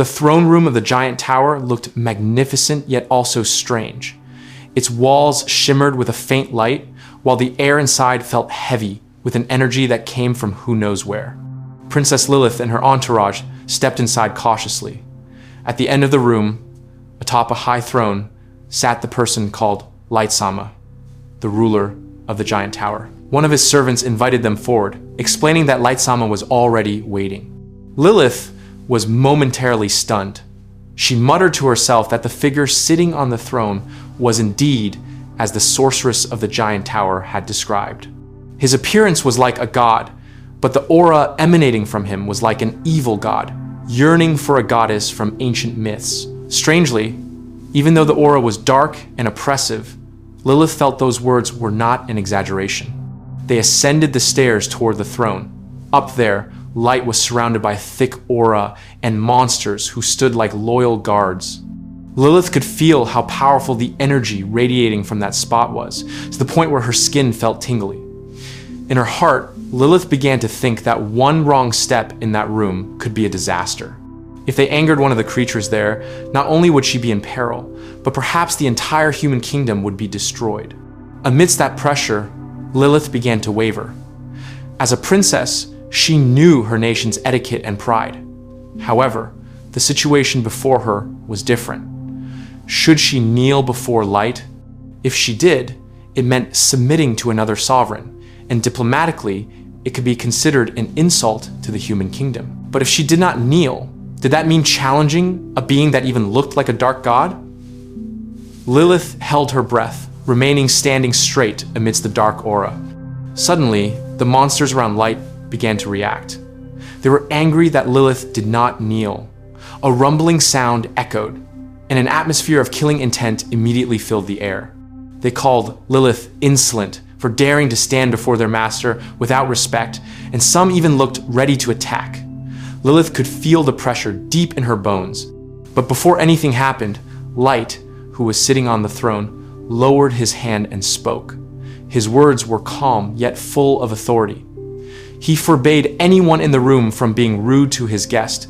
The throne room of the giant tower looked magnificent yet also strange. Its walls shimmered with a faint light, while the air inside felt heavy with an energy that came from who knows where. Princess Lilith and her entourage stepped inside cautiously. At the end of the room, atop a high throne, sat the person called Zamaa, the ruler of the giant tower. One of his servants invited them forward, explaining that Zamaa was already waiting. Lilith was momentarily stunned. She muttered to herself that the figure sitting on the throne was indeed as the sorceress of the giant tower had described. His appearance was like a god, but the aura emanating from him was like an evil god, yearning for a goddess from ancient myths. Strangely, even though the aura was dark and oppressive, Lilith felt those words were not an exaggeration. They ascended the stairs toward the throne. Up there, Light was surrounded by a thick aura and monsters who stood like loyal guards. Lilith could feel how powerful the energy radiating from that spot was, to the point where her skin felt tingly. In her heart, Lilith began to think that one wrong step in that room could be a disaster. If they angered one of the creatures there, not only would she be in peril, but perhaps the entire human kingdom would be destroyed. Amidst that pressure, Lilith began to waver. As a princess, she knew her nation's etiquette and pride. However, the situation before her was different. Should she kneel before Light? If she did, it meant submitting to another sovereign, and diplomatically, it could be considered an insult to the human kingdom. But if she did not kneel, did that mean challenging a being that even looked like a dark god? Lilith held her breath, remaining standing straight amidst the dark aura. Suddenly, the monsters around Light began to react. They were angry that Lilith did not kneel. A rumbling sound echoed, and an atmosphere of killing intent immediately filled the air. They called Lilith insolent for daring to stand before their master without respect, and some even looked ready to attack. Lilith could feel the pressure deep in her bones. But before anything happened, Light, who was sitting on the throne, lowered his hand and spoke. His words were calm yet full of authority. He forbade anyone in the room from being rude to his guest.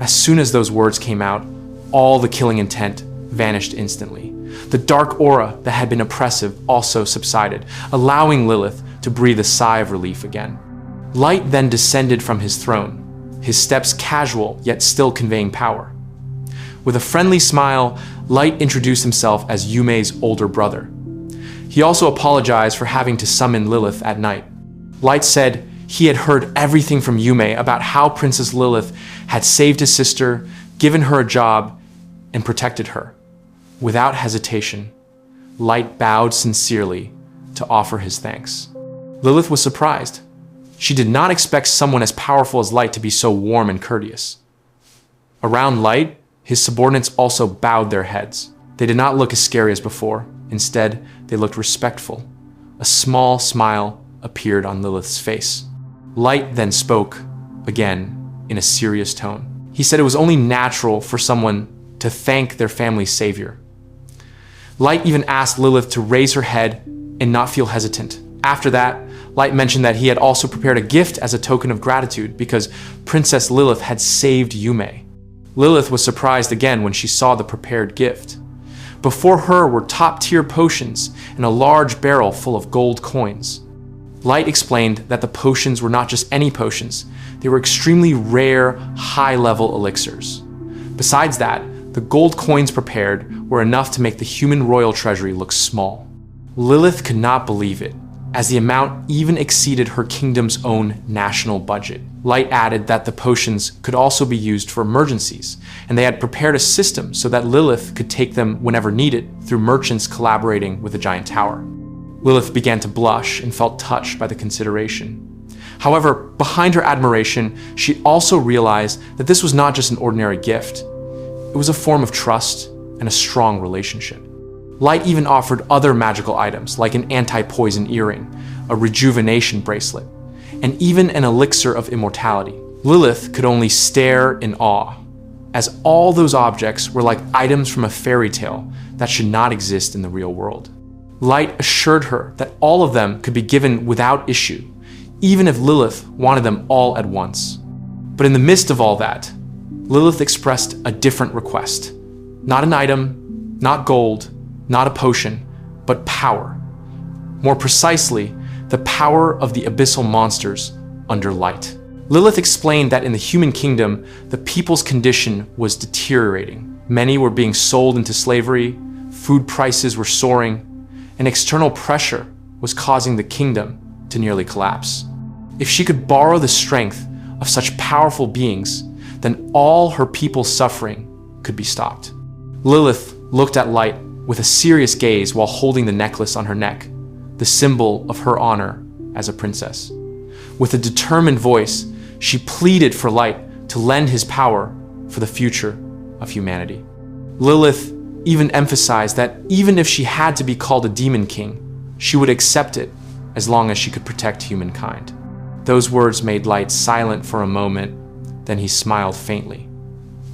As soon as those words came out, all the killing intent vanished instantly. The dark aura that had been oppressive also subsided, allowing Lilith to breathe a sigh of relief again. Light then descended from his throne, his steps casual yet still conveying power. With a friendly smile, Light introduced himself as Yume's older brother. He also apologized for having to summon Lilith at night. Light said he had heard everything from Yume about how Princess Lilith had saved his sister, given her a job, and protected her. Without hesitation, Light bowed sincerely to offer his thanks. Lilith was surprised. She did not expect someone as powerful as Light to be so warm and courteous. Around Light, his subordinates also bowed their heads. They did not look as scary as before. Instead, they looked respectful. A small smile appeared on Lilith's face. Light then spoke, again, in a serious tone. He said it was only natural for someone to thank their family's savior. Light even asked Lilith to raise her head and not feel hesitant. After that, Light mentioned that he had also prepared a gift as a token of gratitude because Princess Lilith had saved Yume. Lilith was surprised again when she saw the prepared gift. Before her were top-tier potions and a large barrel full of gold coins. Light explained that the potions were not just any potions, they were extremely rare, high-level elixirs. Besides that, the gold coins prepared were enough to make the human royal treasury look small. Lilith could not believe it, as the amount even exceeded her kingdom's own national budget. Light added that the potions could also be used for emergencies, and they had prepared a system so that Lilith could take them whenever needed through merchants collaborating with the giant tower. Lilith began to blush and felt touched by the consideration. However, behind her admiration, she also realized that this was not just an ordinary gift. It was a form of trust and a strong relationship. Light even offered other magical items like an anti-poison earring, a rejuvenation bracelet, and even an elixir of immortality. Lilith could only stare in awe, as all those objects were like items from a fairy tale that should not exist in the real world. Light assured her that all of them could be given without issue, even if Lilith wanted them all at once. But in the midst of all that, Lilith expressed a different request. Not an item, not gold, not a potion, but power. More precisely, the power of the abyssal monsters under light. Lilith explained that in the human kingdom, the people's condition was deteriorating. Many were being sold into slavery, food prices were soaring, and external pressure was causing the kingdom to nearly collapse. If she could borrow the strength of such powerful beings, then all her people's suffering could be stopped. Lilith looked at Light with a serious gaze while holding the necklace on her neck, the symbol of her honor as a princess. With a determined voice, she pleaded for Light to lend his power for the future of humanity. Lilith even emphasized that even if she had to be called a demon king, she would accept it as long as she could protect humankind. Those words made Light silent for a moment, then he smiled faintly.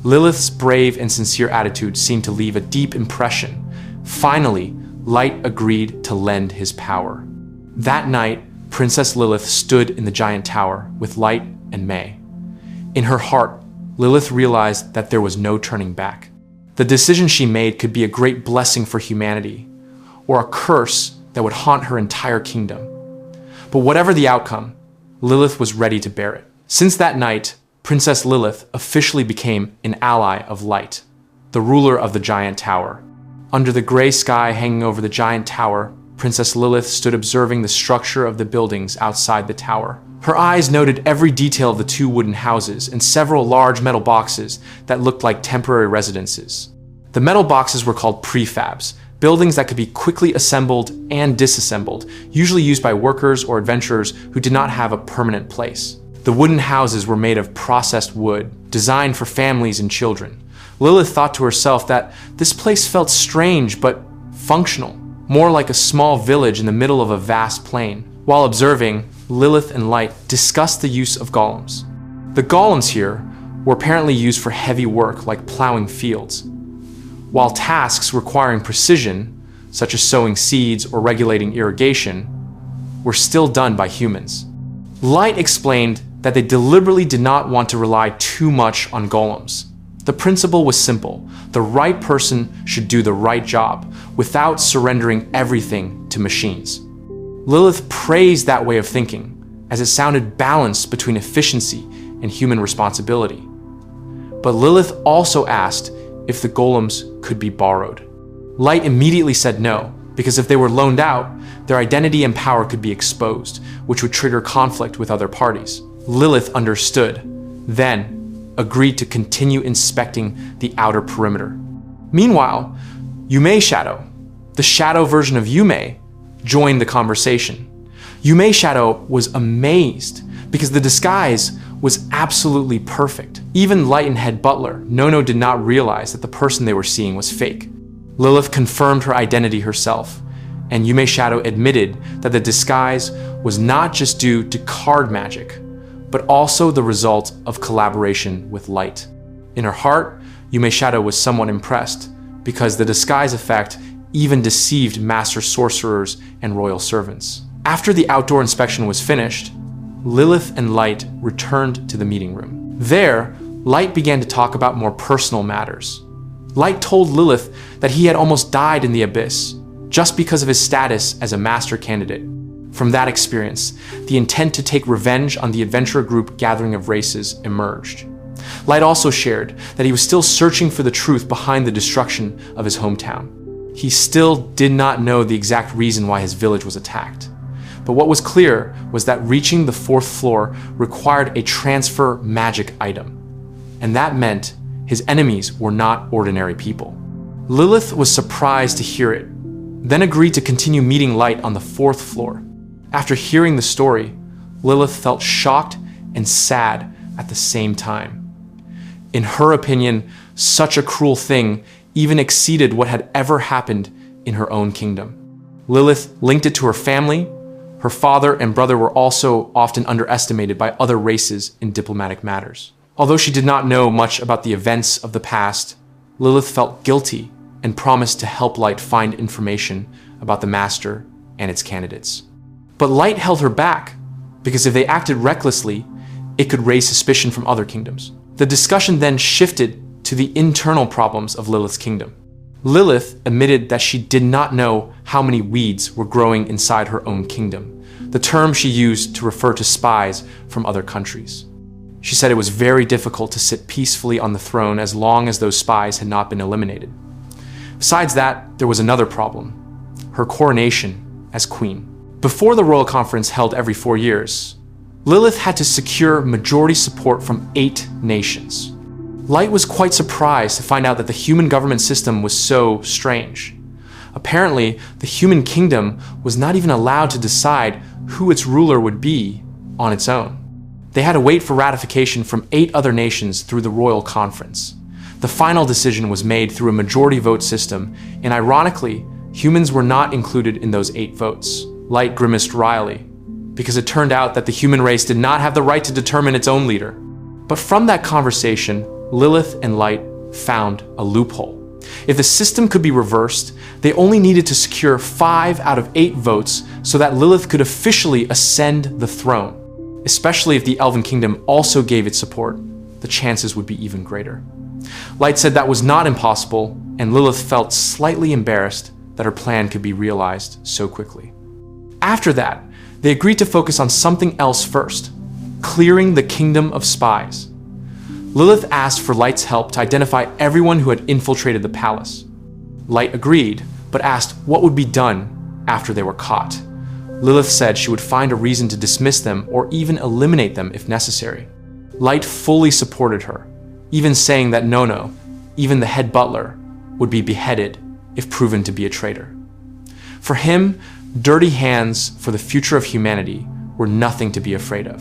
Lilith's brave and sincere attitude seemed to leave a deep impression. Finally, Light agreed to lend his power. That night, Princess Lilith stood in the giant tower with Light and Mei. In her heart, Lilith realized that there was no turning back. The decision she made could be a great blessing for humanity, or a curse that would haunt her entire kingdom. But whatever the outcome, Lilith was ready to bear it. Since that night, Princess Lilith officially became an ally of Light, the ruler of the giant tower. Under the gray sky hanging over the giant tower, Princess Lilith stood observing the structure of the buildings outside the tower. Her eyes noted every detail of the two wooden houses and several large metal boxes that looked like temporary residences. The metal boxes were called prefabs, buildings that could be quickly assembled and disassembled, usually used by workers or adventurers who did not have a permanent place. The wooden houses were made of processed wood, designed for families and children. Lilith thought to herself that this place felt strange but functional, more like a small village in the middle of a vast plain. While observing, Lilith and Light discussed the use of golems. The golems here were apparently used for heavy work like plowing fields, while tasks requiring precision, such as sowing seeds or regulating irrigation, were still done by humans. Light explained that they deliberately did not want to rely too much on golems. The principle was simple: the right person should do the right job without surrendering everything to machines. Lilith praised that way of thinking, as it sounded balanced between efficiency and human responsibility. But Lilith also asked if the golems could be borrowed. Light immediately said no, because if they were loaned out, their identity and power could be exposed, which would trigger conflict with other parties. Lilith understood, then agreed to continue inspecting the outer perimeter. Meanwhile, Yume's shadow, the shadow version of Yume, joined the conversation. Yume's shadow was amazed because the disguise was absolutely perfect. Even Light and head butler, Nono, did not realize that the person they were seeing was fake. Lilith confirmed her identity herself, and Yume's shadow admitted that the disguise was not just due to card magic, but also the result of collaboration with Light. In her heart, Yume's shadow was somewhat impressed, because the disguise effect even deceived master sorcerers and royal servants. After the outdoor inspection was finished, Lilith and Light returned to the meeting room. There, Light began to talk about more personal matters. Light told Lilith that he had almost died in the abyss, just because of his status as a master candidate. From that experience, the intent to take revenge on the adventurer group Gathering of Races emerged. Light also shared that he was still searching for the truth behind the destruction of his hometown. He still did not know the exact reason why his village was attacked. But what was clear was that reaching the 4th floor required a transfer magic item. And that meant his enemies were not ordinary people. Lilith was surprised to hear it, then agreed to continue meeting Light on the 4th floor. After hearing the story, Lilith felt shocked and sad at the same time. In her opinion, such a cruel thing even exceeded what had ever happened in her own kingdom. Lilith linked it to her family. Her father and brother were also often underestimated by other races in diplomatic matters. Although she did not know much about the events of the past, Lilith felt guilty and promised to help Light find information about the Master and its candidates. But Light held her back, because if they acted recklessly, it could raise suspicion from other kingdoms. The discussion then shifted to the internal problems of Lilith's kingdom. Lilith admitted that she did not know how many weeds were growing inside her own kingdom, the term she used to refer to spies from other countries. She said it was very difficult to sit peacefully on the throne as long as those spies had not been eliminated. Besides that, there was another problem: her coronation as queen. Before the royal conference held every 4 years, Lilith had to secure majority support from 8 nations. Light was quite surprised to find out that the human government system was so strange. Apparently, the human kingdom was not even allowed to decide who its ruler would be on its own. They had to wait for ratification from 8 other nations through the royal conference. The final decision was made through a majority vote system, and ironically, humans were not included in those 8 votes. Light grimaced wryly, because it turned out that the human race did not have the right to determine its own leader. But from that conversation, Lilith and Light found a loophole. If the system could be reversed, they only needed to secure 5 out of 8 votes so that Lilith could officially ascend the throne. Especially if the Elven Kingdom also gave its support, the chances would be even greater. Light said that was not impossible, and Lilith felt slightly embarrassed that her plan could be realized so quickly. After that, they agreed to focus on something else first: clearing the kingdom of spies. Lilith asked for Light's help to identify everyone who had infiltrated the palace. Light agreed, but asked what would be done after they were caught. Lilith said she would find a reason to dismiss them or even eliminate them if necessary. Light fully supported her, even saying that Nono, even the head butler, would be beheaded if proven to be a traitor. For him, dirty hands for the future of humanity were nothing to be afraid of.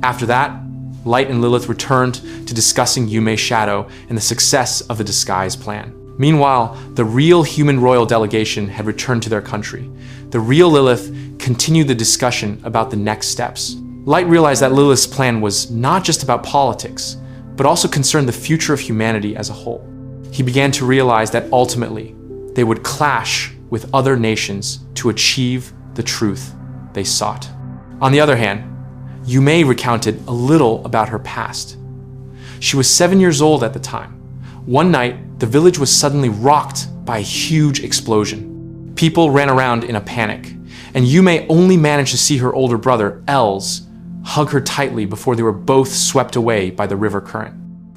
After that, Light and Lilith returned to discussing Yume's shadow and the success of the disguise plan. Meanwhile, the real human royal delegation had returned to their country. The real Lilith continued the discussion about the next steps. Light realized that Lilith's plan was not just about politics, but also concerned the future of humanity as a whole. He began to realize that ultimately, they would clash with other nations to achieve the truth they sought. On the other hand, Yume recounted a little about her past. She was 7 years old at the time. One night, the village was suddenly rocked by a huge explosion. People ran around in a panic, and Yume only managed to see her older brother, Els, hug her tightly before they were both swept away by the river current.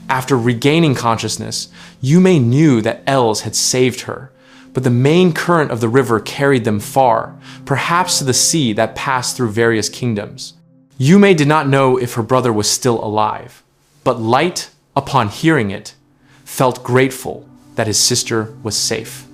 After regaining consciousness, Yume knew that Els had saved her, but the main current of the river carried them far, perhaps to the sea that passed through various kingdoms. Yume did not know if her brother was still alive, but Light, upon hearing it, felt grateful that his sister was safe.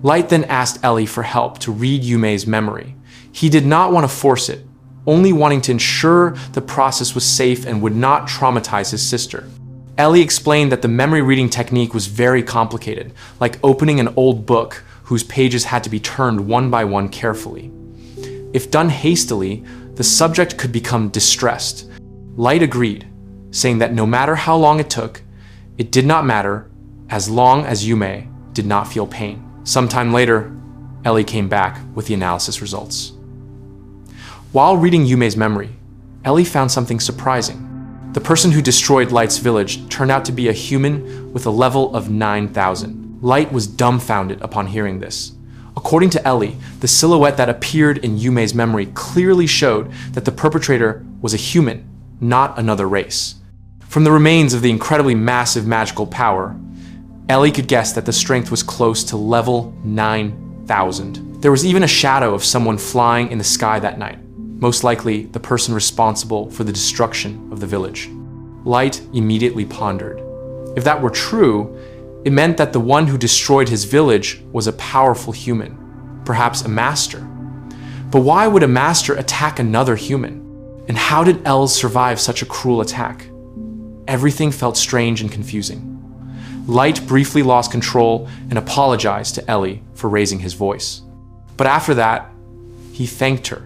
Light then asked Ellie for help to read Yume's memory. He did not want to force it, only wanting to ensure the process was safe and would not traumatize his sister. Ellie explained that the memory reading technique was very complicated, like opening an old book whose pages had to be turned one by one carefully. If done hastily, the subject could become distressed. Light agreed, saying that no matter how long it took, it did not matter as long as Yume did not feel pain. Sometime later, Ellie came back with the analysis results. While reading Yume's memory, Ellie found something surprising. The person who destroyed Light's village turned out to be a human with a level of 9,000. Light was dumbfounded upon hearing this. According to Ellie, the silhouette that appeared in Yume's memory clearly showed that the perpetrator was a human, not another race. From the remains of the incredibly massive magical power, Ellie could guess that the strength was close to level 9,000. There was even a shadow of someone flying in the sky that night, most likely the person responsible for the destruction of the village. Light immediately pondered. If that were true, it meant that the one who destroyed his village was a powerful human, perhaps a master. But why would a master attack another human? And how did Els survive such a cruel attack? Everything felt strange and confusing. Light briefly lost control and apologized to Ellie for raising his voice. But after that, he thanked her.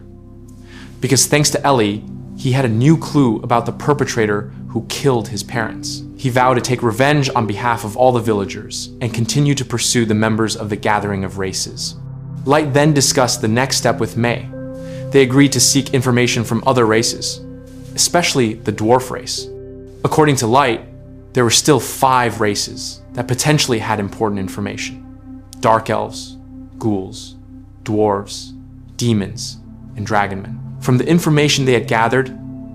Because thanks to Ellie, he had a new clue about the perpetrator who killed his parents. He vowed to take revenge on behalf of all the villagers and continue to pursue the members of the Gathering of Races. Light then discussed the next step with Mei. They agreed to seek information from other races, especially the dwarf race. According to Light, there were still 5 races that potentially had important information: dark elves, ghouls, dwarves, demons, and dragonmen. From the information they had gathered,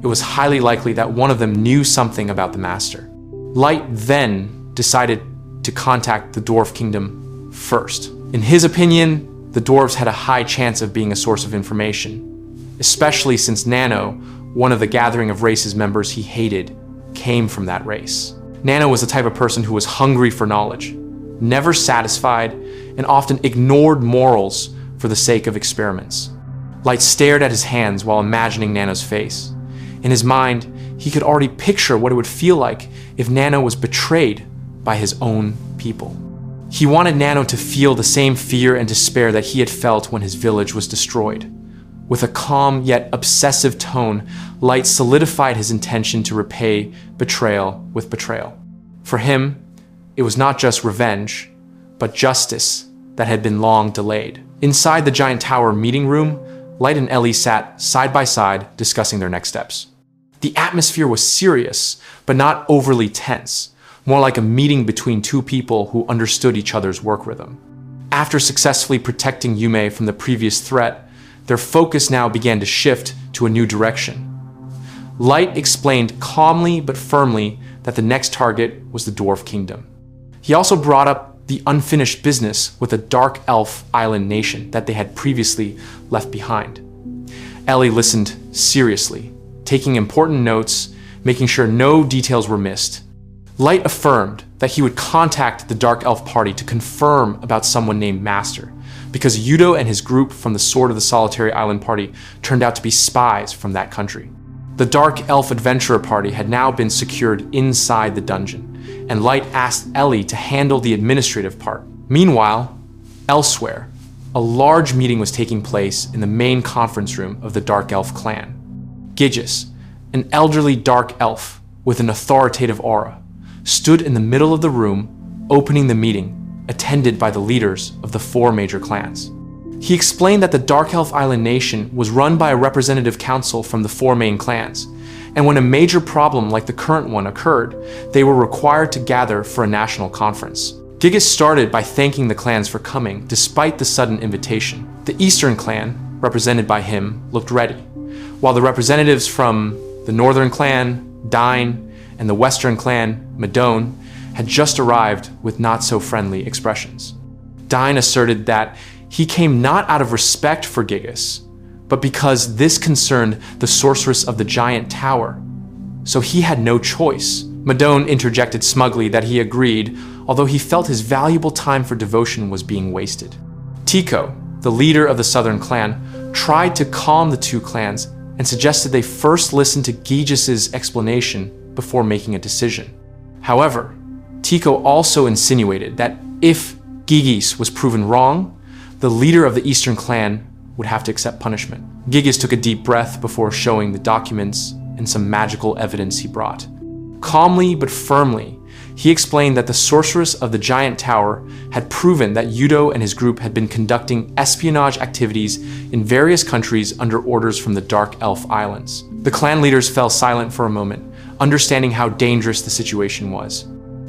it was highly likely that one of them knew something about the Master. Light then decided to contact the Dwarf Kingdom first. In his opinion, the dwarves had a high chance of being a source of information, especially since Nano, one of the gathering of races members he hated, came from that race. Nano was the type of person who was hungry for knowledge, never satisfied, and often ignored morals for the sake of experiments. Light stared at his hands while imagining Nano's face. In his mind, he could already picture what it would feel like if Nano was betrayed by his own people. He wanted Nano to feel the same fear and despair that he had felt when his village was destroyed. With a calm yet obsessive tone, Light solidified his intention to repay betrayal with betrayal. For him, it was not just revenge, but justice that had been long delayed. Inside the giant tower meeting room, Light and Ellie sat side by side discussing their next steps. The atmosphere was serious, but not overly tense, more like a meeting between two people who understood each other's work rhythm. After successfully protecting Yume from the previous threat, their focus now began to shift to a new direction. Light explained calmly but firmly that the next target was the Dwarf Kingdom. He also brought up the unfinished business with a dark elf island nation that they had previously left behind. Ellie listened seriously, taking important notes, making sure no details were missed. Light affirmed that he would contact the Dark Elf party to confirm about someone named Master, because Yudo and his group from the Sword of the Solitary Island party turned out to be spies from that country. The Dark Elf Adventurer party had now been secured inside the dungeon, and Light asked Ellie to handle the administrative part. Meanwhile, elsewhere, a large meeting was taking place in the main conference room of the Dark Elf clan. Gijis, an elderly dark elf with an authoritative aura, stood in the middle of the room, opening the meeting, attended by the leaders of the 4 major clans. He explained that the Dark Elf Island Nation was run by a representative council from the 4 main clans, and when a major problem like the current one occurred, they were required to gather for a national conference. Gijis started by thanking the clans for coming despite the sudden invitation. The Eastern clan, represented by him, looked ready, while the representatives from the Northern clan, Dine, and the Western clan, Madone, had just arrived with not-so-friendly expressions. Dine asserted that he came not out of respect for Gijis, but because this concerned the sorceress of the giant tower, so he had no choice. Madone interjected smugly that he agreed, although he felt his valuable time for devotion was being wasted. Tico, the leader of the Southern clan, tried to calm the 2 clans and suggested they first listen to Gijis' explanation before making a decision. However, Tico also insinuated that if Gijis was proven wrong, the leader of the Eastern clan would have to accept punishment. Gijis took a deep breath before showing the documents and some magical evidence he brought. Calmly but firmly, he explained that the sorceress of the giant tower had proven that Yudo and his group had been conducting espionage activities in various countries under orders from the Dark Elf Islands. The clan leaders fell silent for a moment, understanding how dangerous the situation was.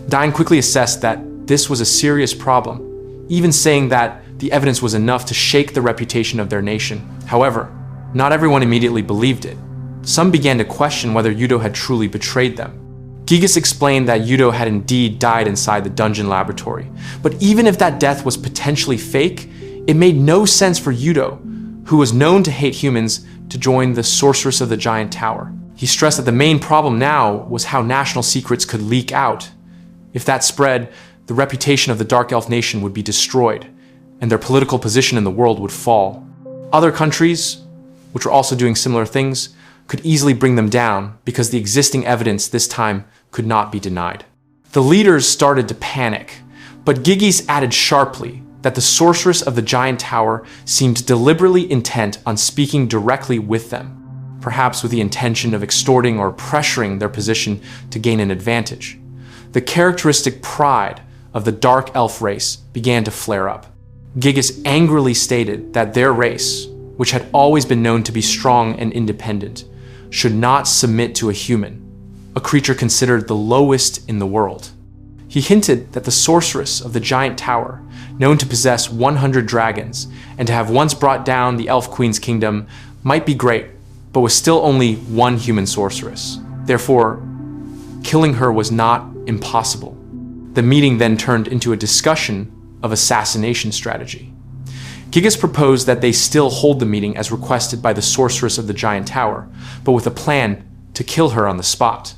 Dine quickly assessed that this was a serious problem, even saying that the evidence was enough to shake the reputation of their nation. However, not everyone immediately believed it. Some began to question whether Yudo had truly betrayed them. Gijis explained that Yudo had indeed died inside the dungeon laboratory, but even if that death was potentially fake, it made no sense for Yudo, who was known to hate humans, to join the sorceress of the giant tower. He stressed that the main problem now was how national secrets could leak out. If that spread, the reputation of the Dark Elf Nation would be destroyed, and their political position in the world would fall. Other countries, which were also doing similar things, could easily bring them down because the existing evidence this time could not be denied. The leaders started to panic, but Gijis added sharply that the sorceress of the giant tower seemed deliberately intent on speaking directly with them, perhaps with the intention of extorting or pressuring their position to gain an advantage. The characteristic pride of the Dark Elf race began to flare up. Gijis angrily stated that their race, which had always been known to be strong and independent, should not submit to a human, a creature considered the lowest in the world. He hinted that the sorceress of the giant tower, known to possess 100 dragons and to have once brought down the Elf Queen's kingdom, might be great, but was still only one human sorceress. Therefore, killing her was not impossible. The meeting then turned into a discussion of assassination strategy. Gigas proposed that they still hold the meeting as requested by the sorceress of the giant tower, but with a plan to kill her on the spot.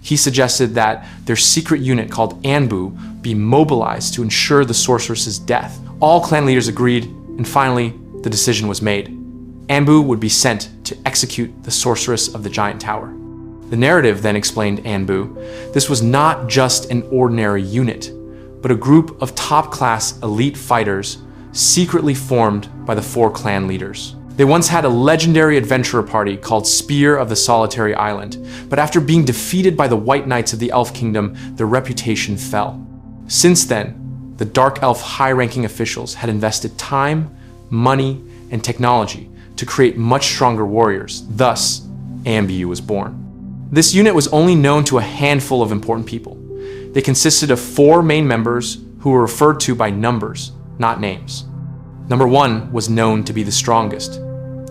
He suggested that their secret unit called Anbu be mobilized to ensure the sorceress's death. All clan leaders agreed, and finally, the decision was made. Anbu would be sent to execute the sorceress of the giant tower. The narrative then explained Anbu. This was not just an ordinary unit, but a group of top-class elite fighters secretly formed by the 4 clan leaders. They once had a legendary adventurer party called Spear of the Solitary Island, but after being defeated by the White Knights of the Elf Kingdom, their reputation fell. Since then, the Dark Elf high-ranking officials had invested time, money, and technology to create much stronger warriors. Thus, Anbu was born. This unit was only known to a handful of important people. They consisted of 4 main members who were referred to by numbers, not names. Number 1 was known to be the strongest.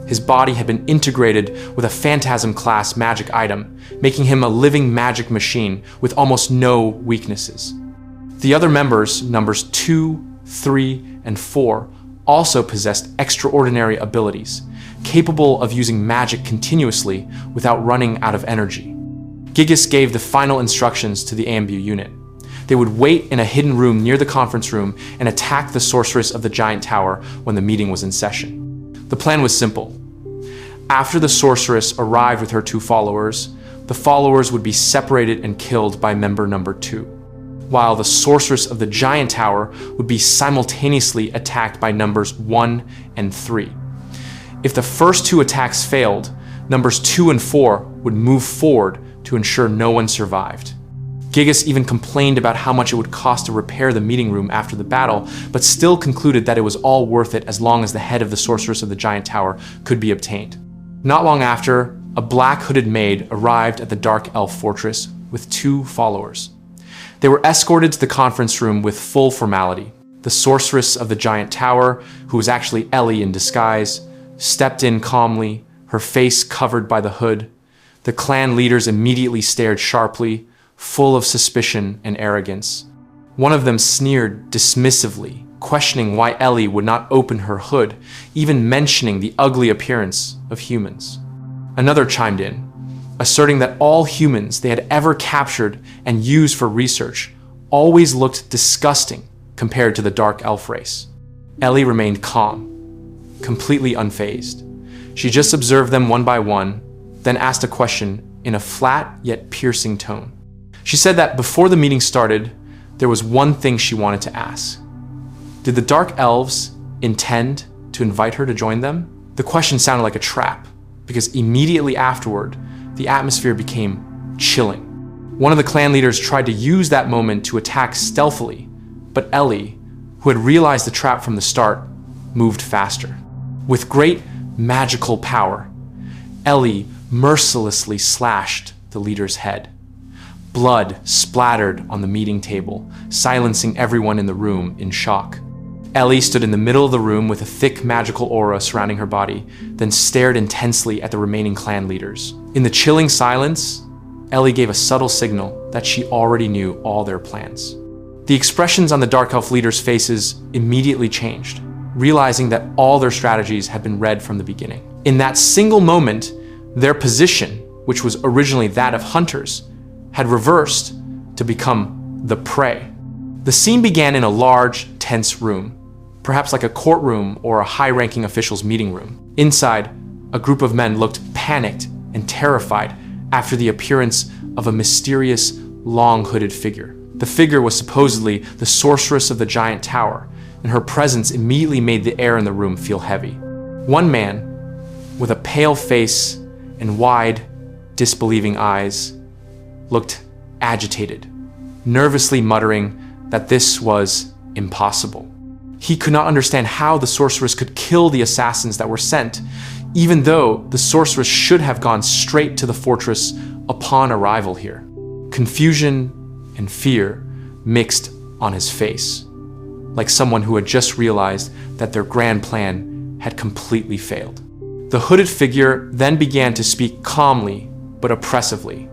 His body had been integrated with a phantasm-class magic item, making him a living magic machine with almost no weaknesses. The other members, numbers 2, 3, and 4, also possessed extraordinary abilities, capable of using magic continuously without running out of energy. Gigas gave the final instructions to the Anbu unit. They would wait in a hidden room near the conference room and attack the sorceress of the giant tower when the meeting was in session. The plan was simple. After the sorceress arrived with her 2 followers, the followers would be separated and killed by member number 2, while the sorceress of the giant tower would be simultaneously attacked by numbers 1 and 3. If the first 2 attacks failed, numbers 2 and 4 would move forward to ensure no one survived. Gigas even complained about how much it would cost to repair the meeting room after the battle, but still concluded that it was all worth it as long as the head of the sorceress of the giant tower could be obtained. Not long after, a black hooded maid arrived at the Dark Elf fortress with 2 followers. They were escorted to the conference room with full formality. The sorceress of the giant tower, who was actually Ellie in disguise, stepped in calmly, her face covered by the hood. The clan leaders immediately stared sharply, full of suspicion and arrogance. One of them sneered dismissively, questioning why Ellie would not open her hood, even mentioning the ugly appearance of humans. Another chimed in, asserting that all humans they had ever captured and used for research always looked disgusting compared to the Dark Elf race. Ellie remained calm, completely unfazed. She just observed them one by one, then asked a question in a flat yet piercing tone. She said that before the meeting started, there was one thing she wanted to ask. Did the Dark Elves intend to invite her to join them? The question sounded like a trap, because immediately afterward, the atmosphere became chilling. One of the clan leaders tried to use that moment to attack stealthily, but Ellie, who had realized the trap from the start, moved faster. With great magical power, Ellie mercilessly slashed the leader's head. Blood splattered on the meeting table, silencing everyone in the room in shock. Ellie stood in the middle of the room with a thick magical aura surrounding her body, then stared intensely at the remaining clan leaders. In the chilling silence, Ellie gave a subtle signal that she already knew all their plans. The expressions on the Dark Elf leaders' faces immediately changed, realizing that all their strategies had been read from the beginning. In that single moment, their position, which was originally that of hunters, had reversed to become the prey. The scene began in a large, tense room, perhaps like a courtroom or a high-ranking official's meeting room. Inside, a group of men looked panicked and terrified after the appearance of a mysterious, long-hooded figure. The figure was supposedly the sorceress of the giant tower, and her presence immediately made the air in the room feel heavy. One man, with a pale face and wide, disbelieving eyes, looked agitated, nervously muttering that this was impossible. He could not understand how the sorceress could kill the assassins that were sent, even though the sorceress should have gone straight to the fortress upon arrival here. Confusion and fear mixed on his face, like someone who had just realized that their grand plan had completely failed. The hooded figure then began to speak calmly but oppressively.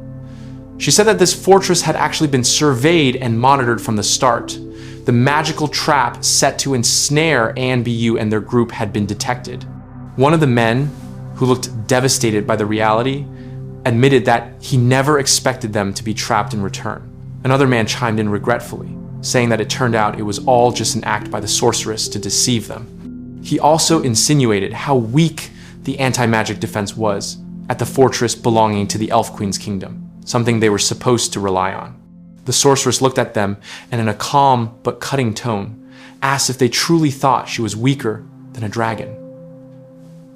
She said that this fortress had actually been surveyed and monitored from the start. The magical trap set to ensnare ANBU and their group had been detected. One of the men, who looked devastated by the reality, admitted that he never expected them to be trapped in return. Another man chimed in regretfully, saying that it turned out it was all just an act by the sorceress to deceive them. He also insinuated how weak the anti-magic defense was at the fortress belonging to the Elf Queen's kingdom, something they were supposed to rely on. The sorceress looked at them and in a calm but cutting tone, asked if they truly thought she was weaker than a dragon.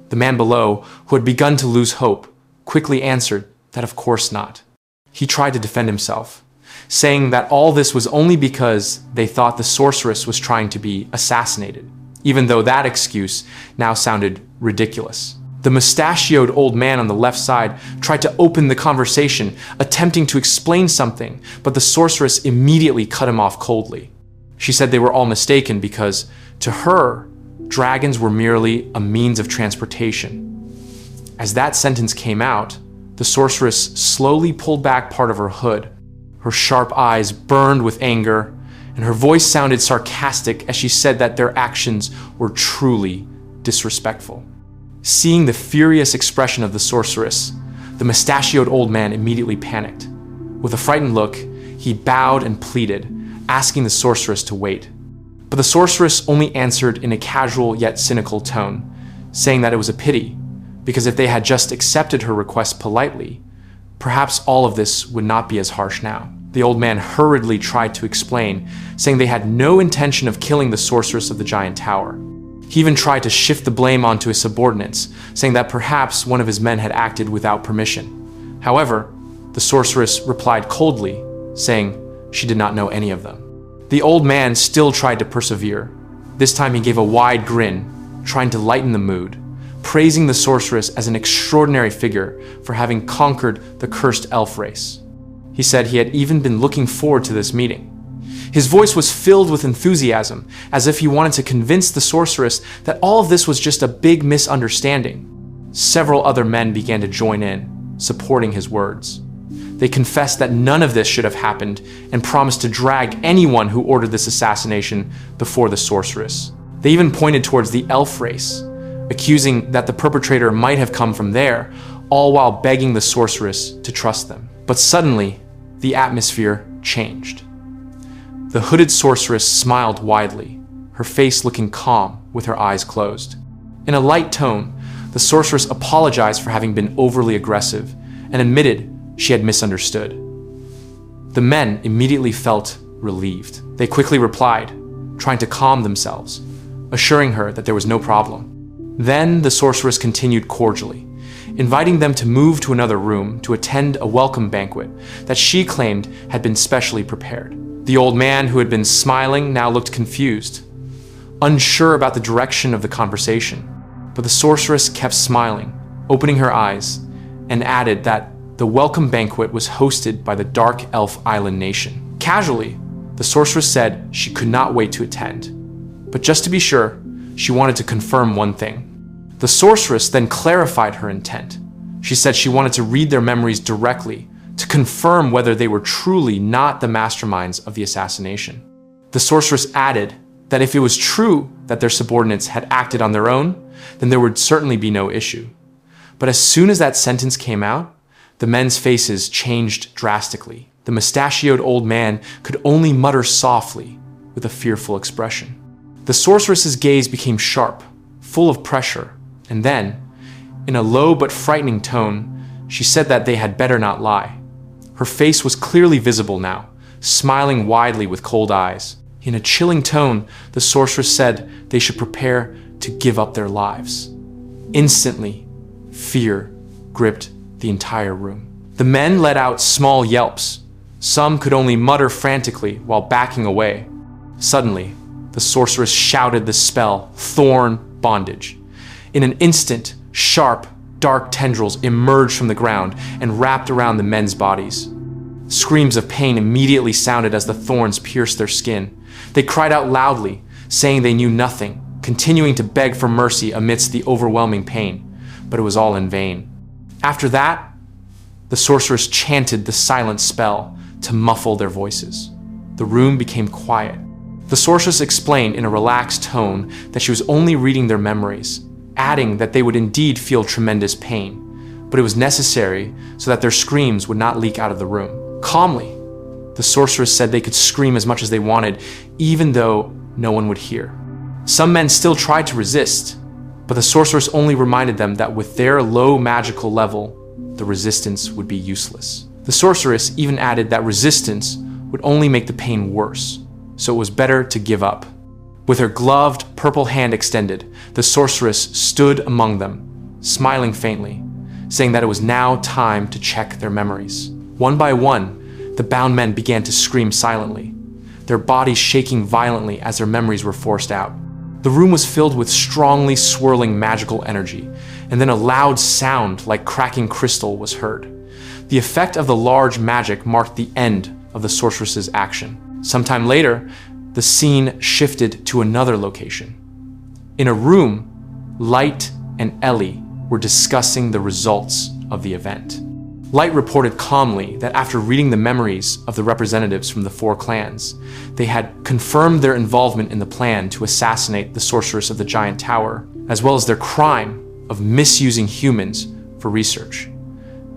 The man below, who had begun to lose hope, quickly answered that of course not. He tried to defend himself, saying that all this was only because they thought the sorceress was trying to be assassinated, even though that excuse now sounded ridiculous. The mustachioed old man on the left side tried to open the conversation, attempting to explain something, but the sorceress immediately cut him off coldly. She said they were all mistaken because, to her, dragons were merely a means of transportation. As that sentence came out, the sorceress slowly pulled back part of her hood. Her sharp eyes burned with anger, and her voice sounded sarcastic as she said that their actions were truly disrespectful. Seeing the furious expression of the sorceress, the mustachioed old man immediately panicked. With a frightened look, he bowed and pleaded, asking the sorceress to wait. But the sorceress only answered in a casual yet cynical tone, saying that it was a pity, because if they had just accepted her request politely, perhaps all of this would not be as harsh now. The old man hurriedly tried to explain, saying they had no intention of killing the sorceress of the giant tower. He even tried to shift the blame onto his subordinates, saying that perhaps one of his men had acted without permission. However, the sorceress replied coldly, saying she did not know any of them. The old man still tried to persevere. This time he gave a wide grin, trying to lighten the mood, praising the sorceress as an extraordinary figure for having conquered the cursed elf race. He said he had even been looking forward to this meeting. His voice was filled with enthusiasm, as if he wanted to convince the sorceress that all of this was just a big misunderstanding. Several other men began to join in, supporting his words. They confessed that none of this should have happened and promised to drag anyone who ordered this assassination before the sorceress. They even pointed towards the elf race, accusing that the perpetrator might have come from there, all while begging the sorceress to trust them. But suddenly, the atmosphere changed. The hooded sorceress smiled widely, her face looking calm with her eyes closed. In a light tone, the sorceress apologized for having been overly aggressive and admitted she had misunderstood. The men immediately felt relieved. They quickly replied, trying to calm themselves, assuring her that there was no problem. Then the sorceress continued cordially, inviting them to move to another room to attend a welcome banquet that she claimed had been specially prepared. The old man, who had been smiling, now looked confused, unsure about the direction of the conversation. But the sorceress kept smiling, opening her eyes, and added that the welcome banquet was hosted by the Dark Elf Island Nation. Casually, the sorceress said she could not wait to attend. But just to be sure, she wanted to confirm one thing. The sorceress then clarified her intent. She said she wanted to read their memories directly to confirm whether they were truly not the masterminds of the assassination. The sorceress added that if it was true that their subordinates had acted on their own, then there would certainly be no issue. But as soon as that sentence came out, the men's faces changed drastically. The mustachioed old man could only mutter softly with a fearful expression. The sorceress's gaze became sharp, full of pressure, and then, in a low but frightening tone, she said that they had better not lie. Her face was clearly visible now, smiling widely with cold eyes. In a chilling tone, the sorceress said they should prepare to give up their lives. Instantly, fear gripped the entire room. The men let out small yelps. Some could only mutter frantically while backing away. Suddenly, the sorceress shouted the spell, Thorn Bondage. In an instant, sharp, dark tendrils emerged from the ground and wrapped around the men's bodies. Screams of pain immediately sounded as the thorns pierced their skin. They cried out loudly, saying they knew nothing, continuing to beg for mercy amidst the overwhelming pain, but it was all in vain. After that, the sorceress chanted the silent spell to muffle their voices. The room became quiet. The sorceress explained in a relaxed tone that she was only reading their memories, adding that they would indeed feel tremendous pain, but it was necessary so that their screams would not leak out of the room. Calmly, the sorceress said they could scream as much as they wanted, even though no one would hear. Some men still tried to resist, but the sorceress only reminded them that with their low magical level, the resistance would be useless. The sorceress even added that resistance would only make the pain worse, so it was better to give up. With her gloved, purple hand extended, the sorceress stood among them, smiling faintly, saying that it was now time to check their memories. One by one, the bound men began to scream silently, their bodies shaking violently as their memories were forced out. The room was filled with strongly swirling magical energy, and then a loud sound like cracking crystal was heard. The effect of the large magic marked the end of the sorceress's action. Sometime later, the scene shifted to another location. In a room, Light and Ellie were discussing the results of the event. Light reported calmly that after reading the memories of the representatives from the 4 clans, they had confirmed their involvement in the plan to assassinate the sorceress of the giant tower, as well as their crime of misusing humans for research.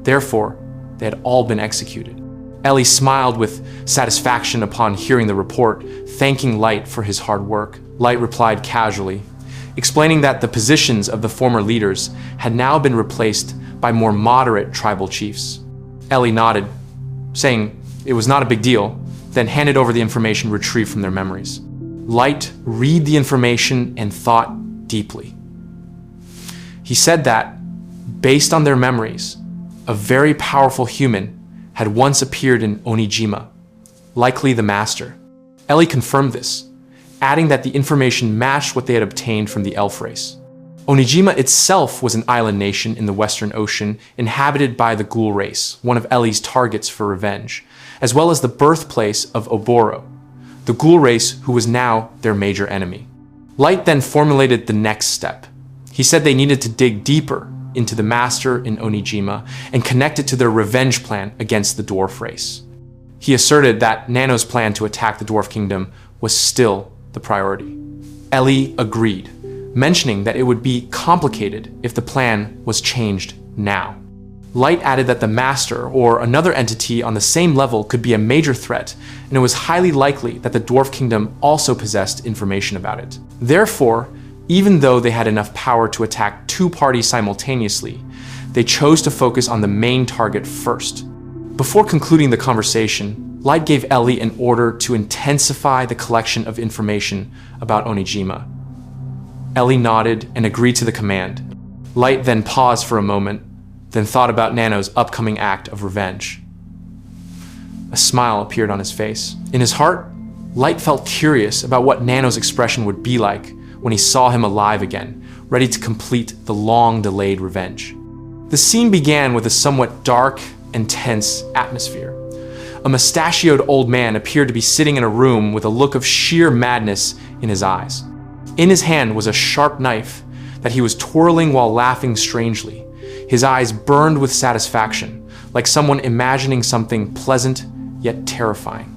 Therefore, they had all been executed. Ellie smiled with satisfaction upon hearing the report, thanking Light for his hard work. Light replied casually, explaining that the positions of the former leaders had now been replaced by more moderate tribal chiefs. Ellie nodded, saying it was not a big deal, then handed over the information retrieved from their memories. Light read the information and thought deeply. He said that, based on their memories, a very powerful human had once appeared in Onijima, likely the master. Ellie confirmed this, adding that the information matched what they had obtained from the elf race. Onijima itself was an island nation in the Western Ocean inhabited by the ghoul race, one of Ellie's targets for revenge, as well as the birthplace of Oboro, the ghoul race who was now their major enemy. Light then formulated the next step. He said they needed to dig deeper into the master in Onijima and connect it to their revenge plan against the dwarf race. He asserted that Nano's plan to attack the dwarf kingdom was still the priority. Ellie agreed, mentioning that it would be complicated if the plan was changed now. Light added that the master or another entity on the same level could be a major threat, and it was highly likely that the dwarf kingdom also possessed information about it. Therefore, even though they had enough power to attack 2 parties simultaneously, they chose to focus on the main target first. Before concluding the conversation, Light gave Ellie an order to intensify the collection of information about Onijima. Ellie nodded and agreed to the command. Light then paused for a moment, then thought about Nano's upcoming act of revenge. A smile appeared on his face. In his heart, Light felt curious about what Nano's expression would be like when he saw him alive again, ready to complete the long-delayed revenge. The scene began with a somewhat dark and tense atmosphere. A mustachioed old man appeared to be sitting in a room with a look of sheer madness in his eyes. In his hand was a sharp knife that he was twirling while laughing strangely. His eyes burned with satisfaction, like someone imagining something pleasant yet terrifying.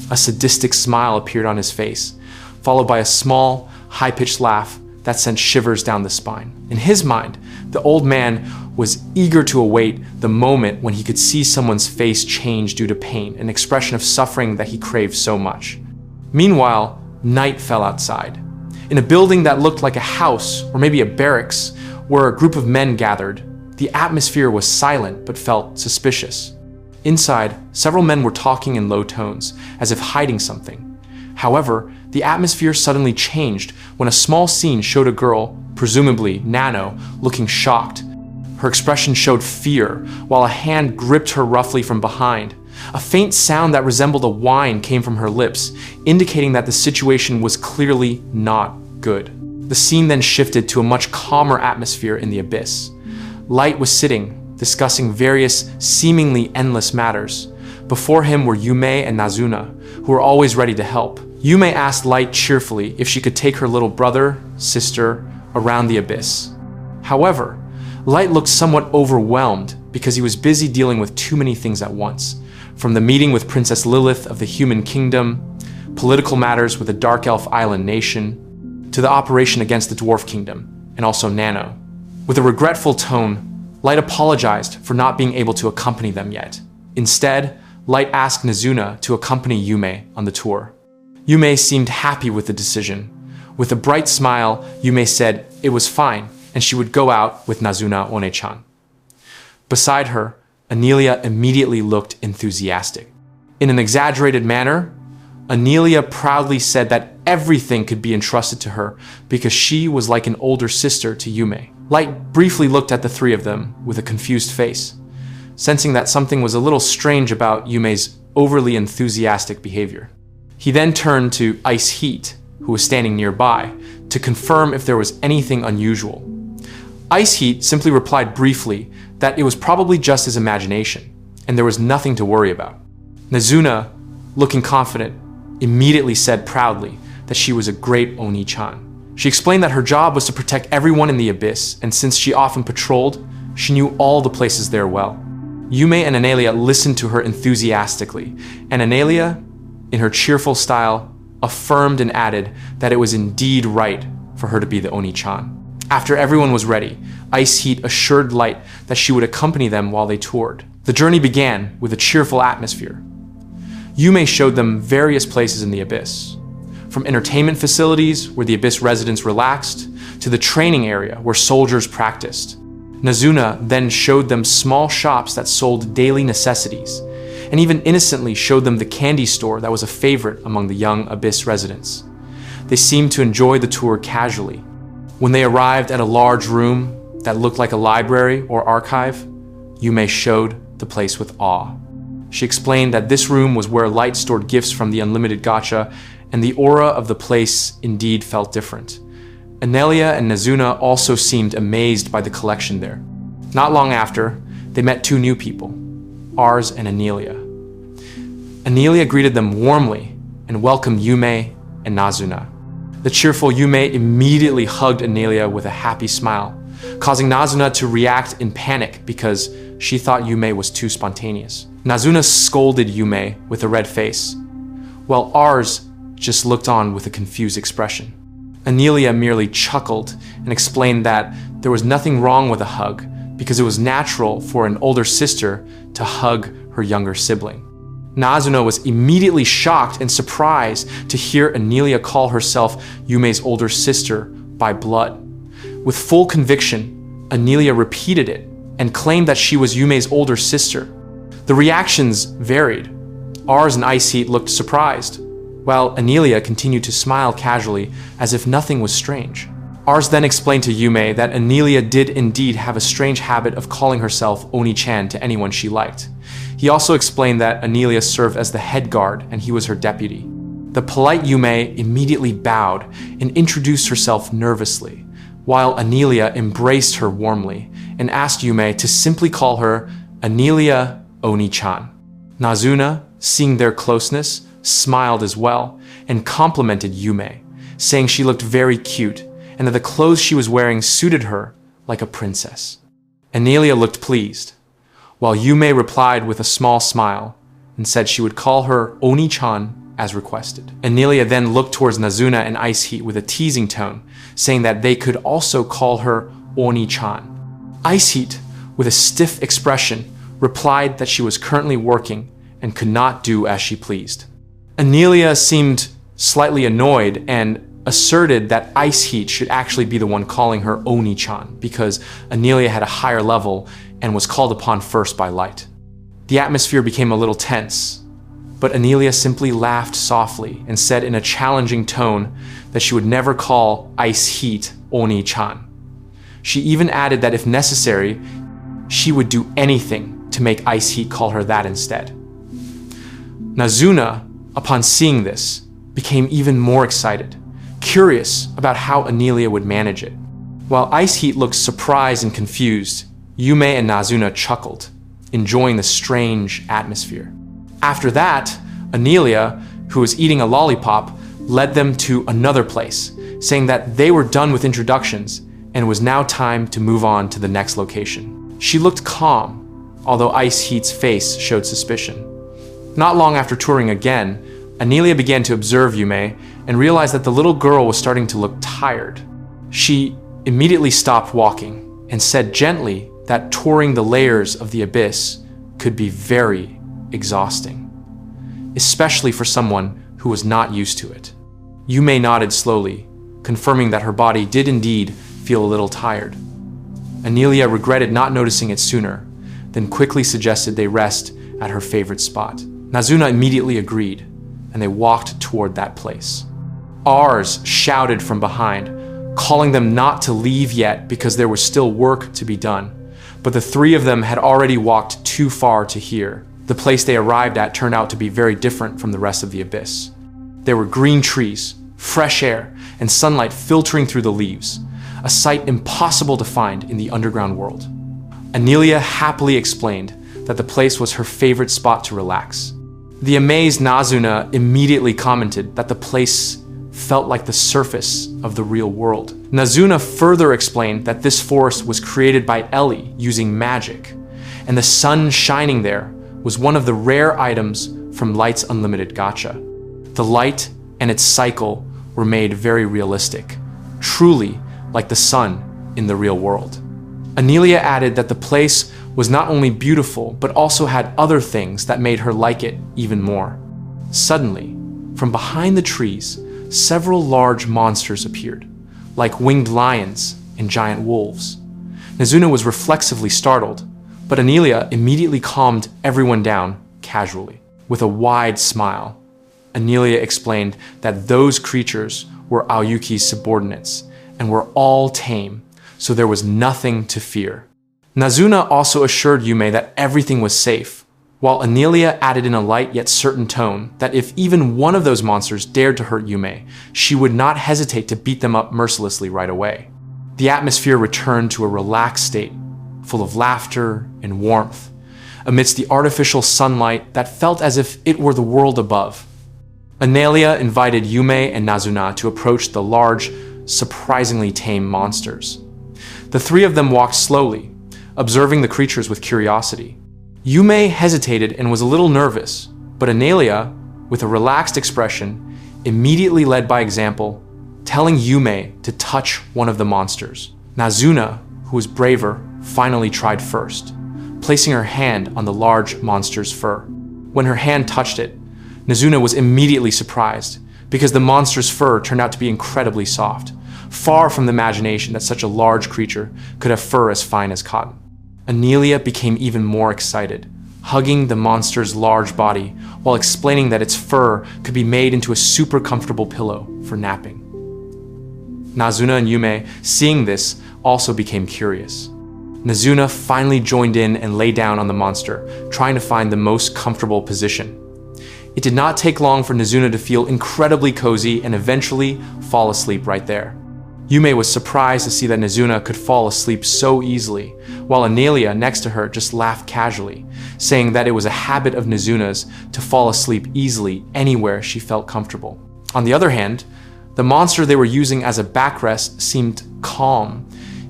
A sadistic smile appeared on his face, followed by a small, high-pitched laugh that sent shivers down the spine. In his mind, the old man was eager to await the moment when he could see someone's face change due to pain, an expression of suffering that he craved so much. Meanwhile, night fell outside. In a building that looked like a house or maybe a barracks where a group of men gathered, the atmosphere was silent but felt suspicious. Inside, several men were talking in low tones, as if hiding something. However, the atmosphere suddenly changed when a small scene showed a girl, presumably Nano, looking shocked. Her expression showed fear, while a hand gripped her roughly from behind. A faint sound that resembled a whine came from her lips, indicating that the situation was clearly not good. The scene then shifted to a much calmer atmosphere in the abyss. Light was sitting, discussing various seemingly endless matters, Before him were Yume and Nazuna, who were always ready to help. Yume asked Light cheerfully if she could take her little brother, sister, around the abyss. However, Light looked somewhat overwhelmed because he was busy dealing with too many things at once, from the meeting with Princess Lilith of the Human Kingdom, political matters with the Dark Elf Island nation, to the operation against the Dwarf Kingdom, and also Nano. With a regretful tone, Light apologized for not being able to accompany them yet. Instead, Light asked Nazuna to accompany Yume on the tour. Yume seemed happy with the decision. With a bright smile, Yume said it was fine and she would go out with Nazuna One-chan. Beside her, Anelia immediately looked enthusiastic. In an exaggerated manner, Anelia proudly said that everything could be entrusted to her because she was like an older sister to Yume. Light briefly looked at the three of them with a confused face, sensing that something was a little strange about Yume's overly enthusiastic behavior. He then turned to Ice Heat, who was standing nearby, to confirm if there was anything unusual. Ice Heat simply replied briefly that it was probably just his imagination, and there was nothing to worry about. Nazuna, looking confident, immediately said proudly that she was a great Oni-chan. She explained that her job was to protect everyone in the abyss, and since she often patrolled, she knew all the places there well. Yume and Anelia listened to her enthusiastically, and Anelia, in her cheerful style, affirmed and added that it was indeed right for her to be the Oni-chan. After everyone was ready, Ice Heat assured Light that she would accompany them while they toured. The journey began with a cheerful atmosphere. Yume showed them various places in the abyss, from entertainment facilities where the abyss residents relaxed to the training area where soldiers practiced. Nazuna then showed them small shops that sold daily necessities, and even innocently showed them the candy store that was a favorite among the young abyss residents. They seemed to enjoy the tour casually. When they arrived at a large room that looked like a library or archive, Yume showed the place with awe. She explained that this room was where Light stored gifts from the unlimited gacha, and the aura of the place indeed felt different. Anelia and Nazuna also seemed amazed by the collection there. Not long after, they met two new people, Ars and Anelia. Anelia greeted them warmly and welcomed Yume and Nazuna. The cheerful Yume immediately hugged Anelia with a happy smile, causing Nazuna to react in panic because she thought Yume was too spontaneous. Nazuna scolded Yume with a red face, while Ars just looked on with a confused expression. Anelia merely chuckled and explained that there was nothing wrong with a hug because it was natural for an older sister to hug her younger sibling. Nazuna was immediately shocked and surprised to hear Anelia call herself Yume's older sister by blood. With full conviction, Anelia repeated it and claimed that she was Yume's older sister. The reactions varied. Ars and Ice Heat looked surprised, while Anelia continued to smile casually as if nothing was strange. Ars then explained to Yume that Anelia did indeed have a strange habit of calling herself Oni-chan to anyone she liked. He also explained that Anelia served as the head guard and he was her deputy. The polite Yume immediately bowed and introduced herself nervously, while Anelia embraced her warmly and asked Yume to simply call her Anelia Oni-chan. Nazuna, seeing their closeness, smiled as well and complimented Yume, saying she looked very cute and that the clothes she was wearing suited her like a princess. Anelia looked pleased, while Yume replied with a small smile and said she would call her Oni-chan as requested. Anelia then looked towards Nazuna and Ice Heat with a teasing tone, saying that they could also call her Oni-chan. Ice Heat, with a stiff expression, replied that she was currently working and could not do as she pleased. Anelia seemed slightly annoyed and asserted that Ice Heat should actually be the one calling her Oni-chan because Anelia had a higher level and was called upon first by Light. The atmosphere became a little tense, but Anelia simply laughed softly and said in a challenging tone that she would never call Ice Heat Oni-chan. She even added that if necessary, she would do anything to make Ice Heat call her that instead. Nazuna, upon seeing this, became even more excited, curious about how Anelia would manage it. While Ice Heat looked surprised and confused, Yume and Nazuna chuckled, enjoying the strange atmosphere. After that, Anelia, who was eating a lollipop, led them to another place, saying that they were done with introductions and it was now time to move on to the next location. She looked calm, although Ice Heat's face showed suspicion. Not long after touring again, Anelia began to observe Yume and realized that the little girl was starting to look tired. She immediately stopped walking and said gently that touring the layers of the abyss could be very exhausting, especially for someone who was not used to it. Yume nodded slowly, confirming that her body did indeed feel a little tired. Anelia regretted not noticing it sooner, then quickly suggested they rest at her favorite spot. Nazuna immediately agreed, and they walked toward that place. Ars shouted from behind, calling them not to leave yet because there was still work to be done, but the three of them had already walked too far to hear. The place they arrived at turned out to be very different from the rest of the abyss. There were green trees, fresh air, and sunlight filtering through the leaves, a sight impossible to find in the underground world. Anelia happily explained that the place was her favorite spot to relax. The amazed Nazuna immediately commented that the place felt like the surface of the real world. Nazuna further explained that this forest was created by Ellie using magic, and the sun shining there was one of the rare items from Light's Unlimited Gacha. The light and its cycle were made very realistic, truly like the sun in the real world. Anelia added that the place was not only beautiful, but also had other things that made her like it even more. Suddenly, from behind the trees, several large monsters appeared, like winged lions and giant wolves. Nazuna was reflexively startled, but Anelia immediately calmed everyone down casually. With a wide smile, Anelia explained that those creatures were Aoyuki's subordinates and were all tame, so there was nothing to fear. Nazuna also assured Yume that everything was safe, while Anelia added in a light yet certain tone that if even one of those monsters dared to hurt Yume, she would not hesitate to beat them up mercilessly right away. The atmosphere returned to a relaxed state, full of laughter and warmth, amidst the artificial sunlight that felt as if it were the world above. Anelia invited Yume and Nazuna to approach the large, surprisingly tame monsters. The three of them walked slowly, observing the creatures with curiosity. Yume hesitated and was a little nervous, but Anelia, with a relaxed expression, immediately led by example, telling Yume to touch one of the monsters. Nazuna, who was braver, finally tried first, placing her hand on the large monster's fur. When her hand touched it, Nazuna was immediately surprised because the monster's fur turned out to be incredibly soft, far from the imagination that such a large creature could have fur as fine as cotton. Anelia became even more excited, hugging the monster's large body while explaining that its fur could be made into a super comfortable pillow for napping. Nazuna and Yume, seeing this, also became curious. Nazuna finally joined in and lay down on the monster, trying to find the most comfortable position. It did not take long for Nazuna to feel incredibly cozy and eventually fall asleep right there. Yume was surprised to see that Nazuna could fall asleep so easily, while Anelia next to her just laughed casually, saying that it was a habit of Nazuna's to fall asleep easily anywhere she felt comfortable. On the other hand, the monster they were using as a backrest seemed calm,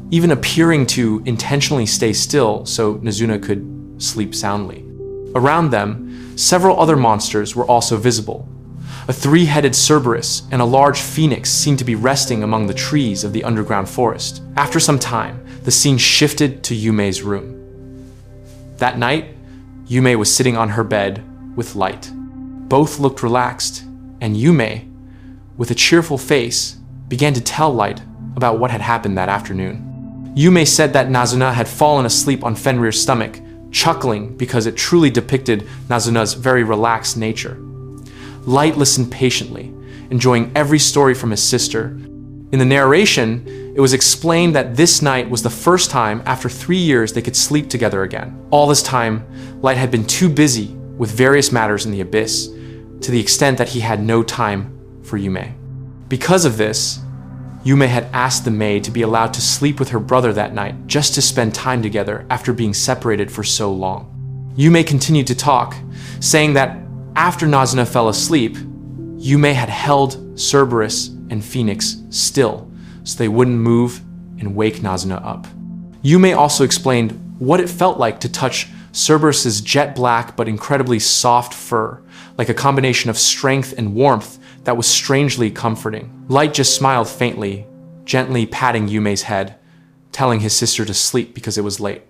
even appearing to intentionally stay still so Nazuna could sleep soundly. Around them, several other monsters were also visible. A three-headed Cerberus and a large phoenix seemed to be resting among the trees of the underground forest. After some time, the scene shifted to Yume's room. That night, Yume was sitting on her bed with Light. Both looked relaxed, and Yume, with a cheerful face, began to tell Light about what had happened that afternoon. Yume said that Nazuna had fallen asleep on Fenrir's stomach, chuckling because it truly depicted Nazuna's very relaxed nature. Light listened patiently, enjoying every story from his sister. In the narration, it was explained that this night was the first time after 3 years they could sleep together again. All this time, Light had been too busy with various matters in the abyss, to the extent that he had no time for Yume. Because of this, Yume had asked the maid to be allowed to sleep with her brother that night just to spend time together after being separated for so long. Yume continued to talk, saying that After Nazuna fell asleep, Yume had held Cerberus and Phoenix still so they wouldn't move and wake Nazuna up. Yume also explained what it felt like to touch Cerberus's jet black but incredibly soft fur, like a combination of strength and warmth that was strangely comforting. Light just smiled faintly, gently patting Yume's head, telling his sister to sleep because it was late.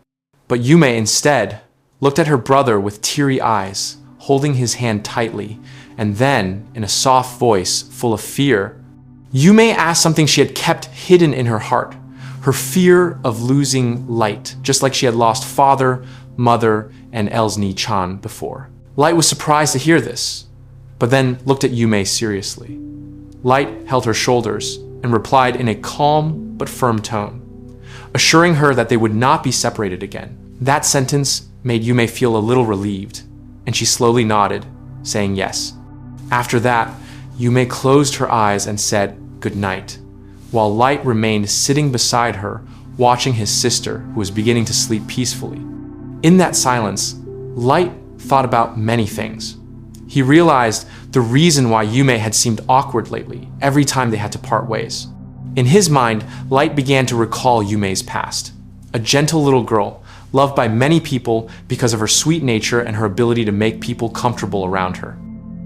But Yume instead looked at her brother with teary eyes, holding his hand tightly, and then, in a soft voice full of fear, Yume asked something she had kept hidden in her heart, her fear of losing Light, just like she had lost father, mother, and Elsni-chan before. Light was surprised to hear this, but then looked at Yume seriously. Light held her shoulders and replied in a calm but firm tone, assuring her that they would not be separated again. That sentence made Yume feel a little relieved, and she slowly nodded, saying yes. After that, Yume closed her eyes and said good night, while Light remained sitting beside her, watching his sister, who was beginning to sleep peacefully. In that silence, Light thought about many things. He realized the reason why Yume had seemed awkward lately, every time they had to part ways. In his mind, Light began to recall Yume's past. A gentle little girl, loved by many people because of her sweet nature and her ability to make people comfortable around her.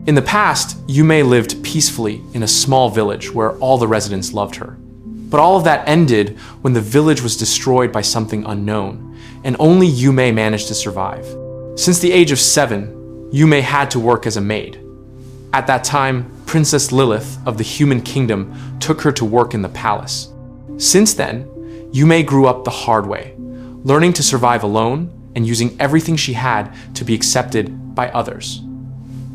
In the past, Yume lived peacefully in a small village where all the residents loved her. But all of that ended when the village was destroyed by something unknown, and only Yume managed to survive. Since the age of 7, Yume had to work as a maid. At that time, Princess Lilith of the Human Kingdom took her to work in the palace. Since then, Yume grew up the hard way, learning to survive alone and using everything she had to be accepted by others.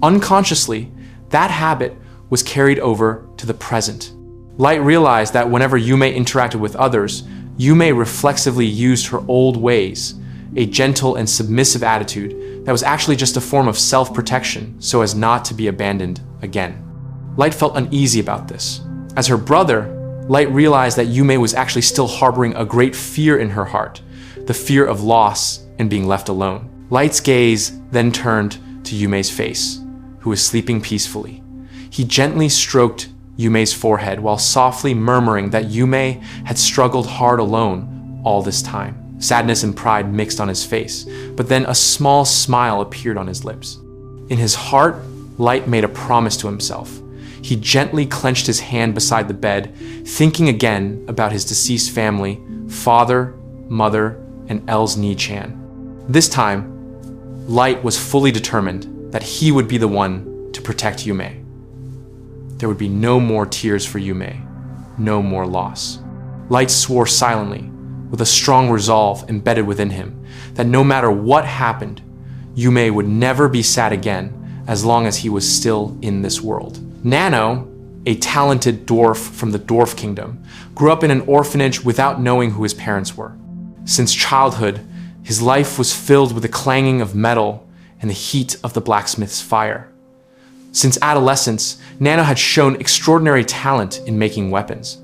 Unconsciously, that habit was carried over to the present. Light realized that whenever Yume interacted with others, Yume reflexively used her old ways, a gentle and submissive attitude that was actually just a form of self-protection so as not to be abandoned again. Light felt uneasy about this. As her brother, Light realized that Yume was actually still harboring a great fear in her heart, the fear of loss and being left alone. Light's gaze then turned to Yume's face, who was sleeping peacefully. He gently stroked Yume's forehead while softly murmuring that Yume had struggled hard alone all this time. Sadness and pride mixed on his face, but then a small smile appeared on his lips. In his heart, Light made a promise to himself. He gently clenched his hand beside the bed, thinking again about his deceased family, father, mother, and Elsni-chan. This time, Light was fully determined that he would be the one to protect Yume. There would be no more tears for Yume, no more loss. Light swore silently, with a strong resolve embedded within him, that no matter what happened, Yume would never be sad again as long as he was still in this world. Nano, a talented dwarf from the Dwarf Kingdom, grew up in an orphanage without knowing who his parents were. Since childhood, his life was filled with the clanging of metal and the heat of the blacksmith's fire. Since adolescence, Nano had shown extraordinary talent in making weapons.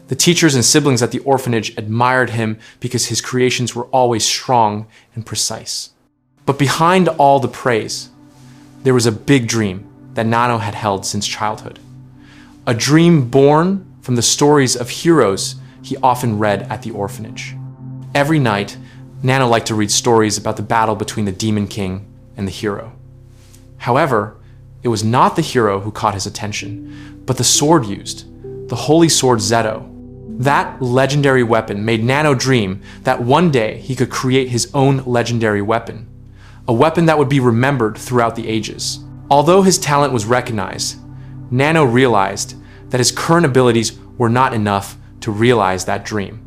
The teachers and siblings at the orphanage admired him because his creations were always strong and precise. But behind all the praise, there was a big dream that Nano had held since childhood. A dream born from the stories of heroes he often read at the orphanage. Every night, Nano liked to read stories about the battle between the Demon King and the hero. However, it was not the hero who caught his attention, but the sword used, the holy sword Zeto. That legendary weapon made Nano dream that one day he could create his own legendary weapon, a weapon that would be remembered throughout the ages. Although his talent was recognized, Nano realized that his current abilities were not enough to realize that dream.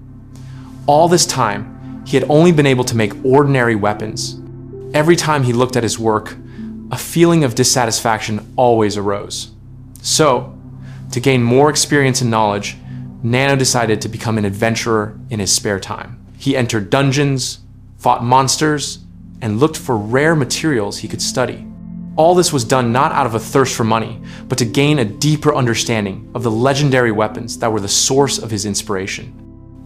All this time, he had only been able to make ordinary weapons. Every time he looked at his work, a feeling of dissatisfaction always arose. So, to gain more experience and knowledge, Nano decided to become an adventurer in his spare time. He entered dungeons, fought monsters, and looked for rare materials he could study. All this was done not out of a thirst for money, but to gain a deeper understanding of the legendary weapons that were the source of his inspiration.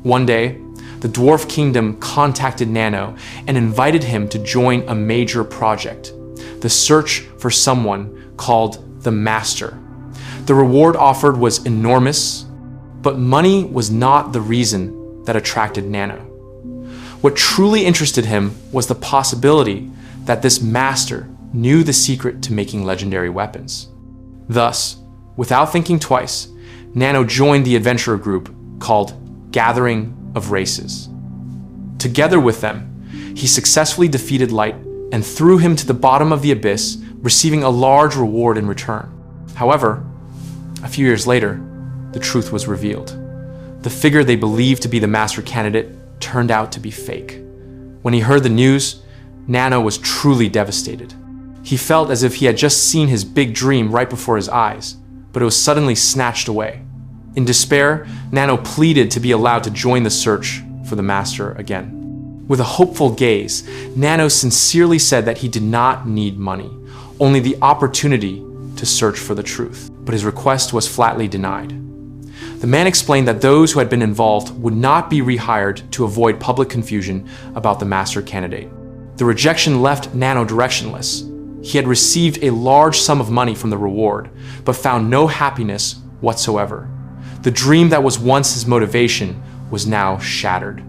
One day, the Dwarf Kingdom contacted Nano and invited him to join a major project. the search for someone called the Master. The reward offered was enormous, but money was not the reason that attracted Nano. What truly interested him was the possibility that this Master knew the secret to making legendary weapons. Thus, without thinking twice, Nano joined the adventurer group called Gathering of Races. Together with them, he successfully defeated Light and threw him to the bottom of the abyss, receiving a large reward in return. However, a few years later, the truth was revealed. The figure they believed to be the master candidate turned out to be fake. When he heard the news, Nano was truly devastated. He felt as if he had just seen his big dream right before his eyes, but it was suddenly snatched away. In despair, Nano pleaded to be allowed to join the search for the master again. With a hopeful gaze, Nano sincerely said that he did not need money, only the opportunity to search for the truth, but his request was flatly denied. The man explained that those who had been involved would not be rehired to avoid public confusion about the master candidate. The rejection left Nano directionless. He had received a large sum of money from the reward, but found no happiness whatsoever. The dream that was once his motivation was now shattered.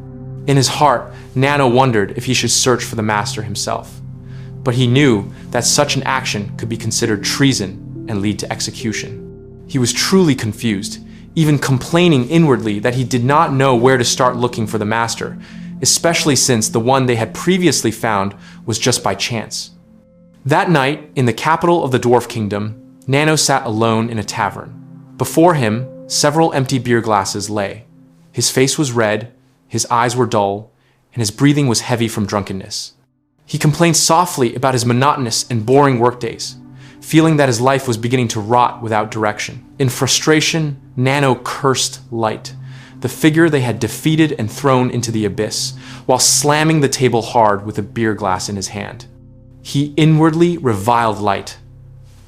In his heart, Nano wondered if he should search for the master himself. But he knew that such an action could be considered treason and lead to execution. He was truly confused, even complaining inwardly that he did not know where to start looking for the master, especially since the one they had previously found was just by chance. That night, in the capital of the Dwarf Kingdom, Nano sat alone in a tavern. Before him, several empty beer glasses lay. His face was red, his eyes were dull, and his breathing was heavy from drunkenness. He complained softly about his monotonous and boring workdays, feeling that his life was beginning to rot without direction. In frustration, Nano cursed Light, the figure they had defeated and thrown into the abyss, while slamming the table hard with a beer glass in his hand. He inwardly reviled Light,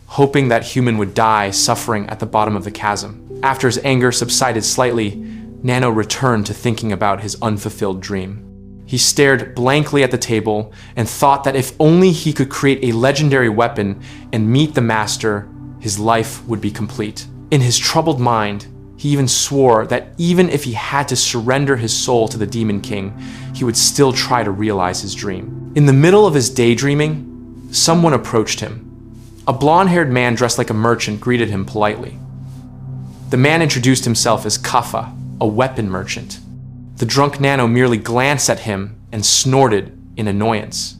hoping that human would die suffering at the bottom of the chasm. After his anger subsided slightly, Nano returned to thinking about his unfulfilled dream. He stared blankly at the table and thought that if only he could create a legendary weapon and meet the master, his life would be complete. In his troubled mind, he even swore that even if he had to surrender his soul to the Demon King, he would still try to realize his dream. In the middle of his daydreaming, someone approached him. A blonde-haired man dressed like a merchant greeted him politely. The man introduced himself as Kafa, a weapon merchant. The drunk Nano merely glanced at him and snorted in annoyance.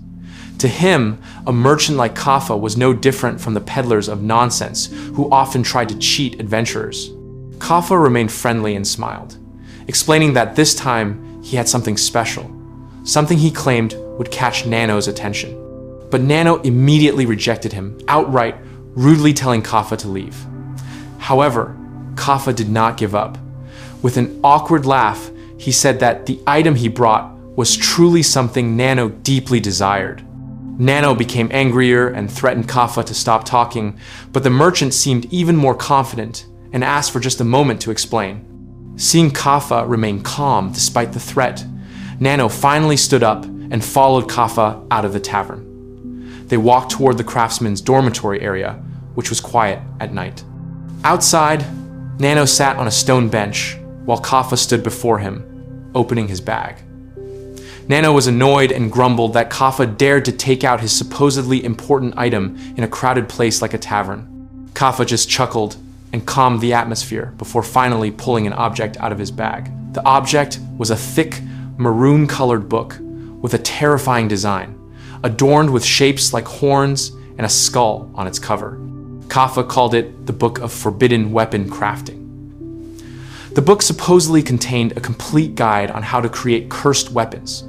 To him, a merchant like Kafa was no different from the peddlers of nonsense who often tried to cheat adventurers. Kafa remained friendly and smiled, explaining that this time he had something special, something he claimed would catch Nano's attention. But Nano immediately rejected him, outright rudely telling Kafa to leave. However, Kafa did not give up. With an awkward laugh, he said that the item he brought was truly something Nano deeply desired. Nano became angrier and threatened Kafa to stop talking, but the merchant seemed even more confident and asked for just a moment to explain. Seeing Kafa remain calm despite the threat, Nano finally stood up and followed Kafa out of the tavern. They walked toward the craftsman's dormitory area, which was quiet at night. Outside, Nano sat on a stone bench while Kafa stood before him, opening his bag. Nano was annoyed and grumbled that Kafa dared to take out his supposedly important item in a crowded place like a tavern. Kafa just chuckled and calmed the atmosphere before finally pulling an object out of his bag. The object was a thick, maroon-colored book with a terrifying design, adorned with shapes like horns and a skull on its cover. Kafa called it the Book of Forbidden Weapon Crafting. The book supposedly contained a complete guide on how to create cursed weapons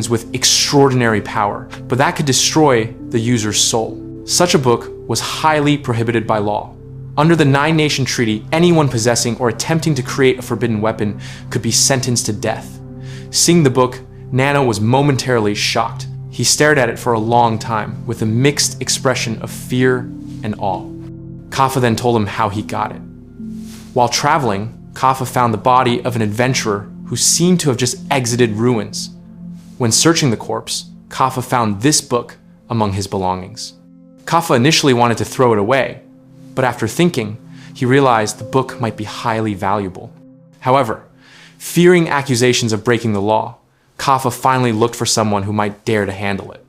with extraordinary power, but that could destroy the user's soul. Such a book was highly prohibited by law. Under the Nine Nation Treaty, anyone possessing or attempting to create a forbidden weapon could be sentenced to death. Seeing the book, Nano was momentarily shocked. He stared at it for a long time with a mixed expression of fear and awe. Kafa then told him how he got it. While traveling, Kafa found the body of an adventurer who seemed to have just exited ruins. When searching the corpse, Kafa found this book among his belongings. Kafa initially wanted to throw it away, but after thinking, he realized the book might be highly valuable. However, fearing accusations of breaking the law, Kafa finally looked for someone who might dare to handle it.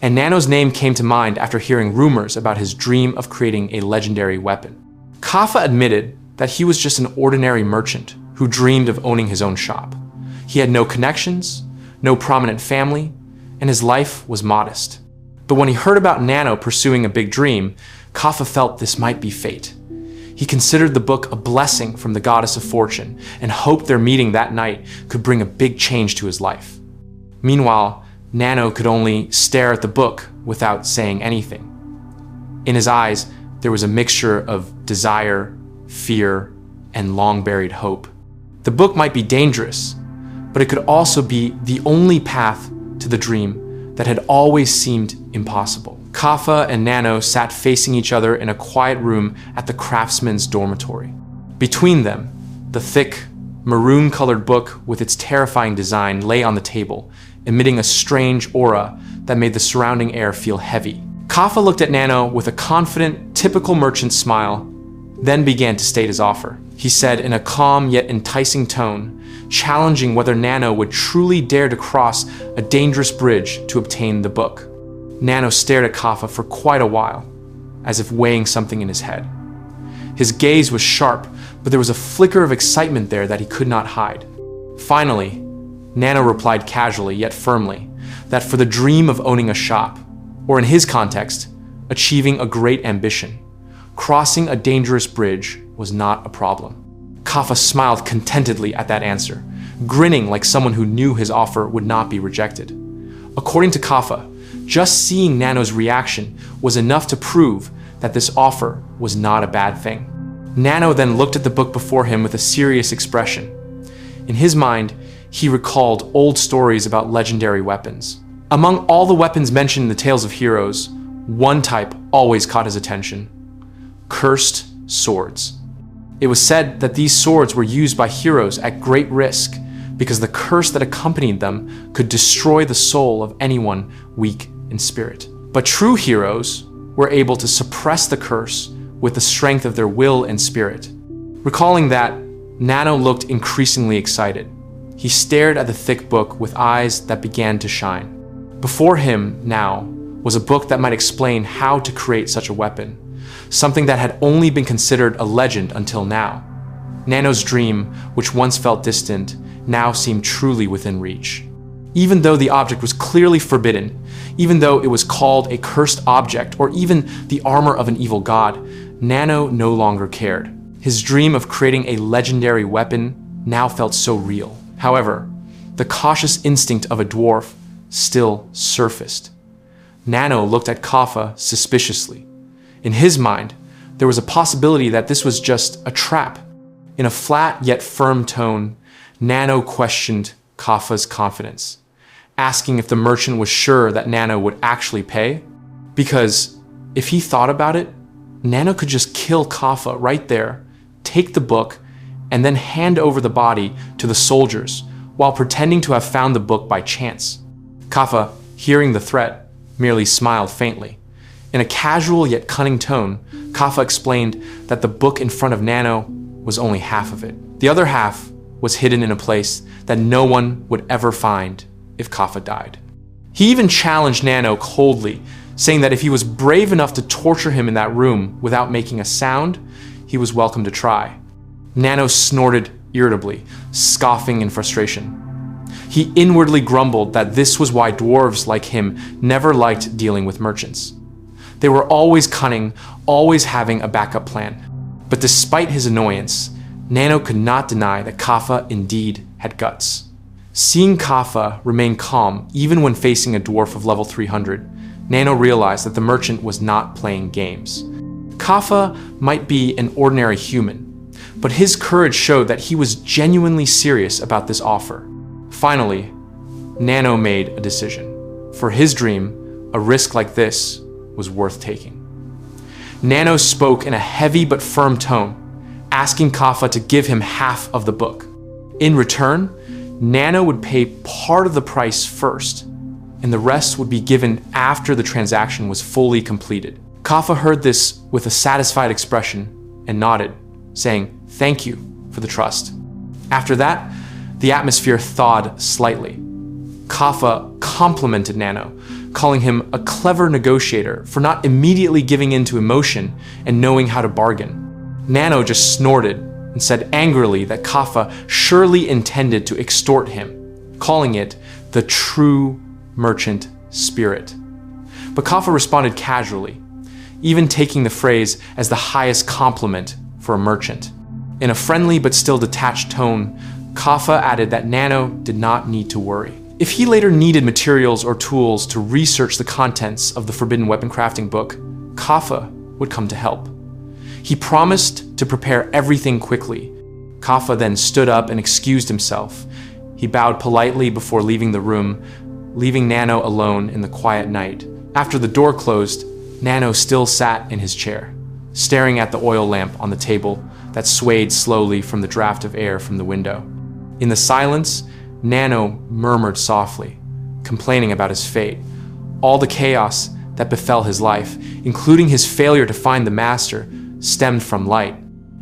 And Nano's name came to mind after hearing rumors about his dream of creating a legendary weapon. Kafa admitted that he was just an ordinary merchant who dreamed of owning his own shop. He had no connections, no prominent family, and his life was modest. But when he heard about Nano pursuing a big dream, Kafa felt this might be fate. He considered the book a blessing from the goddess of fortune and hoped their meeting that night could bring a big change to his life. Meanwhile, Nano could only stare at the book without saying anything. In his eyes, there was a mixture of desire, fear, and long-buried hope. The book might be dangerous, but it could also be the only path to the dream that had always seemed impossible. Kafa and Nano sat facing each other in a quiet room at the craftsman's dormitory. Between them, the thick, maroon-colored book with its terrifying design lay on the table, emitting a strange aura that made the surrounding air feel heavy. Kafa looked at Nano with a confident, typical merchant smile, then began to state his offer. He said in a calm yet enticing tone, challenging whether Nano would truly dare to cross a dangerous bridge to obtain the book. Nano stared at Kafa for quite a while, as if weighing something in his head. His gaze was sharp, but there was a flicker of excitement there that he could not hide. Finally, Nano replied casually yet firmly that for the dream of owning a shop, or in his context, achieving a great ambition, crossing a dangerous bridge was not a problem. Kafa smiled contentedly at that answer, grinning like someone who knew his offer would not be rejected. According to Kafa, just seeing Nano's reaction was enough to prove that this offer was not a bad thing. Nano then looked at the book before him with a serious expression. In his mind, he recalled old stories about legendary weapons. Among all the weapons mentioned in the Tales of Heroes, one type always caught his attention: cursed swords. It was said that these swords were used by heroes at great risk because the curse that accompanied them could destroy the soul of anyone weak in spirit. But true heroes were able to suppress the curse with the strength of their will and spirit. Recalling that, Nano looked increasingly excited. He stared at the thick book with eyes that began to shine. Before him, now, was a book that might explain how to create such a weapon, something that had only been considered a legend until now. Nano's dream, which once felt distant, now seemed truly within reach. Even though the object was clearly forbidden, even though it was called a cursed object or even the armor of an evil god, Nano no longer cared. His dream of creating a legendary weapon now felt so real. However, the cautious instinct of a dwarf still surfaced. Nano looked at Kafa suspiciously. In his mind, there was a possibility that this was just a trap. In a flat yet firm tone, Nano questioned Kafa's confidence, asking if the merchant was sure that Nano would actually pay. Because if he thought about it, Nano could just kill Kafa right there, take the book, and then hand over the body to the soldiers while pretending to have found the book by chance. Kafa, hearing the threat, merely smiled faintly. In a casual yet cunning tone, Kafa explained that the book in front of Nano was only half of it. The other half was hidden in a place that no one would ever find if Kafa died. He even challenged Nano coldly, saying that if he was brave enough to torture him in that room without making a sound, he was welcome to try. Nano snorted irritably, scoffing in frustration. He inwardly grumbled that this was why dwarves like him never liked dealing with merchants. They were always cunning, always having a backup plan. But despite his annoyance, Nano could not deny that Kafa indeed had guts. Seeing Kafa remain calm even when facing a dwarf of level 300, Nano realized that the merchant was not playing games. Kafa might be an ordinary human, but his courage showed that he was genuinely serious about this offer. Finally, Nano made a decision. For his dream, a risk like this was worth taking. Nano spoke in a heavy but firm tone, asking Kafa to give him half of the book. In return, Nano would pay part of the price first, and the rest would be given after the transaction was fully completed. Kaffa heard this with a satisfied expression and nodded, saying, "Thank you for the trust." After that, the atmosphere thawed slightly. Kaffa complimented Nano, calling him a clever negotiator for not immediately giving in to emotion and knowing how to bargain. Nano just snorted and said angrily that Kaffa surely intended to extort him, calling it the true merchant spirit. But Kaffa responded casually, even taking the phrase as the highest compliment for a merchant. In a friendly but still detached tone, Kaffa added that Nano did not need to worry. If he later needed materials or tools to research the contents of the Forbidden Weapon Crafting book, Kaffa would come to help. He promised to prepare everything quickly. Kaffa then stood up and excused himself. He bowed politely before leaving the room, leaving Nano alone in the quiet night. After the door closed, Nano still sat in his chair, staring at the oil lamp on the table that swayed slowly from the draft of air from the window. In the silence, Nano murmured softly, complaining about his fate, all the chaos that befell his life, including his failure to find the master, stemmed from Light.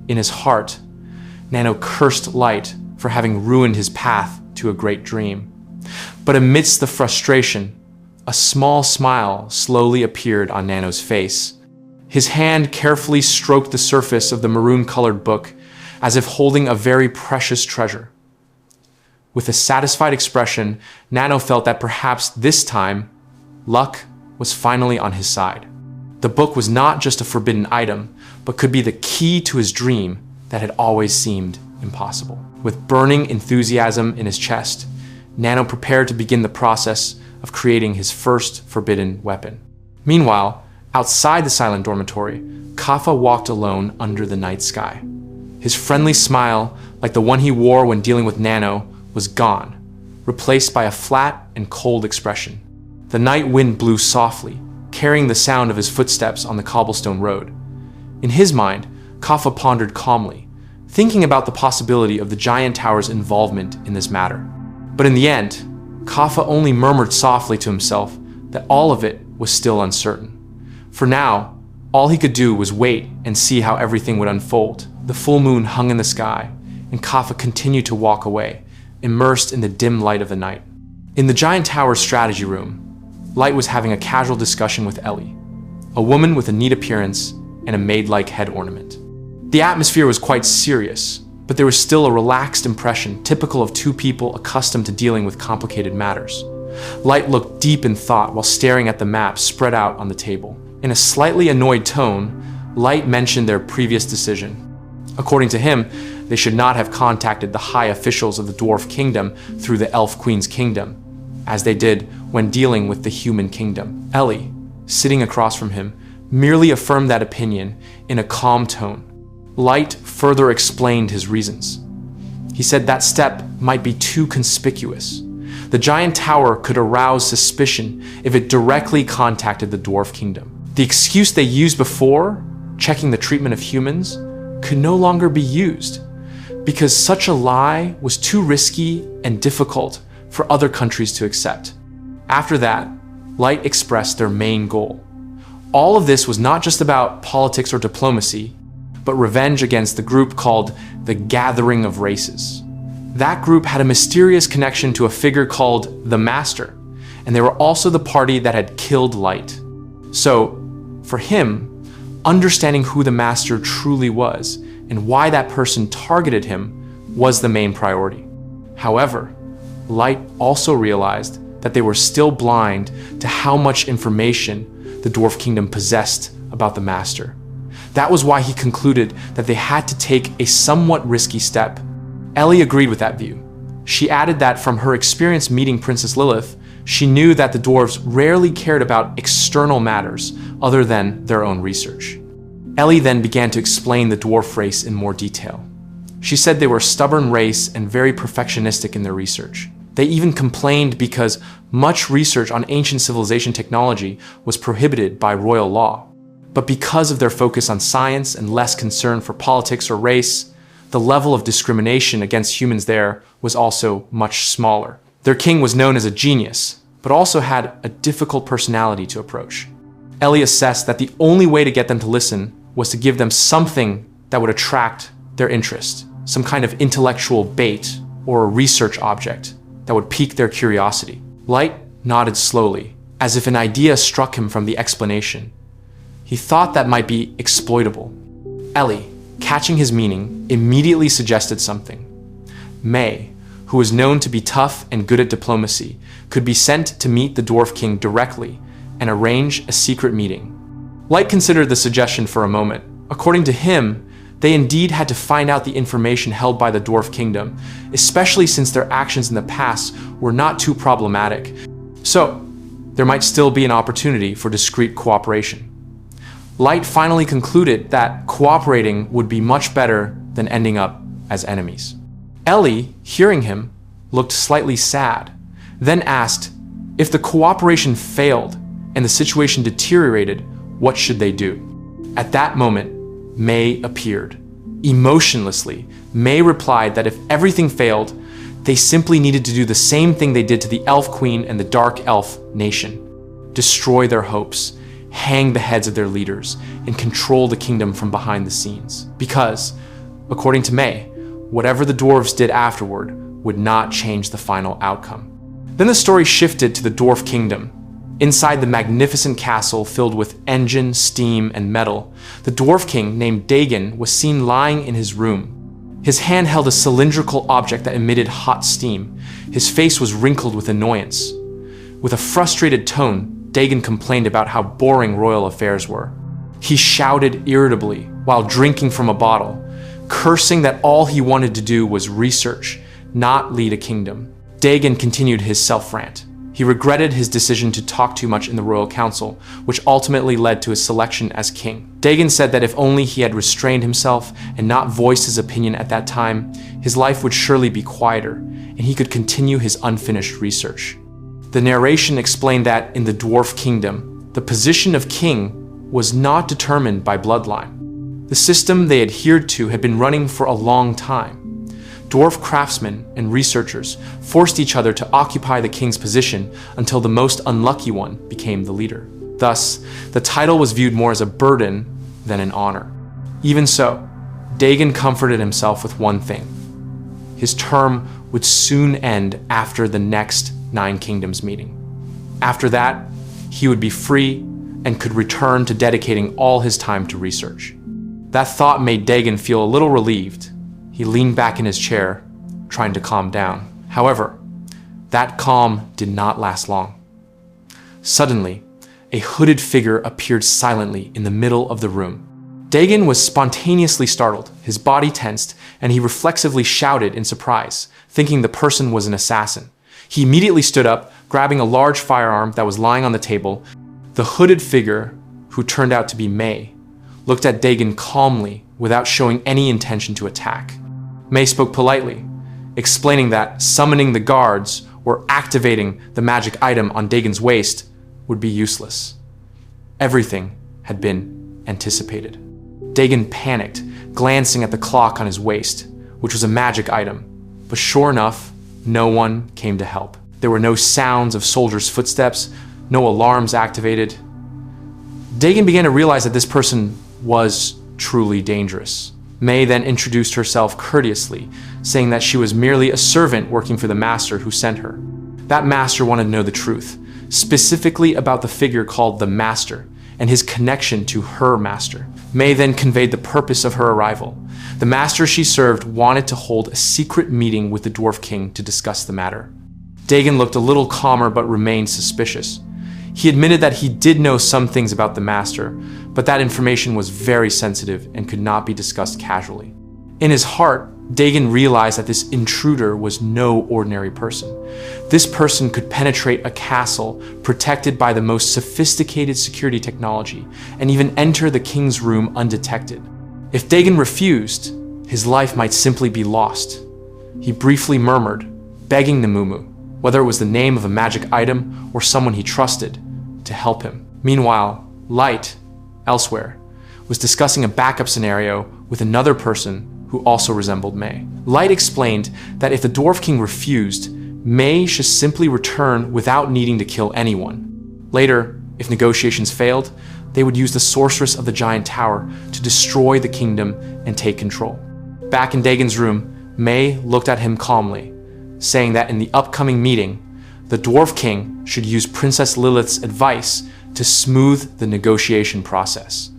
In his heart, Nano cursed Light for having ruined his path to a great dream. But amidst the frustration, a small smile slowly appeared on Nano's face. His hand carefully stroked the surface of the maroon-colored book, as if holding a very precious treasure. With a satisfied expression, Nano felt that perhaps this time, luck was finally on his side. The book was not just a forbidden item, but could be the key to his dream that had always seemed impossible. With burning enthusiasm in his chest, Nano prepared to begin the process of creating his first forbidden weapon. Meanwhile, outside the silent dormitory, Kaffa walked alone under the night sky. His friendly smile, like the one he wore when dealing with Nano, was gone, replaced by a flat and cold expression. The night wind blew softly, carrying the sound of his footsteps on the cobblestone road. In his mind, Kaffa pondered calmly, thinking about the possibility of the giant tower's involvement in this matter. But in the end, Kaffa only murmured softly to himself that all of it was still uncertain. For now, all he could do was wait and see how everything would unfold. The full moon hung in the sky, and Kaffa continued to walk away, immersed in the dim light of the night. In the giant tower's strategy room, Light was having a casual discussion with Ellie, a woman with a neat appearance and a maid-like head ornament. The atmosphere was quite serious, but there was still a relaxed impression typical of two people accustomed to dealing with complicated matters. Light looked deep in thought while staring at the map spread out on the table. In a slightly annoyed tone, Light mentioned their previous decision. According to him, they should not have contacted the high officials of the Dwarf Kingdom through the Elf Queen's kingdom, as they did when dealing with the human kingdom. Ellie, sitting across from him, merely affirmed that opinion in a calm tone. Light further explained his reasons. He said that step might be too conspicuous. The giant tower could arouse suspicion if it directly contacted the Dwarf Kingdom. The excuse they used before, checking the treatment of humans, could no longer be used, because such a lie was too risky and difficult for other countries to accept. After that, Light expressed their main goal. All of this was not just about politics or diplomacy, but revenge against the group called the Gathering of Races. That group had a mysterious connection to a figure called the Master, and they were also the party that had killed Light. So, for him, understanding who the Master truly was and why that person targeted him was the main priority. However, Light also realized that they were still blind to how much information the Dwarf Kingdom possessed about the Master. That was why he concluded that they had to take a somewhat risky step. Ellie agreed with that view. She added that from her experience meeting Princess Lilith, she knew that the dwarves rarely cared about external matters other than their own research. Ellie then began to explain the dwarf race in more detail. She said they were a stubborn race and very perfectionistic in their research. They even complained because much research on ancient civilization technology was prohibited by royal law. But because of their focus on science and less concern for politics or race, the level of discrimination against humans there was also much smaller. Their king was known as a genius, but also had a difficult personality to approach. Ellie assessed that the only way to get them to listen was to give them something that would attract their interest, some kind of intellectual bait or a research object that would pique their curiosity. Light nodded slowly, as if an idea struck him from the explanation. He thought that might be exploitable. Ellie, catching his meaning, immediately suggested something. Mei, who was known to be tough and good at diplomacy, could be sent to meet the Dwarf King directly and arrange a secret meeting. Light considered the suggestion for a moment. According to him, they indeed had to find out the information held by the Dwarf Kingdom, especially since their actions in the past were not too problematic. So, there might still be an opportunity for discreet cooperation. Light finally concluded that cooperating would be much better than ending up as enemies. Ellie, hearing him, looked slightly sad, then asked if the cooperation failed and the situation deteriorated, what should they do? At that moment, Mei appeared. Emotionlessly, Mei replied that if everything failed, they simply needed to do the same thing they did to the Elf Queen and the Dark Elf nation. Destroy their hopes, hang the heads of their leaders, and control the kingdom from behind the scenes. Because, according to Mei, whatever the dwarves did afterward would not change the final outcome. Then the story shifted to the Dwarf Kingdom. Inside the magnificent castle filled with engine, steam, and metal, the Dwarf King named Dagon was seen lying in his room. His hand held a cylindrical object that emitted hot steam. His face was wrinkled with annoyance. With a frustrated tone, Dagon complained about how boring royal affairs were. He shouted irritably while drinking from a bottle, cursing that all he wanted to do was research, not lead a kingdom. Dagon continued his self-rant. He regretted his decision to talk too much in the royal council, which ultimately led to his selection as king. Dagon said that if only he had restrained himself and not voiced his opinion at that time, his life would surely be quieter, and he could continue his unfinished research. The narration explained that in the Dwarf Kingdom, the position of king was not determined by bloodline. The system they adhered to had been running for a long time. Dwarf craftsmen and researchers forced each other to occupy the king's position until the most unlucky one became the leader. Thus, the title was viewed more as a burden than an honor. Even so, Dagon comforted himself with one thing. His term would soon end after the next Nine Kingdoms meeting. After that, he would be free and could return to dedicating all his time to research. That thought made Dagon feel a little relieved. He leaned back in his chair, trying to calm down. However, that calm did not last long. Suddenly, a hooded figure appeared silently in the middle of the room. Dagon was spontaneously startled, his body tensed, and he reflexively shouted in surprise, thinking the person was an assassin. He immediately stood up, grabbing a large firearm that was lying on the table. The hooded figure, who turned out to be Mei, looked at Dagon calmly without showing any intention to attack. Mei spoke politely, explaining that summoning the guards or activating the magic item on Dagon's waist would be useless. Everything had been anticipated. Dagon panicked, glancing at the clock on his waist, which was a magic item. But sure enough, no one came to help. There were no sounds of soldiers' footsteps, no alarms activated. Dagon began to realize that this person was truly dangerous. Mei then introduced herself courteously, saying that she was merely a servant working for the master who sent her. That master wanted to know the truth, specifically about the figure called the Master and his connection to her master. Mei then conveyed the purpose of her arrival. The master she served wanted to hold a secret meeting with the Dwarf King to discuss the matter. Dagon looked a little calmer but remained suspicious. He admitted that he did know some things about the master, but that information was very sensitive and could not be discussed casually. In his heart, Dagon realized that this intruder was no ordinary person. This person could penetrate a castle protected by the most sophisticated security technology and even enter the king's room undetected. If Dagon refused, his life might simply be lost. He briefly murmured, begging the Mumu, whether it was the name of a magic item or someone he trusted, to help him. Meanwhile, Light, elsewhere, was discussing a backup scenario with another person who also resembled Mei. Light explained that if the Dwarf King refused, Mei should simply return without needing to kill anyone. Later, if negotiations failed, they would use the sorceress of the giant tower to destroy the kingdom and take control. Back in Dagon's room, Mei looked at him calmly, saying that in the upcoming meeting, the Dwarf King should use Princess Lilith's advice to smooth the negotiation process.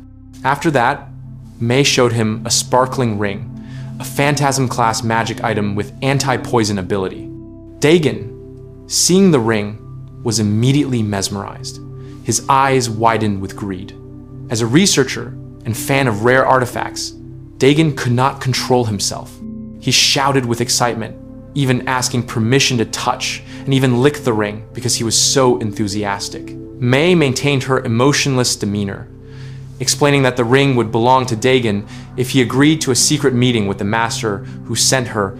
After that, Mei showed him a sparkling ring, a phantasm-class magic item with anti-poison ability. Dagon, seeing the ring, was immediately mesmerized. His eyes widened with greed. As a researcher and fan of rare artifacts, Dagon could not control himself. He shouted with excitement, even asking permission to touch and even lick the ring because he was so enthusiastic. Mei maintained her emotionless demeanor, explaining that the ring would belong to Dagon if he agreed to a secret meeting with the master who sent her.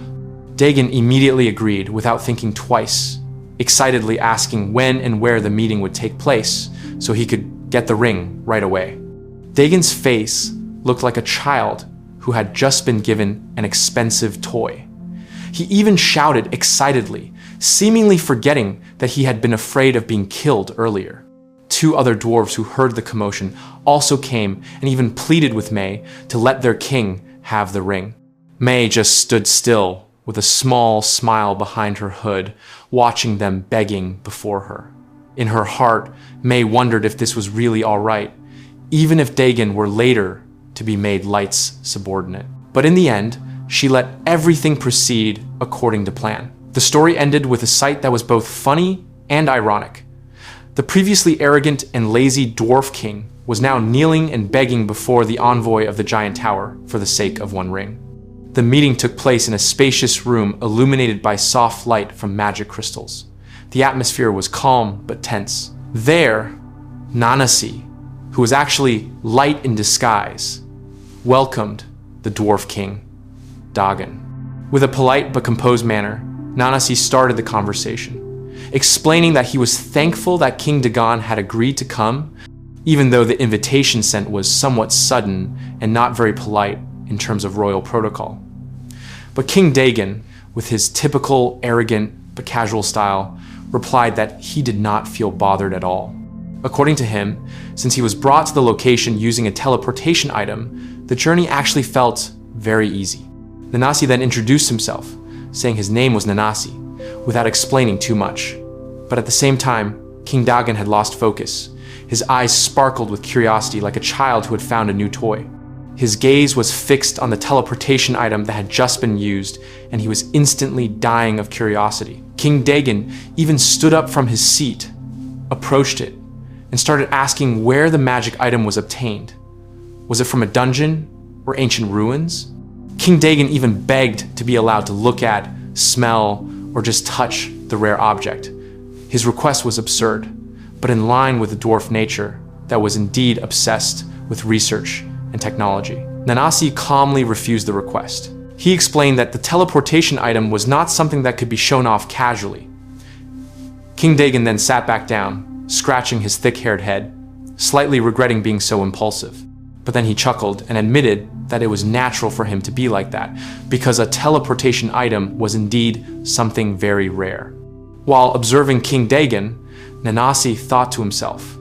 Dagon immediately agreed without thinking twice, excitedly asking when and where the meeting would take place so he could get the ring right away. Dagon's face looked like a child who had just been given an expensive toy. He even shouted excitedly, seemingly forgetting that he had been afraid of being killed earlier. Two other dwarves who heard the commotion also came and even pleaded with Mei to let their king have the ring. Mei just stood still with a small smile behind her hood, watching them begging before her. In her heart, Mei wondered if this was really all right, even if Dagon were later to be made Light's subordinate. But in the end, she let everything proceed according to plan. The story ended with a sight that was both funny and ironic. The previously arrogant and lazy Dwarf King was now kneeling and begging before the envoy of the giant tower for the sake of one ring. The meeting took place in a spacious room illuminated by soft light from magic crystals. The atmosphere was calm but tense. There, Nanasi, who was actually light in disguise, welcomed the Dwarf King, Dagon. With a polite but composed manner, Nanasi started the conversation, explaining that he was thankful that King Dagon had agreed to come, even though the invitation sent was somewhat sudden and not very polite in terms of royal protocol. But King Dagon, with his typical arrogant but casual style, replied that he did not feel bothered at all. According to him, since he was brought to the location using a teleportation item, the journey actually felt very easy. Nanasi then introduced himself, saying his name was Nanasi, without explaining too much. But at the same time, King Dagon had lost focus. His eyes sparkled with curiosity like a child who had found a new toy. His gaze was fixed on the teleportation item that had just been used, and he was instantly dying of curiosity. King Dagon even stood up from his seat, approached it, and started asking where the magic item was obtained. Was it from a dungeon or ancient ruins? King Dagon even begged to be allowed to look at, smell, or just touch the rare object. His request was absurd, but in line with the dwarf nature that was indeed obsessed with research and technology. Nanasi calmly refused the request. He explained that the teleportation item was not something that could be shown off casually. King Dagon then sat back down, scratching his thick-haired head, slightly regretting being so impulsive. But then he chuckled and admitted that it was natural for him to be like that, because a teleportation item was indeed something very rare. While observing King Dagon, Nanasi thought to himself,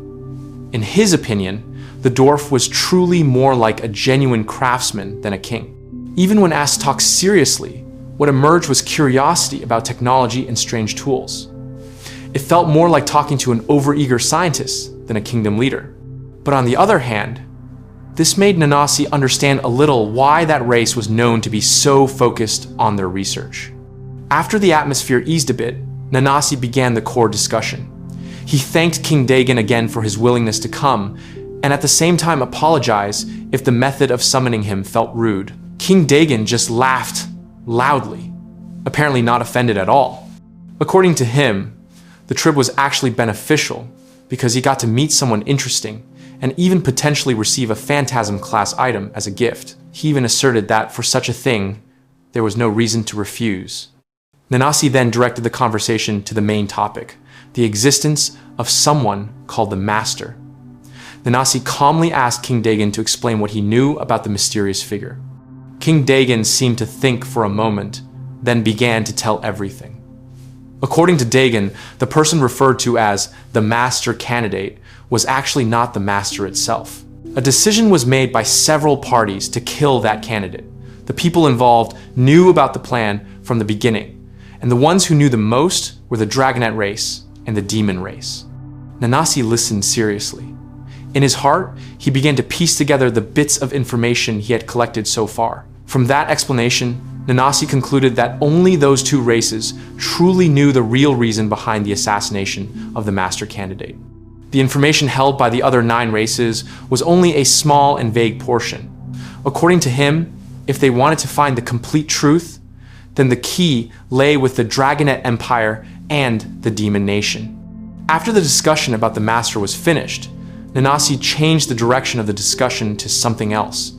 in his opinion, the dwarf was truly more like a genuine craftsman than a king. Even when asked to talk seriously, what emerged was curiosity about technology and strange tools. It felt more like talking to an overeager scientist than a kingdom leader. But on the other hand, this made Nanasi understand a little why that race was known to be so focused on their research. After the atmosphere eased a bit, Nanasi began the core discussion. He thanked King Dagon again for his willingness to come, and at the same time apologize if the method of summoning him felt rude. King Dagon just laughed loudly, apparently not offended at all. According to him, the trip was actually beneficial because he got to meet someone interesting and even potentially receive a phantasm-class item as a gift. He even asserted that for such a thing, there was no reason to refuse. Nanasi then directed the conversation to the main topic, the existence of someone called the Master. Nanasi calmly asked King Dagon to explain what he knew about the mysterious figure. King Dagon seemed to think for a moment, then began to tell everything. According to Dagon, the person referred to as the master candidate was actually not the master itself. A decision was made by several parties to kill that candidate. The people involved knew about the plan from the beginning, and the ones who knew the most were the Dragonette race and the Demon race. Nanase listened seriously. In his heart, he began to piece together the bits of information he had collected so far. From that explanation, Nanase concluded that only those two races truly knew the real reason behind the assassination of the master candidate. The information held by the other 9 races was only a small and vague portion. According to him, if they wanted to find the complete truth, then the key lay with the Dragonette Empire and the Demon Nation. After the discussion about the master was finished, Nanase changed the direction of the discussion to something else.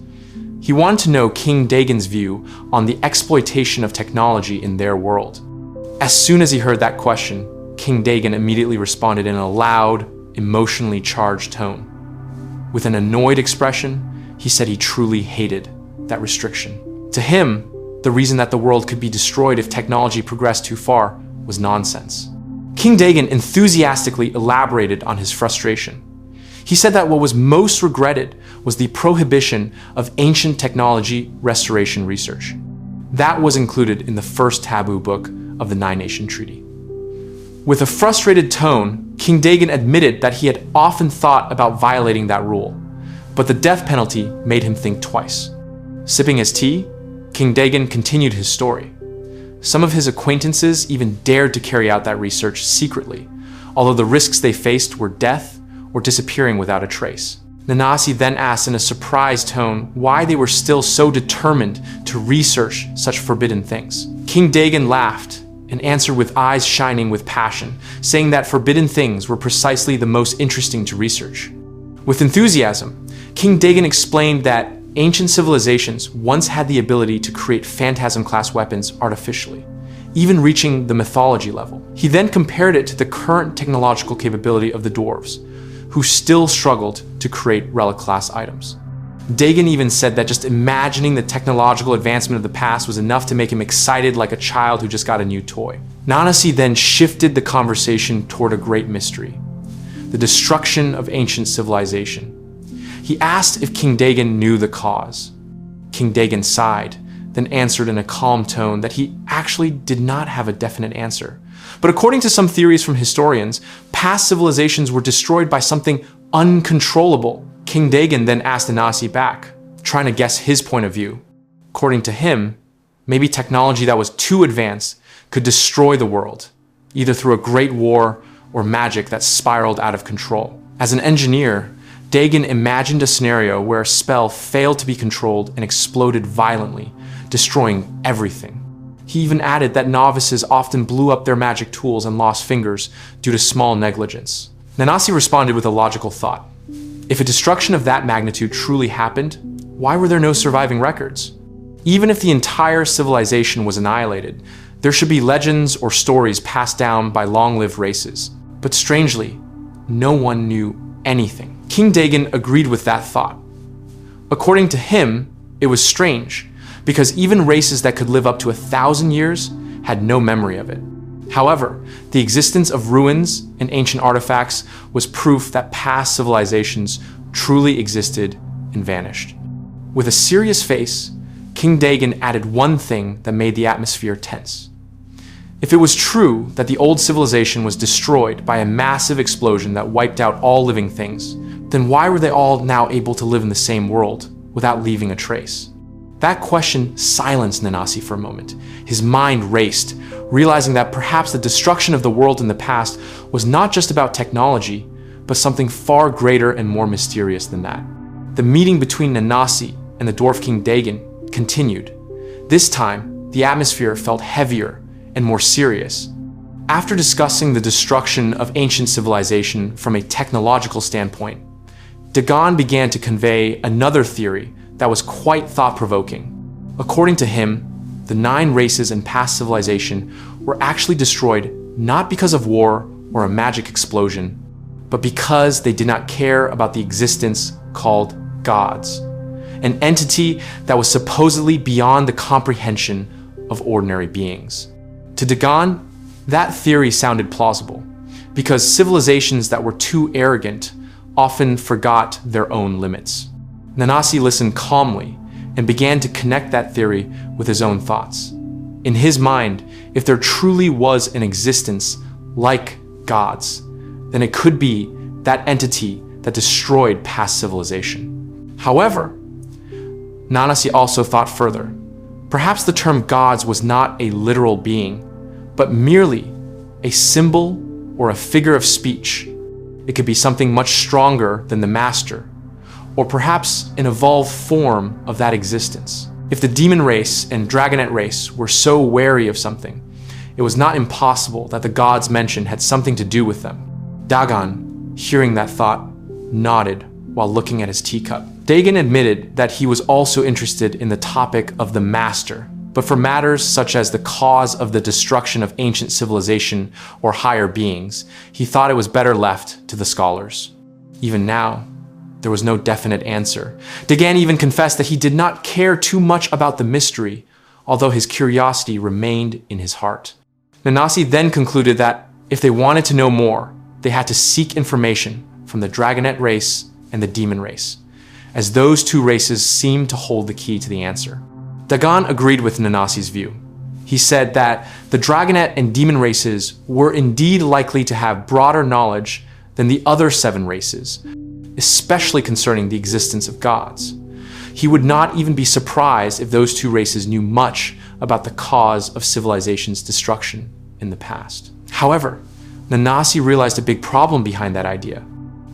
He wanted to know King Dagon's view on the exploitation of technology in their world. As soon as he heard that question, King Dagon immediately responded in a loud, emotionally charged tone. With an annoyed expression, he said he truly hated that restriction. To him, the reason that the world could be destroyed if technology progressed too far was nonsense. King Dagon enthusiastically elaborated on his frustration. He said that what was most regretted was the prohibition of ancient technology restoration research. That was included in the first taboo book of the Nine Nation Treaty. With a frustrated tone, King Dagon admitted that he had often thought about violating that rule, but the death penalty made him think twice. Sipping his tea, King Dagon continued his story. Some of his acquaintances even dared to carry out that research secretly, although the risks they faced were death or disappearing without a trace. Nanase then asked in a surprised tone why they were still so determined to research such forbidden things. King Dagon laughed and answered with eyes shining with passion, saying that forbidden things were precisely the most interesting to research. With enthusiasm, King Dagon explained that ancient civilizations once had the ability to create phantasm-class weapons artificially, even reaching the mythology level. He then compared it to the current technological capability of the dwarves, who still struggled to create relic-class items. Dagon even said that just imagining the technological advancement of the past was enough to make him excited like a child who just got a new toy. Nanase then shifted the conversation toward a great mystery: the destruction of ancient civilization. He asked if King Dagon knew the cause. King Dagon sighed, then answered in a calm tone that he actually did not have a definite answer. But according to some theories from historians, past civilizations were destroyed by something uncontrollable. King Dagon then asked Nanase back, trying to guess his point of view. According to him, maybe technology that was too advanced could destroy the world, either through a great war or magic that spiraled out of control. As an engineer, Dagon imagined a scenario where a spell failed to be controlled and exploded violently, destroying everything. He even added that novices often blew up their magic tools and lost fingers due to small negligence. Nanase responded with a logical thought. If a destruction of that magnitude truly happened, why were there no surviving records? Even if the entire civilization was annihilated, there should be legends or stories passed down by long-lived races. But strangely, no one knew anything. King Dagon agreed with that thought. According to him, it was strange, because even races that could live up to 1,000 years had no memory of it. However, the existence of ruins and ancient artifacts was proof that past civilizations truly existed and vanished. With a serious face, King Dagon added one thing that made the atmosphere tense. If it was true that the old civilization was destroyed by a massive explosion that wiped out all living things, then why were they all now able to live in the same world without leaving a trace? That question silenced Nanase for a moment. His mind raced, realizing that perhaps the destruction of the world in the past was not just about technology, but something far greater and more mysterious than that. The meeting between Nanase and the Dwarf King Dagon continued. This time, the atmosphere felt heavier and more serious. After discussing the destruction of ancient civilization from a technological standpoint, Dagon began to convey another theory that was quite thought-provoking. According to him, the 9 races in past civilization were actually destroyed not because of war or a magic explosion, but because they did not care about the existence called gods, an entity that was supposedly beyond the comprehension of ordinary beings. To Dagon, That theory sounded plausible, because civilizations that were too arrogant often forgot their own limits. Nanase listened calmly and began to connect that theory with his own thoughts. In his mind, if there truly was an existence like gods, then it could be that entity that destroyed past civilization. However, Nanase also thought further. Perhaps the term gods was not a literal being, but merely a symbol or a figure of speech. It could be something much stronger than the master, or perhaps an evolved form of that existence. If the demon race and dragonette race were so wary of something, it was not impossible that the gods mentioned had something to do with them. Dagon, hearing that thought, nodded while looking at his teacup. Dagon admitted that he was also interested in the topic of the master, but for matters such as the cause of the destruction of ancient civilization or higher beings, he thought it was better left to the scholars. Even now, there was no definite answer. Dagon even confessed that he did not care too much about the mystery, although his curiosity remained in his heart. Nanase then concluded that if they wanted to know more, they had to seek information from the dragonette race and the demon race, as those two races seemed to hold the key to the answer. Dagon agreed with Nanase's view. He said that the dragonette and demon races were indeed likely to have broader knowledge than the other 7 races, especially concerning the existence of gods. He would not even be surprised if those 2 races knew much about the cause of civilization's destruction in the past. However, Nanase realized a big problem behind that idea.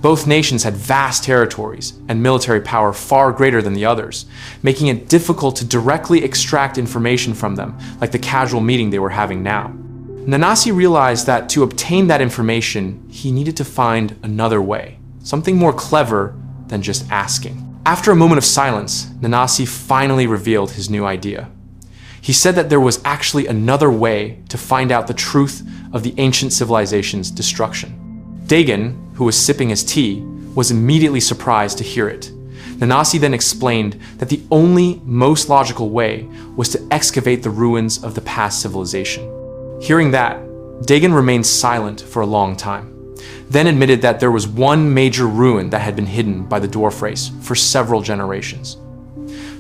Both nations had vast territories and military power far greater than the others, making it difficult to directly extract information from them, like the casual meeting they were having now. Nanase realized that to obtain that information, he needed to find another way, something more clever than just asking. After a moment of silence, Nanase finally revealed his new idea. He said that there was actually another way to find out the truth of the ancient civilization's destruction. Dagon, who was sipping his tea, was immediately surprised to hear it. Nanase then explained that the only most logical way was to excavate the ruins of the past civilization. Hearing that, Dagon remained silent for a long time, then admitted that there was one major ruin that had been hidden by the dwarf race for several generations.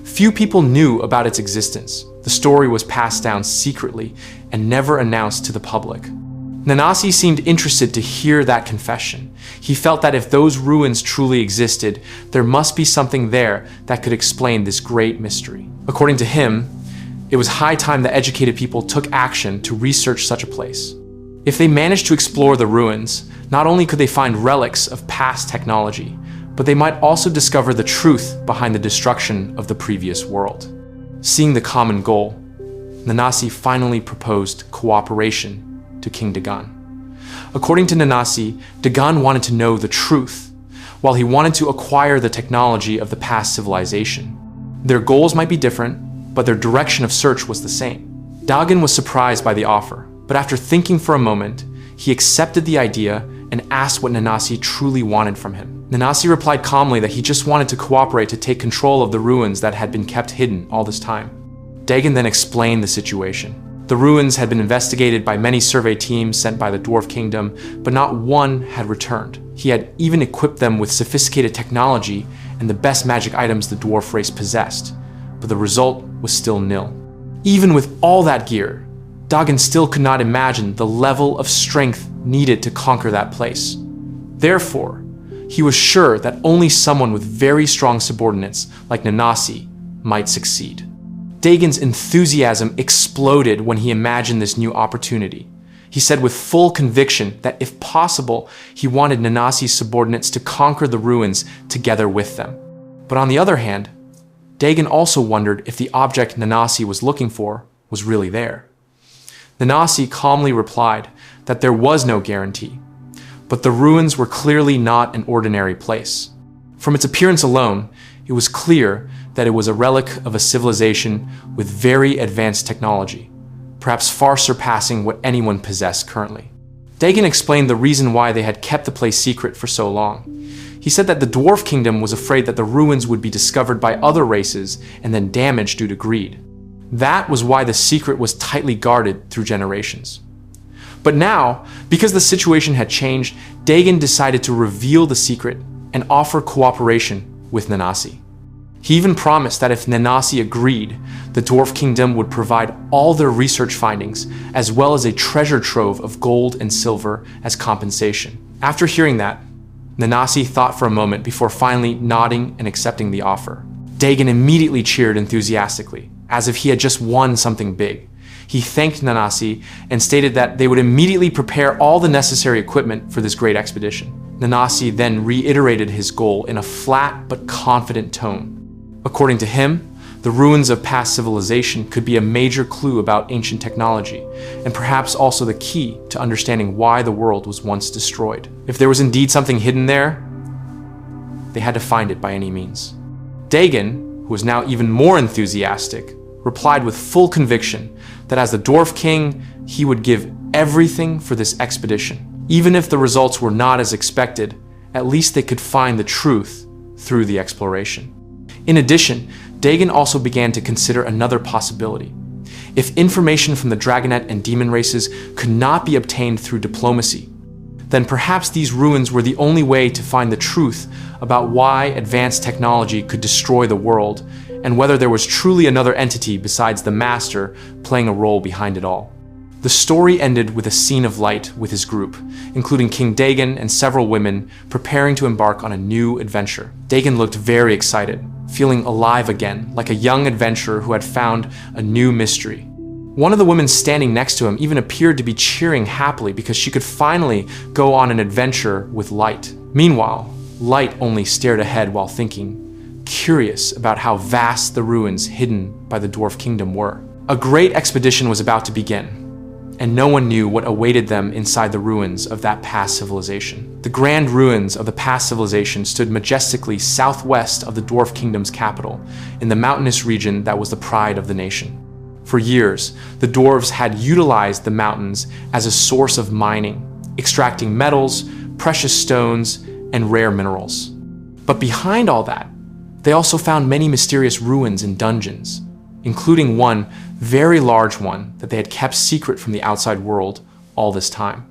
Few people knew about its existence. The story was passed down secretly and never announced to the public. Nanase seemed interested to hear that confession. He felt that if those ruins truly existed, there must be something there that could explain this great mystery. According to him, it was high time that educated people took action to research such a place. If they managed to explore the ruins, not only could they find relics of past technology, but they might also discover the truth behind the destruction of the previous world. Seeing the common goal, Nanase finally proposed cooperation to King Dagon. According to Nanase, Dagon wanted to know the truth, while he wanted to acquire the technology of the past civilization. Their goals might be different, but their direction of search was the same. Dagon was surprised by the offer, but after thinking for a moment, he accepted the idea and asked what Nanase truly wanted from him. Nanase replied calmly that he just wanted to cooperate to take control of the ruins that had been kept hidden all this time. Dagon then explained the situation. The ruins had been investigated by many survey teams sent by the Dwarf Kingdom, but not one had returned. He had even equipped them with sophisticated technology and the best magic items the dwarf race possessed, but the result was still nil. Even with all that gear, Dagon still could not imagine the level of strength needed to conquer that place. Therefore, he was sure that only someone with very strong subordinates like Nanase might succeed. Dagon's enthusiasm exploded when he imagined this new opportunity. He said with full conviction that if possible, he wanted Nanase's subordinates to conquer the ruins together with them. But on the other hand, Dagon also wondered if the object Nanase was looking for was really there. Nanase calmly replied that there was no guarantee, but the ruins were clearly not an ordinary place. From its appearance alone, it was clear that it was a relic of a civilization with very advanced technology, perhaps far surpassing what anyone possessed currently. Dagon explained the reason why they had kept the place secret for so long. He said that the Dwarf Kingdom was afraid that the ruins would be discovered by other races and then damaged due to greed. That was why the secret was tightly guarded through generations. But now, because the situation had changed, Dagon decided to reveal the secret and offer cooperation with Nanasi. He even promised that if Nanasi agreed, the Dwarf Kingdom would provide all their research findings, as well as a treasure trove of gold and silver as compensation. After hearing that, Nanasi thought for a moment before finally nodding and accepting the offer. Dagon immediately cheered enthusiastically, as if he had just won something big. He thanked Nanasi and stated that they would immediately prepare all the necessary equipment for this great expedition. Nanasi then reiterated his goal in a flat but confident tone. According to him, the ruins of past civilization could be a major clue about ancient technology, and perhaps also the key to understanding why the world was once destroyed. If there was indeed something hidden there, they had to find it by any means. Dagon, who was now even more enthusiastic, replied with full conviction that as the Dwarf King, he would give everything for this expedition. Even if the results were not as expected, at least they could find the truth through the exploration. In addition, Dagon also began to consider another possibility. If information from the Dragonet and Demon races could not be obtained through diplomacy, then perhaps these ruins were the only way to find the truth about why advanced technology could destroy the world, and whether there was truly another entity besides the Master playing a role behind it all. The story ended with a scene of light with his group, including King Dagon and several women preparing to embark on a new adventure. Dagon looked very excited, feeling alive again, like a young adventurer who had found a new mystery. One of the women standing next to him even appeared to be cheering happily because she could finally go on an adventure with Light. Meanwhile, Light only stared ahead while thinking, curious about how vast the ruins hidden by the Dwarf Kingdom were. A great expedition was about to begin, and no one knew what awaited them inside the ruins of that past civilization. The grand ruins of the past civilization stood majestically southwest of the Dwarf Kingdom's capital, in the mountainous region that was the pride of the nation. For years, the dwarves had utilized the mountains as a source of mining, extracting metals, precious stones, and rare minerals. But behind all that, they also found many mysterious ruins and dungeons, including one very large one that they had kept secret from the outside world all this time.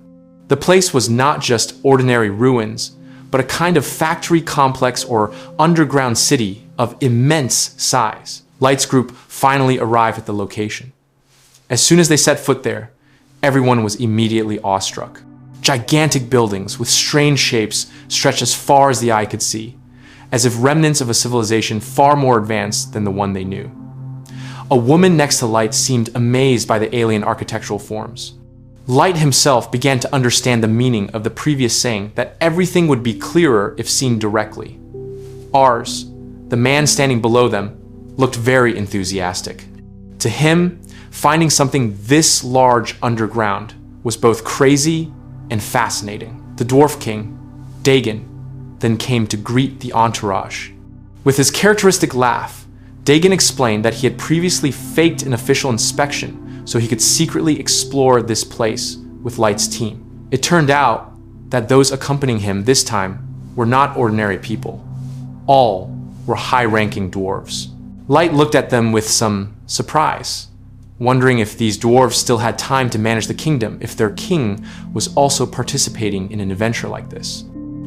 The place was not just ordinary ruins, but a kind of factory complex or underground city of immense size. Light's group finally arrived at the location. As soon as they set foot there, everyone was immediately awestruck. Gigantic buildings with strange shapes stretched as far as the eye could see, as if remnants of a civilization far more advanced than the one they knew. A woman next to Light seemed amazed by the alien architectural forms. Light himself began to understand the meaning of the previous saying that everything would be clearer if seen directly. Ars, the man standing below them, looked very enthusiastic. To him, finding something this large underground was both crazy and fascinating. The Dwarf King, Dagon, then came to greet the entourage. With his characteristic laugh, Dagon explained that he had previously faked an official inspection so he could secretly explore this place with Light's team. It turned out that those accompanying him this time were not ordinary people. All were high-ranking dwarves. Light looked at them with some surprise, wondering if these dwarves still had time to manage the kingdom if their king was also participating in an adventure like this.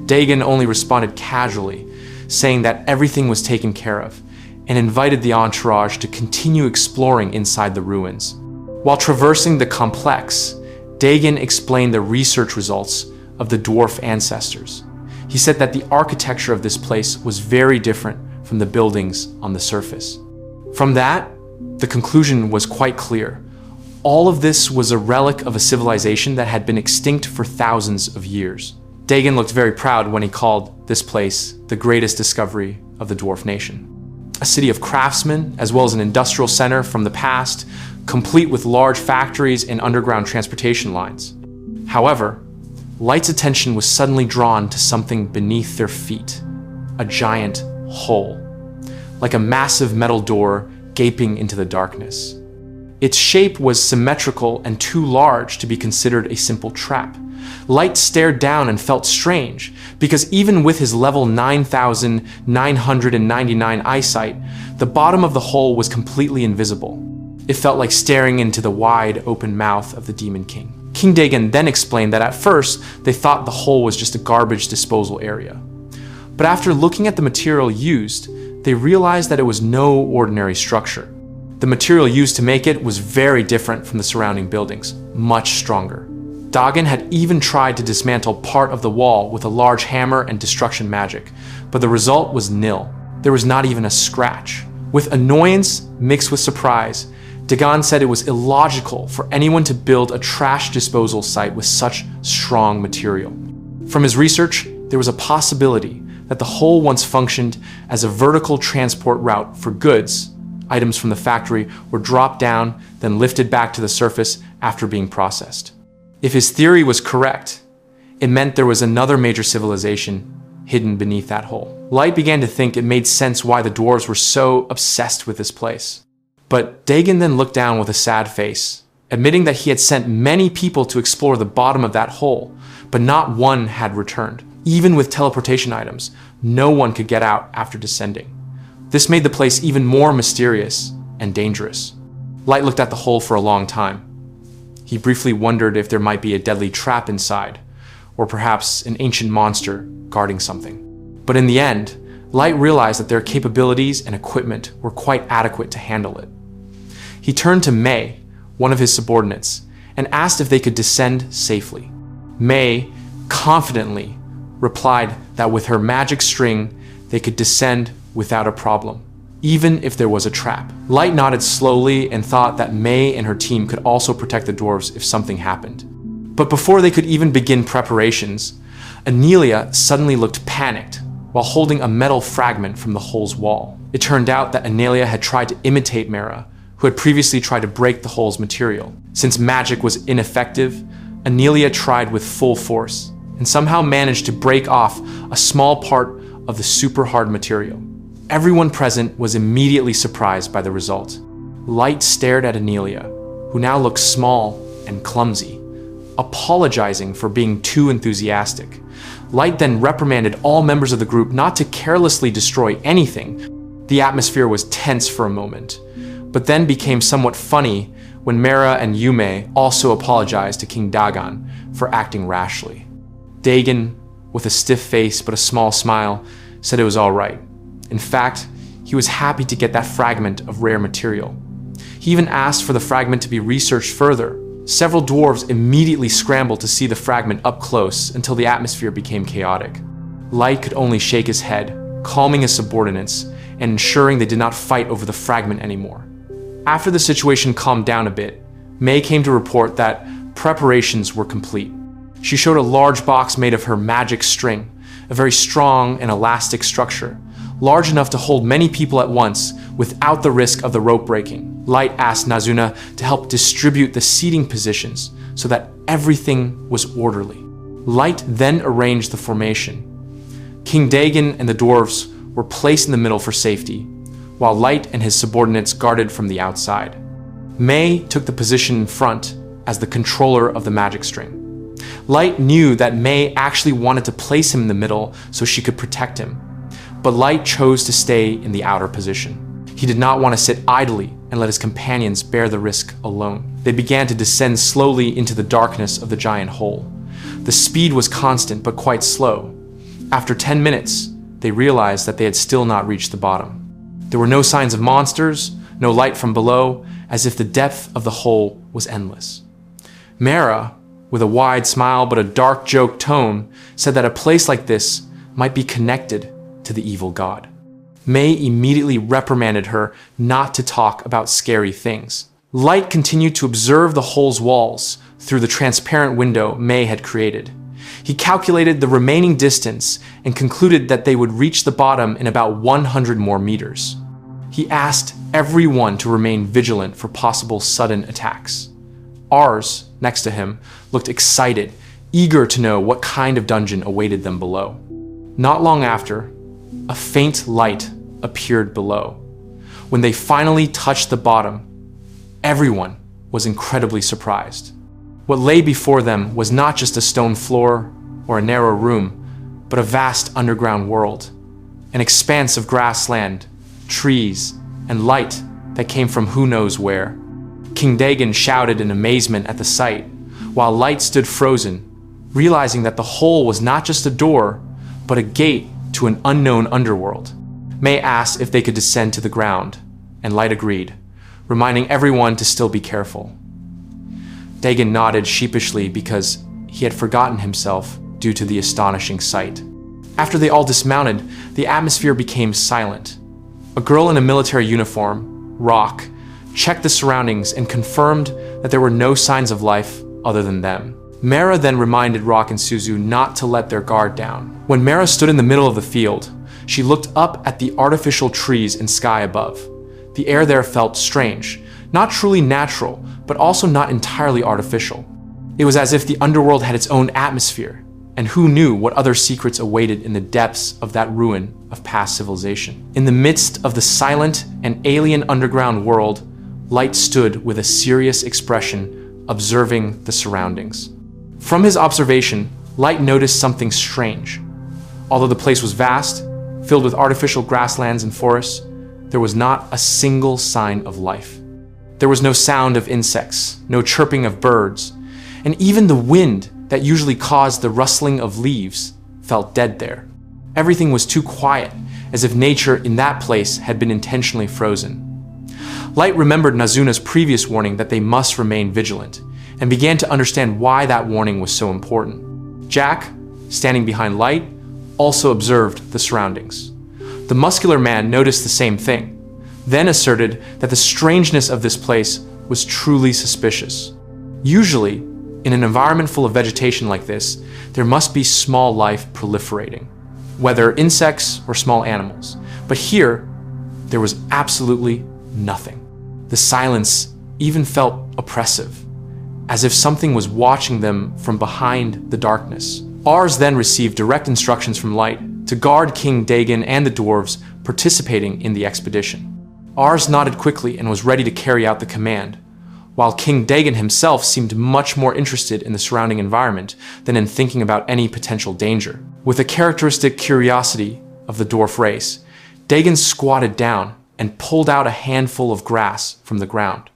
Dagon only responded casually, saying that everything was taken care of, and invited the entourage to continue exploring inside the ruins. While traversing the complex, Dagon explained the research results of the dwarf ancestors. He said that the architecture of this place was very different from the buildings on the surface. From that, the conclusion was quite clear. All of this was a relic of a civilization that had been extinct for thousands of years. Dagon looked very proud when he called this place the greatest discovery of the dwarf nation. A city of craftsmen, as well as an industrial center from the past, complete with large factories and underground transportation lines. However, Light's attention was suddenly drawn to something beneath their feet, a giant hole, like a massive metal door gaping into the darkness. Its shape was symmetrical and too large to be considered a simple trap. Light stared down and felt strange, because even with his level 9,999 eyesight, the bottom of the hole was completely invisible. It felt like staring into the wide, open mouth of the Demon King. King Dagon then explained that at first they thought the hole was just a garbage disposal area. But after looking at the material used, they realized that it was no ordinary structure. The material used to make it was very different from the surrounding buildings, much stronger. Dagon had even tried to dismantle part of the wall with a large hammer and destruction magic, but the result was nil. There was not even a scratch. With annoyance mixed with surprise, Dagon said it was illogical for anyone to build a trash disposal site with such strong material. From his research, there was a possibility that the hole once functioned as a vertical transport route for goods. Items from the factory were dropped down, then lifted back to the surface after being processed. If his theory was correct, it meant there was another major civilization hidden beneath that hole. Light began to think it made sense why the dwarves were so obsessed with this place. But Dagon then looked down with a sad face, admitting that he had sent many people to explore the bottom of that hole, but not one had returned. Even with teleportation items, no one could get out after descending. This made the place even more mysterious and dangerous. Light looked at the hole for a long time. He briefly wondered if there might be a deadly trap inside, or perhaps an ancient monster guarding something. But in the end, Light realized that their capabilities and equipment were quite adequate to handle it. He turned to Mei, one of his subordinates, and asked if they could descend safely. Mei confidently replied that with her magic string, they could descend without a problem, even if there was a trap. Light nodded slowly and thought that Mei and her team could also protect the dwarves if something happened. But before they could even begin preparations, Anelia suddenly looked panicked while holding a metal fragment from the hole's wall. It turned out that Anelia had tried to imitate Mera, who had previously tried to break the hole's material. Since magic was ineffective, Anelia tried with full force and somehow managed to break off a small part of the super hard material. Everyone present was immediately surprised by the result. Light stared at Anelia, who now looked small and clumsy, apologizing for being too enthusiastic. Light then reprimanded all members of the group not to carelessly destroy anything. The atmosphere was tense for a moment, but then became somewhat funny when Mera and Yume also apologized to King Dagon for acting rashly. Dagon, with a stiff face but a small smile, said it was all right. In fact, he was happy to get that fragment of rare material. He even asked for the fragment to be researched further. Several dwarves immediately scrambled to see the fragment up close until the atmosphere became chaotic. Light could only shake his head, calming his subordinates and ensuring they did not fight over the fragment anymore. After the situation calmed down a bit, Mei came to report that preparations were complete. She showed a large box made of her magic string, a very strong and elastic structure, large enough to hold many people at once without the risk of the rope breaking. Light asked Nazuna to help distribute the seating positions so that everything was orderly. Light then arranged the formation. King Dagon and the dwarves were placed in the middle for safety, while Light and his subordinates guarded from the outside. Mei took the position in front as the controller of the magic string. Light knew that Mei actually wanted to place him in the middle so she could protect him, but Light chose to stay in the outer position. He did not want to sit idly and let his companions bear the risk alone. They began to descend slowly into the darkness of the giant hole. The speed was constant but quite slow. After 10 minutes, they realized that they had still not reached the bottom. There were no signs of monsters, no light from below, as if the depth of the hole was endless. Mera, with a wide smile but a dark joke tone, said that a place like this might be connected to the evil god. Mei immediately reprimanded her not to talk about scary things. Light continued to observe the hole's walls through the transparent window Mei had created. He calculated the remaining distance and concluded that they would reach the bottom in about 100 more meters. He asked everyone to remain vigilant for possible sudden attacks. Ars, next to him, looked excited, eager to know what kind of dungeon awaited them below. Not long after, a faint light appeared below. When they finally touched the bottom, everyone was incredibly surprised. What lay before them was not just a stone floor or a narrow room, but a vast underground world, an expanse of grassland, trees, and light that came from who knows where. King Dagon shouted in amazement at the sight, while Light stood frozen, realizing that the hole was not just a door, but a gate to an unknown underworld. Mei asked if they could descend to the ground, and Light agreed, reminding everyone to still be careful. Dagon nodded sheepishly because he had forgotten himself due to the astonishing sight. After they all dismounted, the atmosphere became silent. A girl in a military uniform, Rock, checked the surroundings and confirmed that there were no signs of life other than them. Mera then reminded Rock and Suzu not to let their guard down. When Mera stood in the middle of the field, she looked up at the artificial trees and sky above. The air there felt strange, not truly natural, but also not entirely artificial. It was as if the underworld had its own atmosphere, and who knew what other secrets awaited in the depths of that ruin of past civilization. In the midst of the silent and alien underground world, Light stood with a serious expression, observing the surroundings. From his observation, Light noticed something strange. Although the place was vast, filled with artificial grasslands and forests, there was not a single sign of life. There was no sound of insects, no chirping of birds, and even the wind that usually caused the rustling of leaves felt dead there. Everything was too quiet, as if nature in that place had been intentionally frozen. Light remembered Nazuna's previous warning that they must remain vigilant, and began to understand why that warning was so important. Jack, standing behind Light, also observed the surroundings. The muscular man noticed the same thing, then asserted that the strangeness of this place was truly suspicious. Usually, in an environment full of vegetation like this, there must be small life proliferating, whether insects or small animals. But here, there was absolutely nothing. The silence even felt oppressive, as if something was watching them from behind the darkness. Ars then received direct instructions from Light to guard King Dagon and the dwarves participating in the expedition. Ars nodded quickly and was ready to carry out the command, while King Dagon himself seemed much more interested in the surrounding environment than in thinking about any potential danger. With a characteristic curiosity of the dwarf race, Dagon squatted down and pulled out a handful of grass from the ground,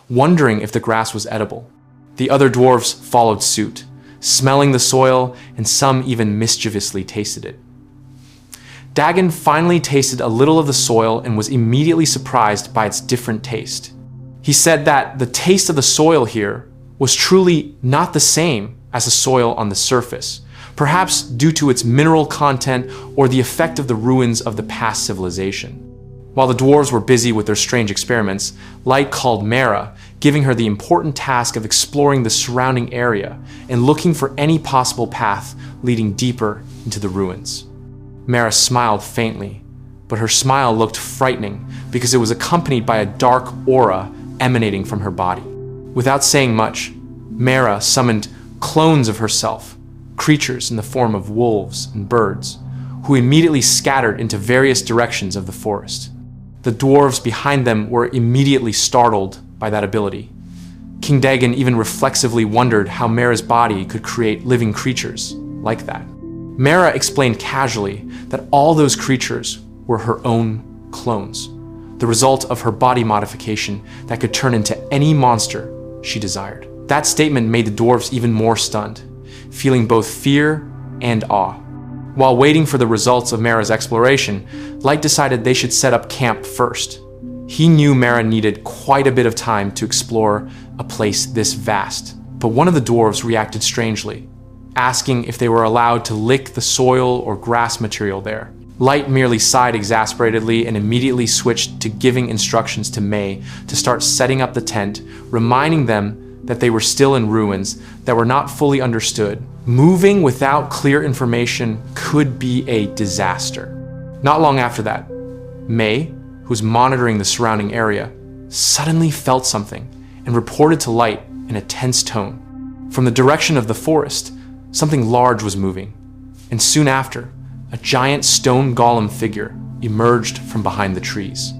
wondering if the grass was edible. The other dwarves followed suit, smelling the soil, and some even mischievously tasted it. Dagon finally tasted a little of the soil and was immediately surprised by its different taste. He said that the taste of the soil here was truly not the same as the soil on the surface, perhaps due to its mineral content or the effect of the ruins of the past civilization. While the dwarves were busy with their strange experiments, Light called Mera, giving her the important task of exploring the surrounding area and looking for any possible path leading deeper into the ruins. Mera smiled faintly, but her smile looked frightening because it was accompanied by a dark aura emanating from her body. Without saying much, Mera summoned clones of herself, creatures in the form of wolves and birds, who immediately scattered into various directions of the forest. The dwarves behind them were immediately startled by that ability. King Dagon even reflexively wondered how Mera's body could create living creatures like that. Mera explained casually that all those creatures were her own clones, the result of her body modification that could turn into any monster she desired. That statement made the dwarves even more stunned, feeling both fear and awe. While waiting for the results of Mera's exploration, Light decided they should set up camp first. He knew Mera needed quite a bit of time to explore a place this vast, but one of the dwarves reacted strangely, asking if they were allowed to lick the soil or grass material there. Light merely sighed exasperatedly and immediately switched to giving instructions to Mei to start setting up the tent, reminding them that they were still in ruins that were not fully understood. Moving without clear information could be a disaster. Not long after that, Mei, who was monitoring the surrounding area, suddenly felt something and reported to Light in a tense tone. From the direction of the forest, something large was moving, and soon after, a giant stone golem figure emerged from behind the trees.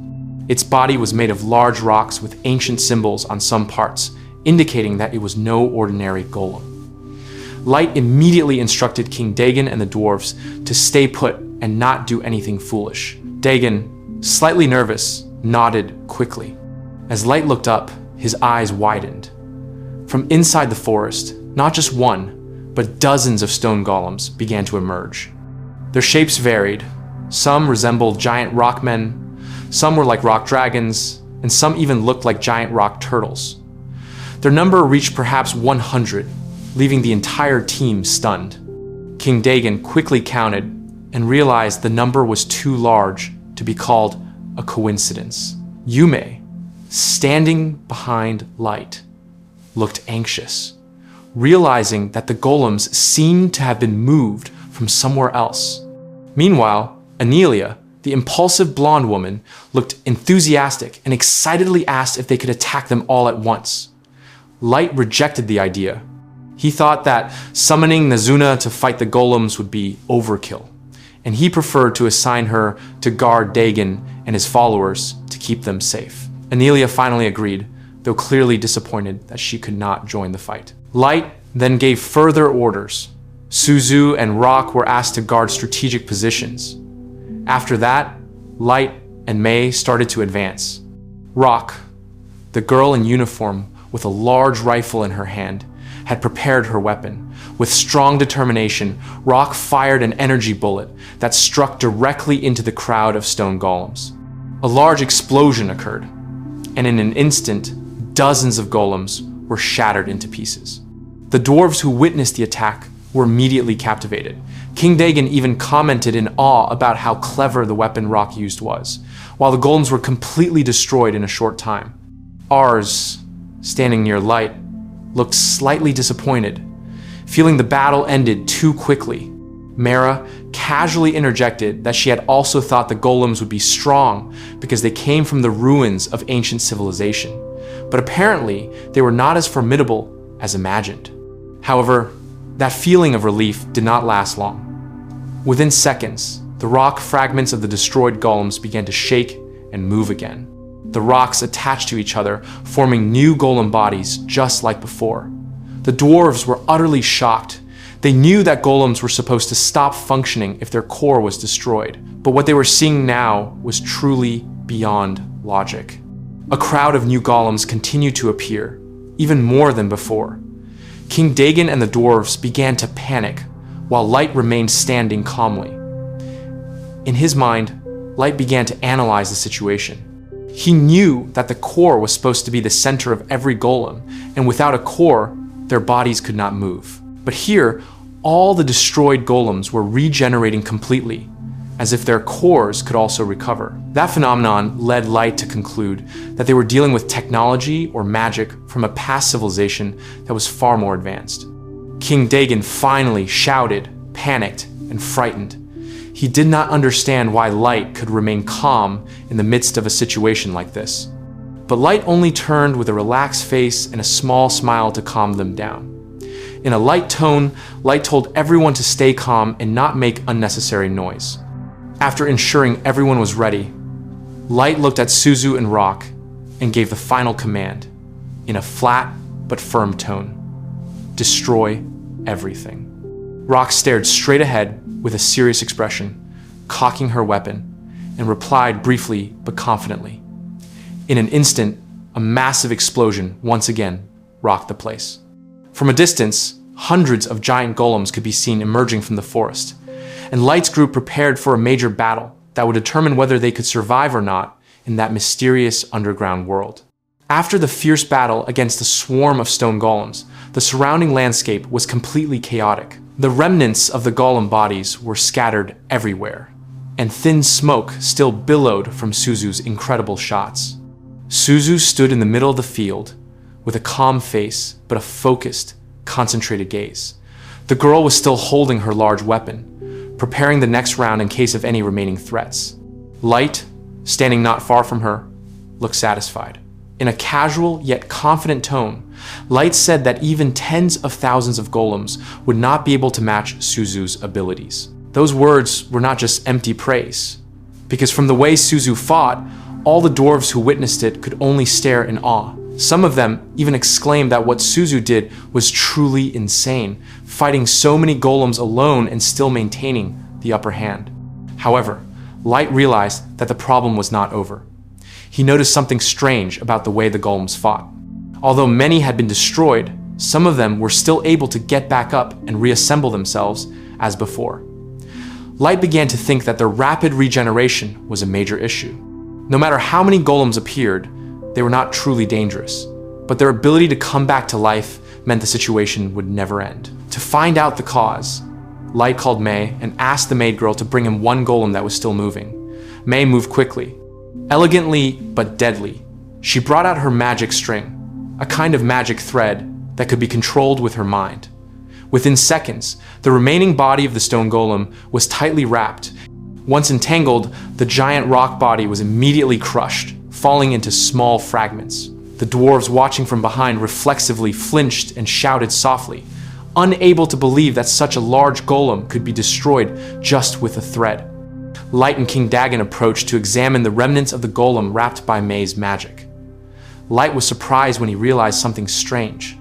Its body was made of large rocks with ancient symbols on some parts, indicating that it was no ordinary golem. Light immediately instructed King Dagon and the dwarves to stay put and not do anything foolish. Dagon, slightly nervous, nodded quickly. As Light looked up, his eyes widened. From inside the forest, not just one, but dozens of stone golems began to emerge. Their shapes varied. Some resembled giant rock men, some were like rock dragons, and some even looked like giant rock turtles. Their number reached perhaps 100, leaving the entire team stunned. King Dagon quickly counted and realized the number was too large to be called a coincidence. Yume, standing behind Light, looked anxious, realizing that the golems seemed to have been moved from somewhere else. Meanwhile, Anelia, the impulsive blonde woman, looked enthusiastic and excitedly asked if they could attack them all at once. Light rejected the idea. He thought that summoning Nazuna to fight the golems would be overkill, and he preferred to assign her to guard Dagon and his followers to keep them safe. Anelia finally agreed, though clearly disappointed that she could not join the fight. Light then gave further orders. Suzu and Rock were asked to guard strategic positions. After that, Light and Mei started to advance. Rock, the girl in uniform with a large rifle in her hand, had prepared her weapon. With strong determination, Rock fired an energy bullet that struck directly into the crowd of stone golems. A large explosion occurred, and in an instant, dozens of golems were shattered into pieces. The dwarves who witnessed the attack were immediately captivated. King Dagon even commented in awe about how clever the weapon Rock used was, while the golems were completely destroyed in a short time. Ars, standing near Light, looked slightly disappointed, feeling the battle ended too quickly. Mera casually interjected that she had also thought the golems would be strong because they came from the ruins of ancient civilization, but apparently they were not as formidable as imagined. However, that feeling of relief did not last long. Within seconds, the rock fragments of the destroyed golems began to shake and move again. The rocks attached to each other, forming new golem bodies just like before. The dwarves were utterly shocked. They knew that golems were supposed to stop functioning if their core was destroyed, but what they were seeing now was truly beyond logic. A crowd of new golems continued to appear, even more than before. King Dagon and the dwarves began to panic, while Light remained standing calmly. In his mind, Light began to analyze the situation. He knew that the core was supposed to be the center of every golem, and without a core, their bodies could not move. But here, all the destroyed golems were regenerating completely, as if their cores could also recover. That phenomenon led Light to conclude that they were dealing with technology or magic from a past civilization that was far more advanced. King Dagon finally shouted, panicked, and frightened. He did not understand why Light could remain calm in the midst of a situation like this. But Light only turned with a relaxed face and a small smile to calm them down. In a light tone, Light told everyone to stay calm and not make unnecessary noise. After ensuring everyone was ready, Light looked at Suzu and Rock and gave the final command in a flat but firm tone: destroy everything. Rock stared straight ahead with a serious expression, cocking her weapon, and replied briefly but confidently. In an instant, a massive explosion once again rocked the place. From a distance, hundreds of giant golems could be seen emerging from the forest, and Light's group prepared for a major battle that would determine whether they could survive or not in that mysterious underground world. After the fierce battle against the swarm of stone golems, the surrounding landscape was completely chaotic. The remnants of the golem bodies were scattered everywhere, and thin smoke still billowed from Suzu's incredible shots. Suzu stood in the middle of the field, with a calm face but a focused, concentrated gaze. The girl was still holding her large weapon, preparing the next round in case of any remaining threats. Light, standing not far from her, looked satisfied. In a casual yet confident tone, Light said that even tens of thousands of golems would not be able to match Suzu's abilities. Those words were not just empty praise, because from the way Suzu fought, all the dwarves who witnessed it could only stare in awe. Some of them even exclaimed that what Suzu did was truly insane, fighting so many golems alone and still maintaining the upper hand. However, Light realized that the problem was not over. He noticed something strange about the way the golems fought. Although many had been destroyed, some of them were still able to get back up and reassemble themselves as before. Light began to think that their rapid regeneration was a major issue. No matter how many golems appeared, they were not truly dangerous, but their ability to come back to life meant the situation would never end. To find out the cause, Light called Mei and asked the maid girl to bring him one golem that was still moving. Mei moved quickly, elegantly but deadly. She brought out her magic string, a kind of magic thread that could be controlled with her mind. Within seconds, the remaining body of the stone golem was tightly wrapped. Once entangled, the giant rock body was immediately crushed, falling into small fragments. The dwarves watching from behind reflexively flinched and shouted softly, unable to believe that such a large golem could be destroyed just with a thread. Light and King Dagon approached to examine the remnants of the golem wrapped by Mei's magic. Light was surprised when he realized something strange.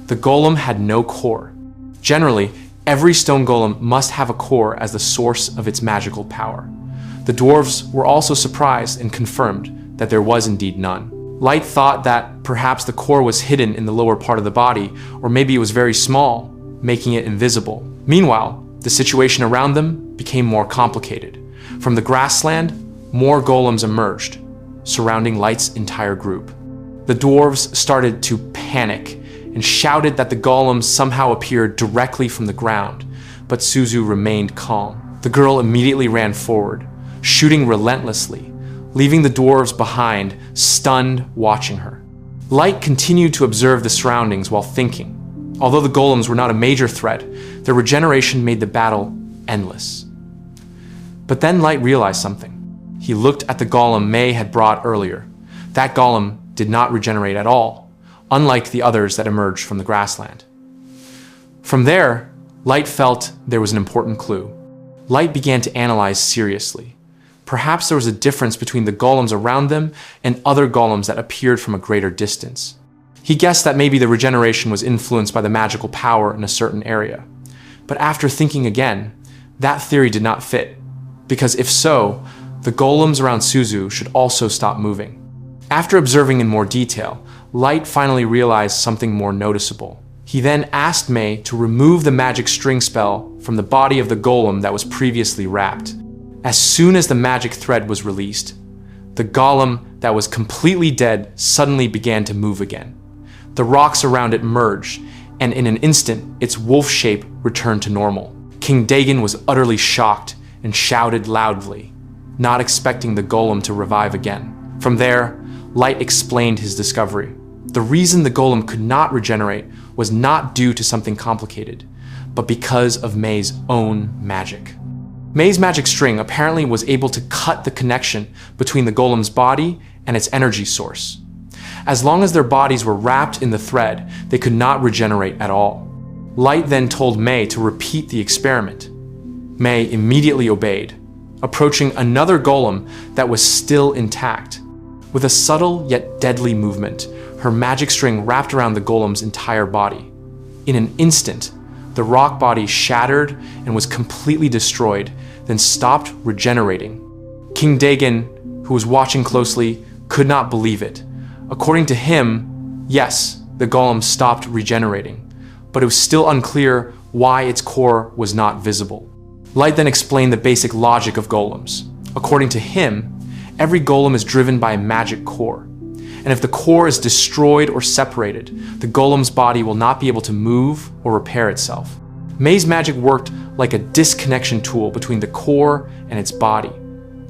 The golem had no core. Generally, every stone golem must have a core as the source of its magical power. The dwarves were also surprised and confirmed that there was indeed none. Light thought that perhaps the core was hidden in the lower part of the body, or maybe it was very small, making it invisible. Meanwhile, the situation around them became more complicated. From the grassland, more golems emerged, surrounding Light's entire group. The dwarves started to panic and shouted that the golems somehow appeared directly from the ground, but Suzu remained calm. The girl immediately ran forward, shooting relentlessly, leaving the dwarves behind, stunned, watching her. Light continued to observe the surroundings while thinking. Although the golems were not a major threat, their regeneration made the battle endless. But then Light realized something. He looked at the golem Mei had brought earlier. That golem did not regenerate at all, unlike the others that emerged from the grassland. From there, Light felt there was an important clue. Light began to analyze seriously. Perhaps there was a difference between the golems around them and other golems that appeared from a greater distance. He guessed that maybe the regeneration was influenced by the magical power in a certain area. But after thinking again, that theory did not fit, because if so, the golems around Suzu should also stop moving. After observing in more detail, Light finally realized something more noticeable. He then asked Mei to remove the magic string spell from the body of the golem that was previously wrapped. As soon as the magic thread was released, the golem that was completely dead suddenly began to move again. The rocks around it merged, and in an instant, its wolf shape returned to normal. King Dagon was utterly shocked and shouted loudly, not expecting the golem to revive again. From there, Light explained his discovery. The reason the golem could not regenerate was not due to something complicated, but because of Mei's own magic. Mei's magic string apparently was able to cut the connection between the golem's body and its energy source. As long as their bodies were wrapped in the thread, they could not regenerate at all. Light then told Mei to repeat the experiment. Mei immediately obeyed, approaching another golem that was still intact. With a subtle yet deadly movement, her magic string wrapped around the golem's entire body. In an instant, the rock body shattered and was completely destroyed, then stopped regenerating. King Dagon, who was watching closely, could not believe it. According to him, yes, the golem stopped regenerating, but it was still unclear why its core was not visible. Light then explained the basic logic of golems. According to him, every golem is driven by a magic core, and if the core is destroyed or separated, the golem's body will not be able to move or repair itself. Mei's magic worked like a disconnection tool between the core and its body.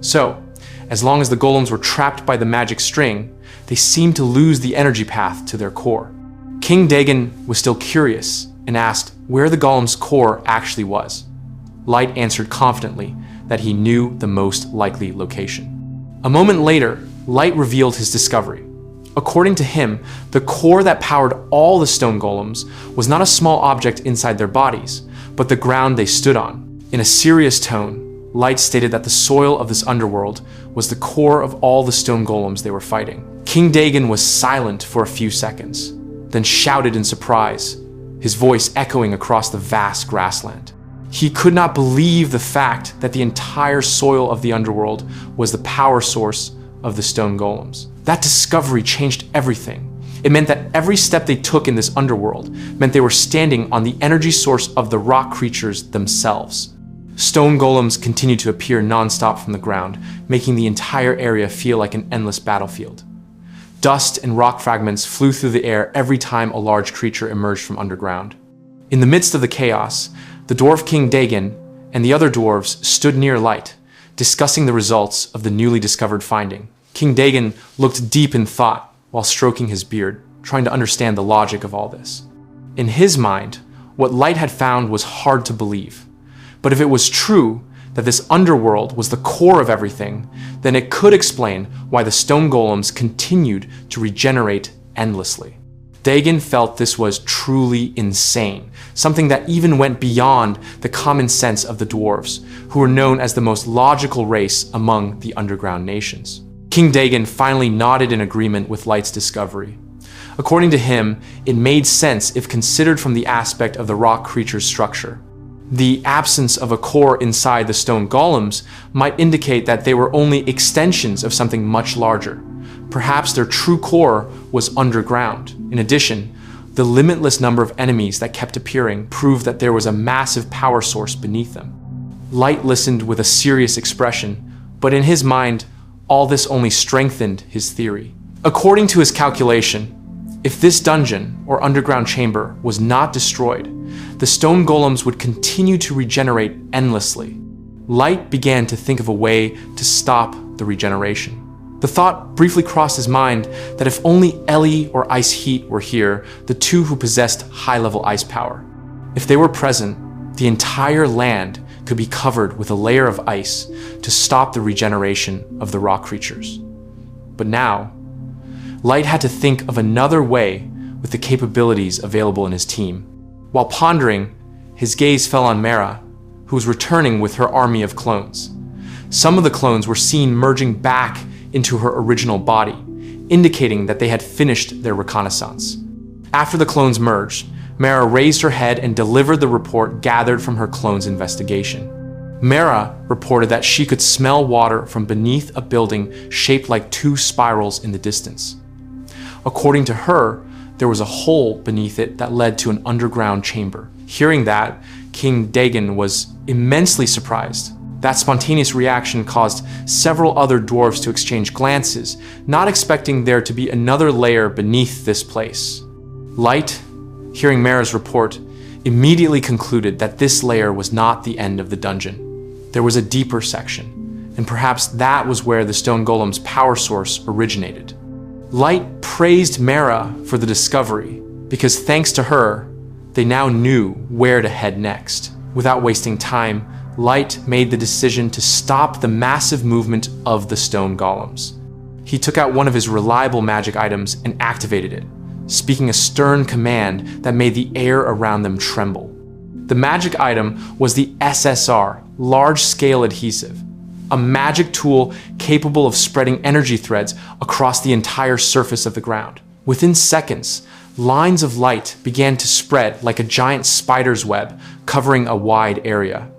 So, as long as the golems were trapped by the magic string, they seemed to lose the energy path to their core. King Dagon was still curious and asked where the golem's core actually was. Light answered confidently that he knew the most likely location. A moment later, Light revealed his discovery. According to him, the core that powered all the stone golems was not a small object inside their bodies, but the ground they stood on. In a serious tone, Light stated that the soil of this underworld was the core of all the stone golems they were fighting. King Dagon was silent for a few seconds, then shouted in surprise, his voice echoing across the vast grassland. He could not believe the fact that the entire soil of the underworld was the power source of the stone golems. That discovery changed everything. It meant that every step they took in this underworld meant they were standing on the energy source of the rock creatures themselves. Stone golems continued to appear non-stop from the ground, making the entire area feel like an endless battlefield. Dust and rock fragments flew through the air every time a large creature emerged from underground. In the midst of the chaos, the dwarf King Dagon and the other dwarves stood near Light, discussing the results of the newly discovered finding. King Dagon looked deep in thought while stroking his beard, trying to understand the logic of all this. In his mind, what Light had found was hard to believe. But if it was true that this underworld was the core of everything, then it could explain why the stone golems continued to regenerate endlessly. Dagon felt this was truly insane, something that even went beyond the common sense of the dwarves, who were known as the most logical race among the underground nations. King Dagon finally nodded in agreement with Light's discovery. According to him, it made sense if considered from the aspect of the rock creature's structure. The absence of a core inside the stone golems might indicate that they were only extensions of something much larger. Perhaps their true core was underground. In addition, the limitless number of enemies that kept appearing proved that there was a massive power source beneath them. Light listened with a serious expression, but in his mind, all this only strengthened his theory. According to his calculation, if this dungeon or underground chamber was not destroyed, the stone golems would continue to regenerate endlessly. Light began to think of a way to stop the regeneration. The thought briefly crossed his mind that if only Ellie or Ice Heat were here, the two who possessed high-level ice power. If they were present, the entire land could be covered with a layer of ice to stop the regeneration of the rock creatures. But now, Light had to think of another way with the capabilities available in his team. While pondering, his gaze fell on Mera, who was returning with her army of clones. Some of the clones were seen merging back into her original body, indicating that they had finished their reconnaissance. After the clones merged, Mera raised her head and delivered the report gathered from her clone's investigation. Mera reported that she could smell water from beneath a building shaped like two spirals in the distance. According to her, there was a hole beneath it that led to an underground chamber. Hearing that, King Dagon was immensely surprised. That spontaneous reaction caused several other dwarves to exchange glances, not expecting there to be another layer beneath this place. Light, hearing Mera's report, immediately concluded that this layer was not the end of the dungeon. There was a deeper section, and perhaps that was where the stone golem's power source originated. Light praised Mera for the discovery, because thanks to her, they now knew where to head next. Without wasting time, Light made the decision to stop the massive movement of the stone golems. He took out one of his reliable magic items and activated it, speaking a stern command that made the air around them tremble. The magic item was the SSR, large-scale adhesive, a magic tool capable of spreading energy threads across the entire surface of the ground. Within seconds, lines of light began to spread like a giant spider's web, covering a wide area.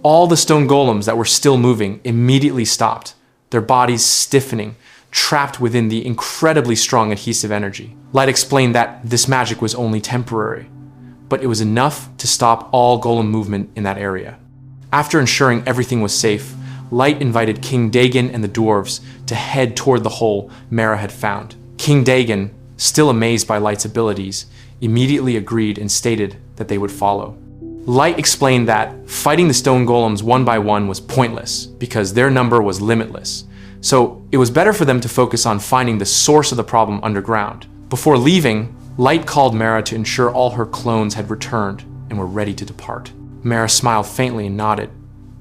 All the stone golems that were still moving immediately stopped, their bodies stiffening, trapped within the incredibly strong adhesive energy. Light explained that this magic was only temporary, but it was enough to stop all golem movement in that area. After ensuring everything was safe, Light invited King Dagon and the dwarves to head toward the hole Mera had found. King Dagon, still amazed by Light's abilities, immediately agreed and stated that they would follow. Light explained that fighting the stone golems one by one was pointless because their number was limitless, so it was better for them to focus on finding the source of the problem underground. Before leaving, Light called Mera to ensure all her clones had returned and were ready to depart. Mera smiled faintly and nodded,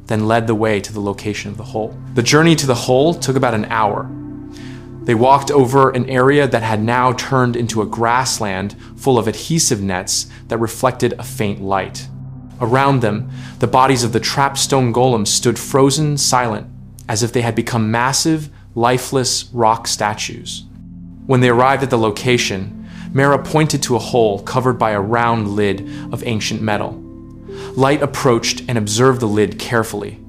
then led the way to the location of the hole. The journey to the hole took about an hour. They walked over an area that had now turned into a grassland full of adhesive nets that reflected a faint light. Around them, the bodies of the trapped stone golems stood frozen silent, as if they had become massive, lifeless rock statues. When they arrived at the location, Mera pointed to a hole covered by a round lid of ancient metal. Light approached and observed the lid carefully.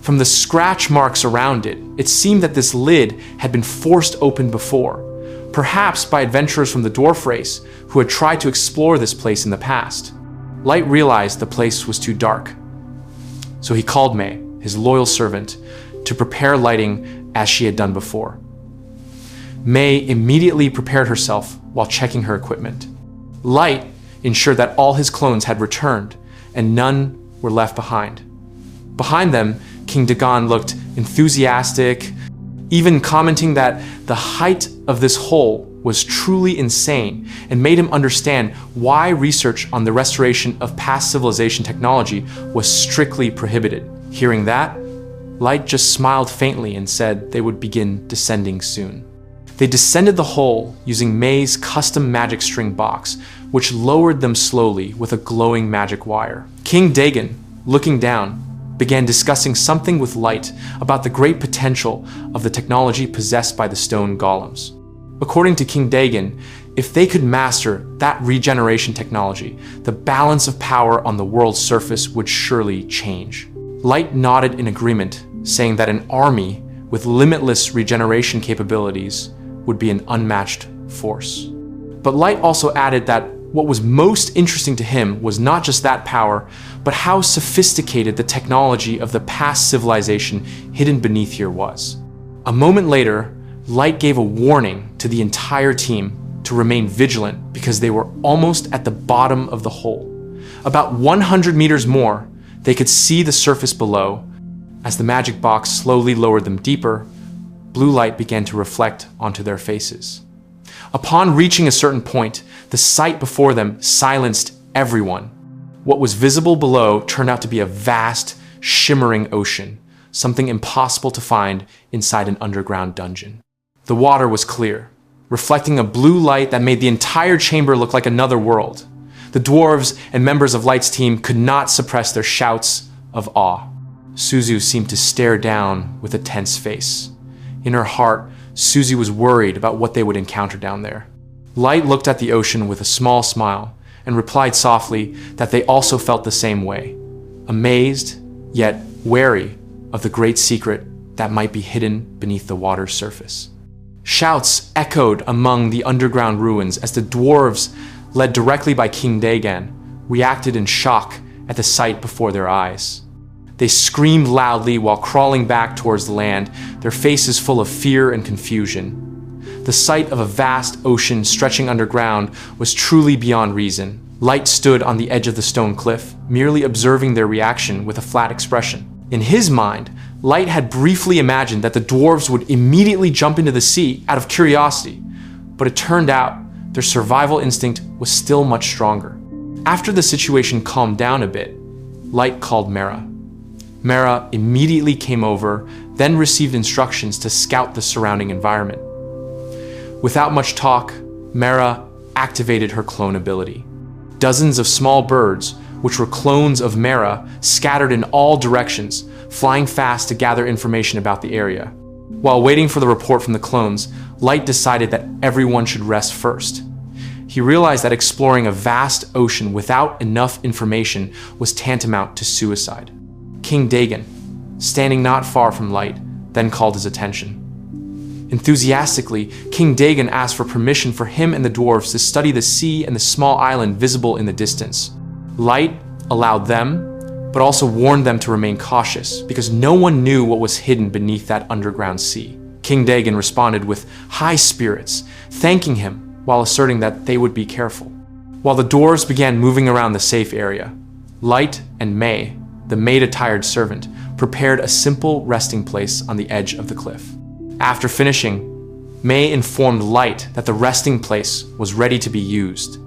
From the scratch marks around it, it seemed that this lid had been forced open before, perhaps by adventurers from the dwarf race who had tried to explore this place in the past. Light realized the place was too dark, so he called Mei, his loyal servant, to prepare lighting as she had done before. Mei immediately prepared herself while checking her equipment. Light ensured that all his clones had returned and none were left behind. Behind them, King Dagon looked enthusiastic, even commenting that the height of this hole was truly insane and made him understand why research on the restoration of past civilization technology was strictly prohibited. Hearing that, Light just smiled faintly and said they would begin descending soon. They descended the hole using Mei's custom magic string box, which lowered them slowly with a glowing magic wire. King Dagon, looking down, began discussing something with Light about the great potential of the technology possessed by the stone golems. According to King Dagon, if they could master that regeneration technology, the balance of power on the world's surface would surely change. Light nodded in agreement, saying that an army with limitless regeneration capabilities would be an unmatched force. But Light also added that what was most interesting to him was not just that power, but how sophisticated the technology of the past civilization hidden beneath here was. A moment later, Light gave a warning to the entire team to remain vigilant because they were almost at the bottom of the hole. About 100 meters more, they could see the surface below. As the magic box slowly lowered them deeper, blue light began to reflect onto their faces. Upon reaching a certain point, the sight before them silenced everyone. What was visible below turned out to be a vast, shimmering ocean, something impossible to find inside an underground dungeon. The water was clear, reflecting a blue light that made the entire chamber look like another world. The dwarves and members of Light's team could not suppress their shouts of awe. Suzu seemed to stare down with a tense face. In her heart, Suzy was worried about what they would encounter down there. Light looked at the ocean with a small smile and replied softly that they also felt the same way, amazed yet wary of the great secret that might be hidden beneath the water's surface. Shouts echoed among the underground ruins as the dwarves, led directly by King Dagon, reacted in shock at the sight before their eyes. They screamed loudly while crawling back towards the land, their faces full of fear and confusion. The sight of a vast ocean stretching underground was truly beyond reason. Light stood on the edge of the stone cliff, merely observing their reaction with a flat expression. In his mind, Light had briefly imagined that the dwarves would immediately jump into the sea out of curiosity, but it turned out their survival instinct was still much stronger. After the situation calmed down a bit, Light called Mera. Mera immediately came over, then received instructions to scout the surrounding environment. Without much talk, Mera activated her clone ability. Dozens of small birds, which were clones of Mera, scattered in all directions, flying fast to gather information about the area. While waiting for the report from the clones, Light decided that everyone should rest first. He realized that exploring a vast ocean without enough information was tantamount to suicide. King Dagon, standing not far from Light, then called his attention. Enthusiastically, King Dagon asked for permission for him and the dwarves to study the sea and the small island visible in the distance. Light allowed them, but also warned them to remain cautious because no one knew what was hidden beneath that underground sea. King Dagon responded with high spirits, thanking him while asserting that they would be careful. While the dwarves began moving around the safe area, Light and Mei, the maid-attired servant, prepared a simple resting place on the edge of the cliff. After finishing, Mei informed Light that the resting place was ready to be used.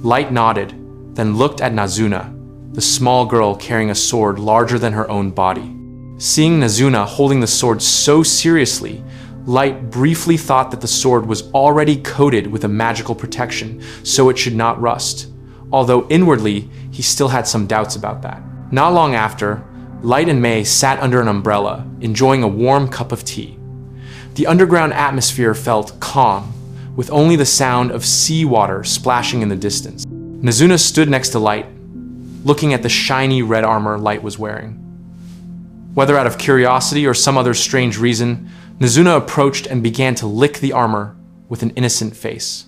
Light nodded, then looked at Nazuna, the small girl carrying a sword larger than her own body. Seeing Nazuna holding the sword so seriously, Light briefly thought that the sword was already coated with a magical protection, so it should not rust, although inwardly he still had some doubts about that. Not long after, Light and Mei sat under an umbrella, enjoying a warm cup of tea. The underground atmosphere felt calm, with only the sound of seawater splashing in the distance. Nazuna stood next to Light, looking at the shiny red armor Light was wearing. Whether out of curiosity or some other strange reason, Nazuna approached and began to lick the armor with an innocent face.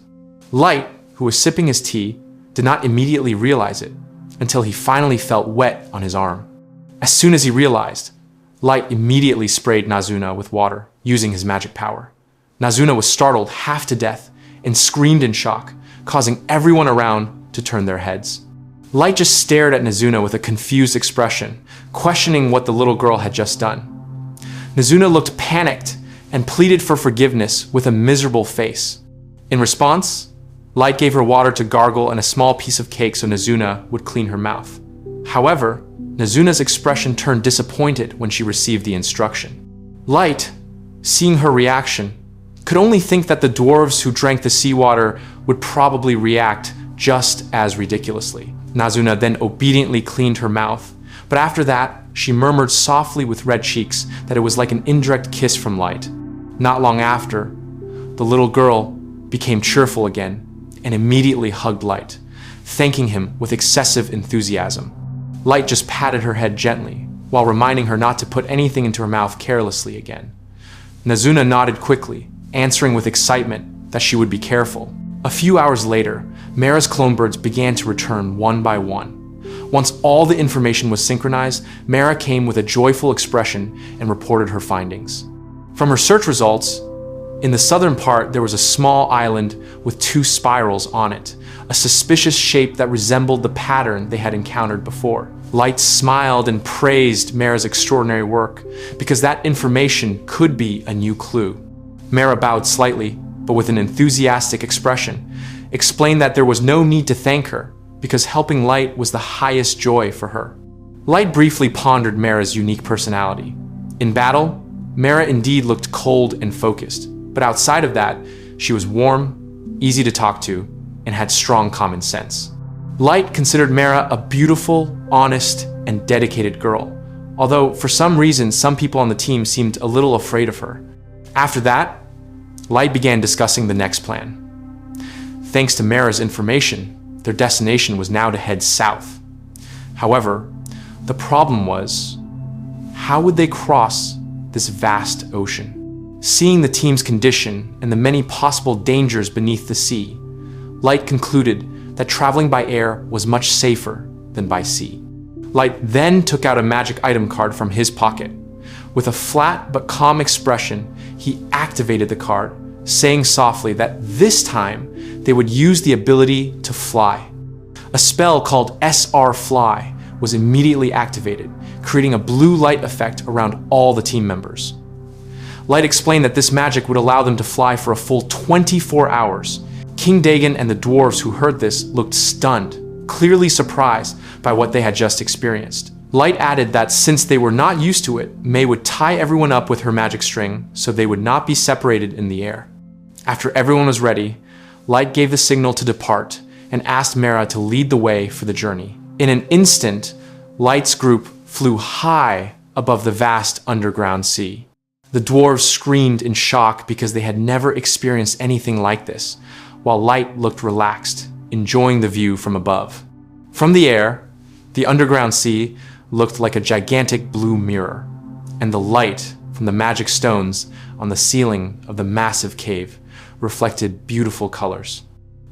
Light, who was sipping his tea, did not immediately realize it until he finally felt wet on his arm. As soon as he realized, Light immediately sprayed Nazuna with water, using his magic power. Nazuna was startled half to death and screamed in shock, causing everyone around to turn their heads. Light just stared at Nazuna with a confused expression, questioning what the little girl had just done. Nazuna looked panicked and pleaded for forgiveness with a miserable face. In response, Light gave her water to gargle and a small piece of cake so Nazuna would clean her mouth. However, Nazuna's expression turned disappointed when she received the instruction. Light, seeing her reaction, could only think that the dwarves who drank the seawater would probably react just as ridiculously. Nazuna then obediently cleaned her mouth, but after that, she murmured softly with red cheeks that it was like an indirect kiss from Light. Not long after, the little girl became cheerful again and immediately hugged Light, thanking him with excessive enthusiasm. Light just patted her head gently, while reminding her not to put anything into her mouth carelessly again. Nazuna nodded quickly, answering with excitement that she would be careful. A few hours later, Mera's clone birds began to return one by one. Once all the information was synchronized, Mera came with a joyful expression and reported her findings. From her search results, in the southern part there was a small island with 2 spirals on it, a suspicious shape that resembled the pattern they had encountered before. Light smiled and praised Mera's extraordinary work, because that information could be a new clue. Mera bowed slightly, but with an enthusiastic expression, explained that there was no need to thank her, because helping Light was the highest joy for her. Light briefly pondered Mera's unique personality. In battle, Mera indeed looked cold and focused, but outside of that, she was warm, easy to talk to, and had strong common sense. Light considered Mera a beautiful, honest, and dedicated girl, although for some reason some people on the team seemed a little afraid of her. After that, Light began discussing the next plan. Thanks to Mera's information, their destination was now to head south. However, the problem was, how would they cross this vast ocean? Seeing the team's condition and the many possible dangers beneath the sea, Light concluded that traveling by air was much safer than by sea. Light then took out a magic item card from his pocket. With a flat but calm expression, he activated the card, saying softly that this time they would use the ability to fly. A spell called SR Fly was immediately activated, creating a blue light effect around all the team members. Light explained that this magic would allow them to fly for a full 24 hours. King Dagon and the dwarves who heard this looked stunned, clearly surprised by what they had just experienced. Light added that since they were not used to it, Mei would tie everyone up with her magic string so they would not be separated in the air. After everyone was ready, Light gave the signal to depart and asked Mera to lead the way for the journey. In an instant, Light's group flew high above the vast underground sea. The dwarves screamed in shock because they had never experienced anything like this, while Light looked relaxed, enjoying the view from above. From the air, the underground sea looked like a gigantic blue mirror, and the light from the magic stones on the ceiling of the massive cave reflected beautiful colors.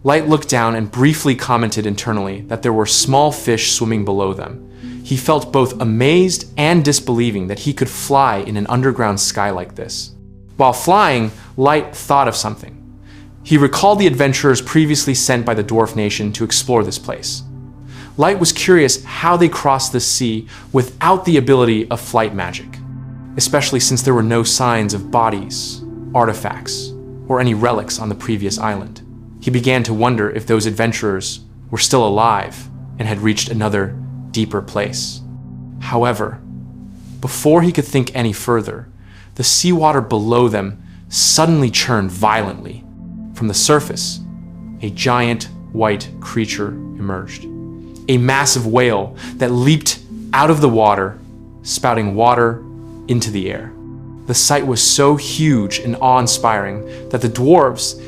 Light looked down and briefly commented internally that there were small fish swimming below them. He felt both amazed and disbelieving that he could fly in an underground sky like this. While flying, Light thought of something. He recalled the adventurers previously sent by the dwarf nation to explore this place. Light was curious how they crossed the sea without the ability of flight magic, especially since there were no signs of bodies, artifacts, or any relics on the previous island. He began to wonder if those adventurers were still alive and had reached another, deeper place. However, before he could think any further, the seawater below them suddenly churned violently. From the surface, a giant white creature emerged. A massive whale that leaped out of the water, spouting water into the air. The sight was so huge and awe-inspiring that the dwarves,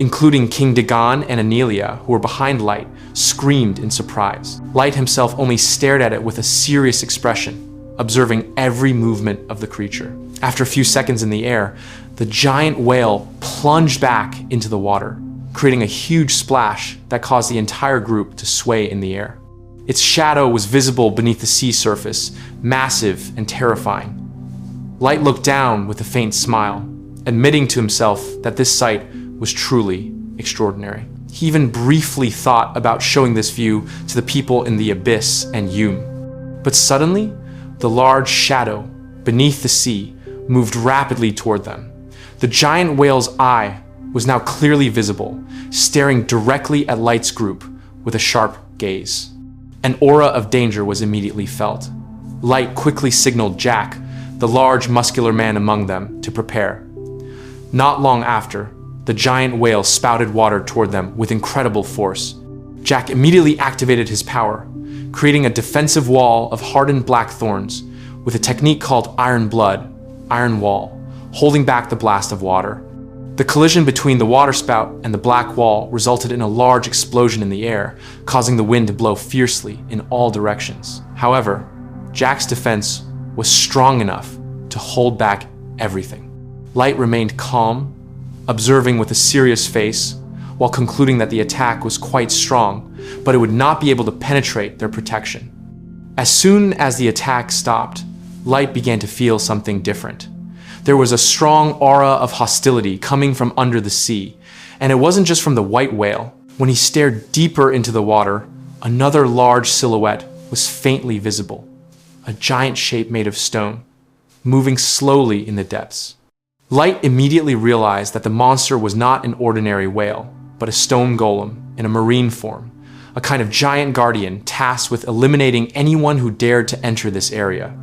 including King Dagon and Anelia, who were behind Light, screamed in surprise. Light himself only stared at it with a serious expression, observing every movement of the creature. After a few seconds in the air, the giant whale plunged back into the water, creating a huge splash that caused the entire group to sway in the air. Its shadow was visible beneath the sea surface, massive and terrifying. Light looked down with a faint smile, admitting to himself that this sight was truly extraordinary. He even briefly thought about showing this view to the people in the abyss and Yume. But suddenly, the large shadow beneath the sea moved rapidly toward them. The giant whale's eye was now clearly visible, staring directly at Light's group with a sharp gaze. An aura of danger was immediately felt. Light quickly signaled Jack, the large muscular man among them, to prepare. Not long after, the giant whale spouted water toward them with incredible force. Jack immediately activated his power, creating a defensive wall of hardened black thorns with a technique called Iron Blood, Iron Wall, holding back the blast of water. The collision between the waterspout and the black wall resulted in a large explosion in the air, causing the wind to blow fiercely in all directions. However, Jack's defense was strong enough to hold back everything. Light remained calm, observing with a serious face, while concluding that the attack was quite strong, but it would not be able to penetrate their protection. As soon as the attack stopped, Light began to feel something different. There was a strong aura of hostility coming from under the sea, and it wasn't just from the white whale. When he stared deeper into the water, another large silhouette was faintly visible, a giant shape made of stone, moving slowly in the depths. Light immediately realized that the monster was not an ordinary whale, but a stone golem in a marine form, a kind of giant guardian tasked with eliminating anyone who dared to enter this area.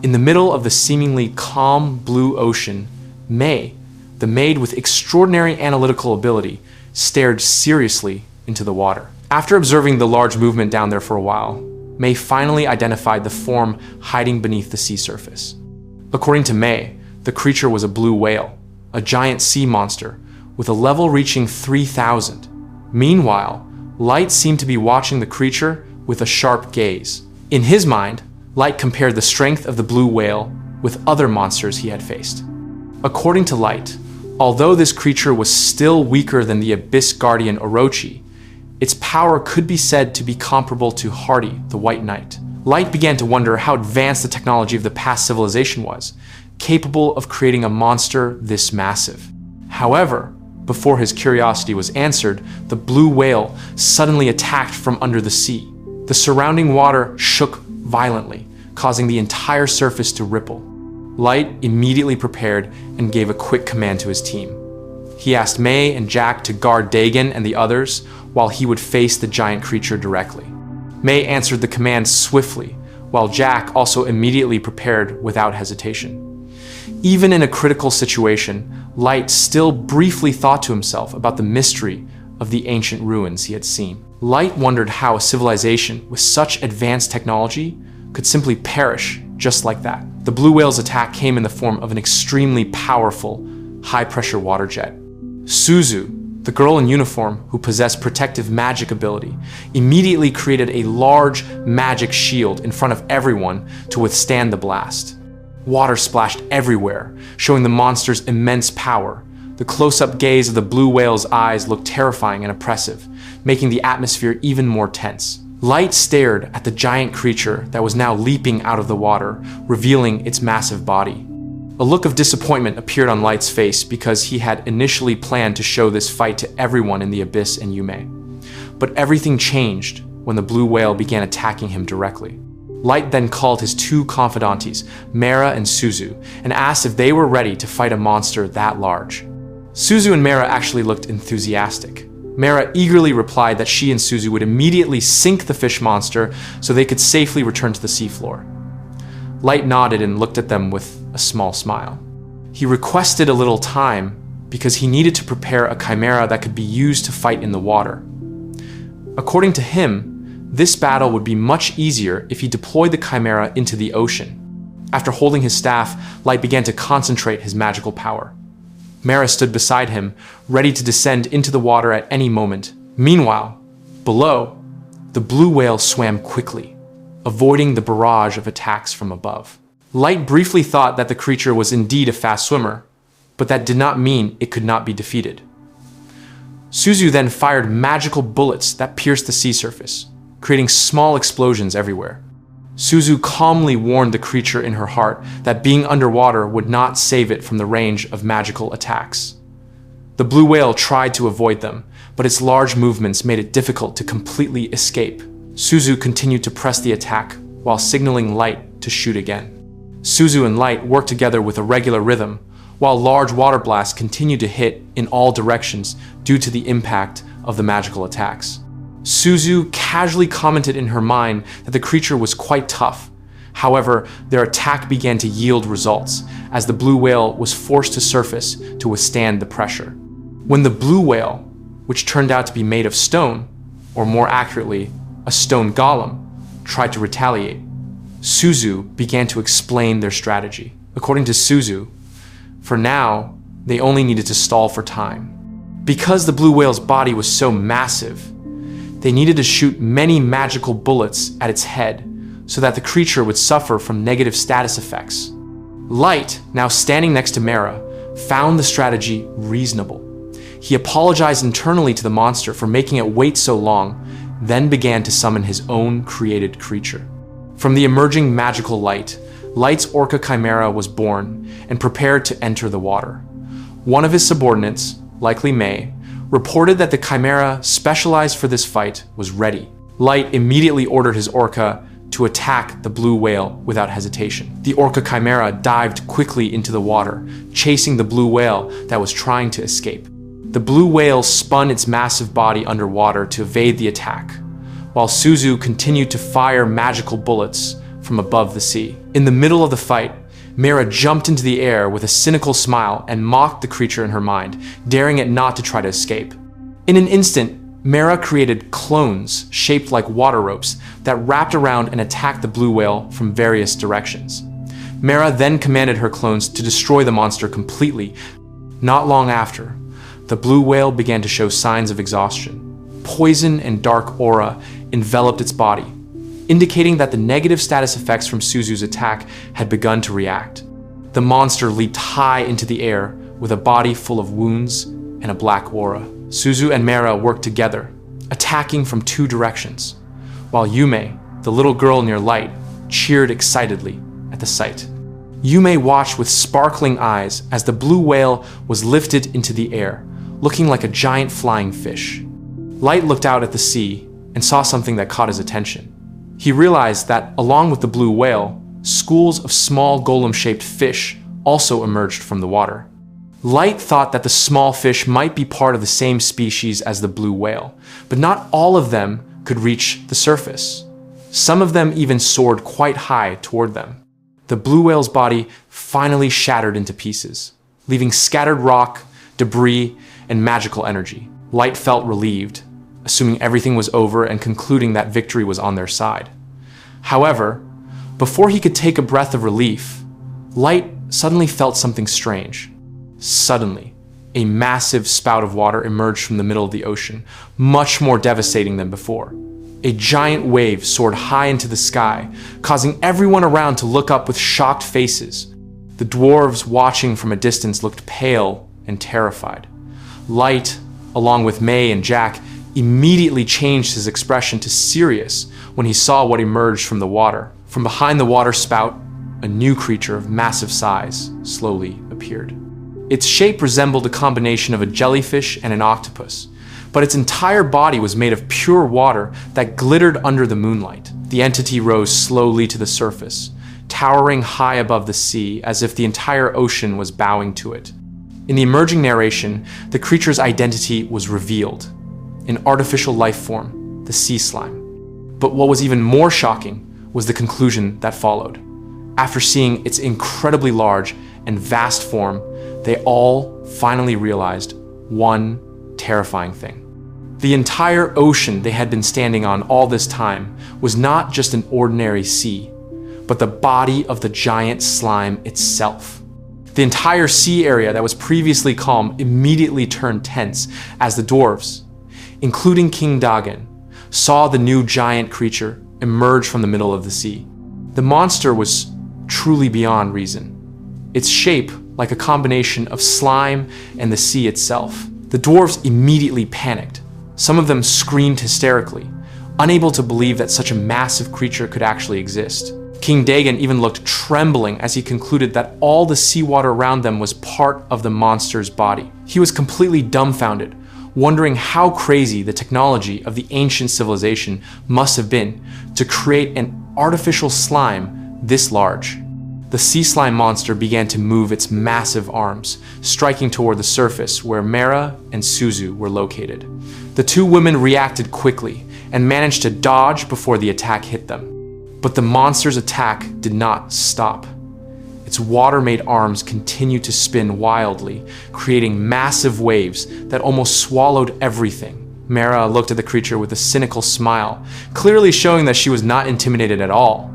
In the middle of the seemingly calm blue ocean, Mei, the maid with extraordinary analytical ability, stared seriously into the water. After observing the large movement down there for a while, Mei finally identified the form hiding beneath the sea surface. According to Mei, the creature was a blue whale, a giant sea monster, with a level reaching 3,000. Meanwhile, Light seemed to be watching the creature with a sharp gaze. In his mind, Light compared the strength of the blue whale with other monsters he had faced. According to Light, although this creature was still weaker than the Abyss Guardian Orochi, its power could be said to be comparable to Hardy, the White Knight. Light began to wonder how advanced the technology of the past civilization was, capable of creating a monster this massive. However, before his curiosity was answered, the blue whale suddenly attacked from under the sea. The surrounding water shook violently, causing the entire surface to ripple. Light immediately prepared and gave a quick command to his team. He asked Mei and Jack to guard Dagon and the others while he would face the giant creature directly. Mei answered the command swiftly, while Jack also immediately prepared without hesitation. Even in a critical situation, Light still briefly thought to himself about the mystery of the ancient ruins he had seen. Light wondered how a civilization with such advanced technology could simply perish just like that. The blue whale's attack came in the form of an extremely powerful, high-pressure water jet. Suzu, the girl in uniform who possessed protective magic ability, immediately created a large magic shield in front of everyone to withstand the blast. Water splashed everywhere, showing the monster's immense power. The close-up gaze of the blue whale's eyes looked terrifying and oppressive, making the atmosphere even more tense. Light stared at the giant creature that was now leaping out of the water, revealing its massive body. A look of disappointment appeared on Light's face because he had initially planned to show this fight to everyone in the Abyss and Yume. But everything changed when the blue whale began attacking him directly. Light then called his two confidantes, Mera and Suzu, and asked if they were ready to fight a monster that large. Suzu and Mera actually looked enthusiastic. Mera eagerly replied that she and Suzu would immediately sink the fish monster so they could safely return to the seafloor. Light nodded and looked at them with a small smile. He requested a little time because he needed to prepare a chimera that could be used to fight in the water. According to him, this battle would be much easier if he deployed the chimera into the ocean. After holding his staff, Light began to concentrate his magical power. Mera stood beside him, ready to descend into the water at any moment. Meanwhile, below, the blue whale swam quickly, avoiding the barrage of attacks from above. Light briefly thought that the creature was indeed a fast swimmer, but that did not mean it could not be defeated. Suzu then fired magical bullets that pierced the sea surface, creating small explosions everywhere. Suzu calmly warned the creature in her heart that being underwater would not save it from the range of magical attacks. The blue whale tried to avoid them, but its large movements made it difficult to completely escape. Suzu continued to press the attack while signaling Light to shoot again. Suzu and Light worked together with a regular rhythm, while large water blasts continued to hit in all directions due to the impact of the magical attacks. Suzu casually commented in her mind that the creature was quite tough. However, their attack began to yield results as the blue whale was forced to surface to withstand the pressure. When the blue whale, which turned out to be made of stone, or more accurately, a stone golem, tried to retaliate, Suzu began to explain their strategy. According to Suzu, for now, they only needed to stall for time. Because the blue whale's body was so massive, they needed to shoot many magical bullets at its head so that the creature would suffer from negative status effects. Light, now standing next to Mera, found the strategy reasonable. He apologized internally to the monster for making it wait so long, then began to summon his own created creature. From the emerging magical light, Light's Orca Chimera was born and prepared to enter the water. One of his subordinates, likely Mei, reported that the Chimera specialized for this fight was ready. Light immediately ordered his Orca to attack the blue whale without hesitation. The Orca Chimera dived quickly into the water, chasing the blue whale that was trying to escape. The blue whale spun its massive body underwater to evade the attack, while Suzu continued to fire magical bullets from above the sea. In the middle of the fight, Mera jumped into the air with a cynical smile and mocked the creature in her mind, daring it not to try to escape. In an instant, Mera created clones shaped like water ropes that wrapped around and attacked the blue whale from various directions. Mera then commanded her clones to destroy the monster completely. Not long after, the blue whale began to show signs of exhaustion. Poison and dark aura enveloped its body, indicating that the negative status effects from Suzu's attack had begun to react. The monster leaped high into the air with a body full of wounds and a black aura. Suzu and Mera worked together, attacking from two directions, while Yume, the little girl near Light, cheered excitedly at the sight. Yume watched with sparkling eyes as the blue whale was lifted into the air, looking like a giant flying fish. Light looked out at the sea and saw something that caught his attention. He realized that, along with the blue whale, schools of small golem-shaped fish also emerged from the water. Light thought that the small fish might be part of the same species as the blue whale, but not all of them could reach the surface. Some of them even soared quite high toward them. The blue whale's body finally shattered into pieces, leaving scattered rock, debris, and magical energy. Light felt relieved, assuming everything was over and concluding that victory was on their side. However, before he could take a breath of relief, Light suddenly felt something strange. Suddenly, a massive spout of water emerged from the middle of the ocean, much more devastating than before. A giant wave soared high into the sky, causing everyone around to look up with shocked faces. The dwarves watching from a distance looked pale and terrified. Light, along with Mei and Jack, immediately changed his expression to serious when he saw what emerged from the water. From behind the water spout, a new creature of massive size slowly appeared. Its shape resembled a combination of a jellyfish and an octopus, but its entire body was made of pure water that glittered under the moonlight. The entity rose slowly to the surface, towering high above the sea as if the entire ocean was bowing to it. In the emerging narration, the creature's identity was revealed: an artificial life form, the sea slime. But what was even more shocking was the conclusion that followed. After seeing its incredibly large and vast form, they all finally realized one terrifying thing. The entire ocean they had been standing on all this time was not just an ordinary sea, but the body of the giant slime itself. The entire sea area that was previously calm immediately turned tense as the dwarves, including King Dagen, saw the new giant creature emerge from the middle of the sea. The monster was truly beyond reason. its shape like a combination of slime and the sea itself. The dwarves immediately panicked. Some of them screamed hysterically, unable to believe that such a massive creature could actually exist. King Dagon even looked trembling as he concluded that all the seawater around them was part of the monster's body. He was completely dumbfounded, wondering how crazy the technology of the ancient civilization must have been to create an artificial slime this large. The sea slime monster began to move its massive arms, striking toward the surface where Mera and Suzu were located. The two women reacted quickly and managed to dodge before the attack hit them. But the monster's attack did not stop. Its water-made arms continued to spin wildly, creating massive waves that almost swallowed everything. Mera looked at the creature with a cynical smile, clearly showing that she was not intimidated at all.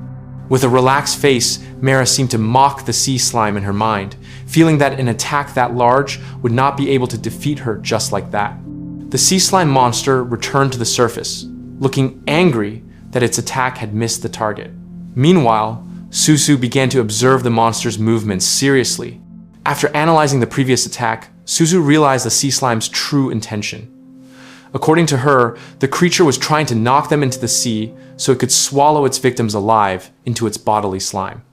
With a relaxed face, Mera seemed to mock the sea slime in her mind, feeling that an attack that large would not be able to defeat her just like that. The sea slime monster returned to the surface, looking angry that its attack had missed the target. Meanwhile, Suzu began to observe the monster's movements seriously. After analyzing the previous attack, Suzu realized the sea slime's true intention. According to her, the creature was trying to knock them into the sea so it could swallow its victims alive into its bodily slime.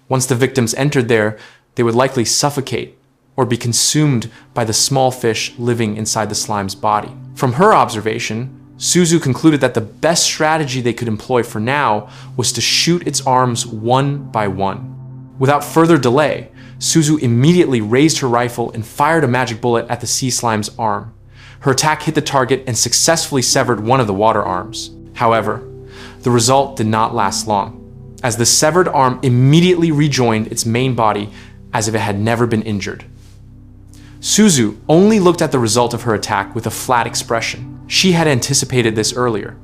Once the victims entered there, they would likely suffocate or be consumed by the small fish living inside the slime's body. From her observation, Suzu concluded that the best strategy they could employ for now was to shoot its arms one by one. Without further delay, Suzu immediately raised her rifle and fired a magic bullet at the sea slime's arm. Her attack hit the target and successfully severed one of the water arms. However, the result did not last long, as the severed arm immediately rejoined its main body as if it had never been injured. Suzu only looked at the result of her attack with a flat expression. She had anticipated this earlier.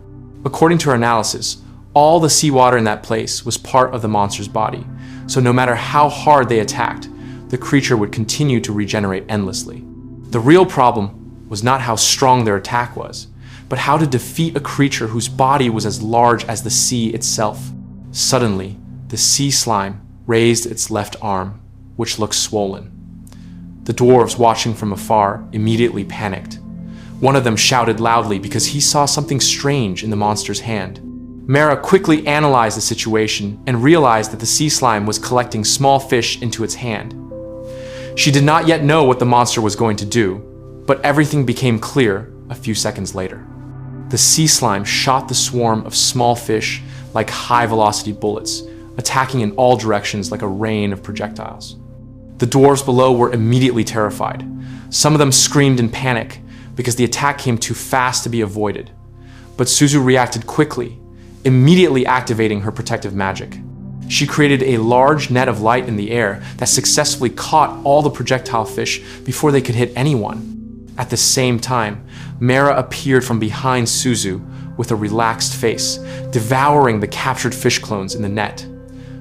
According to her analysis, all the seawater in that place was part of the monster's body, so no matter how hard they attacked, the creature would continue to regenerate endlessly. The real problem was not how strong their attack was, but how to defeat a creature whose body was as large as the sea itself. Suddenly, the sea slime raised its left arm, which looked swollen. The dwarves watching from afar immediately panicked. One of them shouted loudly because he saw something strange in the monster's hand. Mera quickly analyzed the situation and realized that the sea slime was collecting small fish into its hand. She did not yet know what the monster was going to do, but everything became clear a few seconds later. The sea slime shot the swarm of small fish like high-velocity bullets, attacking in all directions like a rain of projectiles. The dwarves below were immediately terrified. Some of them screamed in panic because the attack came too fast to be avoided. But Suzu reacted quickly, immediately activating her protective magic. She created a large net of light in the air that successfully caught all the projectile fish before they could hit anyone. At the same time, Mera appeared from behind Suzu with a relaxed face, devouring the captured fish clones in the net.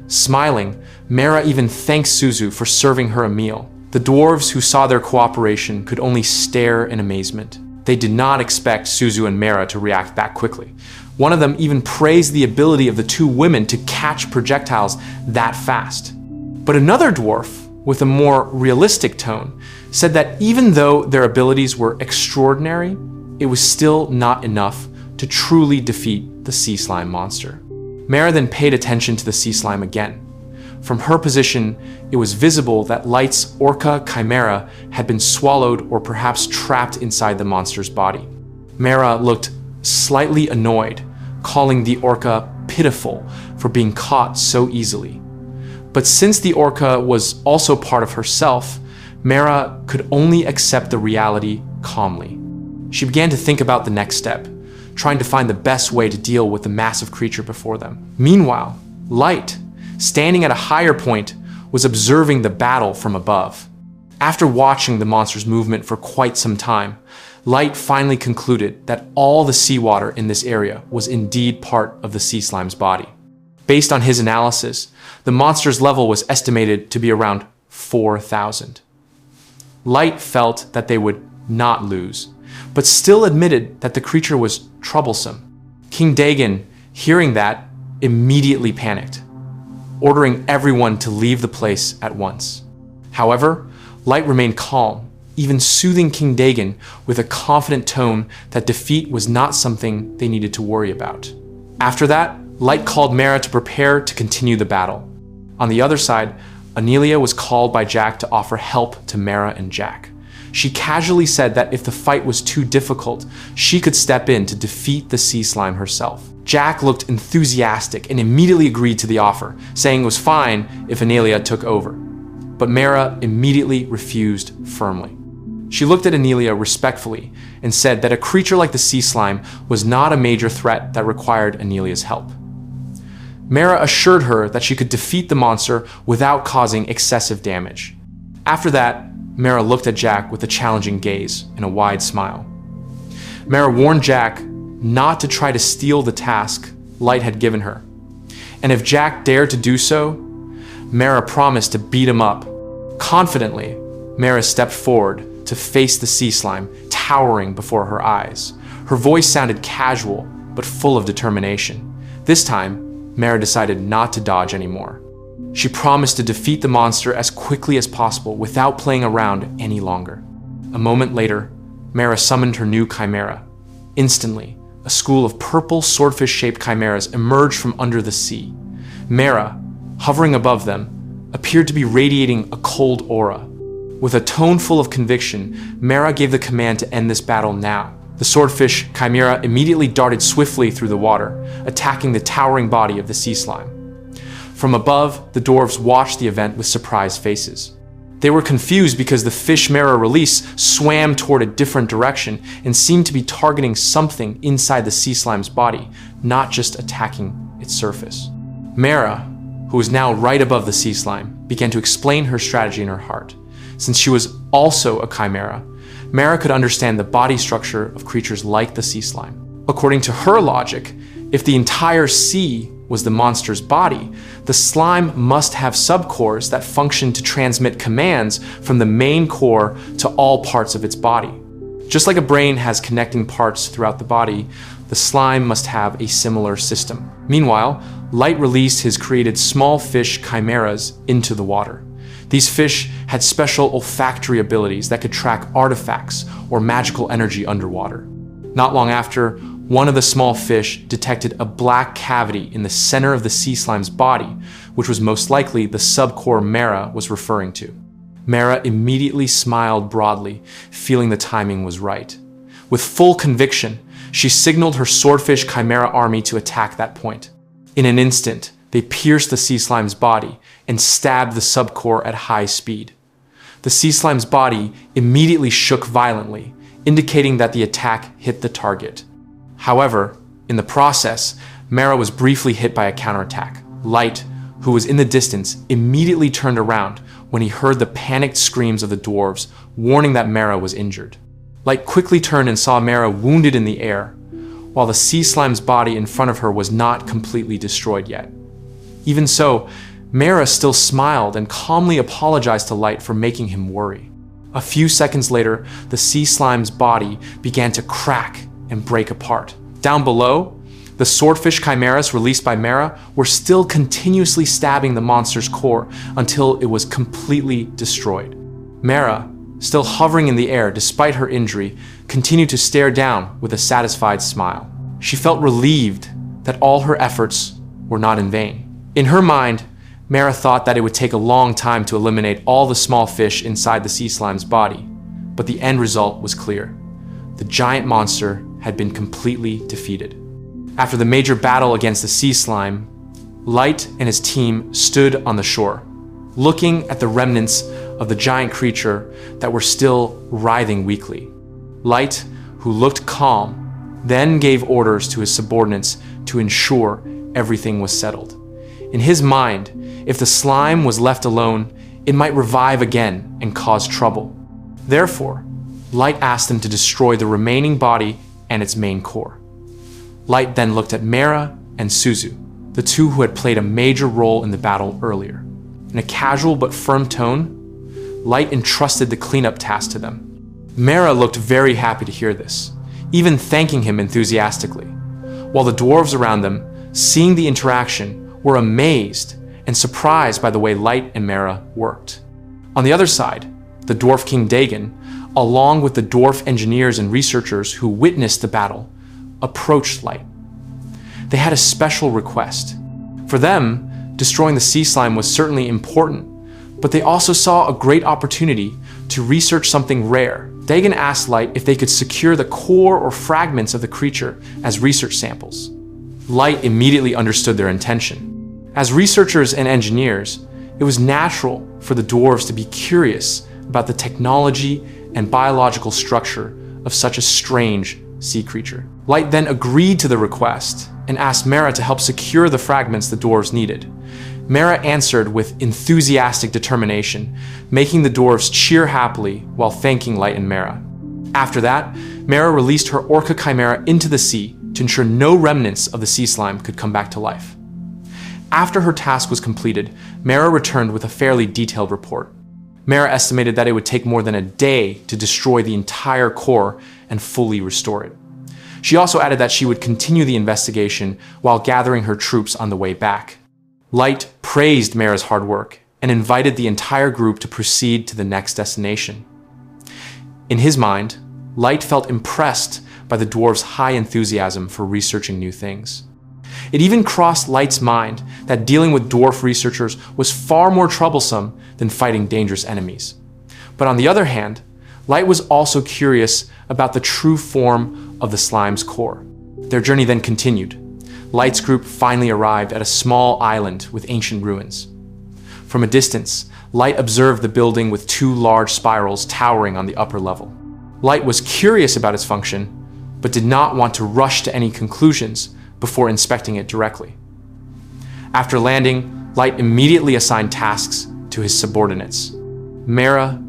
Smiling, Mera even thanked Suzu for serving her a meal. The dwarves who saw their cooperation could only stare in amazement. They did not expect Suzu and Mera to react that quickly. One of them even praised the ability of the two women to catch projectiles that fast. But another dwarf, with a more realistic tone, said that even though their abilities were extraordinary, it was still not enough to truly defeat the sea slime monster. Mera then paid attention to the sea slime again. From her position, it was visible that Light's orca chimera had been swallowed or perhaps trapped inside the monster's body. Mera looked slightly annoyed, calling the orca pitiful for being caught so easily. But since the orca was also part of herself, Mera could only accept the reality calmly. She began to think about the next step, trying to find the best way to deal with the massive creature before them. Meanwhile, Light, standing at a higher point, was observing the battle from above. After watching the monster's movement for quite some time, Light finally concluded that all the seawater in this area was indeed part of the sea slime's body. Based on his analysis, the monster's level was estimated to be around 4,000. Light felt that they would not lose, but still admitted that the creature was troublesome. King Dagon, hearing that, immediately panicked, ordering everyone to leave the place at once. However, Light remained calm, even soothing King Dagon with a confident tone that defeat was not something they needed to worry about. After that, Light called Mera to prepare to continue the battle. On the other side, Anelia was called by Jack to offer help to Mera and Jack. She casually said that if the fight was too difficult, she could step in to defeat the sea slime herself. Jack looked enthusiastic and immediately agreed to the offer, saying it was fine if Anelia took over. But Mera immediately refused firmly. She looked at Anelia respectfully and said that a creature like the sea slime was not a major threat that required Anelia's help. Mera assured her that she could defeat the monster without causing excessive damage. After that, Mera looked at Jack with a challenging gaze and a wide smile. Mera warned Jack not to try to steal the task Light had given her, and if Jack dared to do so, Mera promised to beat him up. Confidently, Mera stepped forward to face the sea slime towering before her eyes. Her voice sounded casual, but full of determination. This time, Mera decided not to dodge anymore. She promised to defeat the monster as quickly as possible without playing around any longer. A moment later, Mera summoned her new chimera. Instantly, a school of purple swordfish-shaped chimeras emerged from under the sea. Mera, hovering above them, appeared to be radiating a cold aura. With a tone full of conviction, Mera gave the command to end this battle now. The swordfish chimera immediately darted swiftly through the water, attacking the towering body of the sea slime. From above, the dwarves watched the event with surprised faces. They were confused because the fish Mera release swam toward a different direction and seemed to be targeting something inside the sea slime's body, not just attacking its surface. Mera, who was now right above the sea slime, began to explain her strategy in her heart. Since she was also a chimera, Mera could understand the body structure of creatures like the sea slime. According to her logic, if the entire sea was the monster's body, the slime must have subcores that function to transmit commands from the main core to all parts of its body. Just like a brain has connecting parts throughout the body, the slime must have a similar system. Meanwhile, Light released his created small fish chimeras into the water. These fish had special olfactory abilities that could track artifacts or magical energy underwater. Not long after, one of the small fish detected a black cavity in the center of the sea slime's body, which was most likely the subcore Mera was referring to. Mera immediately smiled broadly, feeling the timing was right. With full conviction, she signaled her swordfish chimera army to attack that point. In an instant, they pierced the sea slime's body and stabbed the subcore at high speed. The sea slime's body immediately shook violently, indicating that the attack hit the target. However, in the process, Mera was briefly hit by a counterattack. Light, who was in the distance, immediately turned around when he heard the panicked screams of the dwarves, warning that Mera was injured. Light quickly turned and saw Mera wounded in the air, while the sea slime's body in front of her was not completely destroyed yet. Even so, Mera still smiled and calmly apologized to Light for making him worry. A few seconds later, the sea slime's body began to crack and break apart. Down below, the swordfish chimeras released by Mera were still continuously stabbing the monster's core until it was completely destroyed. Mera, still hovering in the air despite her injury, continued to stare down with a satisfied smile. She felt relieved that all her efforts were not in vain. In her mind, Mera thought that it would take a long time to eliminate all the small fish inside the sea slime's body, but the end result was clear. The giant monster had been completely defeated. After the major battle against the sea slime, Light and his team stood on the shore, looking at the remnants of the giant creature that were still writhing weakly. Light, who looked calm, then gave orders to his subordinates to ensure everything was settled. In his mind, if the slime was left alone, it might revive again and cause trouble. Therefore, Light asked them to destroy the remaining body and its main core. Light then looked at Mera and Suzu, the two who had played a major role in the battle earlier. In a casual but firm tone, Light entrusted the cleanup task to them. Mera looked very happy to hear this, even thanking him enthusiastically, while the dwarves around them, seeing the interaction, were amazed and surprised by the way Light and Mera worked. On the other side, the Dwarf King Dagon, along with the dwarf engineers and researchers who witnessed the battle, approached Light. They had a special request. For them, destroying the sea slime was certainly important, but they also saw a great opportunity to research something rare. Dagon asked Light if they could secure the core or fragments of the creature as research samples. Light immediately understood their intention. As researchers and engineers, it was natural for the dwarves to be curious about the technology and biological structure of such a strange sea creature. Light then agreed to the request and asked Mera to help secure the fragments the dwarves needed. Mera answered with enthusiastic determination, making the dwarves cheer happily while thanking Light and Mera. After that, Mera released her Orca Chimera into the sea to ensure no remnants of the sea slime could come back to life. After her task was completed, Mera returned with a fairly detailed report. Mera estimated that it would take more than a day to destroy the entire core and fully restore it. She also added that she would continue the investigation while gathering her troops on the way back. Light praised Mera's hard work and invited the entire group to proceed to the next destination. In his mind, Light felt impressed by the dwarves' high enthusiasm for researching new things. It even crossed Light's mind that dealing with dwarf researchers was far more troublesome than fighting dangerous enemies. But on the other hand, Light was also curious about the true form of the slime's core. Their journey then continued. Light's group finally arrived at a small island with ancient ruins. From a distance, Light observed the building with two large spirals towering on the upper level. Light was curious about its function, but did not want to rush to any conclusions before inspecting it directly. After landing, Light immediately assigned tasks to his subordinates. Mera,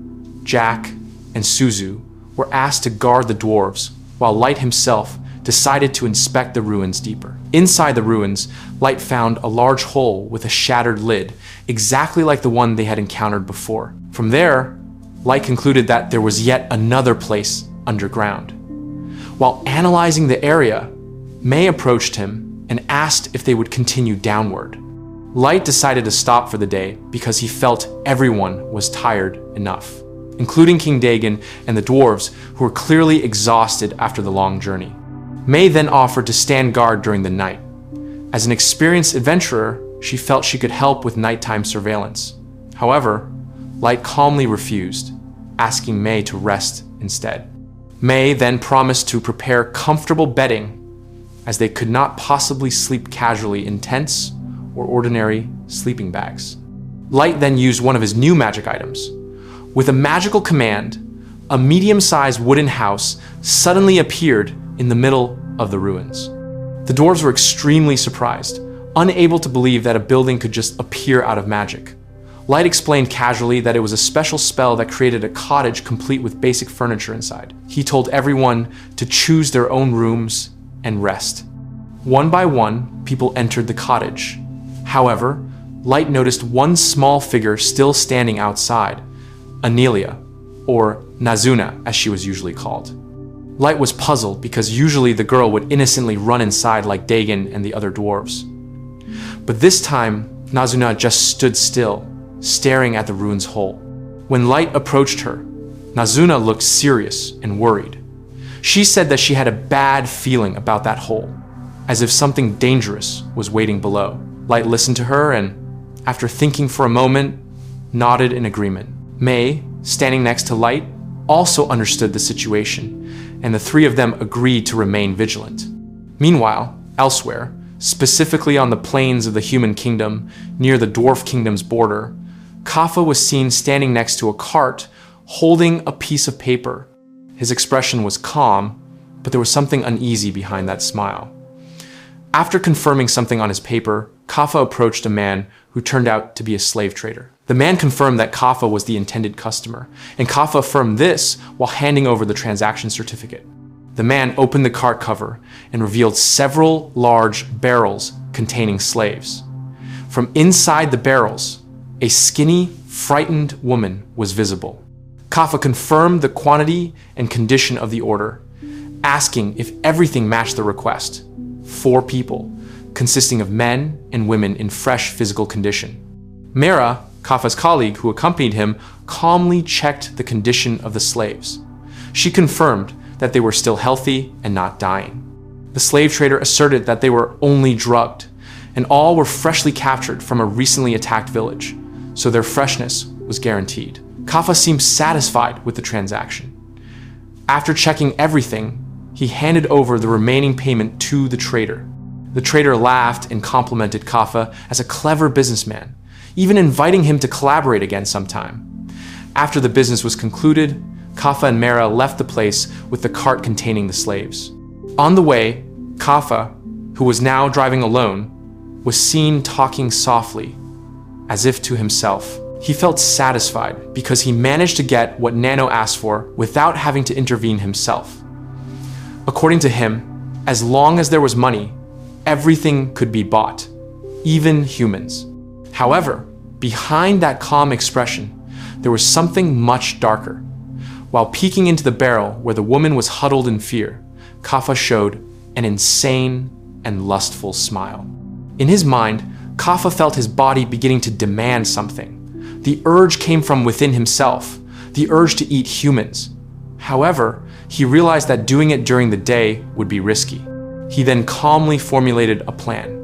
Jack, and Suzu were asked to guard the dwarves, while Light himself decided to inspect the ruins deeper. Inside the ruins, Light found a large hole with a shattered lid, exactly like the one they had encountered before. From there, Light concluded that there was yet another place underground. While analyzing the area, Mei approached him and asked if they would continue downward. Light decided to stop for the day because he felt everyone was tired enough, including King Dagon and the dwarves, who were clearly exhausted after the long journey. Mei then offered to stand guard during the night. As an experienced adventurer, she felt she could help with nighttime surveillance. However, Light calmly refused, asking Mei to rest instead. Mei then promised to prepare comfortable bedding, as they could not possibly sleep casually in tents or ordinary sleeping bags. Light then used one of his new magic items. With a magical command, a medium-sized wooden house suddenly appeared in the middle of the ruins. The dwarves were extremely surprised, unable to believe that a building could just appear out of magic. Light explained casually that it was a special spell that created a cottage complete with basic furniture inside. He told everyone to choose their own rooms and rest. One by one, people entered the cottage. However, Light noticed one small figure still standing outside, Anelia, or Nazuna as she was usually called. Light was puzzled because usually the girl would innocently run inside like Dagon and the other dwarves. But this time, Nazuna just stood still, staring at the ruin's hole. When Light approached her, Nazuna looked serious and worried. She said that she had a bad feeling about that hole, as if something dangerous was waiting below. Light listened to her and, after thinking for a moment, nodded in agreement. Mei, standing next to Light, also understood the situation, and the three of them agreed to remain vigilant. Meanwhile, elsewhere, specifically on the plains of the human kingdom, near the dwarf kingdom's border, Kaffa was seen standing next to a cart, holding a piece of paper. His expression was calm, but there was something uneasy behind that smile. After confirming something on his paper, Kaffa approached a man who turned out to be a slave trader. The man confirmed that Kaffa was the intended customer, and Kaffa affirmed this while handing over the transaction certificate. The man opened the cart cover and revealed several large barrels containing slaves. From inside the barrels, a skinny, frightened woman was visible. Kaffa confirmed the quantity and condition of the order, asking if everything matched the request. 4 people, consisting of men and women in fresh physical condition. Mera, Kafa's colleague, who accompanied him, calmly checked the condition of the slaves. She confirmed that they were still healthy and not dying. The slave trader asserted that they were only drugged, and all were freshly captured from a recently attacked village, so their freshness was guaranteed. Kafa seemed satisfied with the transaction. After checking everything, he handed over the remaining payment to the trader. The trader laughed and complimented Kafa as a clever businessman, even inviting him to collaborate again sometime. After the business was concluded, Kafa and Mera left the place with the cart containing the slaves. On the way, Kafa, who was now driving alone, was seen talking softly, as if to himself. He felt satisfied because he managed to get what Nano asked for without having to intervene himself. According to him, as long as there was money, everything could be bought, even humans. However, behind that calm expression, there was something much darker. While peeking into the barrel where the woman was huddled in fear, Kafa showed an insane and lustful smile. In his mind, Kafa felt his body beginning to demand something. The urge came from within himself, the urge to eat humans. However, he realized that doing it during the day would be risky. He then calmly formulated a plan.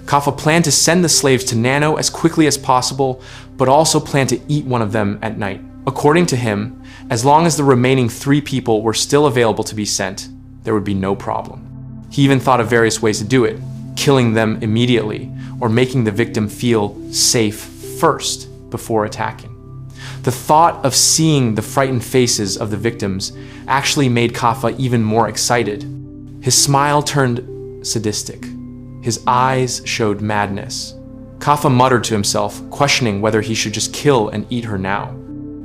Kafa planned to send the slaves to Nano as quickly as possible, but also planned to eat one of them at night. According to him, as long as the remaining 3 people were still available to be sent, there would be no problem. He even thought of various ways to do it, killing them immediately, or making the victim feel safe first before attacking. The thought of seeing the frightened faces of the victims actually made Kafa even more excited. His smile turned sadistic. His eyes showed madness. Kafa muttered to himself, questioning whether he should just kill and eat her now.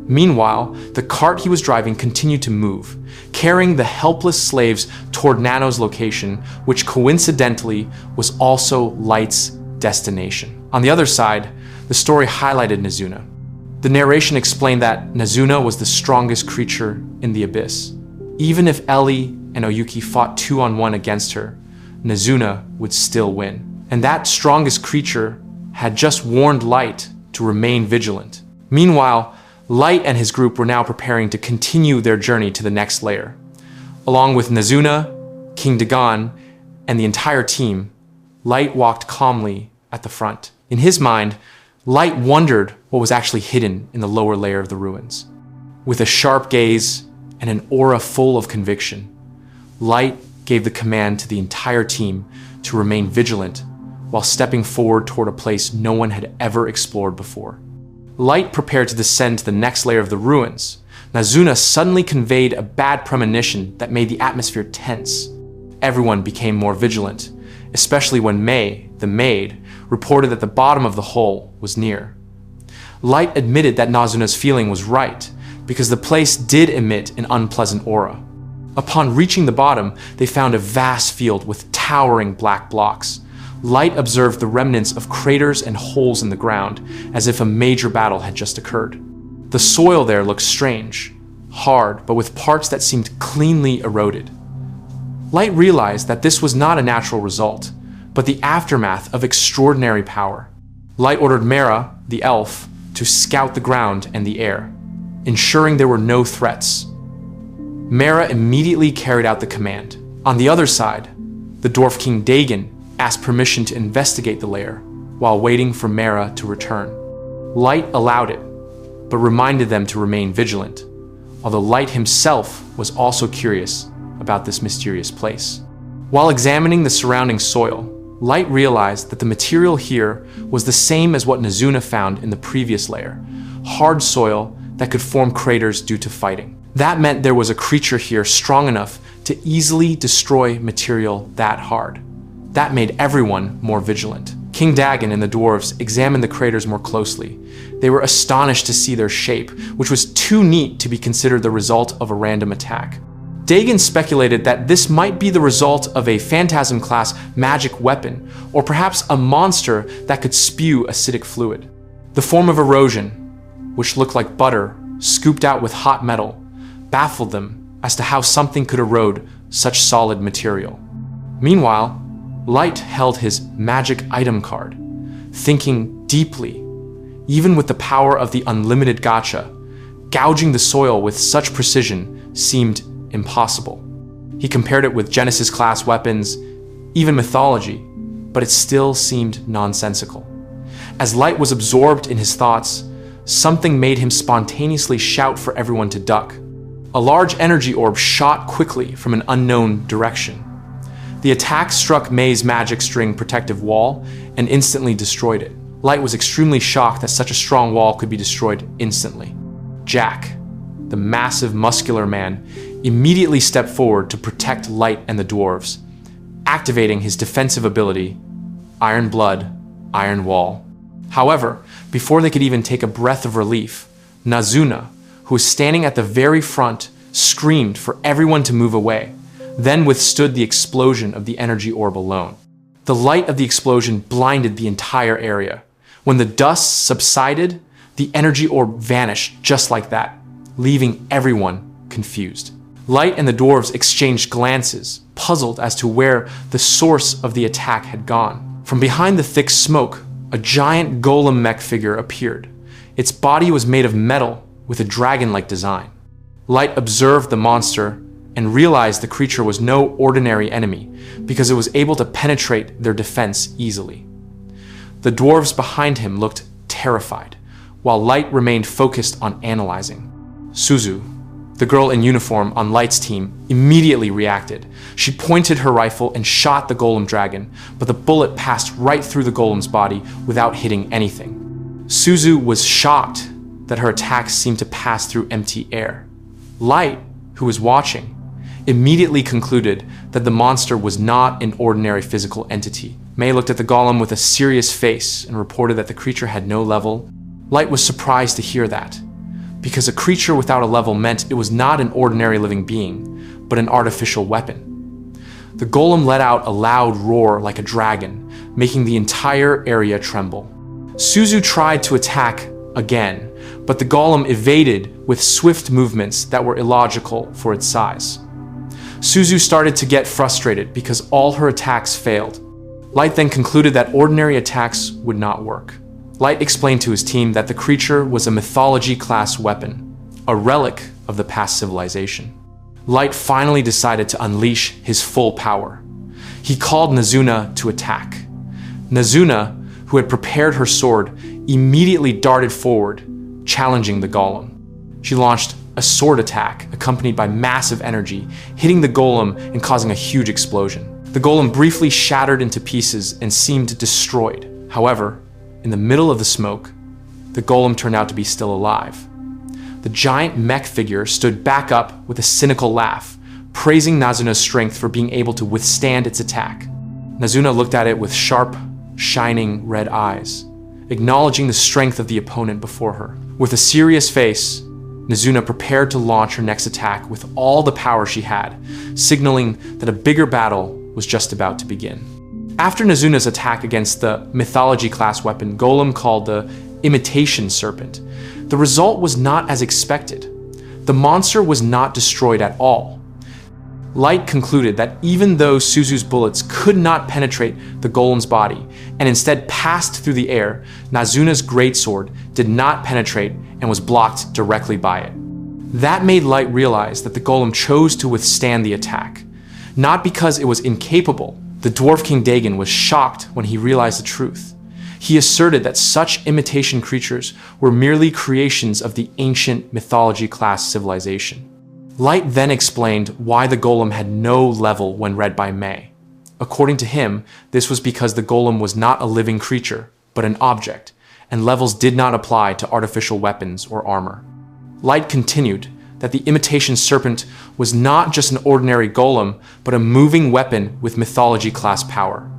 Meanwhile, the cart he was driving continued to move, carrying the helpless slaves toward Nano's location, which coincidentally was also Light's destination. On the other side, the story highlighted Nazuna. The narration explained that Nazuna was the strongest creature in the abyss. Even if Ellie and Oyuki fought 2-on-1 against her, Nazuna would still win. And that strongest creature had just warned Light to remain vigilant. Meanwhile, Light and his group were now preparing to continue their journey to the next layer. Along with Nazuna, King Dagon, and the entire team, Light walked calmly at the front. In his mind, Light wondered what was actually hidden in the lower layer of the ruins. With a sharp gaze and an aura full of conviction, Light gave the command to the entire team to remain vigilant while stepping forward toward a place no one had ever explored before. Light prepared to descend to the next layer of the ruins. Nazuna suddenly conveyed a bad premonition that made the atmosphere tense. Everyone became more vigilant, especially when Mei, the maid, reported that the bottom of the hole was near. Light admitted that Nazuna's feeling was right, because the place did emit an unpleasant aura. Upon reaching the bottom, they found a vast field with towering black blocks. Light observed the remnants of craters and holes in the ground, as if a major battle had just occurred. The soil there looked strange, hard, but with parts that seemed cleanly eroded. Light realized that this was not a natural result, but the aftermath of extraordinary power. Light ordered Mera, the elf, to scout the ground and the air, ensuring there were no threats. Mera immediately carried out the command. On the other side, the Dwarf King Dagon asked permission to investigate the lair while waiting for Mera to return. Light allowed it, but reminded them to remain vigilant, although Light himself was also curious about this mysterious place. While examining the surrounding soil, Light realized that the material here was the same as what Nazuna found in the previous layer, hard soil that could form craters due to fighting. That meant there was a creature here strong enough to easily destroy material that hard. That made everyone more vigilant. King Dagon and the dwarves examined the craters more closely. They were astonished to see their shape, which was too neat to be considered the result of a random attack. Dagon speculated that this might be the result of a phantasm-class magic weapon, or perhaps a monster that could spew acidic fluid. The form of erosion, which looked like butter scooped out with hot metal, baffled them as to how something could erode such solid material. Meanwhile, Light held his magic item card, thinking deeply. Even with the power of the unlimited gacha, gouging the soil with such precision seemed impossible. He compared it with Genesis-class weapons, even mythology, but it still seemed nonsensical. As Light was absorbed in his thoughts, something made him spontaneously shout for everyone to duck. A large energy orb shot quickly from an unknown direction. The attack struck Mei's magic string protective wall and instantly destroyed it. Light was extremely shocked that such a strong wall could be destroyed instantly. Jack, the massive muscular man, immediately stepped forward to protect Light and the dwarves, activating his defensive ability, Iron Blood, Iron Wall. However, before they could even take a breath of relief, Nazuna, who was standing at the very front, screamed for everyone to move away, then withstood the explosion of the energy orb alone. The light of the explosion blinded the entire area. When the dust subsided, the energy orb vanished just like that, leaving everyone confused. Light and the dwarves exchanged glances, puzzled as to where the source of the attack had gone. From behind the thick smoke, a giant golem mech figure appeared. Its body was made of metal with a dragon-like design. Light observed the monster and realized the creature was no ordinary enemy because it was able to penetrate their defense easily. The dwarves behind him looked terrified, while Light remained focused on analyzing. Suzu, the girl in uniform on Light's team, immediately reacted. She pointed her rifle and shot the golem dragon, but the bullet passed right through the golem's body without hitting anything. Suzu was shocked that her attacks seemed to pass through empty air. Light, who was watching, immediately concluded that the monster was not an ordinary physical entity. Mei looked at the golem with a serious face and reported that the creature had no level. Light was surprised to hear that, because a creature without a level meant it was not an ordinary living being, but an artificial weapon. The golem let out a loud roar like a dragon, making the entire area tremble. Suzu tried to attack again, but the golem evaded with swift movements that were illogical for its size. Suzu started to get frustrated because all her attacks failed. Light then concluded that ordinary attacks would not work. Light explained to his team that the creature was a mythology-class weapon, a relic of the past civilization. Light finally decided to unleash his full power. He called Nazuna to attack. Nazuna, who had prepared her sword, immediately darted forward, challenging the golem. She launched a sword attack accompanied by massive energy, hitting the golem and causing a huge explosion. The golem briefly shattered into pieces and seemed destroyed. However, in the middle of the smoke, the golem turned out to be still alive. The giant mech figure stood back up with a cynical laugh, praising Nazuna's strength for being able to withstand its attack. Nazuna looked at it with sharp, shining red eyes, acknowledging the strength of the opponent before her. With a serious face, Nazuna prepared to launch her next attack with all the power she had, signaling that a bigger battle was just about to begin. After Nazuna's attack against the mythology-class weapon Golem called the Imitation Serpent, the result was not as expected. The monster was not destroyed at all. Light concluded that even though Suzu's bullets could not penetrate the golem's body and instead passed through the air, Nazuna's greatsword did not penetrate and was blocked directly by it. That made Light realize that the golem chose to withstand the attack, not because it was incapable. The Dwarf King Dagon was shocked when he realized the truth. He asserted that such imitation creatures were merely creations of the ancient mythology-class civilization. Light then explained why the golem had no level when read by Mei. According to him, this was because the golem was not a living creature, but an object, and levels did not apply to artificial weapons or armor. Light continued that the imitation serpent was not just an ordinary golem, but a moving weapon with mythology-class power.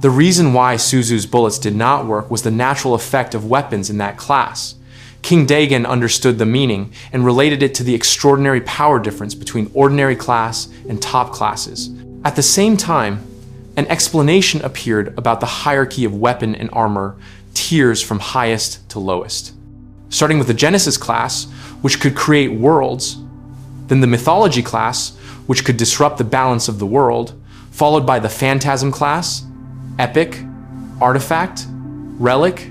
The reason why Suzu's bullets did not work was the natural effect of weapons in that class. King Dagon understood the meaning and related it to the extraordinary power difference between ordinary class and top classes. At the same time, an explanation appeared about the hierarchy of weapon and armor tiers from highest to lowest. Starting with the Genesis class, which could create worlds, then the Mythology class, which could disrupt the balance of the world, followed by the Phantasm class, Epic, Artifact, Relic,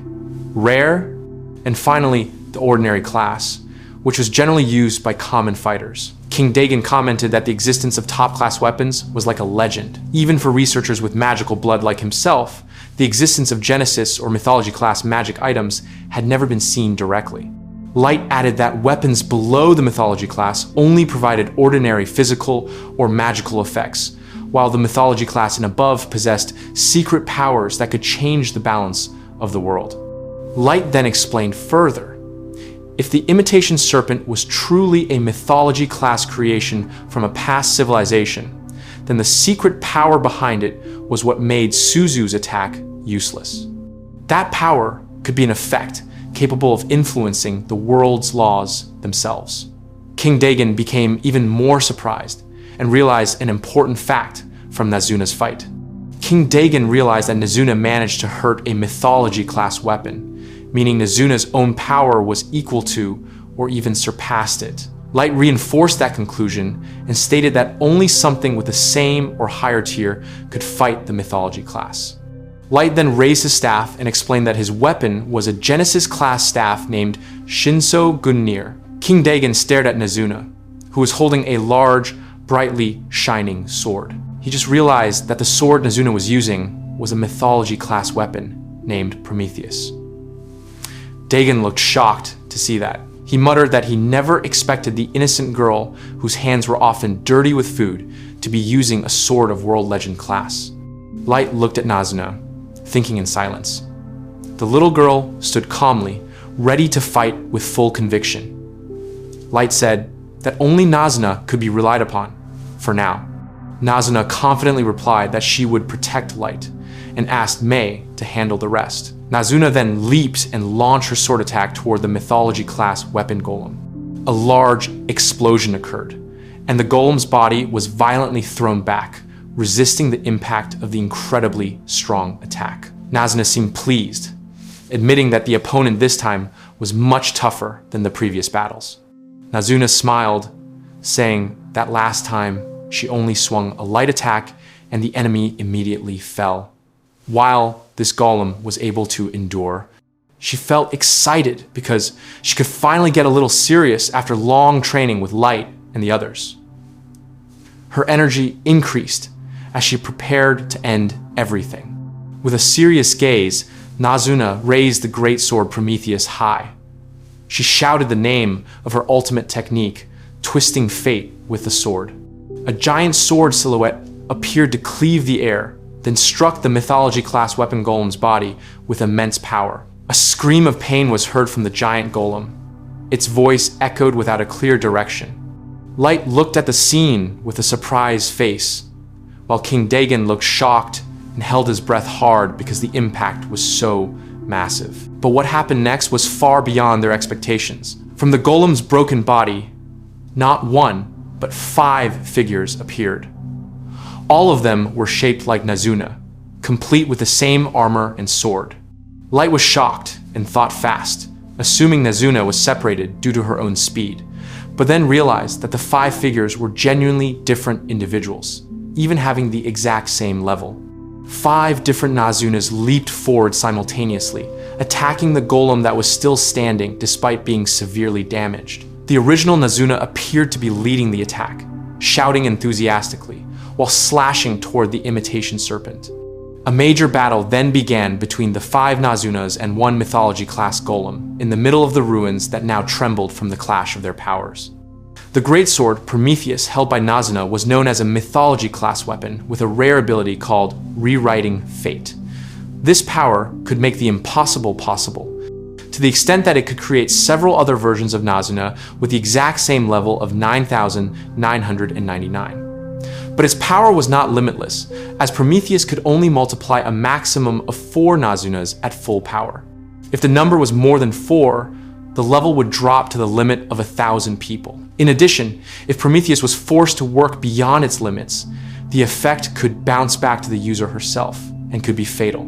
Rare, And finally, the ordinary class, which was generally used by common fighters. King Dagon commented that the existence of top-class weapons was like a legend. Even for researchers with magical blood like himself, the existence of Genesis or mythology-class magic items had never been seen directly. Light added that weapons below the mythology class only provided ordinary physical or magical effects, while the mythology class and above possessed secret powers that could change the balance of the world. Light then explained further. If the imitation serpent was truly a mythology class creation from a past civilization, then the secret power behind it was what made Suzu's attack useless. That power could be an effect capable of influencing the world's laws themselves. King Dagon became even more surprised and realized an important fact from Nazuna's fight. King Dagon realized that Nazuna managed to hurt a mythology class weapon, meaning Nazuna's own power was equal to or even surpassed it. Light reinforced that conclusion and stated that only something with the same or higher tier could fight the mythology class. Light then raised his staff and explained that his weapon was a Genesis class staff named Shinso Gunnir. King Dagon stared at Nazuna, who was holding a large, brightly shining sword. He just realized that the sword Nazuna was using was a mythology class weapon named Prometheus. Dagon looked shocked to see that. He muttered that he never expected the innocent girl, whose hands were often dirty with food, to be using a sword of world legend class. Light looked at Nazuna, thinking in silence. The little girl stood calmly, ready to fight with full conviction. Light said that only Nazuna could be relied upon, for now. Nazuna confidently replied that she would protect Light, and asked Mei to handle the rest. Nazuna then leaped and launched her sword attack toward the mythology class weapon golem. A large explosion occurred, and the golem's body was violently thrown back, resisting the impact of the incredibly strong attack. Nazuna seemed pleased, admitting that the opponent this time was much tougher than the previous battles. Nazuna smiled, saying that last time she only swung a light attack and the enemy immediately fell. While this golem was able to endure, she felt excited because she could finally get a little serious after long training with Light and the others. Her energy increased as she prepared to end everything. With a serious gaze, Nazuna raised the great sword Prometheus high. She shouted the name of her ultimate technique, twisting fate with the sword. A giant sword silhouette appeared to cleave the air, then struck the mythology class weapon golem's body with immense power. A scream of pain was heard from the giant golem. Its voice echoed without a clear direction. Light looked at the scene with a surprised face, while King Dagon looked shocked and held his breath hard because the impact was so massive. But what happened next was far beyond their expectations. From the golem's broken body, not one, but 5 figures appeared. All of them were shaped like Nazuna, complete with the same armor and sword. Light was shocked and thought fast, assuming Nazuna was separated due to her own speed, but then realized that the 5 figures were genuinely different individuals, even having the exact same level. 5 different Nazunas leaped forward simultaneously, attacking the golem that was still standing despite being severely damaged. The original Nazuna appeared to be leading the attack, shouting enthusiastically, while slashing toward the imitation serpent. A major battle then began between the 5 Nazunas and 1 mythology class golem in the middle of the ruins that now trembled from the clash of their powers. The greatsword Prometheus held by Nazuna was known as a mythology class weapon with a rare ability called Rewriting Fate. This power could make the impossible possible, to the extent that it could create several other versions of Nazuna with the exact same level of 9,999. But its power was not limitless, as Prometheus could only multiply a maximum of 4 Nazunas at full power. If the number was more than 4, the level would drop to the limit of 1,000 people. In addition, if Prometheus was forced to work beyond its limits, the effect could bounce back to the user herself and could be fatal.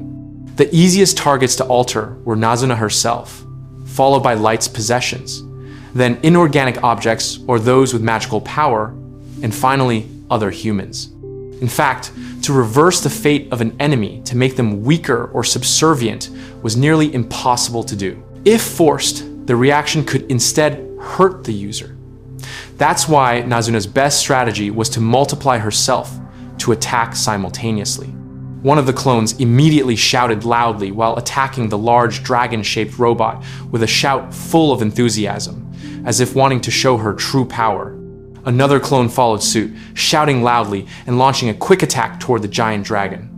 The easiest targets to alter were Nazuna herself, followed by Light's possessions, then inorganic objects or those with magical power, and finally, other humans. In fact, to reverse the fate of an enemy to make them weaker or subservient was nearly impossible to do. If forced, the reaction could instead hurt the user. That's why Nazuna's best strategy was to multiply herself to attack simultaneously. One of the clones immediately shouted loudly while attacking the large dragon-shaped robot with a shout full of enthusiasm, as if wanting to show her true power. Another clone followed suit, shouting loudly and launching a quick attack toward the giant dragon.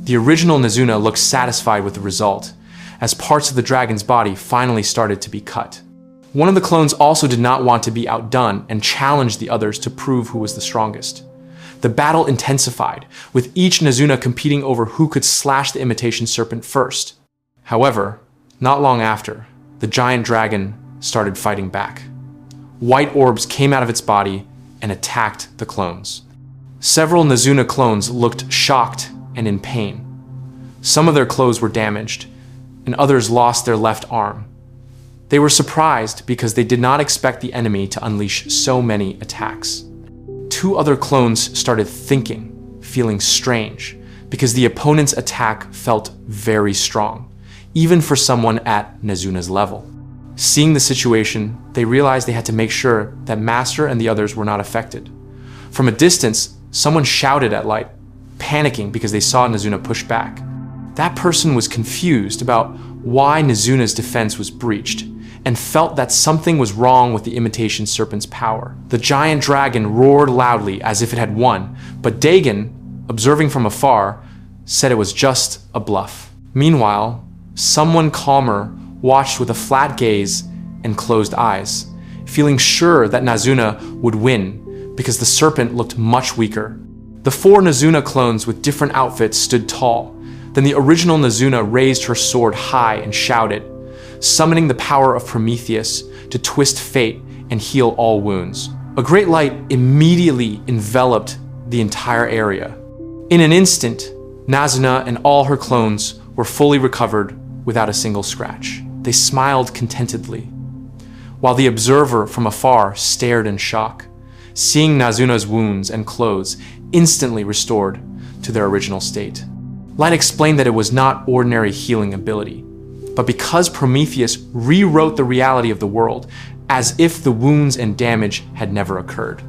The original Nazuna looked satisfied with the result, as parts of the dragon's body finally started to be cut. One of the clones also did not want to be outdone and challenged the others to prove who was the strongest. The battle intensified, with each Nazuna competing over who could slash the imitation serpent first. However, not long after, the giant dragon started fighting back. White orbs came out of its body and attacked the clones. Several Nazuna clones looked shocked and in pain. Some of their clothes were damaged, and others lost their left arm. They were surprised because they did not expect the enemy to unleash so many attacks. Two other clones started thinking, feeling strange, because the opponent's attack felt very strong, even for someone at Nazuna's level. Seeing the situation, they realized they had to make sure that Master and the others were not affected. From a distance, someone shouted at Light, panicking because they saw Nazuna push back. That person was confused about why Nazuna's defense was breached, and felt that something was wrong with the imitation serpent's power. The giant dragon roared loudly as if it had won, but Dagon, observing from afar, said it was just a bluff. Meanwhile, someone calmer watched with a flat gaze and closed eyes, feeling sure that Nazuna would win because the serpent looked much weaker. The four Nazuna clones with different outfits stood tall. Then the original Nazuna raised her sword high and shouted, summoning the power of Prometheus to twist fate and heal all wounds. A great light immediately enveloped the entire area. In an instant, Nazuna and all her clones were fully recovered without a single scratch. They smiled contentedly, while the observer from afar stared in shock, seeing Nazuna's wounds and clothes instantly restored to their original state. Light explained that it was not ordinary healing ability, but because Prometheus rewrote the reality of the world as if the wounds and damage had never occurred.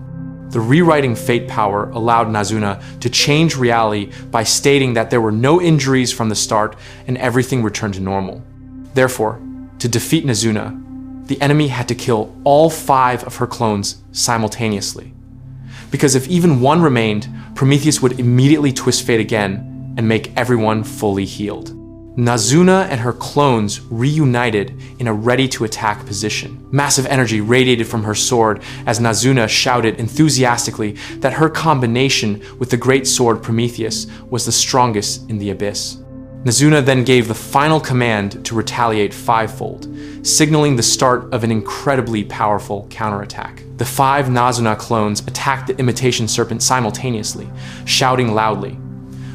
The rewriting fate power allowed Nazuna to change reality by stating that there were no injuries from the start and everything returned to normal. Therefore, to defeat Nazuna, the enemy had to kill all 5 of her clones simultaneously. Because if even one remained, Prometheus would immediately twist fate again and make everyone fully healed. Nazuna and her clones reunited in a ready-to-attack position. Massive energy radiated from her sword as Nazuna shouted enthusiastically that her combination with the great sword Prometheus was the strongest in the abyss. Nazuna then gave the final command to retaliate 5-fold, signaling the start of an incredibly powerful counterattack. The 5 Nazuna clones attacked the imitation serpent simultaneously, shouting loudly.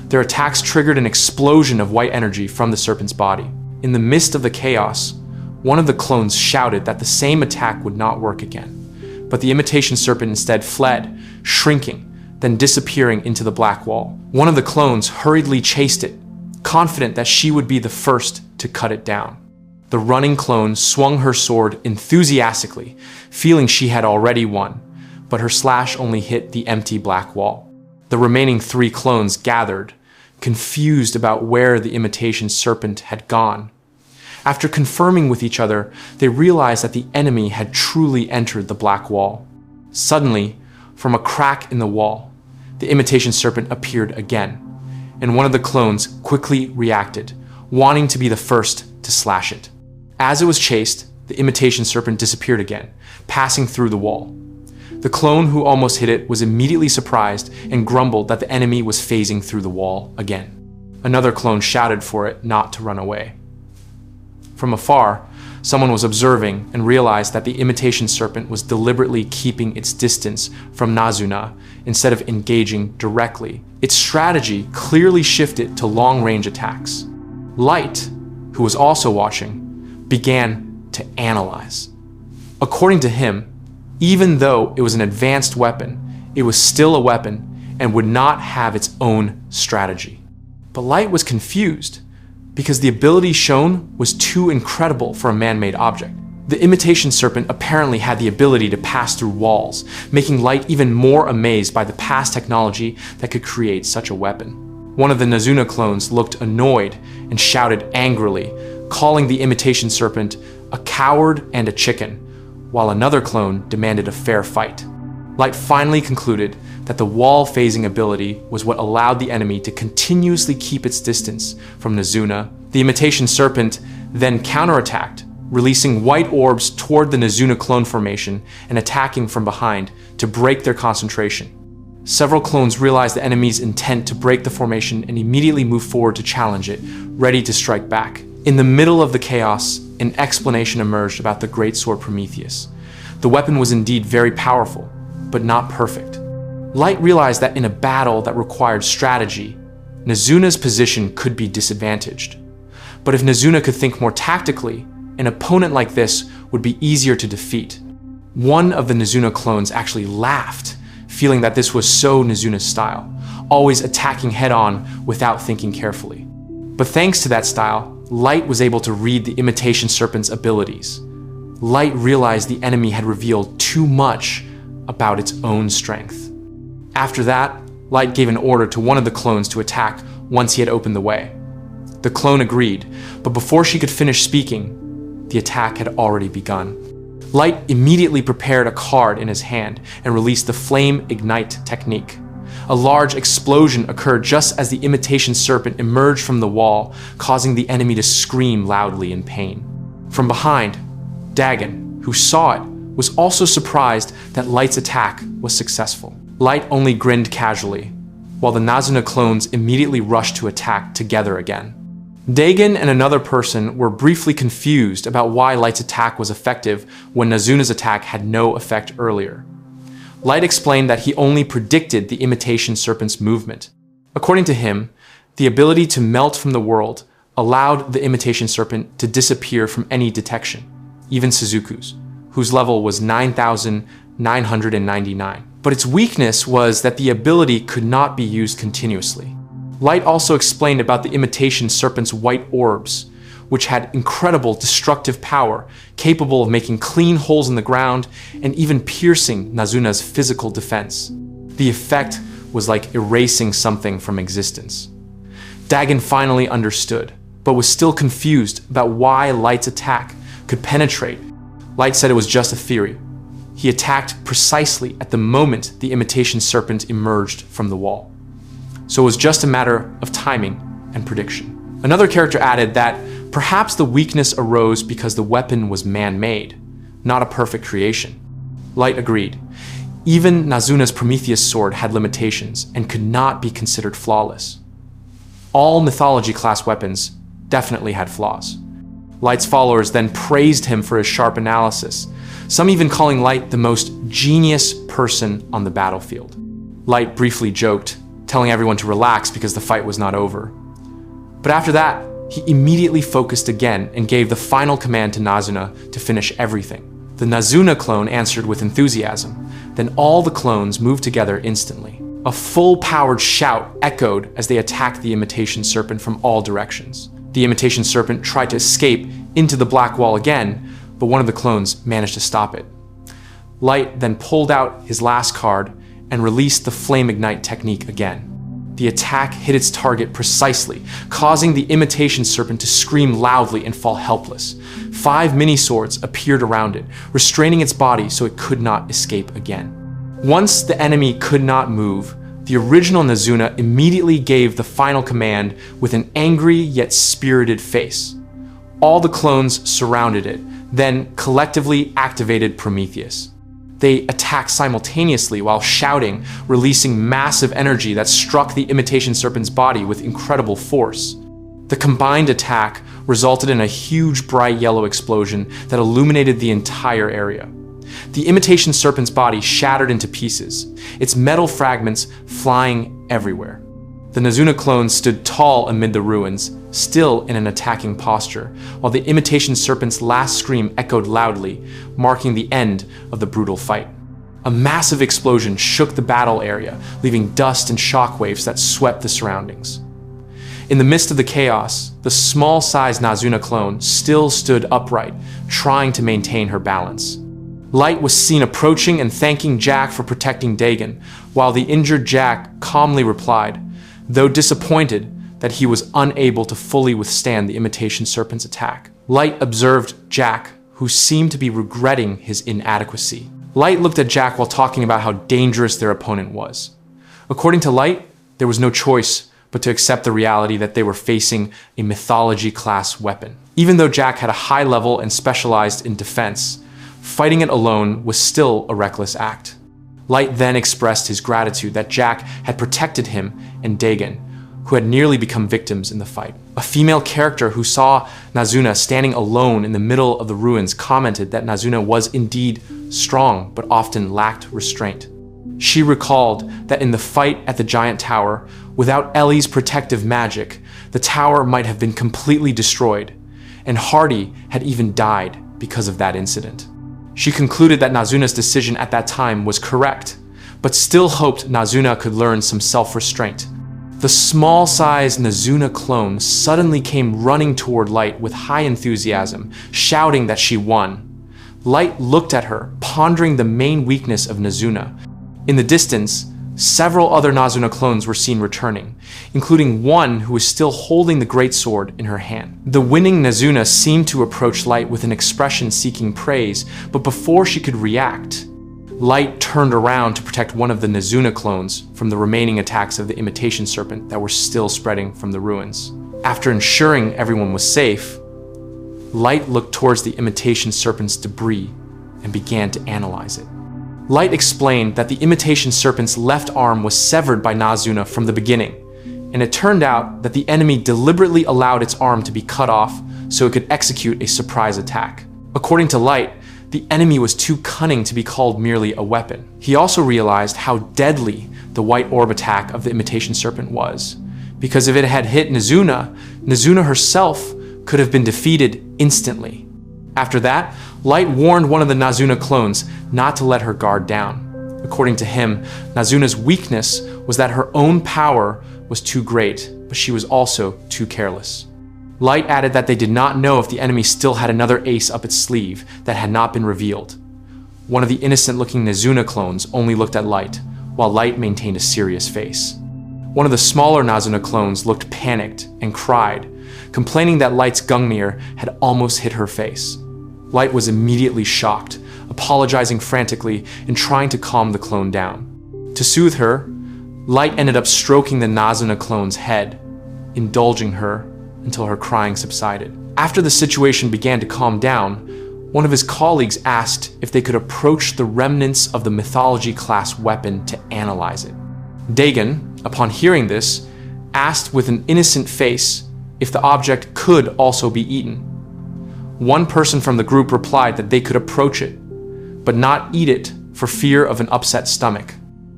Their attacks triggered an explosion of white energy from the serpent's body. In the midst of the chaos, one of the clones shouted that the same attack would not work again, but the imitation serpent instead fled, shrinking, then disappearing into the black wall. One of the clones hurriedly chased it, confident that she would be the first to cut it down. The running clone swung her sword enthusiastically, feeling she had already won, but her slash only hit the empty black wall. The remaining 3 clones gathered, confused about where the imitation serpent had gone. After confirming with each other, they realized that the enemy had truly entered the black wall. Suddenly, from a crack in the wall, the imitation serpent appeared again, and one of the clones quickly reacted, wanting to be the first to slash it. As it was chased, the imitation serpent disappeared again, passing through the wall. The clone who almost hit it was immediately surprised and grumbled that the enemy was phasing through the wall again. Another clone shouted for it not to run away. From afar, someone was observing and realized that the imitation serpent was deliberately keeping its distance from Nazuna instead of engaging directly. Its strategy clearly shifted to long-range attacks. Light, who was also watching, began to analyze. According to him, even though it was an advanced weapon, it was still a weapon and would not have its own strategy. But Light was confused because the ability shown was too incredible for a man-made object. The imitation serpent apparently had the ability to pass through walls, making Light even more amazed by the past technology that could create such a weapon. One of the Nazuna clones looked annoyed and shouted angrily, calling the imitation serpent a coward and a chicken, while another clone demanded a fair fight. Light finally concluded that the wall phasing ability was what allowed the enemy to continuously keep its distance from Nazuna. The imitation serpent then counterattacked, releasing white orbs toward the Nazuna clone formation and attacking from behind to break their concentration. Several clones realized the enemy's intent to break the formation and immediately moved forward to challenge it, ready to strike back. In the middle of the chaos, an explanation emerged about the great sword Prometheus. The weapon was indeed very powerful, but not perfect. Light realized that in a battle that required strategy, Nazuna's position could be disadvantaged. But if Nazuna could think more tactically, an opponent like this would be easier to defeat. One of the Nazuna clones actually laughed, feeling that this was so Nazuna's style, always attacking head-on without thinking carefully. But thanks to that style, Light was able to read the imitation serpent's abilities. Light realized the enemy had revealed too much about its own strength. After that, Light gave an order to one of the clones to attack once he had opened the way. The clone agreed, but before she could finish speaking, the attack had already begun. Light immediately prepared a card in his hand and released the Flame Ignite technique. A large explosion occurred just as the imitation serpent emerged from the wall, causing the enemy to scream loudly in pain. From behind, Dagon, who saw it, was also surprised that Light's attack was successful. Light only grinned casually, while the Nazuna clones immediately rushed to attack together again. Dagon and another person were briefly confused about why Light's attack was effective when Nazuna's attack had no effect earlier. Light explained that he only predicted the imitation serpent's movement. According to him, the ability to melt from the world allowed the imitation serpent to disappear from any detection, even Suzuku's, whose level was 9,999. But its weakness was that the ability could not be used continuously. Light also explained about the imitation serpent's white orbs, which had incredible destructive power, capable of making clean holes in the ground and even piercing Nazuna's physical defense. The effect was like erasing something from existence. Dagon finally understood, but was still confused about why Light's attack could penetrate. Light said it was just a theory. He attacked precisely at the moment the imitation serpent emerged from the wall. So it was just a matter of timing and prediction. Another character added that perhaps the weakness arose because the weapon was man-made, not a perfect creation. Light agreed. Even Nazuna's Prometheus sword had limitations and could not be considered flawless. All mythology-class weapons definitely had flaws. Light's followers then praised him for his sharp analysis, some even calling Light the most genius person on the battlefield. Light briefly joked, telling everyone to relax because the fight was not over. But after that, he immediately focused again and gave the final command to Nazuna to finish everything. The Nazuna clone answered with enthusiasm. Then all the clones moved together instantly. A full-powered shout echoed as they attacked the imitation serpent from all directions. The imitation serpent tried to escape into the black wall again, but one of the clones managed to stop it. Light then pulled out his last card and released the Flame Ignite technique again. The attack hit its target precisely, causing the imitation serpent to scream loudly and fall helpless. 5 mini-swords appeared around it, restraining its body so it could not escape again. Once the enemy could not move, the original Nazuna immediately gave the final command with an angry yet spirited face. All the clones surrounded it, then collectively activated Prometheus. They attacked simultaneously while shouting, releasing massive energy that struck the imitation serpent's body with incredible force. The combined attack resulted in a huge bright yellow explosion that illuminated the entire area. The imitation serpent's body shattered into pieces, its metal fragments flying everywhere. The Nazuna clone stood tall amid the ruins, still in an attacking posture, while the imitation serpent's last scream echoed loudly, marking the end of the brutal fight. A massive explosion shook the battle area, leaving dust and shockwaves that swept the surroundings. In the midst of the chaos, the small-sized Nazuna clone still stood upright, trying to maintain her balance. Light was seen approaching and thanking Jack for protecting Dagon, while the injured Jack calmly replied, though disappointed that he was unable to fully withstand the imitation serpent's attack. Light observed Jack, who seemed to be regretting his inadequacy. Light looked at Jack while talking about how dangerous their opponent was. According to Light, there was no choice but to accept the reality that they were facing a mythology-class weapon. Even though Jack had a high level and specialized in defense, fighting it alone was still a reckless act. Light then expressed his gratitude that Jack had protected him and Dagon, who had nearly become victims in the fight. A female character who saw Nazuna standing alone in the middle of the ruins commented that Nazuna was indeed strong, but often lacked restraint. She recalled that in the fight at the giant tower, without Ellie's protective magic, the tower might have been completely destroyed, and Hardy had even died because of that incident. She concluded that Nazuna's decision at that time was correct, but still hoped Nazuna could learn some self-restraint. The small-sized Nazuna clone suddenly came running toward Light with high enthusiasm, shouting that she won. Light looked at her, pondering the main weakness of Nazuna. In the distance, several other Nazuna clones were seen returning, including one who was still holding the greatsword in her hand. The winning Nazuna seemed to approach Light with an expression seeking praise, but before she could react, Light turned around to protect one of the Nazuna clones from the remaining attacks of the imitation serpent that were still spreading from the ruins. After ensuring everyone was safe, Light looked towards the imitation serpent's debris and began to analyze it. Light explained that the imitation serpent's left arm was severed by Nazuna from the beginning, and it turned out that the enemy deliberately allowed its arm to be cut off so it could execute a surprise attack. According to Light, the enemy was too cunning to be called merely a weapon. He also realized how deadly the white orb attack of the imitation serpent was, because if it had hit Nazuna, Nazuna herself could have been defeated instantly. After that, Light warned one of the Nazuna clones not to let her guard down. According to him, Nazuna's weakness was that her own power was too great, but she was also too careless. Light added that they did not know if the enemy still had another ace up its sleeve that had not been revealed. One of the innocent-looking Nazuna clones only looked at Light, while Light maintained a serious face. One of the smaller Nazuna clones looked panicked and cried, complaining that Light's Gungnir had almost hit her face. Light was immediately shocked, apologizing frantically and trying to calm the clone down. To soothe her, Light ended up stroking the Nazuna clone's head, indulging her until her crying subsided. After the situation began to calm down, one of his colleagues asked if they could approach the remnants of the mythology-class weapon to analyze it. Dagon, upon hearing this, asked with an innocent face if the object could also be eaten. One person from the group replied that they could approach it, but not eat it for fear of an upset stomach.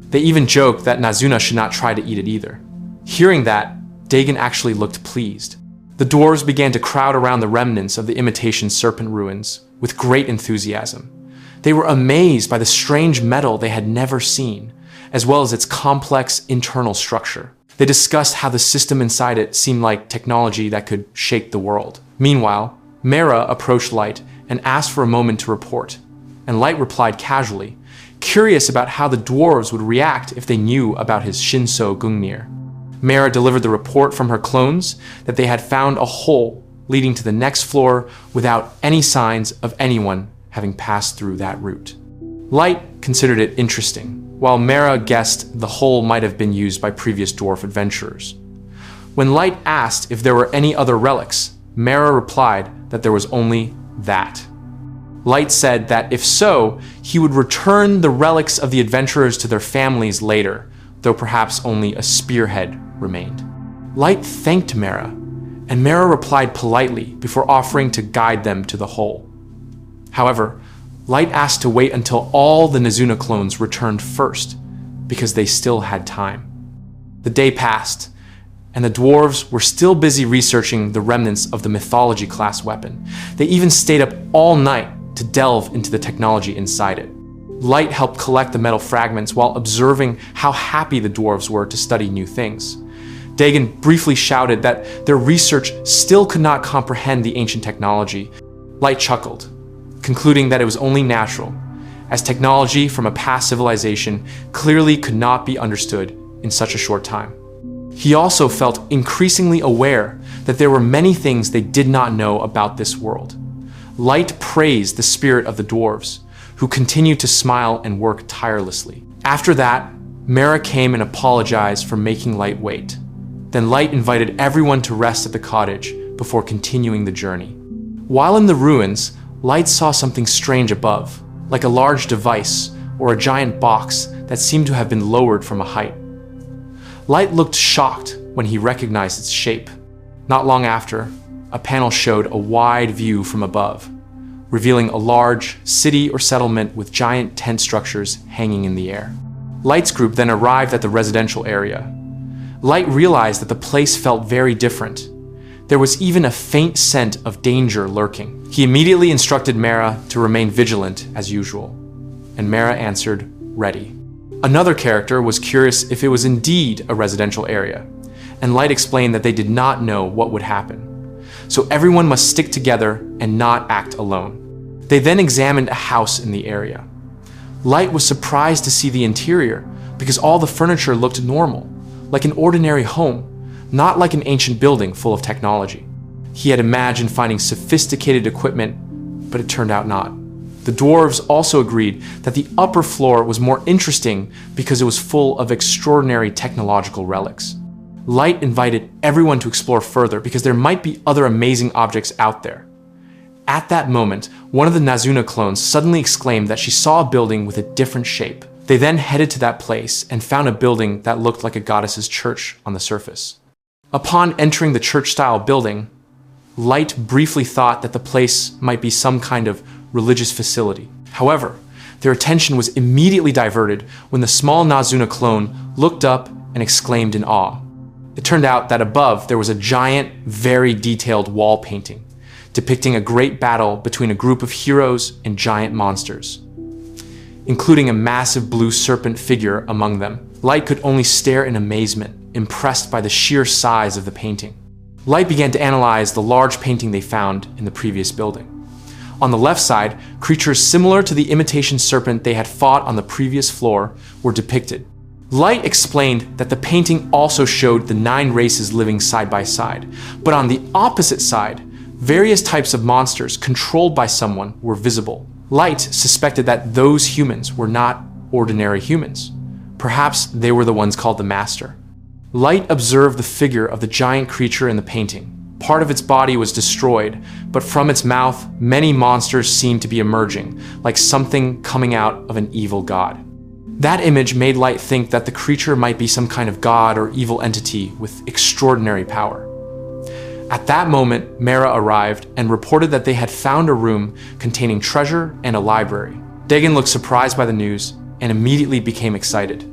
They even joked that Nazuna should not try to eat it either. Hearing that, Dagon actually looked pleased. The dwarves began to crowd around the remnants of the imitation serpent ruins with great enthusiasm. They were amazed by the strange metal they had never seen, as well as its complex internal structure. They discussed how the system inside it seemed like technology that could shake the world. Meanwhile, Mera approached Light and asked for a moment to report, and Light replied casually, curious about how the dwarves would react if they knew about his Shinso Gungnir. Mera delivered the report from her clones that they had found a hole leading to the next floor without any signs of anyone having passed through that route. Light considered it interesting, while Mera guessed the hole might have been used by previous dwarf adventurers. When Light asked if there were any other relics, Mera replied that there was only that. Light said that if so, he would return the relics of the adventurers to their families later, though perhaps only a spearhead remained. Light thanked Mera, and Mera replied politely before offering to guide them to the hole. However, Light asked to wait until all the Nazuna clones returned first, because they still had time. The day passed, and the dwarves were still busy researching the remnants of the mythology-class weapon. They even stayed up all night to delve into the technology inside it. Light helped collect the metal fragments while observing how happy the dwarves were to study new things. Dagon briefly shouted that their research still could not comprehend the ancient technology. Light chuckled, concluding that it was only natural, as technology from a past civilization clearly could not be understood in such a short time. He also felt increasingly aware that there were many things they did not know about this world. Light praised the spirit of the dwarves, who continued to smile and work tirelessly. After that, Mera came and apologized for making Light wait. Then Light invited everyone to rest at the cottage before continuing the journey. While in the ruins, Light saw something strange above, like a large device or a giant box that seemed to have been lowered from a height. Light looked shocked when he recognized its shape. Not long after, a panel showed a wide view from above, revealing a large city or settlement with giant tent structures hanging in the air. Light's group then arrived at the residential area. Light realized that the place felt very different. There was even a faint scent of danger lurking. He immediately instructed Mera to remain vigilant as usual, and Mera answered, ready. Another character was curious if it was indeed a residential area, and Light explained that they did not know what would happen. So everyone must stick together and not act alone. They then examined a house in the area. Light was surprised to see the interior because all the furniture looked normal, like an ordinary home, not like an ancient building full of technology. He had imagined finding sophisticated equipment, but it turned out not. The dwarves also agreed that the upper floor was more interesting because it was full of extraordinary technological relics. Light invited everyone to explore further because there might be other amazing objects out there. At that moment, one of the Nazuna clones suddenly exclaimed that she saw a building with a different shape. They then headed to that place and found a building that looked like a goddess's church on the surface. Upon entering the church-style building, Light briefly thought that the place might be some kind of religious facility. However, their attention was immediately diverted when the small Nazuna clone looked up and exclaimed in awe. It turned out that above there was a giant, very detailed wall painting, depicting a great battle between a group of heroes and giant monsters, including a massive blue serpent figure among them. Light could only stare in amazement, impressed by the sheer size of the painting. Light began to analyze the large painting they found in the previous building. On the left side, creatures similar to the imitation serpent they had fought on the previous floor were depicted. Light explained that the painting also showed the 9 races living side by side, but on the opposite side, various types of monsters controlled by someone were visible. Light suspected that those humans were not ordinary humans. Perhaps they were the ones called the Master. Light observed the figure of the giant creature in the painting. Part of its body was destroyed, but from its mouth, many monsters seemed to be emerging, like something coming out of an evil god. That image made Light think that the creature might be some kind of god or evil entity with extraordinary power. At that moment, Mera arrived and reported that they had found a room containing treasure and a library. Dagon looked surprised by the news and immediately became excited.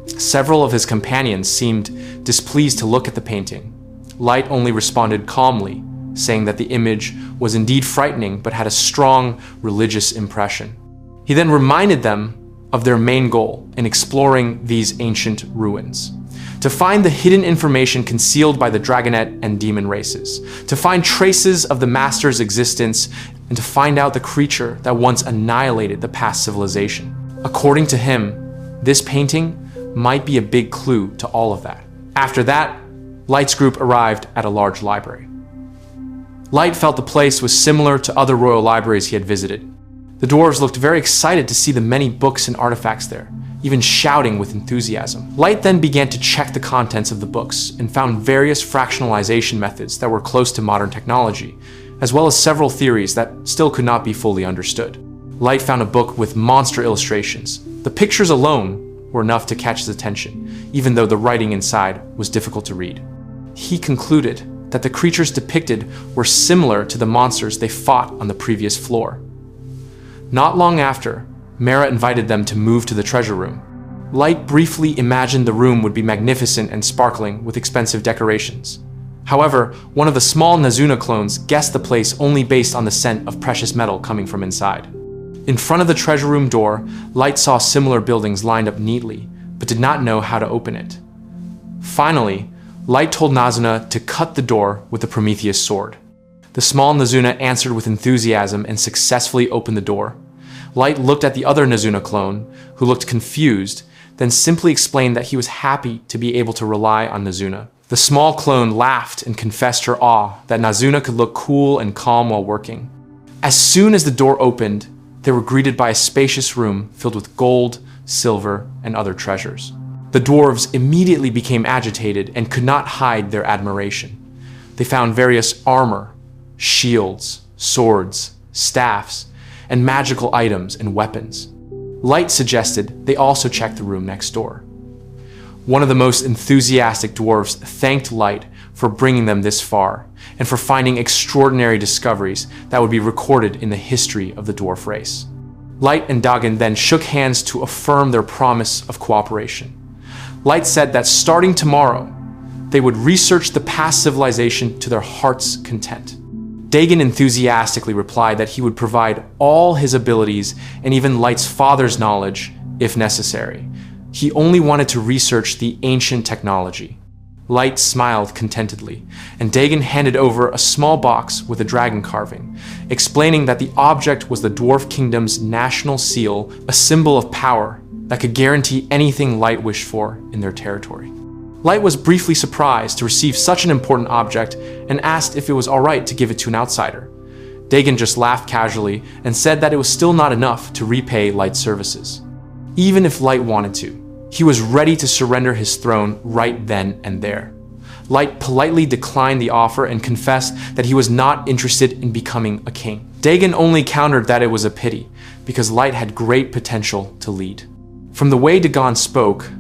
Several of his companions seemed displeased to look at the painting. Light only responded calmly, saying that the image was indeed frightening but had a strong religious impression. He then reminded them of their main goal in exploring these ancient ruins: to find the hidden information concealed by the dragonette and demon races, to find traces of the Master's existence, and to find out the creature that once annihilated the past civilization. According to him, this painting might be a big clue to all of that. After that, Light's group arrived at a large library. Light felt the place was similar to other royal libraries he had visited. The dwarves looked very excited to see the many books and artifacts there, even shouting with enthusiasm. Light then began to check the contents of the books and found various fractionalization methods that were close to modern technology, as well as several theories that still could not be fully understood. Light found a book with monster illustrations. The pictures alone were enough to catch his attention, even though the writing inside was difficult to read. He concluded that the creatures depicted were similar to the monsters they fought on the previous floor. Not long after, Mera invited them to move to the treasure room. Light briefly imagined the room would be magnificent and sparkling with expensive decorations. However, one of the small Nazuna clones guessed the place only based on the scent of precious metal coming from inside. In front of the treasure room door, Light saw similar buildings lined up neatly, but did not know how to open it. Finally, Light told Nazuna to cut the door with the Prometheus sword. The small Nazuna answered with enthusiasm and successfully opened the door. Light looked at the other Nazuna clone, who looked confused, then simply explained that he was happy to be able to rely on Nazuna. The small clone laughed and confessed her awe that Nazuna could look cool and calm while working. As soon as the door opened, they were greeted by a spacious room filled with gold, silver, and other treasures. The dwarves immediately became agitated and could not hide their admiration. They found various armor, shields, swords, staffs, and magical items and weapons. Light suggested they also check the room next door. One of the most enthusiastic dwarves thanked Light for bringing them this far and for finding extraordinary discoveries that would be recorded in the history of the dwarf race. Light and Dagen then shook hands to affirm their promise of cooperation. Light said that starting tomorrow, they would research the past civilization to their heart's content. Dagen enthusiastically replied that he would provide all his abilities and even Light's father's knowledge if necessary. He only wanted to research the ancient technology. Light smiled contentedly, and Dagen handed over a small box with a dragon carving, explaining that the object was the Dwarf Kingdom's national seal, a symbol of power that could guarantee anything Light wished for in their territory. Light was briefly surprised to receive such an important object and asked if it was alright to give it to an outsider. Dagen just laughed casually and said that it was still not enough to repay Light's services. Even if Light wanted to, he was ready to surrender his throne right then and there. Light politely declined the offer and confessed that he was not interested in becoming a king. Dagen only countered that it was a pity, because Light had great potential to lead. From the way Dagon spoke,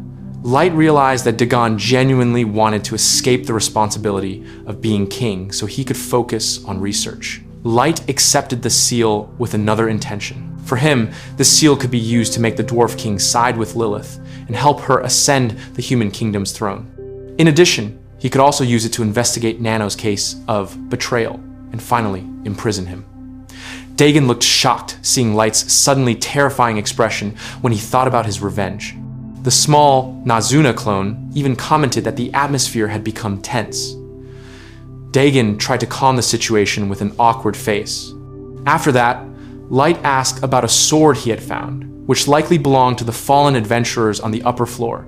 Light realized that Dagon genuinely wanted to escape the responsibility of being king so he could focus on research. Light accepted the seal with another intention. For him, the seal could be used to make the Dwarf King side with Lilith and help her ascend the human kingdom's throne. In addition, he could also use it to investigate Nano's case of betrayal and finally imprison him. Dagen looked shocked seeing Light's suddenly terrifying expression when he thought about his revenge. The small Nazuna clone even commented that the atmosphere had become tense. Dagen tried to calm the situation with an awkward face. After that, Light asked about a sword he had found, which likely belonged to the fallen adventurers on the upper floor.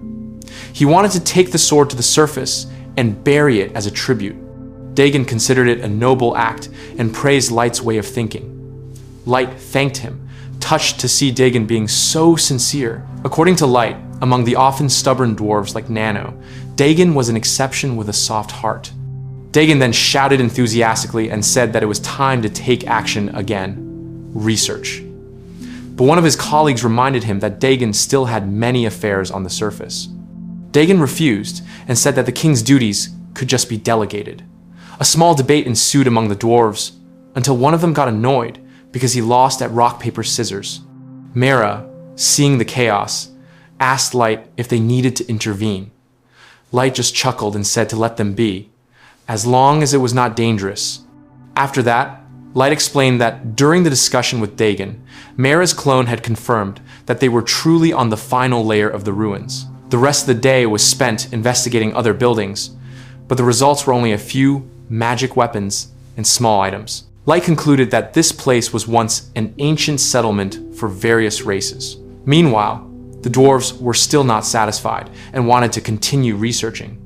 He wanted to take the sword to the surface and bury it as a tribute. Dagen considered it a noble act and praised Light's way of thinking. Light thanked him, touched to see Dagen being so sincere. According to Light, among the often stubborn dwarves like Nano, Dagen was an exception with a soft heart. Dagen then shouted enthusiastically and said that it was time to take action again. Research. But one of his colleagues reminded him that Dagen still had many affairs on the surface. Dagen refused and said that the king's duties could just be delegated. A small debate ensued among the dwarves until one of them got annoyed because he lost at rock, paper, scissors. Mera, seeing the chaos, asked Light if they needed to intervene. Light just chuckled and said to let them be, as long as it was not dangerous. After that, Light explained that during the discussion with Dagen, Mera's clone had confirmed that they were truly on the final layer of the ruins. The rest of the day was spent investigating other buildings, but the results were only a few magic weapons and small items. Light concluded that this place was once an ancient settlement for various races. Meanwhile, the dwarves were still not satisfied and wanted to continue researching.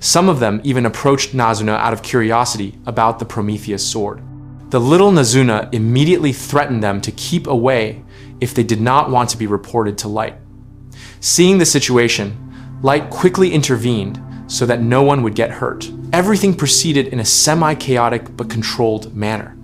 Some of them even approached Nazuna out of curiosity about the Prometheus sword. The little Nazuna immediately threatened them to keep away if they did not want to be reported to Light. Seeing the situation, Light quickly intervened so that no one would get hurt. Everything proceeded in a semi-chaotic but controlled manner.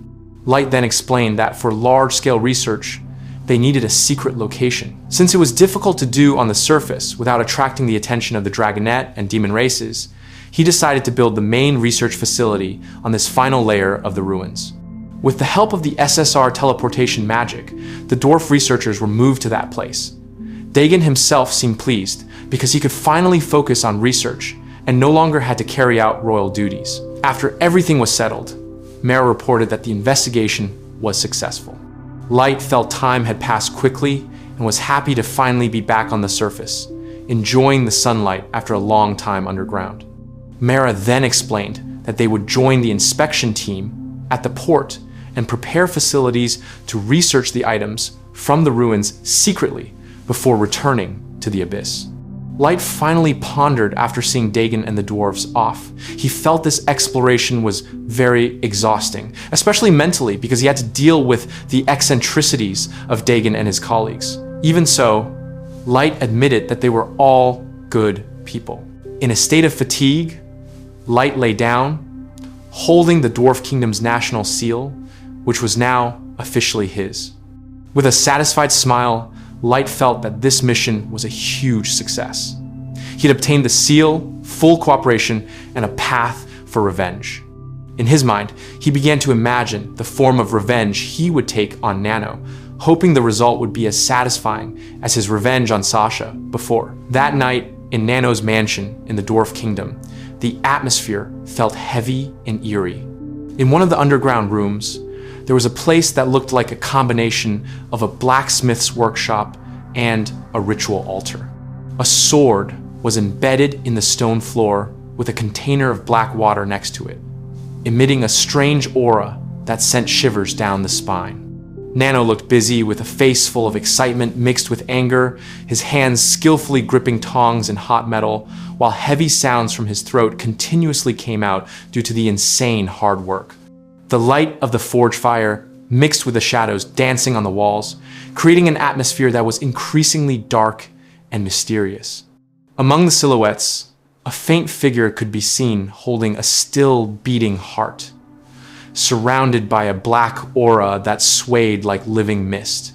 Light then explained that for large-scale research, they needed a secret location. Since it was difficult to do on the surface without attracting the attention of the Dragonette and Demon races, he decided to build the main research facility on this final layer of the ruins. With the help of the SSR teleportation magic, the dwarf researchers were moved to that place. Dagen himself seemed pleased because he could finally focus on research and no longer had to carry out royal duties. After everything was settled, Mera reported that the investigation was successful. Light felt time had passed quickly and was happy to finally be back on the surface, enjoying the sunlight after a long time underground. Mara then explained that they would join the inspection team at the port and prepare facilities to research the items from the ruins secretly before returning to the abyss. Light finally pondered after seeing Dagon and the dwarves off. He felt this exploration was very exhausting, especially mentally, because he had to deal with the eccentricities of Dagon and his colleagues. Even so, Light admitted that they were all good people. In a state of fatigue, Light lay down, holding the Dwarf Kingdom's national seal, which was now officially his. With a satisfied smile, Light felt that this mission was a huge success. He had obtained the seal, full cooperation, and a path for revenge. In his mind, he began to imagine the form of revenge he would take on Nano, hoping the result would be as satisfying as his revenge on Sasha before. That night, in Nano's mansion in the Dwarf Kingdom, the atmosphere felt heavy and eerie. In one of the underground rooms, there was a place that looked like a combination of a blacksmith's workshop and a ritual altar. A sword was embedded in the stone floor with a container of black water next to it, emitting a strange aura that sent shivers down the spine. Nano looked busy with a face full of excitement mixed with anger, his hands skillfully gripping tongs and hot metal, while heavy sounds from his throat continuously came out due to the insane hard work. The light of the forge fire mixed with the shadows dancing on the walls, creating an atmosphere that was increasingly dark and mysterious. Among the silhouettes, a faint figure could be seen holding a still beating heart, surrounded by a black aura that swayed like living mist.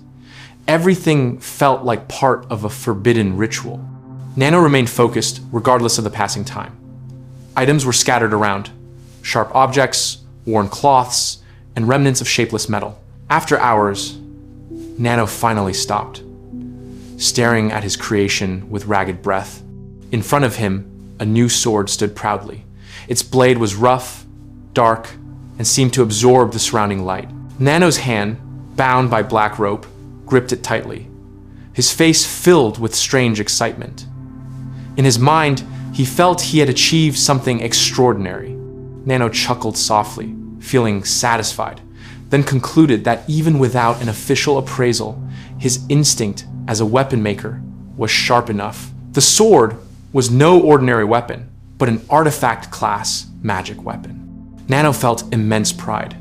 Everything felt like part of a forbidden ritual. Nano remained focused regardless of the passing time. Items were scattered around, sharp objects, worn cloths, and remnants of shapeless metal. After hours, Nano finally stopped, staring at his creation with ragged breath. In front of him, a new sword stood proudly. Its blade was rough, dark, and seemed to absorb the surrounding light. Nano's hand, bound by black rope, gripped it tightly, his face filled with strange excitement. In his mind, he felt he had achieved something extraordinary. Nano chuckled softly, feeling satisfied, then concluded that even without an official appraisal, his instinct as a weapon maker was sharp enough. The sword was no ordinary weapon, but an artifact-class magic weapon. Nano felt immense pride.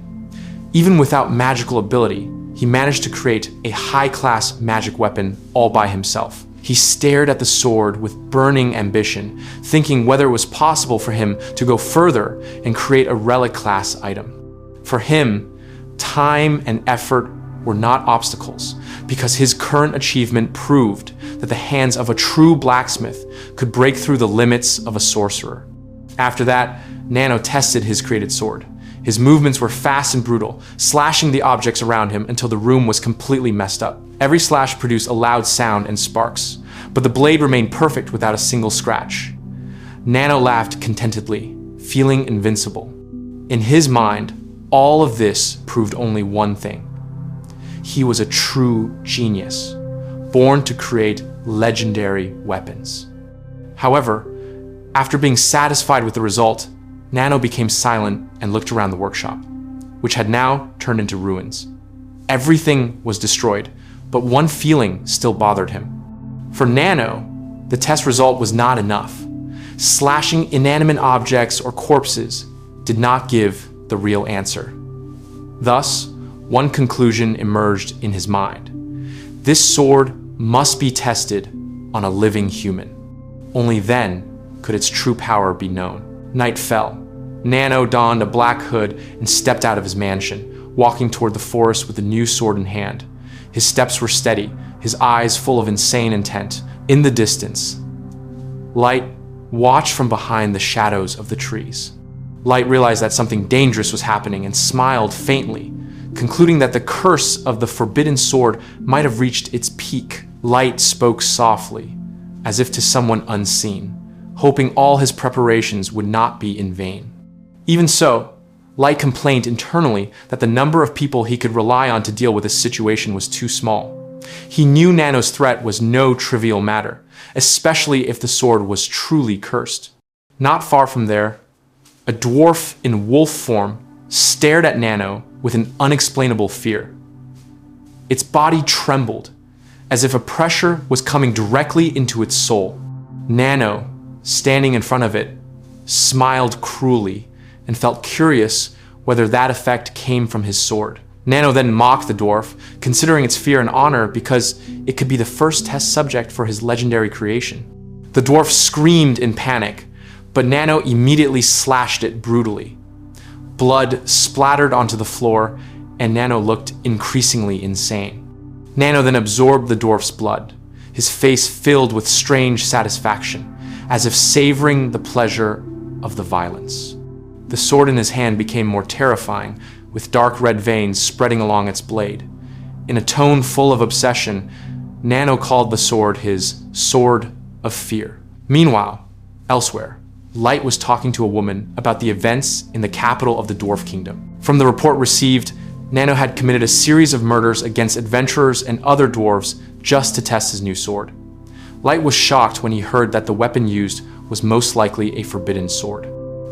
Even without magical ability, he managed to create a high-class magic weapon all by himself. He stared at the sword with burning ambition, thinking whether it was possible for him to go further and create a relic-class item. For him, time and effort were not obstacles, because his current achievement proved that the hands of a true blacksmith could break through the limits of a sorcerer. After that, Nano tested his created sword. His movements were fast and brutal, slashing the objects around him until the room was completely messed up. Every slash produced a loud sound and sparks, but the blade remained perfect without a single scratch. Nano laughed contentedly, feeling invincible. In his mind, all of this proved only one thing. He was a true genius, born to create legendary weapons. However, after being satisfied with the result, Nano became silent and looked around the workshop, which had now turned into ruins. Everything was destroyed, but one feeling still bothered him. For Nano, the test result was not enough. Slashing inanimate objects or corpses did not give the real answer. Thus, one conclusion emerged in his mind. This sword must be tested on a living human. Only then could its true power be known. Night fell. Nano donned a black hood and stepped out of his mansion, walking toward the forest with a new sword in hand. His steps were steady, his eyes full of insane intent. In the distance, Light watched from behind the shadows of the trees. Light realized that something dangerous was happening and smiled faintly, concluding that the curse of the forbidden sword might have reached its peak. Light spoke softly, as if to someone unseen, hoping all his preparations would not be in vain. Even so, Light complained internally that the number of people he could rely on to deal with this situation was too small. He knew Nano's threat was no trivial matter, especially if the sword was truly cursed. Not far from there, a dwarf in wolf form stared at Nano with an unexplainable fear. Its body trembled, as if a pressure was coming directly into its soul. Nano, standing in front of it, smiled cruelly and felt curious whether that effect came from his sword. Nano then mocked the dwarf, considering its fear an honor because it could be the first test subject for his legendary creation. The dwarf screamed in panic, but Nano immediately slashed it brutally. Blood splattered onto the floor, and Nano looked increasingly insane. Nano then absorbed the dwarf's blood, his face filled with strange satisfaction, as if savoring the pleasure of the violence. The sword in his hand became more terrifying, with dark red veins spreading along its blade. In a tone full of obsession, Nano called the sword his Sword of Fear. Meanwhile, elsewhere, Light was talking to a woman about the events in the capital of the Dwarf Kingdom. From the report received, Nano had committed a series of murders against adventurers and other dwarves just to test his new sword. Light was shocked when he heard that the weapon used was most likely a forbidden sword.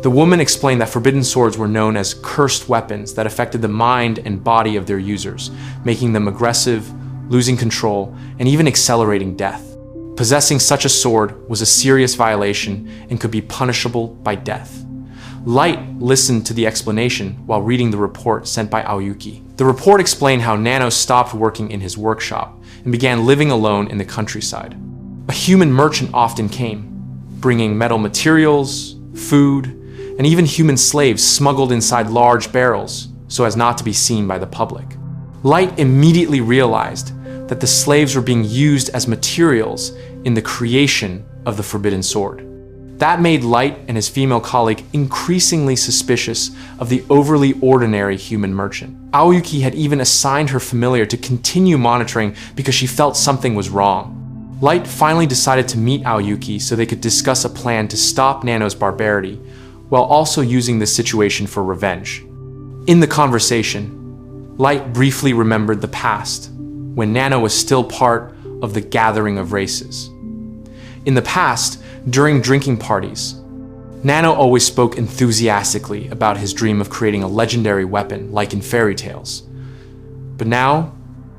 The woman explained that forbidden swords were known as cursed weapons that affected the mind and body of their users, making them aggressive, losing control, and even accelerating death. Possessing such a sword was a serious violation and could be punishable by death. Light listened to the explanation while reading the report sent by Aoyuki. The report explained how Nano stopped working in his workshop and began living alone in the countryside. A human merchant often came, bringing metal materials, food, and even human slaves smuggled inside large barrels so as not to be seen by the public. Light immediately realized that the slaves were being used as materials in the creation of the forbidden sword. That made Light and his female colleague increasingly suspicious of the overly ordinary human merchant. Aoyuki had even assigned her familiar to continue monitoring because she felt something was wrong. Light finally decided to meet Aoyuki so they could discuss a plan to stop Nano's barbarity, while also using this situation for revenge. In the conversation, Light briefly remembered the past, when Nano was still part of the gathering of races. In the past, during drinking parties, Nano always spoke enthusiastically about his dream of creating a legendary weapon like in fairy tales. But now,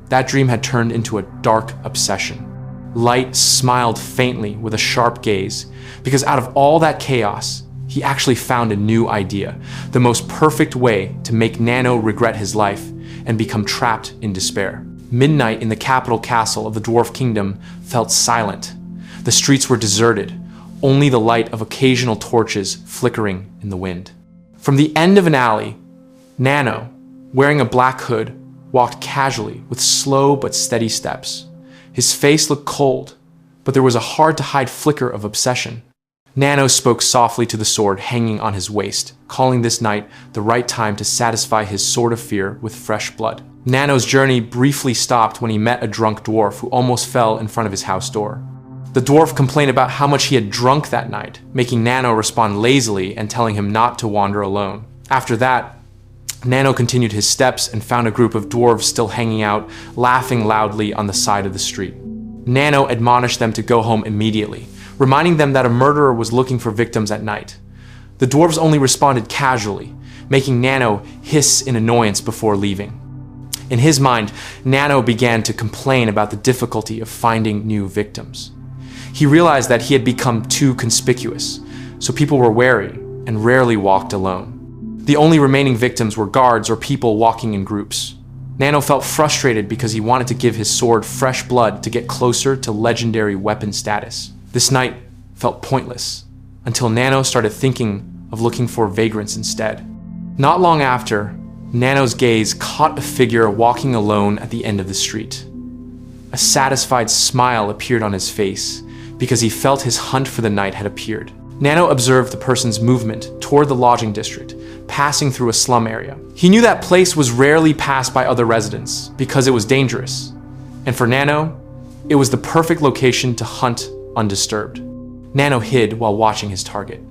that dream had turned into a dark obsession. Light smiled faintly with a sharp gaze, because out of all that chaos, he actually found a new idea, the most perfect way to make Nano regret his life and become trapped in despair. Midnight in the capital castle of the Dwarf Kingdom felt silent. The streets were deserted, only the light of occasional torches flickering in the wind. From the end of an alley, Nano, wearing a black hood, walked casually with slow but steady steps. His face looked cold, but there was a hard-to-hide flicker of obsession. Nano spoke softly to the sword hanging on his waist, calling this night the right time to satisfy his sword of fear with fresh blood. Nano's journey briefly stopped when he met a drunk dwarf who almost fell in front of his house door. The dwarf complained about how much he had drunk that night, making Nano respond lazily and telling him not to wander alone. After that, Nano continued his steps and found a group of dwarves still hanging out, laughing loudly on the side of the street. Nano admonished them to go home immediately, reminding them that a murderer was looking for victims at night. The dwarves only responded casually, making Nano hiss in annoyance before leaving. In his mind, Nano began to complain about the difficulty of finding new victims. He realized that he had become too conspicuous, so people were wary and rarely walked alone. The only remaining victims were guards or people walking in groups. Nano felt frustrated because he wanted to give his sword fresh blood to get closer to legendary weapon status. This night felt pointless, until Nano started thinking of looking for vagrants instead. Not long after, Nano's gaze caught a figure walking alone at the end of the street. A satisfied smile appeared on his face, because he felt his hunt for the night had appeared. Nano observed the person's movement toward the lodging district, passing through a slum area. He knew that place was rarely passed by other residents, because it was dangerous. And for Nano, it was the perfect location to hunt undisturbed. Nano hid while watching his target.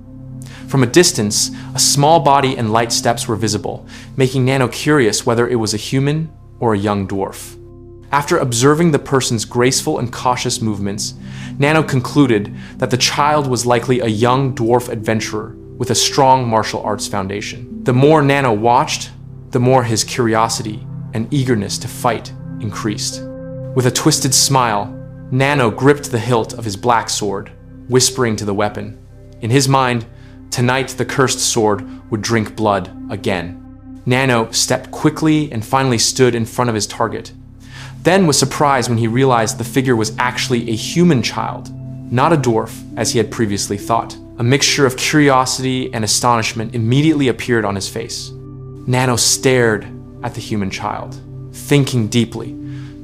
From a distance, a small body and light steps were visible, making Nano curious whether it was a human or a young dwarf. After observing the person's graceful and cautious movements, Nano concluded that the child was likely a young dwarf adventurer with a strong martial arts foundation. The more Nano watched, the more his curiosity and eagerness to fight increased. With a twisted smile, Nano gripped the hilt of his black sword, whispering to the weapon. In his mind, tonight the cursed sword would drink blood again. Nano stepped quickly and finally stood in front of his target, then was surprised when he realized the figure was actually a human child, not a dwarf as he had previously thought. A mixture of curiosity and astonishment immediately appeared on his face. Nano stared at the human child, thinking deeply.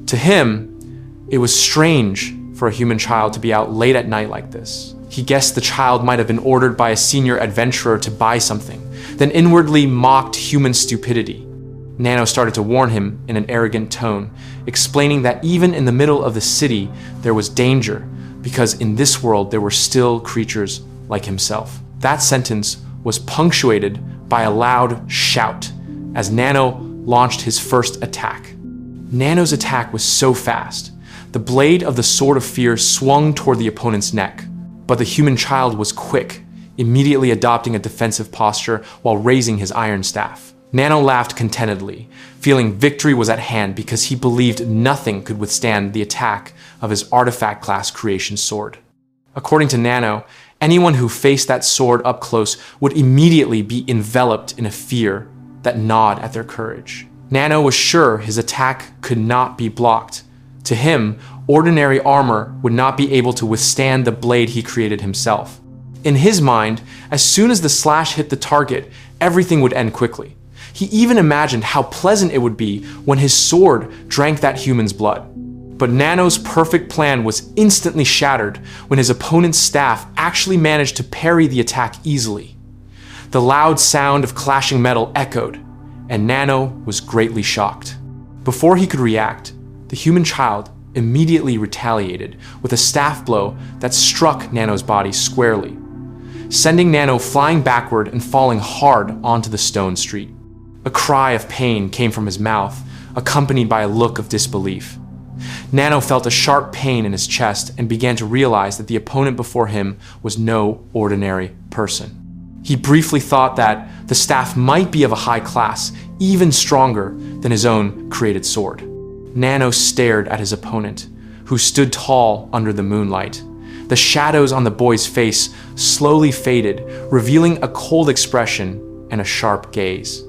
To him, it was strange for a human child to be out late at night like this. He guessed the child might have been ordered by a senior adventurer to buy something, then inwardly mocked human stupidity. Nano started to warn him in an arrogant tone, explaining that even in the middle of the city, there was danger, because in this world there were still creatures like himself. That sentence was punctuated by a loud shout as Nano launched his first attack. Nano's attack was so fast, the blade of the Sword of Fear swung toward the opponent's neck, but the human child was quick, immediately adopting a defensive posture while raising his iron staff. Nano laughed contentedly, feeling victory was at hand because he believed nothing could withstand the attack of his artifact-class creation sword. According to Nano, anyone who faced that sword up close would immediately be enveloped in a fear that gnawed at their courage. Nano was sure his attack could not be blocked. To him, ordinary armor would not be able to withstand the blade he created himself. In his mind, as soon as the slash hit the target, everything would end quickly. He even imagined how pleasant it would be when his sword drank that human's blood. But Nano's perfect plan was instantly shattered when his opponent's staff actually managed to parry the attack easily. The loud sound of clashing metal echoed, and Nano was greatly shocked. Before he could react, the human child immediately retaliated with a staff blow that struck Nano's body squarely, sending Nano flying backward and falling hard onto the stone street. A cry of pain came from his mouth, accompanied by a look of disbelief. Nano felt a sharp pain in his chest and began to realize that the opponent before him was no ordinary person. He briefly thought that the staff might be of a high class, even stronger than his own created sword. Nano stared at his opponent, who stood tall under the moonlight. The shadows on the boy's face slowly faded, revealing a cold expression and a sharp gaze.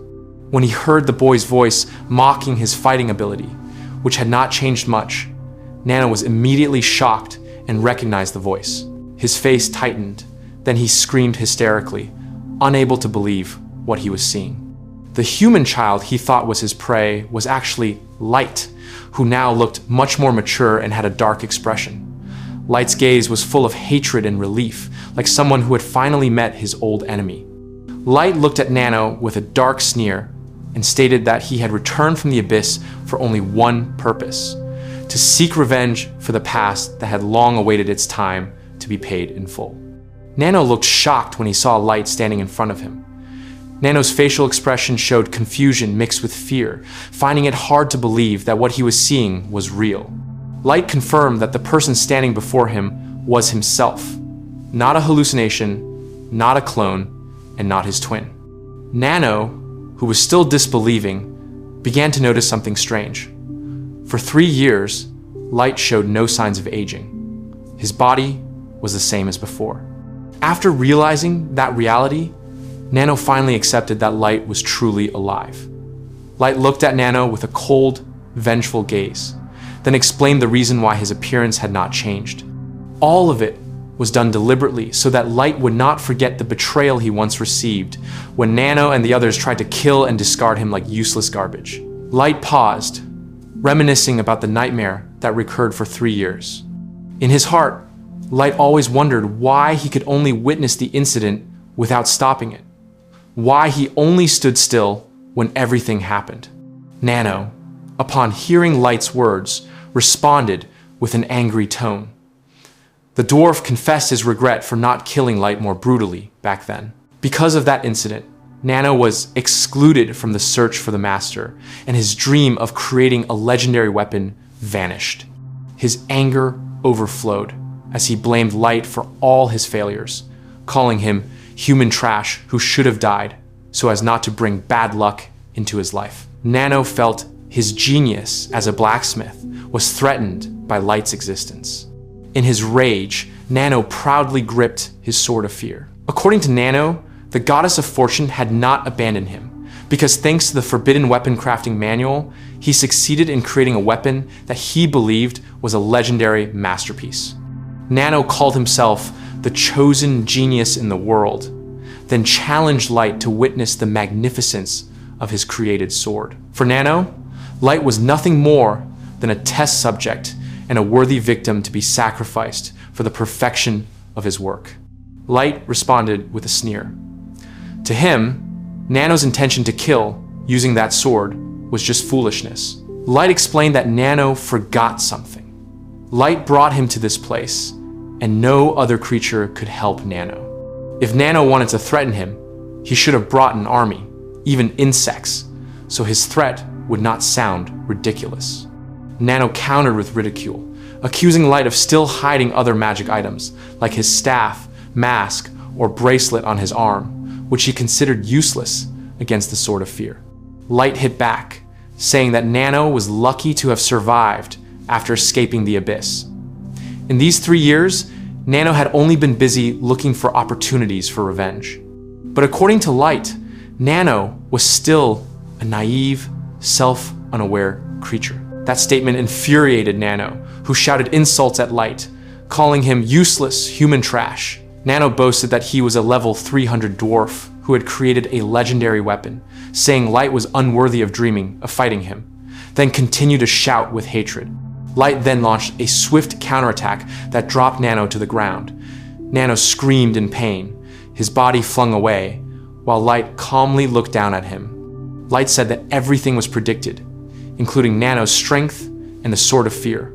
When he heard the boy's voice mocking his fighting ability, which had not changed much, Nano was immediately shocked and recognized the voice. His face tightened, then he screamed hysterically, unable to believe what he was seeing. The human child he thought was his prey was actually Light, who now looked much more mature and had a dark expression. Light's gaze was full of hatred and relief, like someone who had finally met his old enemy. Light looked at Nano with a dark sneer and stated that he had returned from the abyss for only one purpose: to seek revenge for the past that had long awaited its time to be paid in full. Nano looked shocked when he saw Light standing in front of him. Nano's facial expression showed confusion mixed with fear, finding it hard to believe that what he was seeing was real. Light confirmed that the person standing before him was himself, not a hallucination, not a clone, and not his twin. Nano, who was still disbelieving, began to notice something strange. For 3 years, Light showed no signs of aging. His body was the same as before. After realizing that reality, Nano finally accepted that Light was truly alive. Light looked at Nano with a cold, vengeful gaze, then explained the reason why his appearance had not changed. All of it was done deliberately so that Light would not forget the betrayal he once received when Nano and the others tried to kill and discard him like useless garbage. Light paused, reminiscing about the nightmare that recurred for 3 years. In his heart, Light always wondered why he could only witness the incident without stopping it. Why he only stood still when everything happened. Nano, upon hearing Light's words, responded with an angry tone. The dwarf confessed his regret for not killing Light more brutally back then. Because of that incident, Nano was excluded from the search for the master, and his dream of creating a legendary weapon vanished. His anger overflowed as he blamed Light for all his failures, calling him human trash who should have died so as not to bring bad luck into his life. Nano felt his genius as a blacksmith was threatened by Light's existence. In his rage, Nano proudly gripped his sword of fear. According to Nano, the goddess of fortune had not abandoned him, because thanks to the forbidden weapon crafting manual, he succeeded in creating a weapon that he believed was a legendary masterpiece. Nano called himself the chosen genius in the world, then challenged Light to witness the magnificence of his created sword. For Nano, Light was nothing more than a test subject and a worthy victim to be sacrificed for the perfection of his work. Light responded with a sneer. To him, Nano's intention to kill using that sword was just foolishness. Light explained that Nano forgot something. Light brought him to this place, and no other creature could help Nano. If Nano wanted to threaten him, he should have brought an army, even insects, so his threat would not sound ridiculous. Nano countered with ridicule, accusing Light of still hiding other magic items, like his staff, mask, or bracelet on his arm, which he considered useless against the Sword of Fear. Light hit back, saying that Nano was lucky to have survived after escaping the abyss. In these 3 years, Nano had only been busy looking for opportunities for revenge. But according to Light, Nano was still a naive, self-unaware creature. That statement infuriated Nano, who shouted insults at Light, calling him useless human trash. Nano boasted that he was a level 300 dwarf who had created a legendary weapon, saying Light was unworthy of dreaming of fighting him, then continued to shout with hatred. Light then launched a swift counterattack that dropped Nano to the ground. Nano screamed in pain, his body flung away, while Light calmly looked down at him. Light said that everything was predicted, including Nano's strength and the Sword of Fear.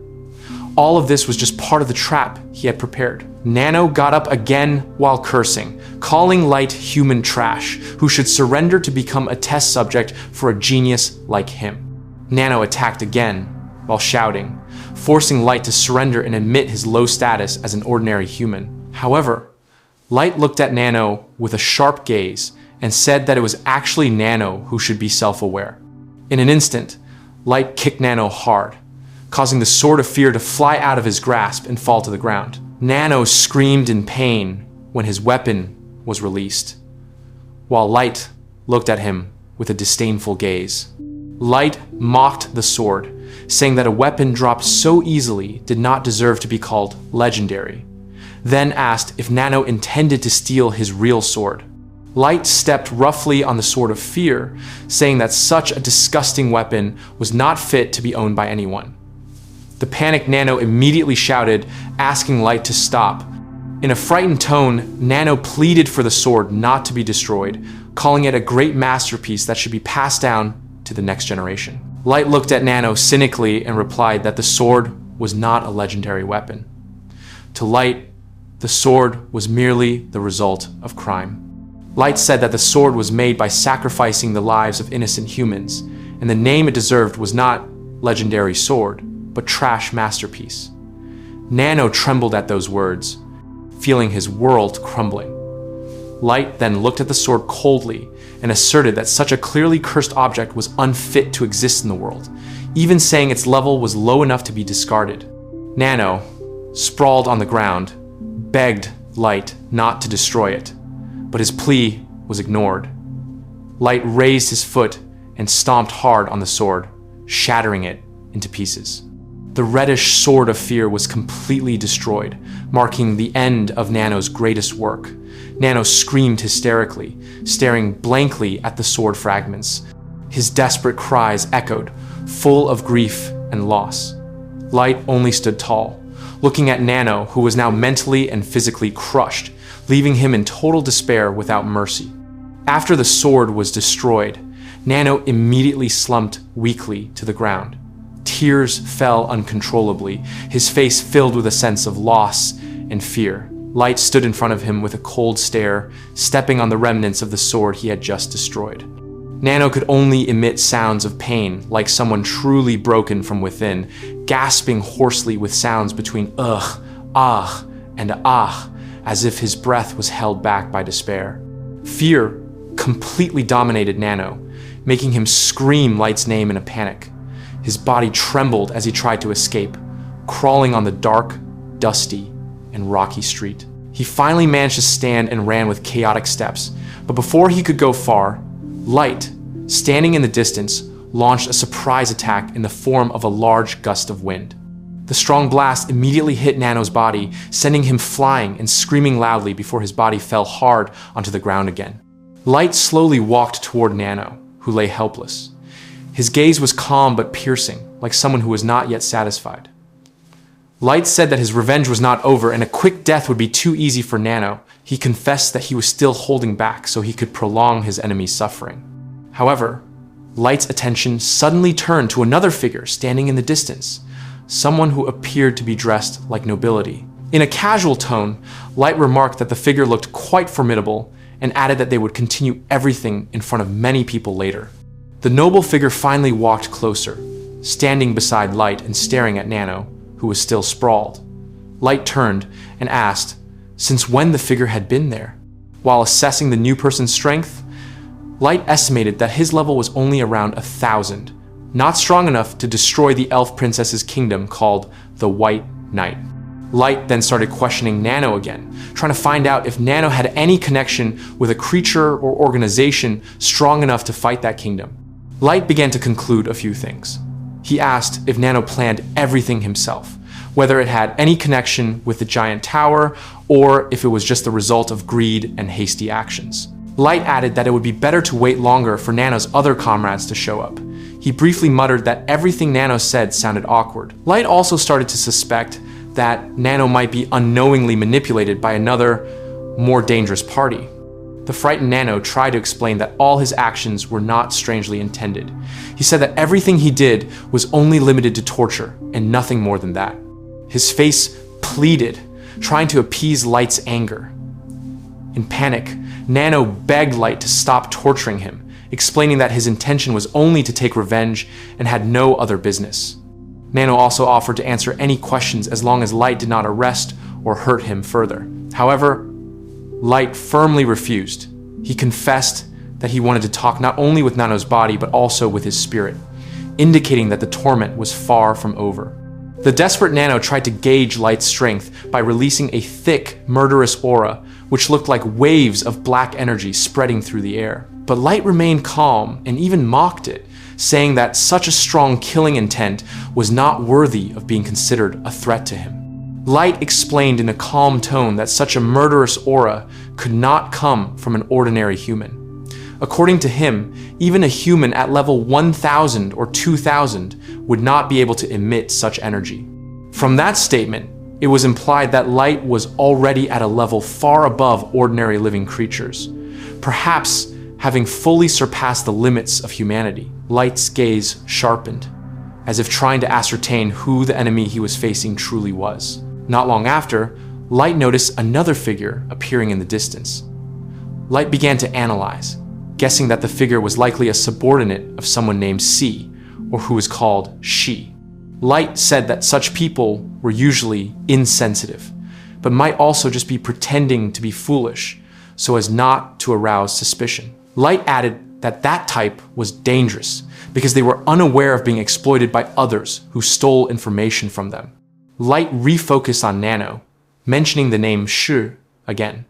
All of this was just part of the trap he had prepared. Nano got up again while cursing, calling Light human trash, who should surrender to become a test subject for a genius like him. Nano attacked again while shouting, forcing Light to surrender and admit his low status as an ordinary human. However, Light looked at Nano with a sharp gaze and said that it was actually Nano who should be self-aware. In an instant, Light kicked Nano hard, causing the Sword of Fear to fly out of his grasp and fall to the ground. Nano screamed in pain when his weapon was released, while Light looked at him with a disdainful gaze. Light mocked the sword, saying that a weapon dropped so easily did not deserve to be called legendary, then asked if Nano intended to steal his real sword. Light stepped roughly on the Sword of Fear, saying that such a disgusting weapon was not fit to be owned by anyone. The panicked Nano immediately shouted, asking Light to stop. In a frightened tone, Nano pleaded for the sword not to be destroyed, calling it a great masterpiece that should be passed down to the next generation. Light looked at Nano cynically and replied that the sword was not a legendary weapon. To Light, the sword was merely the result of crime. Light said that the sword was made by sacrificing the lives of innocent humans, and the name it deserved was not legendary sword, but trash masterpiece. Nano trembled at those words, feeling his world crumbling. Light then looked at the sword coldly and asserted that such a clearly cursed object was unfit to exist in the world, even saying its level was low enough to be discarded. Nano, sprawled on the ground, begged Light not to destroy it, but his plea was ignored. Light raised his foot and stomped hard on the sword, shattering it into pieces. The reddish Sword of Fear was completely destroyed, marking the end of Nano's greatest work. Nano screamed hysterically, staring blankly at the sword fragments. His desperate cries echoed, full of grief and loss. Light only stood tall, looking at Nano, who was now mentally and physically crushed, leaving him in total despair without mercy. After the sword was destroyed, Nano immediately slumped weakly to the ground. Tears fell uncontrollably, his face filled with a sense of loss and fear. Light stood in front of him with a cold stare, stepping on the remnants of the sword he had just destroyed. Nano could only emit sounds of pain, like someone truly broken from within, gasping hoarsely with sounds between ugh, ah, and ah, as if his breath was held back by despair. Fear completely dominated Nano, making him scream Light's name in a panic. His body trembled as he tried to escape, crawling on the dark, dusty, and rocky street. He finally managed to stand and ran with chaotic steps, but before he could go far, Light, standing in the distance, launched a surprise attack in the form of a large gust of wind. The strong blast immediately hit Nano's body, sending him flying and screaming loudly before his body fell hard onto the ground again. Light slowly walked toward Nano, who lay helpless. His gaze was calm but piercing, like someone who was not yet satisfied. Light said that his revenge was not over and a quick death would be too easy for Nano. He confessed that he was still holding back so he could prolong his enemy's suffering. However, Light's attention suddenly turned to another figure standing in the distance, someone who appeared to be dressed like nobility. In a casual tone, Light remarked that the figure looked quite formidable and added that they would continue everything in front of many people later. The noble figure finally walked closer, standing beside Light and staring at Nano, who was still sprawled. Light turned and asked since when the figure had been there. While assessing the new person's strength, Light estimated that his level was only around 1,000, not strong enough to destroy the elf princess's kingdom called the White Knight. Light then started questioning Nano again, trying to find out if Nano had any connection with a creature or organization strong enough to fight that kingdom. Light began to conclude a few things. He asked if Nano planned everything himself, whether it had any connection with the giant tower or if it was just the result of greed and hasty actions. Light added that it would be better to wait longer for Nano's other comrades to show up. He briefly muttered that everything Nano said sounded awkward. Light also started to suspect that Nano might be unknowingly manipulated by another, more dangerous party. The frightened Nano tried to explain that all his actions were not strangely intended. He said that everything he did was only limited to torture and nothing more than that. His face pleaded, trying to appease Light's anger. In panic, Nano begged Light to stop torturing him, explaining that his intention was only to take revenge and had no other business. Nano also offered to answer any questions as long as Light did not arrest or hurt him further. However, Light firmly refused. He confessed that he wanted to talk not only with Nano's body but also with his spirit, indicating that the torment was far from over. The desperate Nano tried to gauge Light's strength by releasing a thick, murderous aura, which looked like waves of black energy spreading through the air. But Light remained calm and even mocked it, saying that such a strong killing intent was not worthy of being considered a threat to him. Light explained in a calm tone that such a murderous aura could not come from an ordinary human. According to him, even a human at level 1,000 or 2,000 would not be able to emit such energy. From that statement, it was implied that Light was already at a level far above ordinary living creatures, perhaps having fully surpassed the limits of humanity. Light's gaze sharpened, as if trying to ascertain who the enemy he was facing truly was. Not long after, Light noticed another figure appearing in the distance. Light began to analyze, guessing that the figure was likely a subordinate of someone named C, or who is called She. Light said that such people were usually insensitive, but might also just be pretending to be foolish so as not to arouse suspicion. Light added that that type was dangerous because they were unaware of being exploited by others who stole information from them. Light refocused on Nano, mentioning the name Shi again.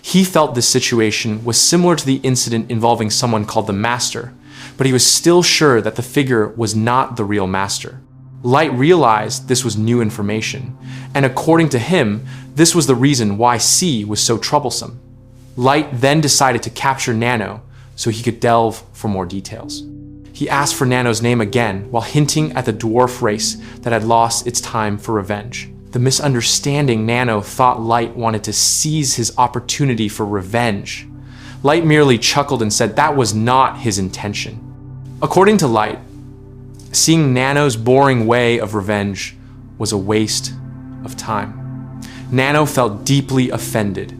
He felt this situation was similar to the incident involving someone called the Master, but he was still sure that the figure was not the real Master. Light realized this was new information, and according to him, this was the reason why C was so troublesome. Light then decided to capture Nano so he could delve for more details. He asked for Nano's name again while hinting at the dwarf race that had lost its time for revenge. The misunderstanding Nano thought Light wanted to seize his opportunity for revenge. Light merely chuckled and said that was not his intention. According to Light, seeing Nano's boring way of revenge was a waste of time. Nano felt deeply offended,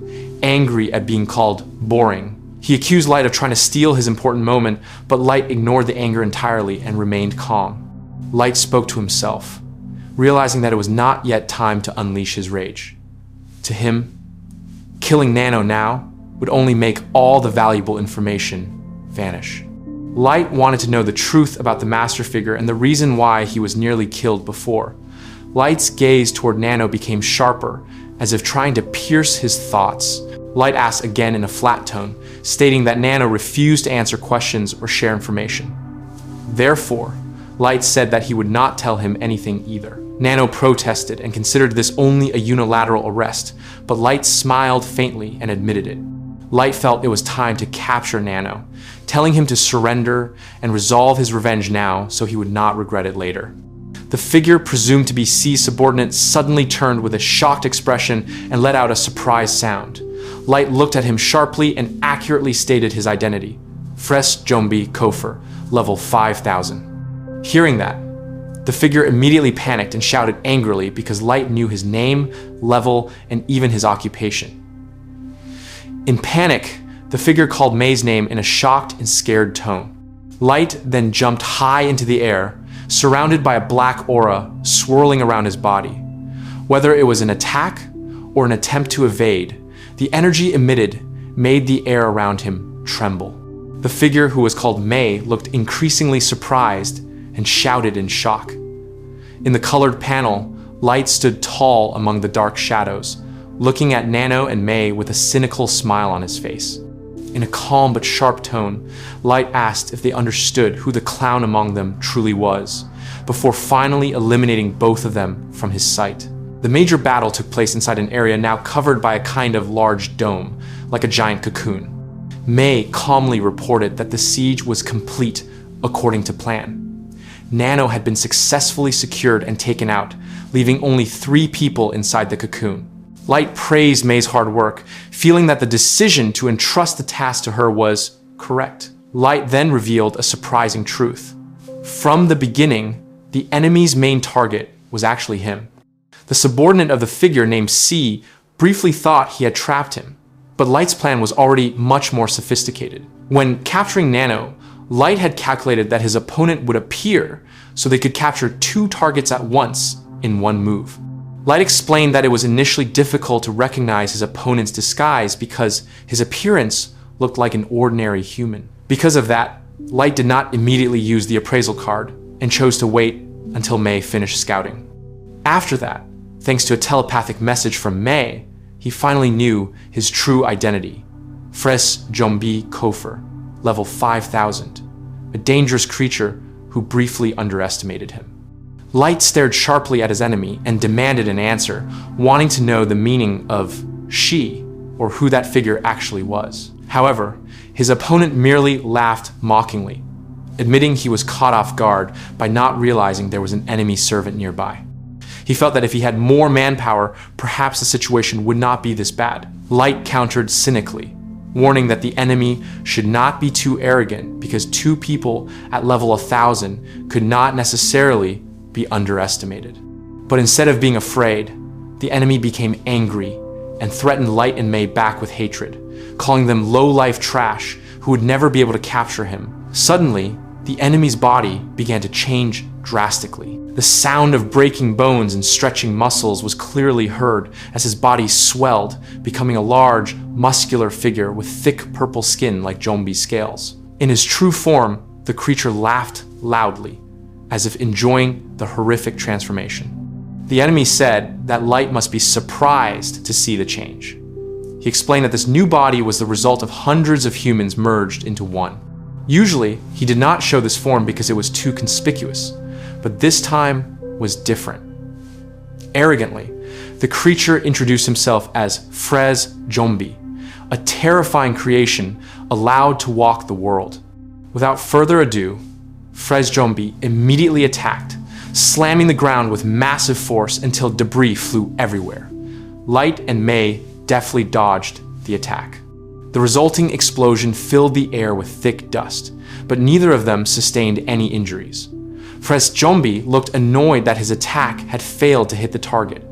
angry at being called boring, He accused Light of trying to steal his important moment, but Light ignored the anger entirely and remained calm. Light spoke to himself, realizing that it was not yet time to unleash his rage. To him, killing Nano now would only make all the valuable information vanish. Light wanted to know the truth about the master figure and the reason why he was nearly killed before. Light's gaze toward Nano became sharper, as if trying to pierce his thoughts. Light asked again in a flat tone, stating that Nano refused to answer questions or share information. Therefore, Light said that he would not tell him anything either. Nano protested and considered this only a unilateral arrest, but Light smiled faintly and admitted it. Light felt it was time to capture Nano, telling him to surrender and resolve his revenge now so he would not regret it later. The figure presumed to be C's subordinate suddenly turned with a shocked expression and let out a surprised sound. Light looked at him sharply and accurately stated his identity. Fresh Jombi Kofer, level 5000. Hearing that, the figure immediately panicked and shouted angrily because Light knew his name, level, and even his occupation. In panic, the figure called Mei's name in a shocked and scared tone. Light then jumped high into the air, surrounded by a black aura swirling around his body. Whether it was an attack or an attempt to evade, the energy emitted made the air around him tremble. The figure, who was called Mei, looked increasingly surprised and shouted in shock. In the colored panel, Light stood tall among the dark shadows, looking at Nano and Mei with a cynical smile on his face. In a calm but sharp tone, Light asked if they understood who the clown among them truly was, before finally eliminating both of them from his sight. The major battle took place inside an area now covered by a kind of large dome, like a giant cocoon. Mei calmly reported that the siege was complete according to plan. Nano had been successfully secured and taken out, leaving only 3 people inside the cocoon. Light praised Mei's hard work, feeling that the decision to entrust the task to her was correct. Light then revealed a surprising truth. From the beginning, the enemy's main target was actually him. The subordinate of the figure named C briefly thought he had trapped him, but Light's plan was already much more sophisticated. When capturing Nano, Light had calculated that his opponent would appear so they could capture 2 targets at once in one move. Light explained that it was initially difficult to recognize his opponent's disguise because his appearance looked like an ordinary human. Because of that, Light did not immediately use the appraisal card and chose to wait until Mei finished scouting. After that, thanks to a telepathic message from Mei, he finally knew his true identity. Fresh Jombi Kofer, level 5000, a dangerous creature who briefly underestimated him. Light stared sharply at his enemy and demanded an answer, wanting to know the meaning of she, or who that figure actually was. However, his opponent merely laughed mockingly, admitting he was caught off guard by not realizing there was an enemy servant nearby. He felt that if he had more manpower, perhaps the situation would not be this bad. Light countered cynically, warning that the enemy should not be too arrogant because 2 people at level 1000 could not necessarily be underestimated. But instead of being afraid, the enemy became angry and threatened Light and Mei back with hatred, calling them low-life trash who would never be able to capture him. Suddenly, the enemy's body began to change drastically. The sound of breaking bones and stretching muscles was clearly heard as his body swelled, becoming a large, muscular figure with thick purple skin like Jombi scales. In his true form, the creature laughed loudly, as if enjoying the horrific transformation. The enemy said that Light must be surprised to see the change. He explained that this new body was the result of hundreds of humans merged into one. Usually, he did not show this form because it was too conspicuous, but this time was different. Arrogantly, the creature introduced himself as Fresh Jombi, a terrifying creation allowed to walk the world. Without further ado, Fresh Jombi immediately attacked, slamming the ground with massive force until debris flew everywhere. Light and Mei deftly dodged the attack. The resulting explosion filled the air with thick dust, but neither of them sustained any injuries. Fresh Jombi looked annoyed that his attack had failed to hit the target.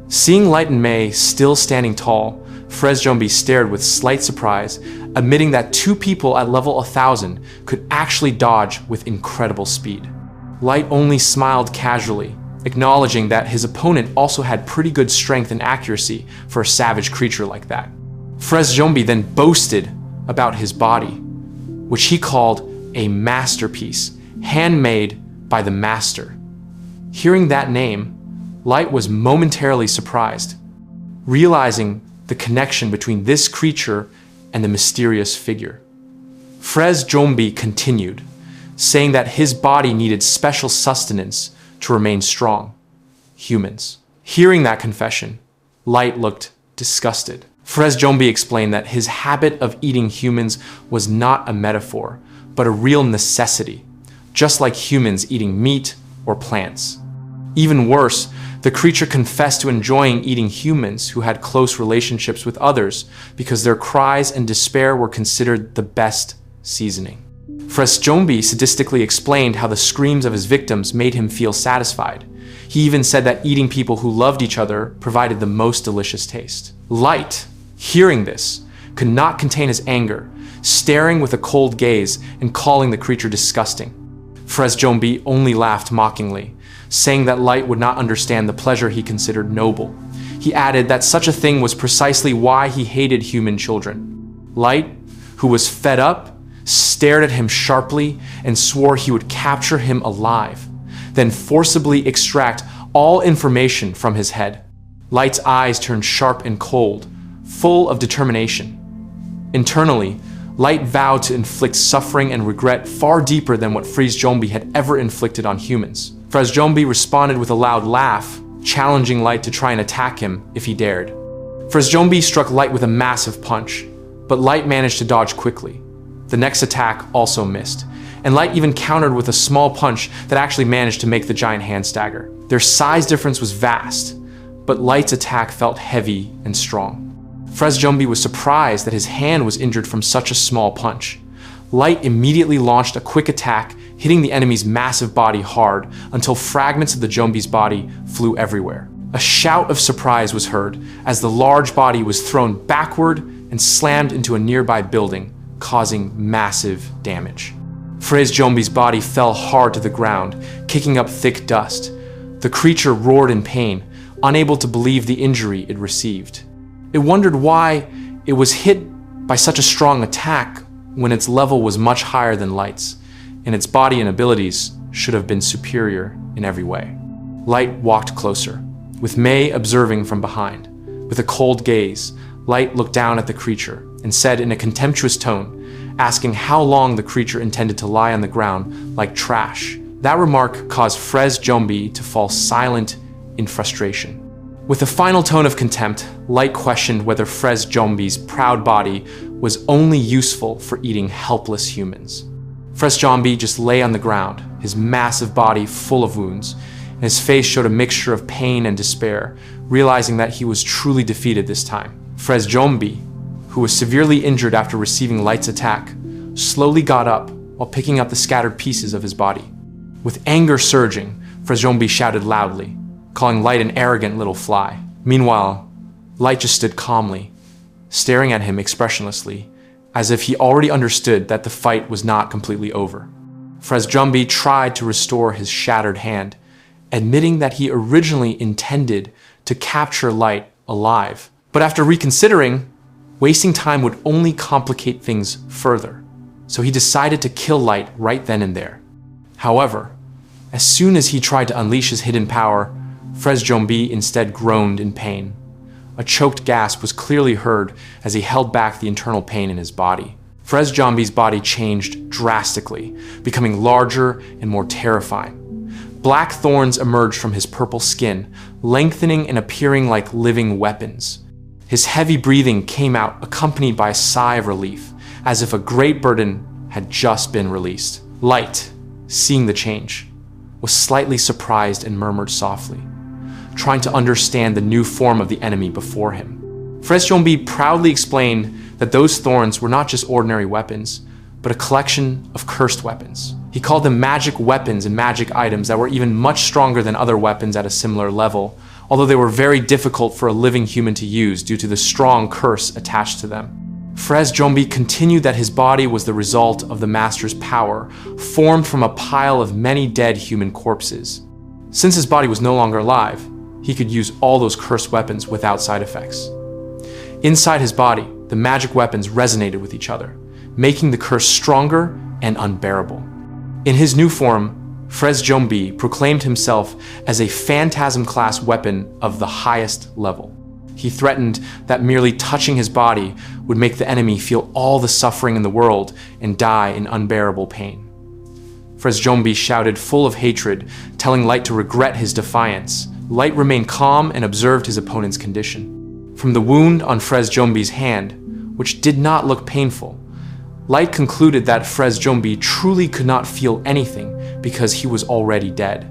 Seeing Light and Mei still standing tall, Fresh Jombi stared with slight surprise admitting that 2 people at level 1000 could actually dodge with incredible speed. Light only smiled casually, acknowledging that his opponent also had pretty good strength and accuracy for a savage creature like that. Frezjombi then boasted about his body, which he called a masterpiece, handmade by the master. Hearing that name, Light was momentarily surprised, realizing the connection between this creature and the mysterious figure. Frezjombi continued, saying that his body needed special sustenance to remain strong. Humans. Hearing that confession, Light looked disgusted. Frezjombi explained that his habit of eating humans was not a metaphor, but a real necessity, just like humans eating meat or plants. Even worse, the creature confessed to enjoying eating humans who had close relationships with others because their cries and despair were considered the best seasoning. Frezjombi sadistically explained how the screams of his victims made him feel satisfied. He even said that eating people who loved each other provided the most delicious taste. Light, hearing this, could not contain his anger, staring with a cold gaze and calling the creature disgusting. Frezjombi only laughed mockingly, saying that Light would not understand the pleasure he considered noble. He added that such a thing was precisely why he hated human children. Light, who was fed up, stared at him sharply and swore he would capture him alive, then forcibly extract all information from his head. Light's eyes turned sharp and cold, full of determination. Internally, Light vowed to inflict suffering and regret far deeper than what Frezjombi had ever inflicted on humans. Frezjombi responded with a loud laugh, challenging Light to try and attack him if he dared. Frezjombi struck Light with a massive punch, but Light managed to dodge quickly. The next attack also missed, and Light even countered with a small punch that actually managed to make the giant hand stagger. Their size difference was vast, but Light's attack felt heavy and strong. Frezjombi was surprised that his hand was injured from such a small punch. Light immediately launched a quick attack, hitting the enemy's massive body hard until fragments of the Jombi's body flew everywhere. A shout of surprise was heard as the large body was thrown backward and slammed into a nearby building, causing massive damage. Frezjombi's body fell hard to the ground, kicking up thick dust. The creature roared in pain, unable to believe the injury it received. It wondered why it was hit by such a strong attack when its level was much higher than Light's, and its body and abilities should have been superior in every way. Light walked closer, with Mei observing from behind. With a cold gaze, Light looked down at the creature and said in a contemptuous tone, asking how long the creature intended to lie on the ground like trash. That remark caused Frezjombi to fall silent in frustration. With a final tone of contempt, Light questioned whether Frezjombi's proud body was only useful for eating helpless humans. Frezjombi just lay on the ground, his massive body full of wounds, and his face showed a mixture of pain and despair, realizing that he was truly defeated this time. Frezjombi, who was severely injured after receiving Light's attack, slowly got up while picking up the scattered pieces of his body. With anger surging, Frezjombi shouted loudly, calling Light an arrogant little fly. Meanwhile, Light just stood calmly, staring at him expressionlessly, as if he already understood that the fight was not completely over. Frezjombi tried to restore his shattered hand, admitting that he originally intended to capture Light alive. But after reconsidering, wasting time would only complicate things further, so he decided to kill Light right then and there. However, as soon as he tried to unleash his hidden power, Frezjombi instead groaned in pain. A choked gasp was clearly heard as he held back the internal pain in his body. Frezjombi's body changed drastically, becoming larger and more terrifying. Black thorns emerged from his purple skin, lengthening and appearing like living weapons. His heavy breathing came out accompanied by a sigh of relief, as if a great burden had just been released. Light, seeing the change, was slightly surprised and murmured softly, trying to understand the new form of the enemy before him. Frezjombi proudly explained that those thorns were not just ordinary weapons, but a collection of cursed weapons. He called them magic weapons and magic items that were even much stronger than other weapons at a similar level, although they were very difficult for a living human to use due to the strong curse attached to them. Fraise Jombi continued that his body was the result of the master's power, formed from a pile of many dead human corpses. Since his body was no longer alive, he could use all those cursed weapons without side effects. Inside his body, the magic weapons resonated with each other, making the curse stronger and unbearable. In his new form, Fraise Jombi proclaimed himself as a phantasm-class weapon of the highest level. He threatened that merely touching his body would make the enemy feel all the suffering in the world and die in unbearable pain. Fraise Jombi shouted full of hatred, telling Light to regret his defiance. Light remained calm and observed his opponent's condition. From the wound on Fraise Jombi's hand, which did not look painful, Light concluded that Fraise Jombi truly could not feel anything because he was already dead.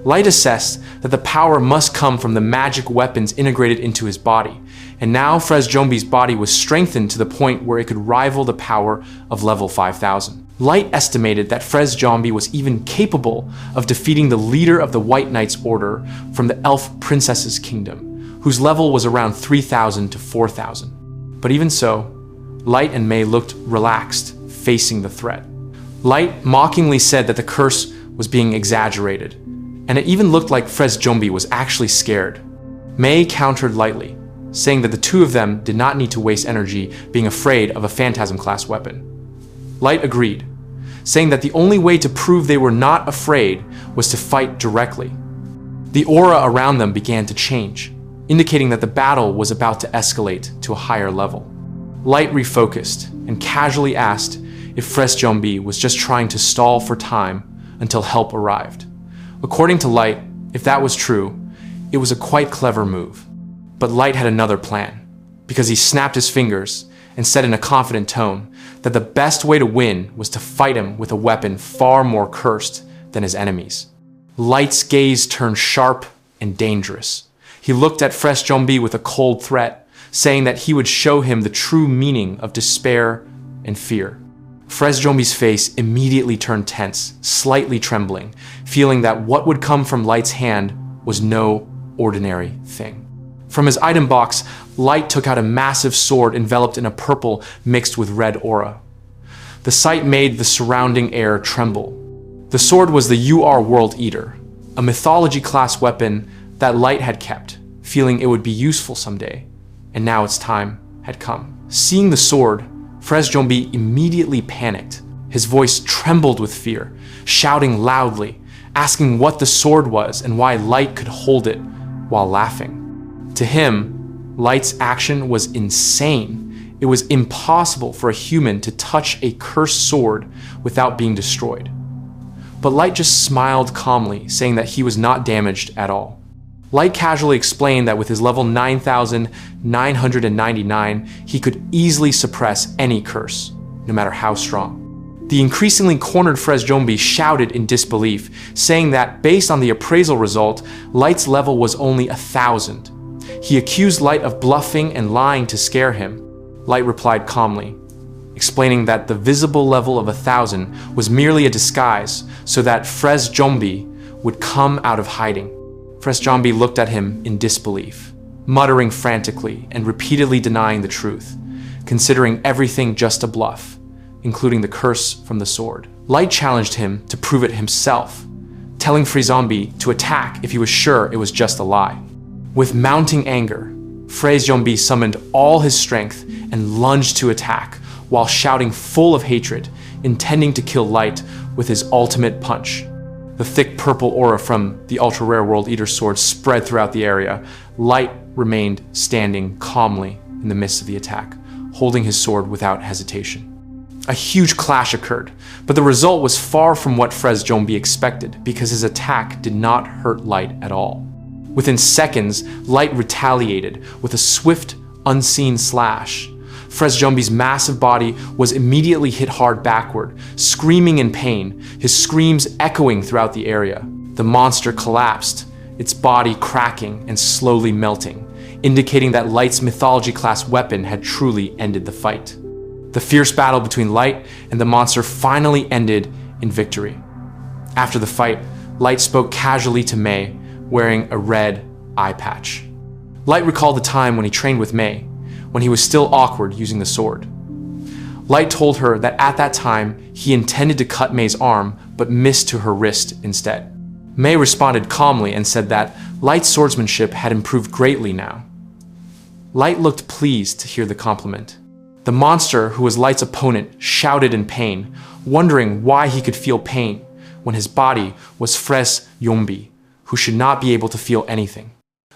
Light assessed that the power must come from the magic weapons integrated into his body, and now Fraise Jombi's body was strengthened to the point where it could rival the power of level 5000. Light estimated that Fraise Jombi was even capable of defeating the leader of the White Knight's Order from the Elf Princess's Kingdom, whose level was around 3000 to 4000. But even so, Light and Mei looked relaxed, facing the threat. Light mockingly said that the curse was being exaggerated, and it even looked like Fraise Jombi was actually scared. Mei countered lightly, saying that the two of them did not need to waste energy being afraid of a phantasm-class weapon. Light agreed, saying that the only way to prove they were not afraid was to fight directly. The aura around them began to change, indicating that the battle was about to escalate to a higher level. Light refocused and casually asked if Fraise Jombi was just trying to stall for time until help arrived. According to Light, if that was true, it was a quite clever move. But Light had another plan, because he snapped his fingers and said in a confident tone that the best way to win was to fight him with a weapon far more cursed than his enemies. Light's gaze turned sharp and dangerous. He looked at Fraise Jombi with a cold threat, saying that he would show him the true meaning of despair and fear. Fraise Jombi's face immediately turned tense, slightly trembling, feeling that what would come from Light's hand was no ordinary thing. From his item box, Light took out a massive sword enveloped in a purple mixed with red aura. The sight made the surrounding air tremble. The sword was the UR World Eater, a mythology-class weapon that Light had kept, feeling it would be useful someday, and now its time had come. Seeing the sword, Fraise Jombi immediately panicked. His voice trembled with fear, shouting loudly, asking what the sword was and why Light could hold it, while laughing. To him, Light's action was insane. It was impossible for a human to touch a cursed sword without being destroyed. But Light just smiled calmly, saying that he was not damaged at all. Light casually explained that with his level 9,999, he could easily suppress any curse, no matter how strong. The increasingly cornered Fraise Jombi shouted in disbelief, saying that based on the appraisal result, Light's level was only 1,000. He accused Light of bluffing and lying to scare him. Light replied calmly, explaining that the visible level of 1,000 was merely a disguise so that Fraise Jombi would come out of hiding. Fraise Jombi looked at him in disbelief, muttering frantically and repeatedly denying the truth, considering everything just a bluff, including the curse from the sword. Light challenged him to prove it himself, telling Fraise Jombi to attack if he was sure it was just a lie. With mounting anger, Fraise Jombi summoned all his strength and lunged to attack, while shouting full of hatred, intending to kill Light with his ultimate punch. The thick purple aura from the ultra-rare World Eater sword spread throughout the area. Light remained standing calmly in the midst of the attack, holding his sword without hesitation. A huge clash occurred, but the result was far from what Fraise Jombi expected, because his attack did not hurt Light at all. Within seconds, Light retaliated with a swift, unseen slash. Fraise Jombi's massive body was immediately hit hard backward, screaming in pain, his screams echoing throughout the area. The monster collapsed, its body cracking and slowly melting, indicating that Light's mythology-class weapon had truly ended the fight. The fierce battle between Light and the monster finally ended in victory. After the fight, Light spoke casually to Mei, wearing a red eye patch. Light recalled the time when he trained with Mei, when he was still awkward using the sword. Light told her that at that time, he intended to cut Mei's arm, but missed to her wrist instead. Mei responded calmly and said that Light's swordsmanship had improved greatly now. Light looked pleased to hear the compliment. The monster, who was Light's opponent, shouted in pain, wondering why he could feel pain when his body was Fresh Yombi, who should not be able to feel anything.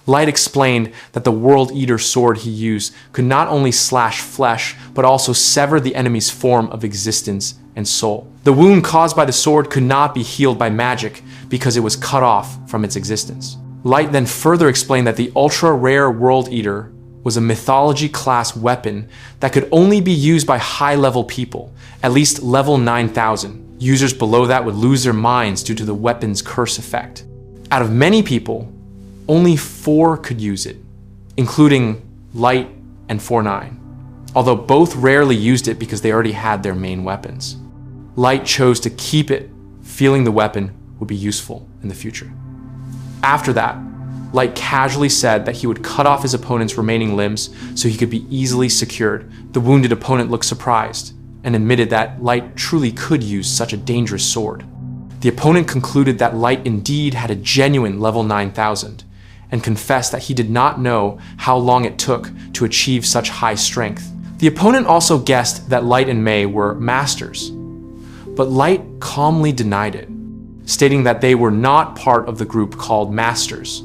Light explained that the World Eater sword he used could not only slash flesh, but also sever the enemy's form of existence and soul. The wound caused by the sword could not be healed by magic because it was cut off from its existence. Light then further explained that the ultra-rare World Eater was a mythology-class weapon that could only be used by high-level people, at least level 9,000. Users below that would lose their minds due to the weapon's curse effect. Out of many people, only 4 could use it, including Light and 4-9, although both rarely used it because they already had their main weapons. Light chose to keep it, feeling the weapon would be useful in the future. After that, Light casually said that he would cut off his opponent's remaining limbs so he could be easily secured. The wounded opponent looked surprised and admitted that Light truly could use such a dangerous sword. The opponent concluded that Light indeed had a genuine level 9,000 and confessed that he did not know how long it took to achieve such high strength. The opponent also guessed that Light and Mei were masters, but Light calmly denied it, stating that they were not part of the group called Masters.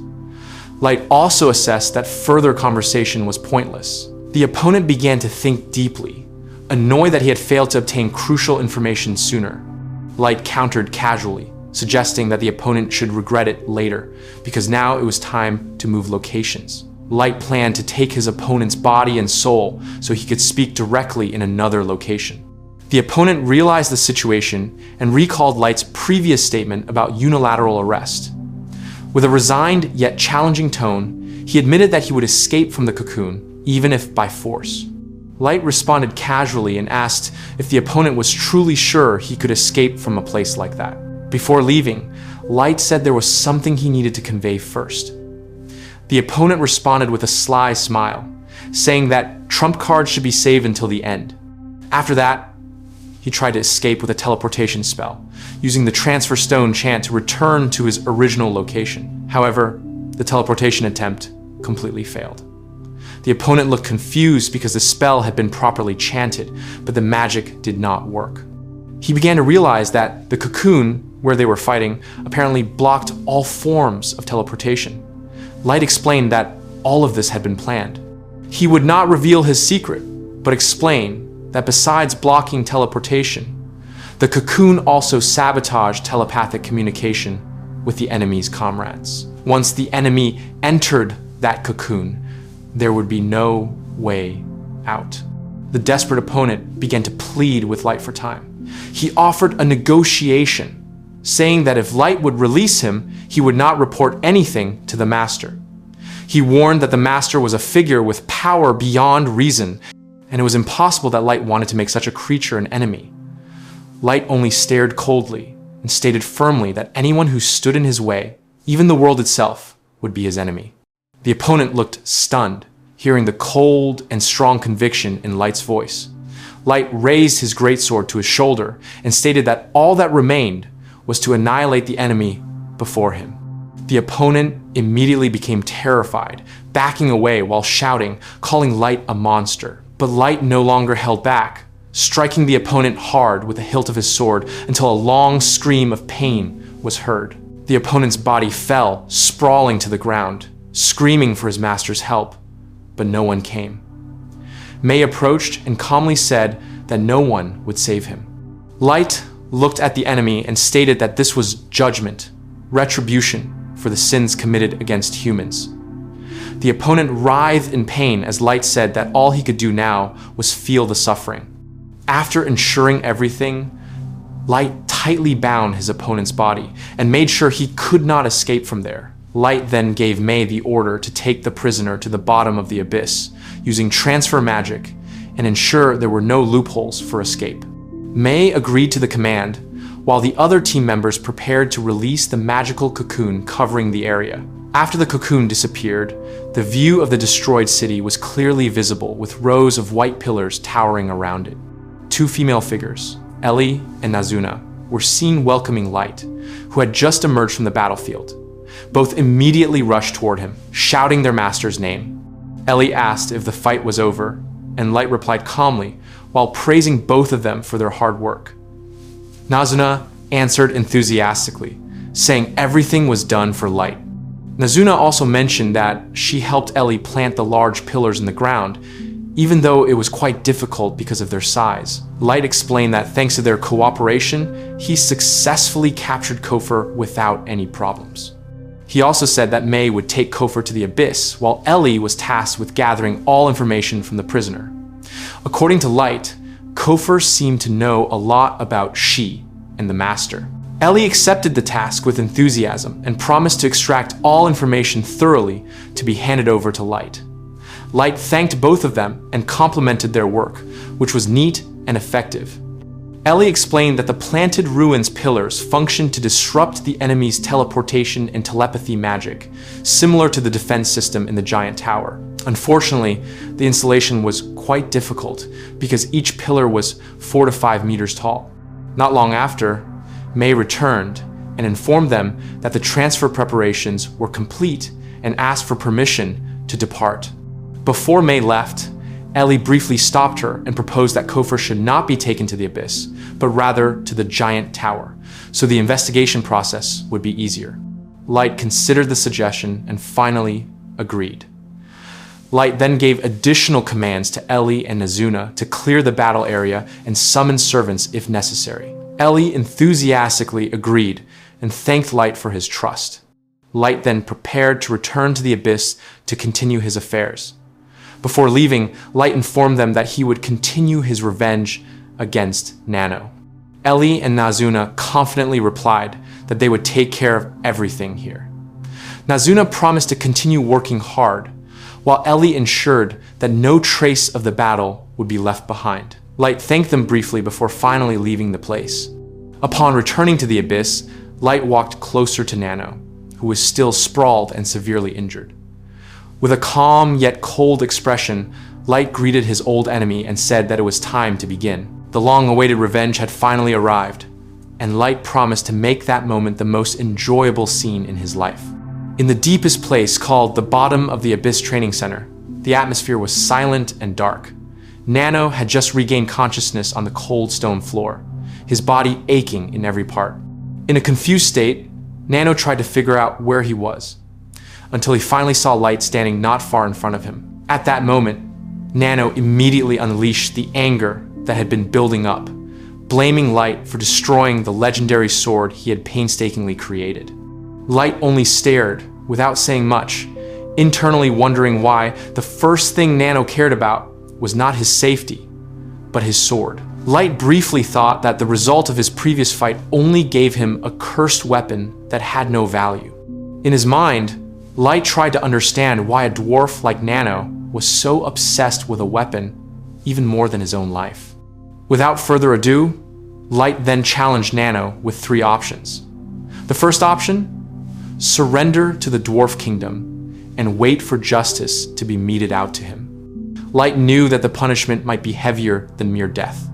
Light also assessed that further conversation was pointless. The opponent began to think deeply, annoyed that he had failed to obtain crucial information sooner. Light countered casually, suggesting that the opponent should regret it later, because now it was time to move locations. Light planned to take his opponent's body and soul so he could speak directly in another location. The opponent realized the situation and recalled Light's previous statement about unilateral arrest. With a resigned yet challenging tone, he admitted that he would escape from the cocoon, even if by force. Light responded casually and asked if the opponent was truly sure he could escape from a place like that. Before leaving, Light said there was something he needed to convey first. The opponent responded with a sly smile, saying that trump cards should be saved until the end. After that, he tried to escape with a teleportation spell, using the transfer stone chant to return to his original location. However, the teleportation attempt completely failed. The opponent looked confused because the spell had been properly chanted, but the magic did not work. He began to realize that the cocoon, where they were fighting, apparently blocked all forms of teleportation. Light explained that all of this had been planned. He would not reveal his secret, but explain that besides blocking teleportation, the cocoon also sabotaged telepathic communication with the enemy's comrades. Once the enemy entered that cocoon, there would be no way out. The desperate opponent began to plead with Light for time. He offered a negotiation, saying that if Light would release him, he would not report anything to the master. He warned that the master was a figure with power beyond reason, and it was impossible that Light wanted to make such a creature an enemy. Light only stared coldly and stated firmly that anyone who stood in his way, even the world itself, would be his enemy. The opponent looked stunned, hearing the cold and strong conviction in Light's voice. Light raised his greatsword to his shoulder and stated that all that remained was to annihilate the enemy before him. The opponent immediately became terrified, backing away while shouting, calling Light a monster. But Light no longer held back, striking the opponent hard with the hilt of his sword until a long scream of pain was heard. The opponent's body fell, sprawling to the ground, screaming for his master's help, but no one came. Mei approached and calmly said that no one would save him. Light looked at the enemy and stated that this was judgment, retribution for the sins committed against humans. The opponent writhed in pain as Light said that all he could do now was feel the suffering. After ensuring everything, Light tightly bound his opponent's body and made sure he could not escape from there. Light then gave Mei the order to take the prisoner to the bottom of the abyss, using transfer magic, and ensure there were no loopholes for escape. Mei agreed to the command, while the other team members prepared to release the magical cocoon covering the area. After the cocoon disappeared, the view of the destroyed city was clearly visible with rows of white pillars towering around it. two female figures, Ellie and Nazuna, were seen welcoming Light, who had just emerged from the battlefield. Both immediately rushed toward him, shouting their master's name. Ellie asked if the fight was over, and Light replied calmly, while praising both of them for their hard work. Nazuna answered enthusiastically, saying everything was done for Light. Nazuna also mentioned that she helped Ellie plant the large pillars in the ground, even though it was quite difficult because of their size. Light explained that thanks to their cooperation, he successfully captured Kofor without any problems. He also said that Mei would take Kofor to the abyss, while Ellie was tasked with gathering all information from the prisoner. According to Light, Kofor seemed to know a lot about She and the Master. Ellie accepted the task with enthusiasm and promised to extract all information thoroughly to be handed over to Light. Light thanked both of them and complimented their work, which was neat and effective. Ellie explained that the planted ruins pillars functioned to disrupt the enemy's teleportation and telepathy magic, similar to the defense system in the giant tower. Unfortunately, the installation was quite difficult because each pillar was 4 to 5 meters tall. Not long after, Mei returned and informed them that the transfer preparations were complete and asked for permission to depart. Before Mei left, Ellie briefly stopped her and proposed that Kofor should not be taken to the abyss, but rather to the giant tower, so the investigation process would be easier. Light considered the suggestion and finally agreed. Light then gave additional commands to Ellie and Nazuna to clear the battle area and summon servants if necessary. Ellie enthusiastically agreed and thanked Light for his trust. Light then prepared to return to the abyss to continue his affairs. Before leaving, Light informed them that he would continue his revenge against Nano. Ellie and Nazuna confidently replied that they would take care of everything here. Nazuna promised to continue working hard, while Ellie ensured that no trace of the battle would be left behind. Light thanked them briefly before finally leaving the place. Upon returning to the abyss, Light walked closer to Nano, who was still sprawled and severely injured. With a calm yet cold expression, Light greeted his old enemy and said that it was time to begin. The long-awaited revenge had finally arrived, and Light promised to make that moment the most enjoyable scene in his life. In the deepest place called the bottom of the Abyss Training Center, the atmosphere was silent and dark. Nano had just regained consciousness on the cold stone floor, his body aching in every part. In a confused state, Nano tried to figure out where he was, until he finally saw Light standing not far in front of him. At that moment, Nano immediately unleashed the anger that had been building up, blaming Light for destroying the legendary sword he had painstakingly created. Light only stared, without saying much, internally wondering why the first thing Nano cared about was not his safety, but his sword. Light briefly thought that the result of his previous fight only gave him a cursed weapon that had no value. In his mind, Light tried to understand why a dwarf like Nano was so obsessed with a weapon, even more than his own life. Without further ado, Light then challenged Nano with 3 options. The first option: surrender to the dwarf kingdom and wait for justice to be meted out to him. Light knew that the punishment might be heavier than mere death.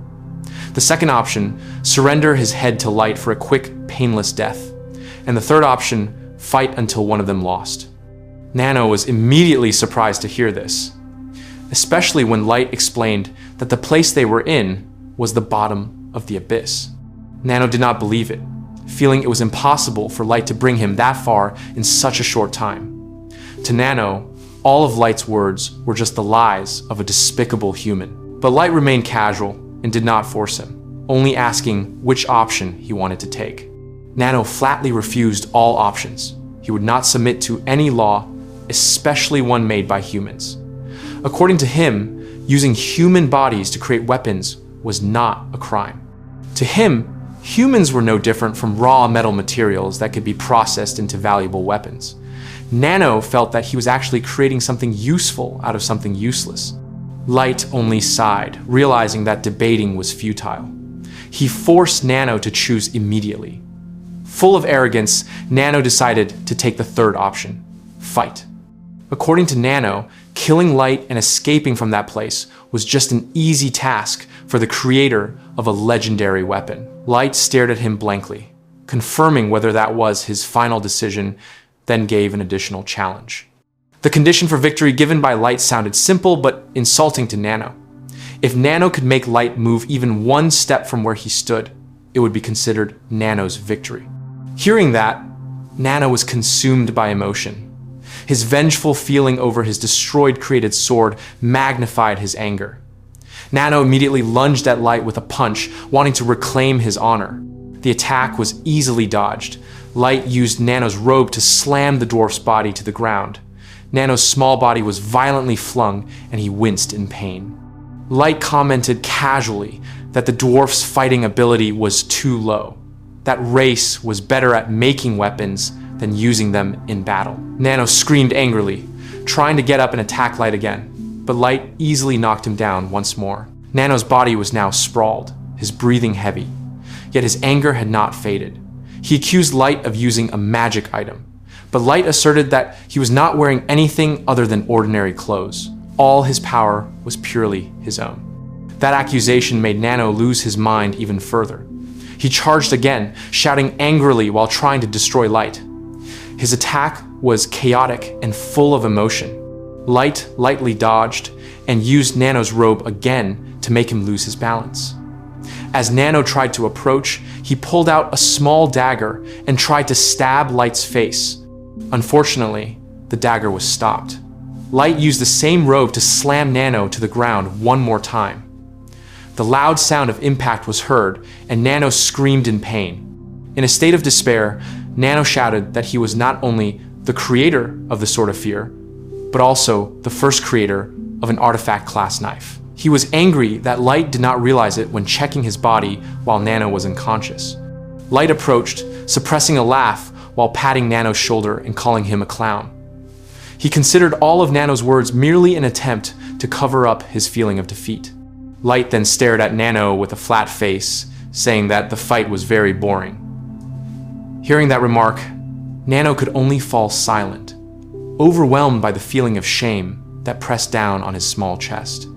The second option: surrender his head to Light for a quick, painless death. And the third option: fight until one of them lost. Nano was immediately surprised to hear this, especially when Light explained that the place they were in was the bottom of the abyss. Nano did not believe it, feeling it was impossible for Light to bring him that far in such a short time. To Nano, all of Light's words were just the lies of a despicable human. But Light remained casual and did not force him, only asking which option he wanted to take. Nano flatly refused all options. He would not submit to any law, especially one made by humans. According to him, using human bodies to create weapons was not a crime. To him, humans were no different from raw metal materials that could be processed into valuable weapons. Nano felt that he was actually creating something useful out of something useless. Light only sighed, realizing that debating was futile. He forced Nano to choose immediately. Full of arrogance, Nano decided to take the third option: fight. According to Nano, killing Light and escaping from that place was just an easy task for the creator of a legendary weapon. Light stared at him blankly, confirming whether that was his final decision, then gave an additional challenge. The condition for victory given by Light sounded simple but insulting to Nano. If Nano could make Light move even one step from where he stood, it would be considered Nano's victory. Hearing that, Nano was consumed by emotion. His vengeful feeling over his destroyed created sword magnified his anger. Nano immediately lunged at Light with a punch, wanting to reclaim his honor. The attack was easily dodged. Light used Nano's robe to slam the dwarf's body to the ground. Nano's small body was violently flung, and he winced in pain. Light commented casually that the dwarf's fighting ability was too low. That race was better at making weapons than using them in battle. Nano screamed angrily, trying to get up and attack Light again, but Light easily knocked him down once more. Nano's body was now sprawled, his breathing heavy, yet his anger had not faded. He accused Light of using a magic item, but Light asserted that he was not wearing anything other than ordinary clothes. All his power was purely his own. That accusation made Nano lose his mind even further. He charged again, shouting angrily while trying to destroy Light. His attack was chaotic and full of emotion. Light lightly dodged and used Nano's robe again to make him lose his balance. As Nano tried to approach, he pulled out a small dagger and tried to stab Light's face. Unfortunately, the dagger was stopped. Light used the same robe to slam Nano to the ground one more time. The loud sound of impact was heard, and Nano screamed in pain. In a state of despair, Nano shouted that he was not only the creator of the Sword of Fear, but also the first creator of an artifact-class knife. He was angry that Light did not realize it when checking his body while Nano was unconscious. Light approached, suppressing a laugh while patting Nano's shoulder and calling him a clown. He considered all of Nano's words merely an attempt to cover up his feeling of defeat. Light then stared at Nano with a flat face, saying that the fight was very boring. Hearing that remark, Nano could only fall silent, overwhelmed by the feeling of shame that pressed down on his small chest.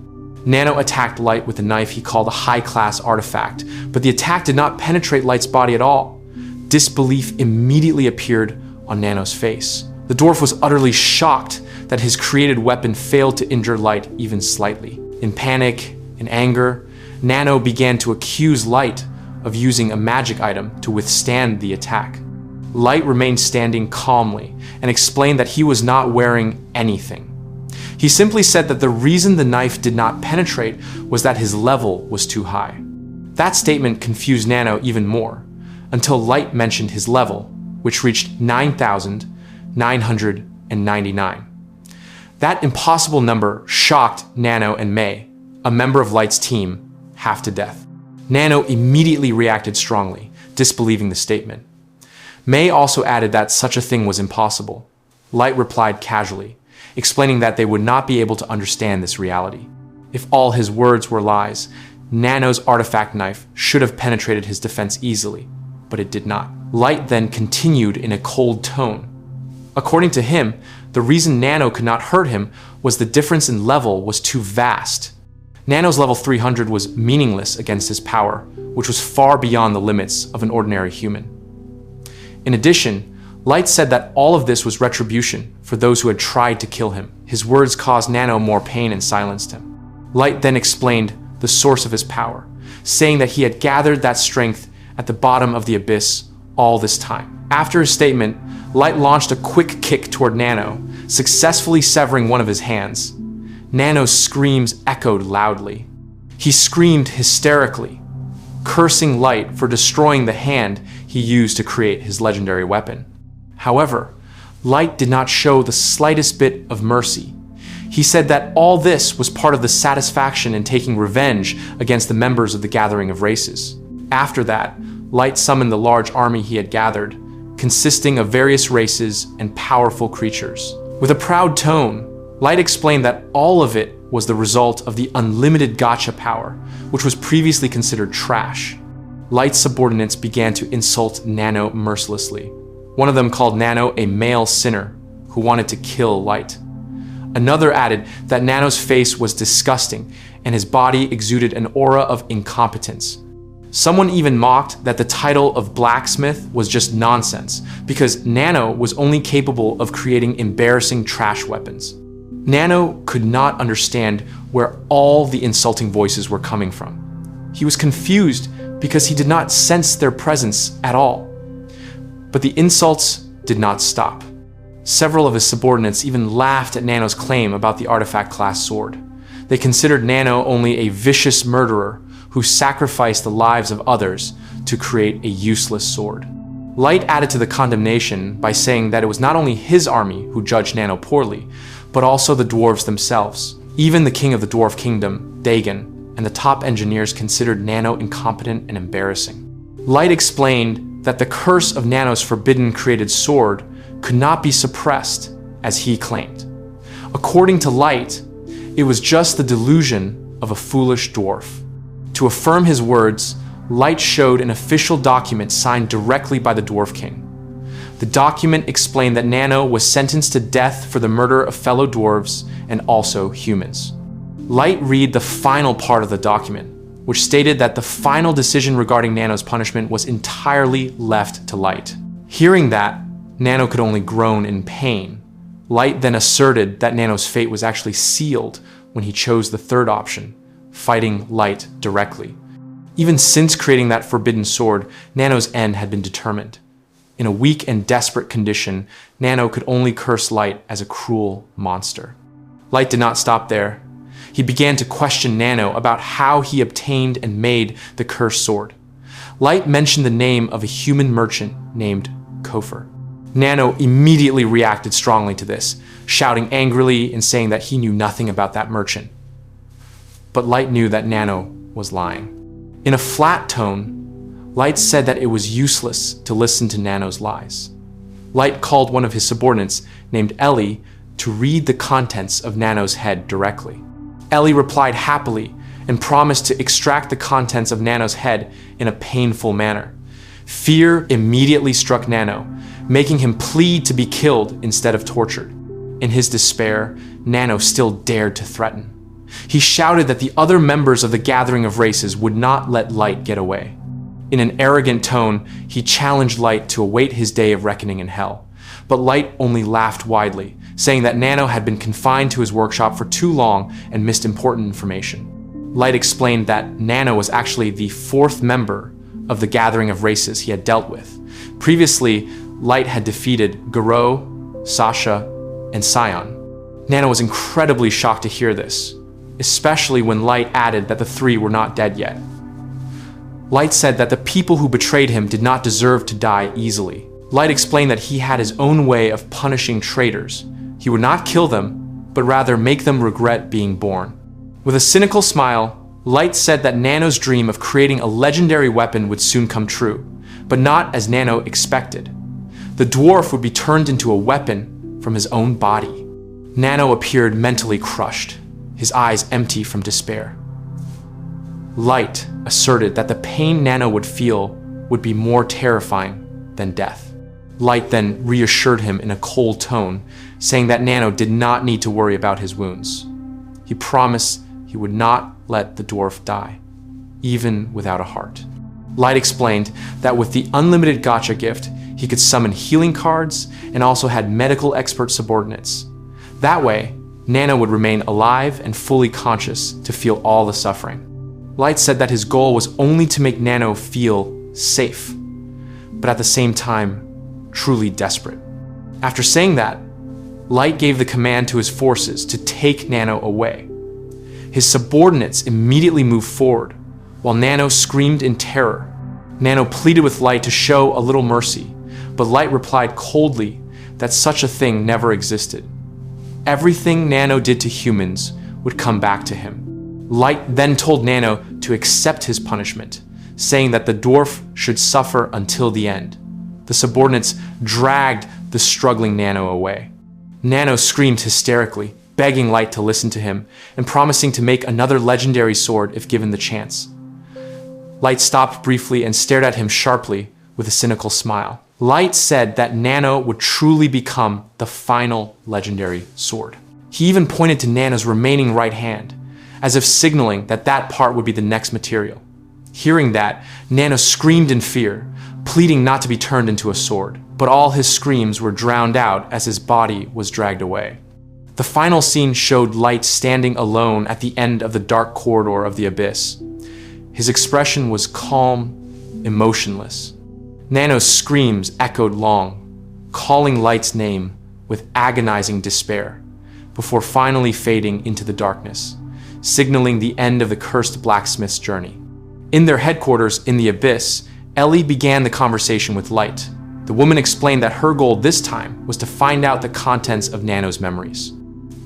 Nano attacked Light with a knife he called a high-class artifact, but the attack did not penetrate Light's body at all. Disbelief immediately appeared on Nano's face. The dwarf was utterly shocked that his created weapon failed to injure Light even slightly. In panic and anger, Nano began to accuse Light of using a magic item to withstand the attack. Light remained standing calmly and explained that he was not wearing anything. He simply said that the reason the knife did not penetrate was that his level was too high. That statement confused Nano even more, until Light mentioned his level, which reached 9,999. That impossible number shocked Nano and Mei, a member of Light's team, half to death. Nano immediately reacted strongly, disbelieving the statement. Mei also added that such a thing was impossible. Light replied casually, explaining that they would not be able to understand this reality. If all his words were lies, Nano's artifact knife should have penetrated his defense easily, but it did not. Light then continued in a cold tone. According to him, the reason Nano could not hurt him was the difference in level was too vast. Nano's level 300 was meaningless against his power, which was far beyond the limits of an ordinary human. In addition, Light said that all of this was retribution for those who had tried to kill him. His words caused Nano more pain and silenced him. Light then explained the source of his power, saying that he had gathered that strength at the bottom of the abyss all this time. After his statement, Light launched a quick kick toward Nano, successfully severing one of his hands. Nano's screams echoed loudly. He screamed hysterically, cursing Light for destroying the hand he used to create his legendary weapon. However, Light did not show the slightest bit of mercy. He said that all this was part of the satisfaction in taking revenge against the members of the Gathering of Races. After that, Light summoned the large army he had gathered, consisting of various races and powerful creatures. With a proud tone, Light explained that all of it was the result of the unlimited gacha power, which was previously considered trash. Light's subordinates began to insult Nano mercilessly. One of them called Nano a male sinner who wanted to kill Light. Another added that Nano's face was disgusting and his body exuded an aura of incompetence. Someone even mocked that the title of blacksmith was just nonsense because Nano was only capable of creating embarrassing trash weapons. Nano could not understand where all the insulting voices were coming from. He was confused because he did not sense their presence at all. But the insults did not stop. Several of his subordinates even laughed at Nano's claim about the artifact class sword. They considered Nano only a vicious murderer who sacrificed the lives of others to create a useless sword. Light added to the condemnation by saying that it was not only his army who judged Nano poorly, but also the dwarves themselves. Even the king of the dwarf kingdom, Dagon, and the top engineers considered Nano incompetent and embarrassing. Light explained that the curse of Nano's forbidden created sword could not be suppressed, as he claimed. According to Light, it was just the delusion of a foolish dwarf. To affirm his words, Light showed an official document signed directly by the Dwarf King. The document explained that Nano was sentenced to death for the murder of fellow dwarves and also humans. Light read the final part of the document, which stated that the final decision regarding Nano's punishment was entirely left to Light. Hearing that, Nano could only groan in pain. Light then asserted that Nano's fate was actually sealed when he chose the third option, fighting Light directly. Even since creating that forbidden sword, Nano's end had been determined. In a weak and desperate condition, Nano could only curse Light as a cruel monster. Light did not stop there. He began to question Nano about how he obtained and made the cursed sword. Light mentioned the name of a human merchant named Kofer. Nano immediately reacted strongly to this, shouting angrily and saying that he knew nothing about that merchant. But Light knew that Nano was lying. In a flat tone, Light said that it was useless to listen to Nano's lies. Light called one of his subordinates, named Ellie, to read the contents of Nano's head directly. Ellie replied happily and promised to extract the contents of Nano's head in a painful manner. Fear immediately struck Nano, making him plead to be killed instead of tortured. In his despair, Nano still dared to threaten. He shouted that the other members of the Gathering of Races would not let Light get away. In an arrogant tone, he challenged Light to await his day of reckoning in hell. But Light only laughed widely, saying that Nano had been confined to his workshop for too long and missed important information. Light explained that Nano was actually the fourth member of the Gathering of Races he had dealt with. Previously, Light had defeated Garo, Sasha, and Sion. Nano was incredibly shocked to hear this, especially when Light added that the three were not dead yet. Light said that the people who betrayed him did not deserve to die easily. Light explained that he had his own way of punishing traitors. He would not kill them, but rather make them regret being born. With a cynical smile, Light said that Nano's dream of creating a legendary weapon would soon come true, but not as Nano expected. The dwarf would be turned into a weapon from his own body. Nano appeared mentally crushed, his eyes empty from despair. Light asserted that the pain Nano would feel would be more terrifying than death. Light then reassured him in a cold tone, saying that Nano did not need to worry about his wounds. He promised he would not let the dwarf die, even without a heart. Light explained that with the unlimited gacha gift, he could summon healing cards and also had medical expert subordinates. That way, Nano would remain alive and fully conscious to feel all the suffering. Light said that his goal was only to make Nano feel safe, but at the same time, truly desperate. After saying that, Light gave the command to his forces to take Nano away. His subordinates immediately moved forward, while Nano screamed in terror. Nano pleaded with Light to show a little mercy, but Light replied coldly that such a thing never existed. Everything Nano did to humans would come back to him. Light then told Nano to accept his punishment, saying that the dwarf should suffer until the end. The subordinates dragged the struggling Nano away. Nano screamed hysterically, begging Light to listen to him and promising to make another legendary sword if given the chance. Light stopped briefly and stared at him sharply with a cynical smile. Light said that Nano would truly become the final legendary sword. He even pointed to Nano's remaining right hand, as if signaling that that part would be the next material. Hearing that, Nano screamed in fear, pleading not to be turned into a sword, but all his screams were drowned out as his body was dragged away. The final scene showed Light standing alone at the end of the dark corridor of the abyss. His expression was calm, emotionless. Nano's screams echoed long, calling Light's name with agonizing despair, before finally fading into the darkness, signaling the end of the cursed blacksmith's journey. In their headquarters in the abyss, Ellie began the conversation with Light. The woman explained that her goal this time was to find out the contents of Nano's memories.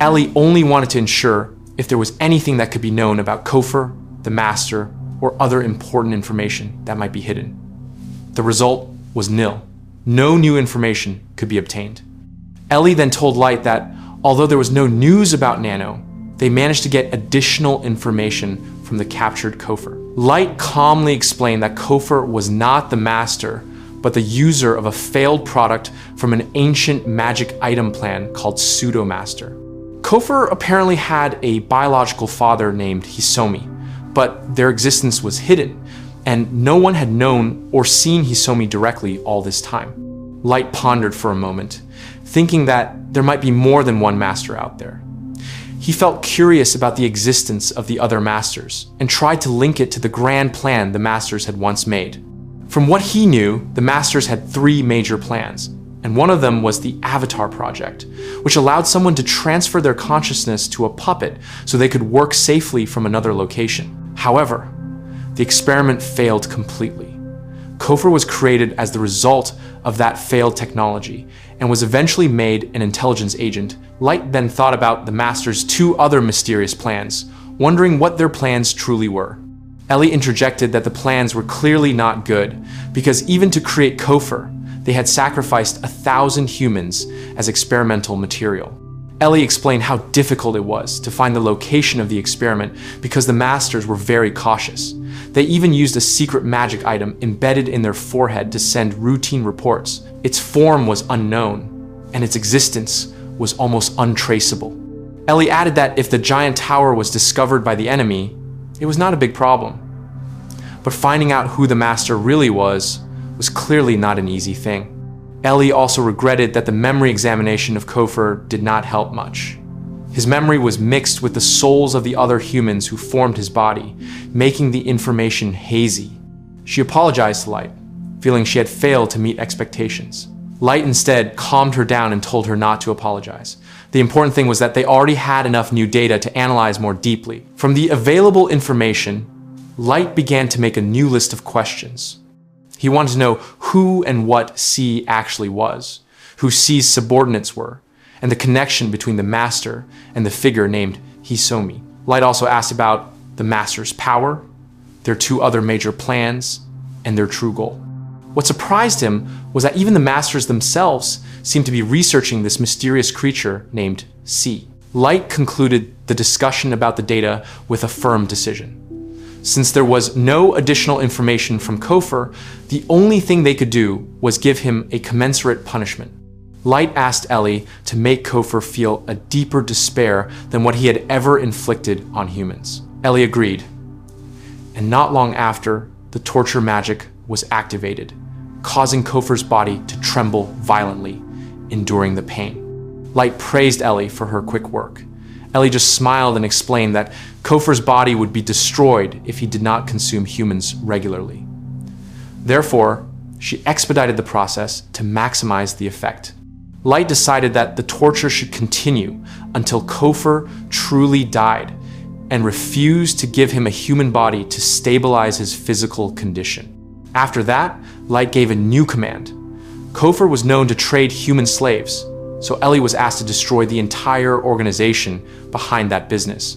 Ellie only wanted to ensure if there was anything that could be known about Kofor, the Master, or other important information that might be hidden. The result was nil. No new information could be obtained. Ellie then told Light that although there was no news about Nano, they managed to get additional information from the captured Kofor. Light calmly explained that Kofor was not the Master, but the user of a failed product from an ancient magic item plan called Pseudo-Master. Kofor apparently had a biological father named Hisomi, but their existence was hidden, and no one had known or seen Hisomi directly all this time. Light pondered for a moment, thinking that there might be more than one master out there. He felt curious about the existence of the other masters, and tried to link it to the grand plan the masters had once made. From what he knew, the masters had 3 major plans, and one of them was the Avatar Project, which allowed someone to transfer their consciousness to a puppet so they could work safely from another location. However, the experiment failed completely. Kofor was created as the result of that failed technology and was eventually made an intelligence agent. Light then thought about the Master's 2 other mysterious plans, wondering what their plans truly were. Ellie interjected that the plans were clearly not good, because even to create Kofor, they had sacrificed 1,000 humans as experimental material. Ellie explained how difficult it was to find the location of the experiment because the Masters were very cautious. They even used a secret magic item embedded in their forehead to send routine reports. Its form was unknown, and its existence was almost untraceable. Ellie added that if the giant tower was discovered by the enemy, it was not a big problem. But finding out who the Master really was clearly not an easy thing. Ellie also regretted that the memory examination of Kofor did not help much. His memory was mixed with the souls of the other humans who formed his body, making the information hazy. She apologized to Light, feeling she had failed to meet expectations. Light instead calmed her down and told her not to apologize. The important thing was that they already had enough new data to analyze more deeply. From the available information, Light began to make a new list of questions. He wanted to know who and what C actually was, who C's subordinates were, and the connection between the Master and the figure named Hisomi. Light also asked about the Master's power, their 2 other major plans, and their true goal. What surprised him was that even the Masters themselves seemed to be researching this mysterious creature named C. Light concluded the discussion about the data with a firm decision. Since there was no additional information from Kofor, the only thing they could do was give him a commensurate punishment. Light asked Ellie to make Kofor feel a deeper despair than what he had ever inflicted on humans. Ellie agreed, and not long after, the torture magic was activated, causing Kofor's body to tremble violently, enduring the pain. Light praised Ellie for her quick work. Ellie just smiled and explained that Kofor's body would be destroyed if he did not consume humans regularly. Therefore, she expedited the process to maximize the effect. Light decided that the torture should continue until Kofor truly died and refused to give him a human body to stabilize his physical condition. After that, Light gave a new command. Kofor was known to trade human slaves, so Ellie was asked to destroy the entire organization behind that business.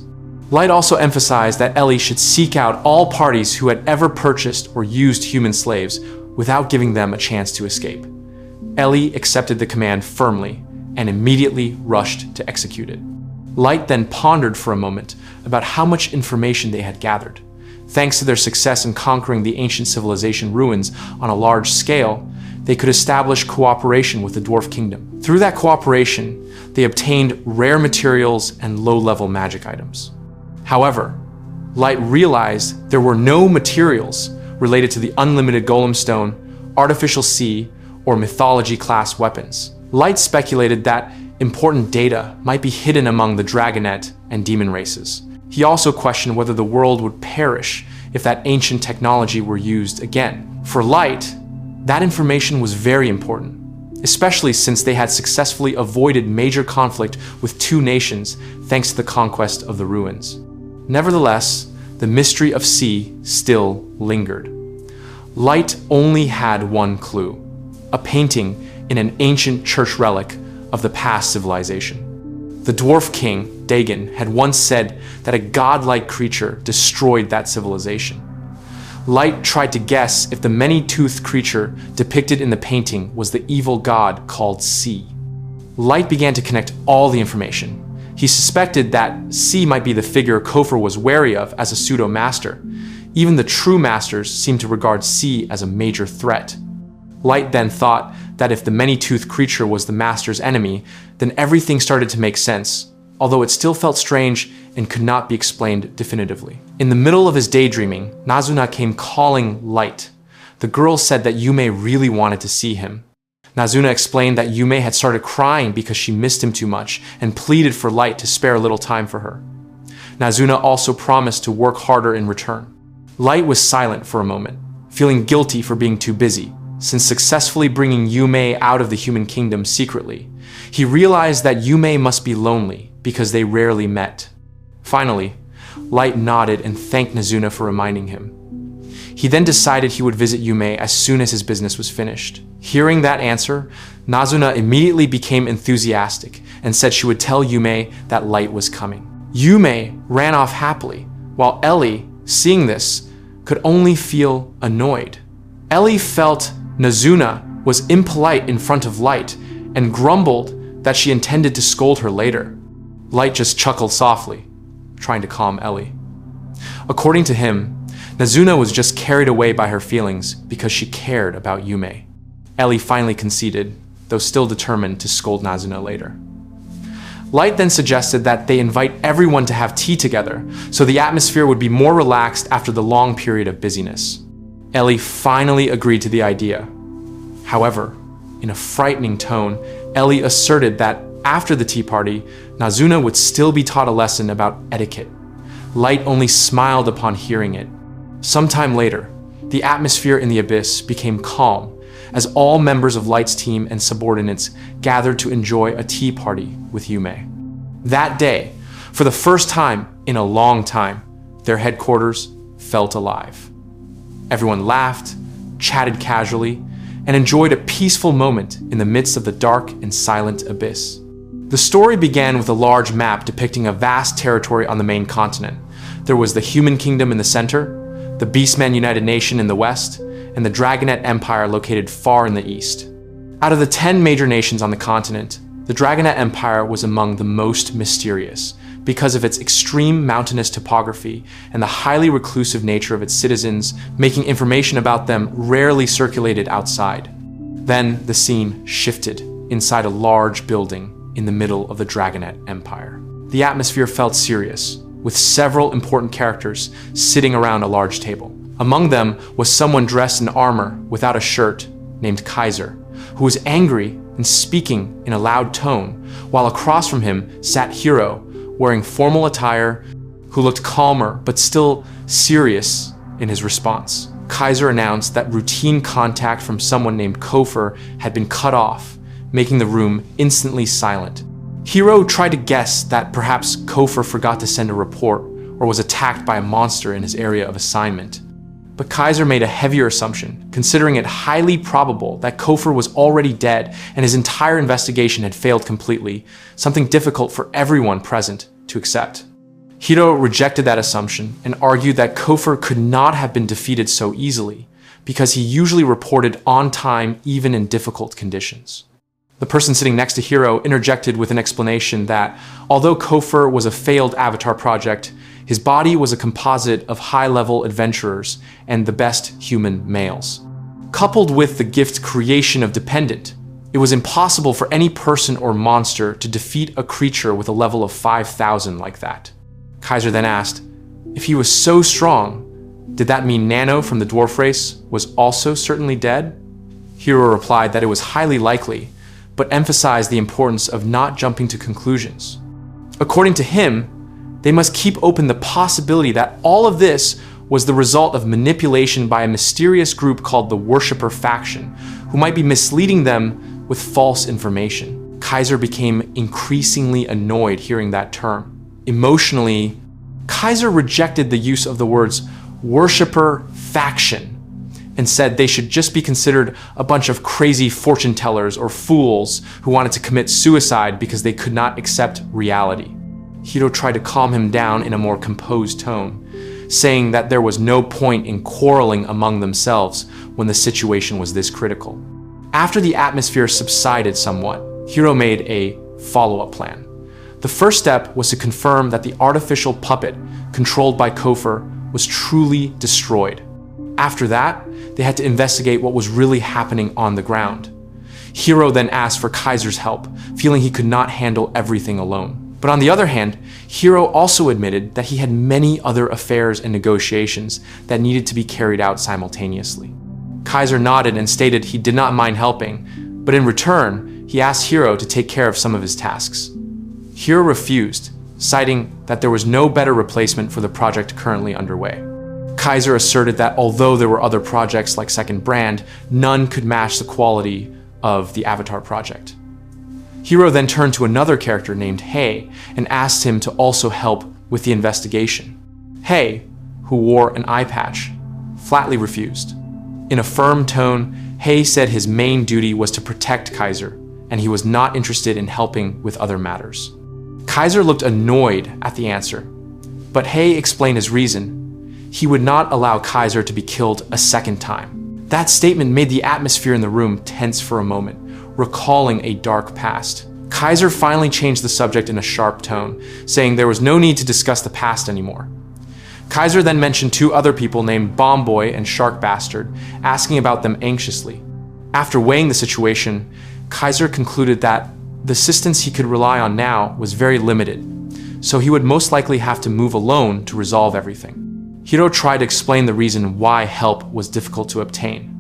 Light also emphasized that Ellie should seek out all parties who had ever purchased or used human slaves without giving them a chance to escape. Ellie accepted the command firmly and immediately rushed to execute it. Light then pondered for a moment about how much information they had gathered. Thanks to their success in conquering the ancient civilization ruins on a large scale, they could establish cooperation with the Dwarf Kingdom. Through that cooperation, they obtained rare materials and low-level magic items. However, Light realized there were no materials related to the unlimited Golem Stone, Artificial Sea, or Mythology-class weapons. Light speculated that important data might be hidden among the Dragonet and Demon races. He also questioned whether the world would perish if that ancient technology were used again. For Light, that information was very important, especially since they had successfully avoided major conflict with two nations thanks to the conquest of the ruins. Nevertheless, the mystery of Sea still lingered. Light only had one clue: a painting in an ancient church relic of the past civilization. The Dwarf King, Dagon, had once said that a godlike creature destroyed that civilization. Light tried to guess if the many-toothed creature depicted in the painting was the evil god called Sea. Light began to connect all the information. He suspected that Sea might be the figure Kofur was wary of as a pseudo-master. Even the true masters seemed to regard Sea as a major threat. Light then thought that if the many-toothed creature was the master's enemy, then everything started to make sense, although it still felt strange and could not be explained definitively. In the middle of his daydreaming, Nazuna came calling Light. The girl said that Yume really wanted to see him. Nazuna explained that Yume had started crying because she missed him too much and pleaded for Light to spare a little time for her. Nazuna also promised to work harder in return. Light was silent for a moment, feeling guilty for being too busy, since successfully bringing Yume out of the human kingdom secretly. He realized that Yume must be lonely because they rarely met. Finally, Light nodded and thanked Nazuna for reminding him. He then decided he would visit Yume as soon as his business was finished. Hearing that answer, Nazuna immediately became enthusiastic and said she would tell Yume that Light was coming. Yume ran off happily, while Ellie, seeing this, could only feel annoyed. Ellie felt Nazuna was impolite in front of Light and grumbled that she intended to scold her later. Light just chuckled softly, trying to calm Ellie. According to him, Nazuna was just carried away by her feelings because she cared about Yume. Ellie finally conceded, though still determined to scold Nazuna later. Light then suggested that they invite everyone to have tea together, so the atmosphere would be more relaxed after the long period of busyness. Ellie finally agreed to the idea. However, in a frightening tone, Ellie asserted that after the tea party, Nazuna would still be taught a lesson about etiquette. Light only smiled upon hearing it. Sometime later, the atmosphere in the abyss became calm as all members of Light's team and subordinates gathered to enjoy a tea party with Yume. That day, for the first time in a long time, their headquarters felt alive. Everyone laughed, chatted casually, and enjoyed a peaceful moment in the midst of the dark and silent abyss. The story began with a large map depicting a vast territory on the main continent. There was the Human Kingdom in the center, the Beastmen United Nation in the west, and the Dragonet Empire located far in the east. Out of the 10 major nations on the continent, the Dragonet Empire was among the most mysterious because of its extreme mountainous topography and the highly reclusive nature of its citizens, making information about them rarely circulated outside. Then the scene shifted inside a large building in the middle of the Dragonet Empire. The atmosphere felt serious, with several important characters sitting around a large table. Among them was someone dressed in armor without a shirt named Kaiser, who was angry and speaking in a loud tone, while across from him sat Hiro, wearing formal attire, who looked calmer but still serious in his response. Kaiser announced that routine contact from someone named Kofur had been cut off, making the room instantly silent. Hiro tried to guess that perhaps Kofur forgot to send a report or was attacked by a monster in his area of assignment. But Kaiser made a heavier assumption, considering it highly probable that Kofur was already dead and his entire investigation had failed completely, something difficult for everyone present to accept. Hiro rejected that assumption and argued that Kofur could not have been defeated so easily, because he usually reported on time even in difficult conditions. The person sitting next to Hiro interjected with an explanation that, although Kofur was a failed Avatar project, his body was a composite of high-level adventurers and the best human males. Coupled with the gift creation of dependent, it was impossible for any person or monster to defeat a creature with a level of 5,000 like that. Kaiser then asked, if he was so strong, did that mean Nano from the dwarf race was also certainly dead? Hiro replied that it was highly likely, but emphasized the importance of not jumping to conclusions. According to him, they must keep open the possibility that all of this was the result of manipulation by a mysterious group called the Worshipper Faction, who might be misleading them with false information. Kaiser became increasingly annoyed hearing that term. Emotionally, Kaiser rejected the use of the words Worshipper Faction and said they should just be considered a bunch of crazy fortune tellers or fools who wanted to commit suicide because they could not accept reality. Hiro tried to calm him down in a more composed tone, saying that there was no point in quarreling among themselves when the situation was this critical. After the atmosphere subsided somewhat, Hiro made a follow-up plan. The first step was to confirm that the artificial puppet controlled by Kofor was truly destroyed. After that, they had to investigate what was really happening on the ground. Hiro then asked for Kaiser's help, feeling he could not handle everything alone. But on the other hand, Hiro also admitted that he had many other affairs and negotiations that needed to be carried out simultaneously. Kaiser nodded and stated he did not mind helping, but in return, he asked Hiro to take care of some of his tasks. Hiro refused, citing that there was no better replacement for the project currently underway. Kaiser asserted that although there were other projects like Second Brand, none could match the quality of the Avatar project. Hiro then turned to another character named Hei and asked him to also help with the investigation. Hei, who wore an eye patch, flatly refused. In a firm tone, Hei said his main duty was to protect Kaiser, and he was not interested in helping with other matters. Kaiser looked annoyed at the answer, but Hei explained his reason. He would not allow Kaiser to be killed a second time. That statement made the atmosphere in the room tense for a moment, recalling a dark past. Kaiser finally changed the subject in a sharp tone, saying there was no need to discuss the past anymore. Kaiser then mentioned two other people named Bomb Boy and Shark Bastard, asking about them anxiously. After weighing the situation, Kaiser concluded that the assistance he could rely on now was very limited, so he would most likely have to move alone to resolve everything. Hiro tried to explain the reason why help was difficult to obtain.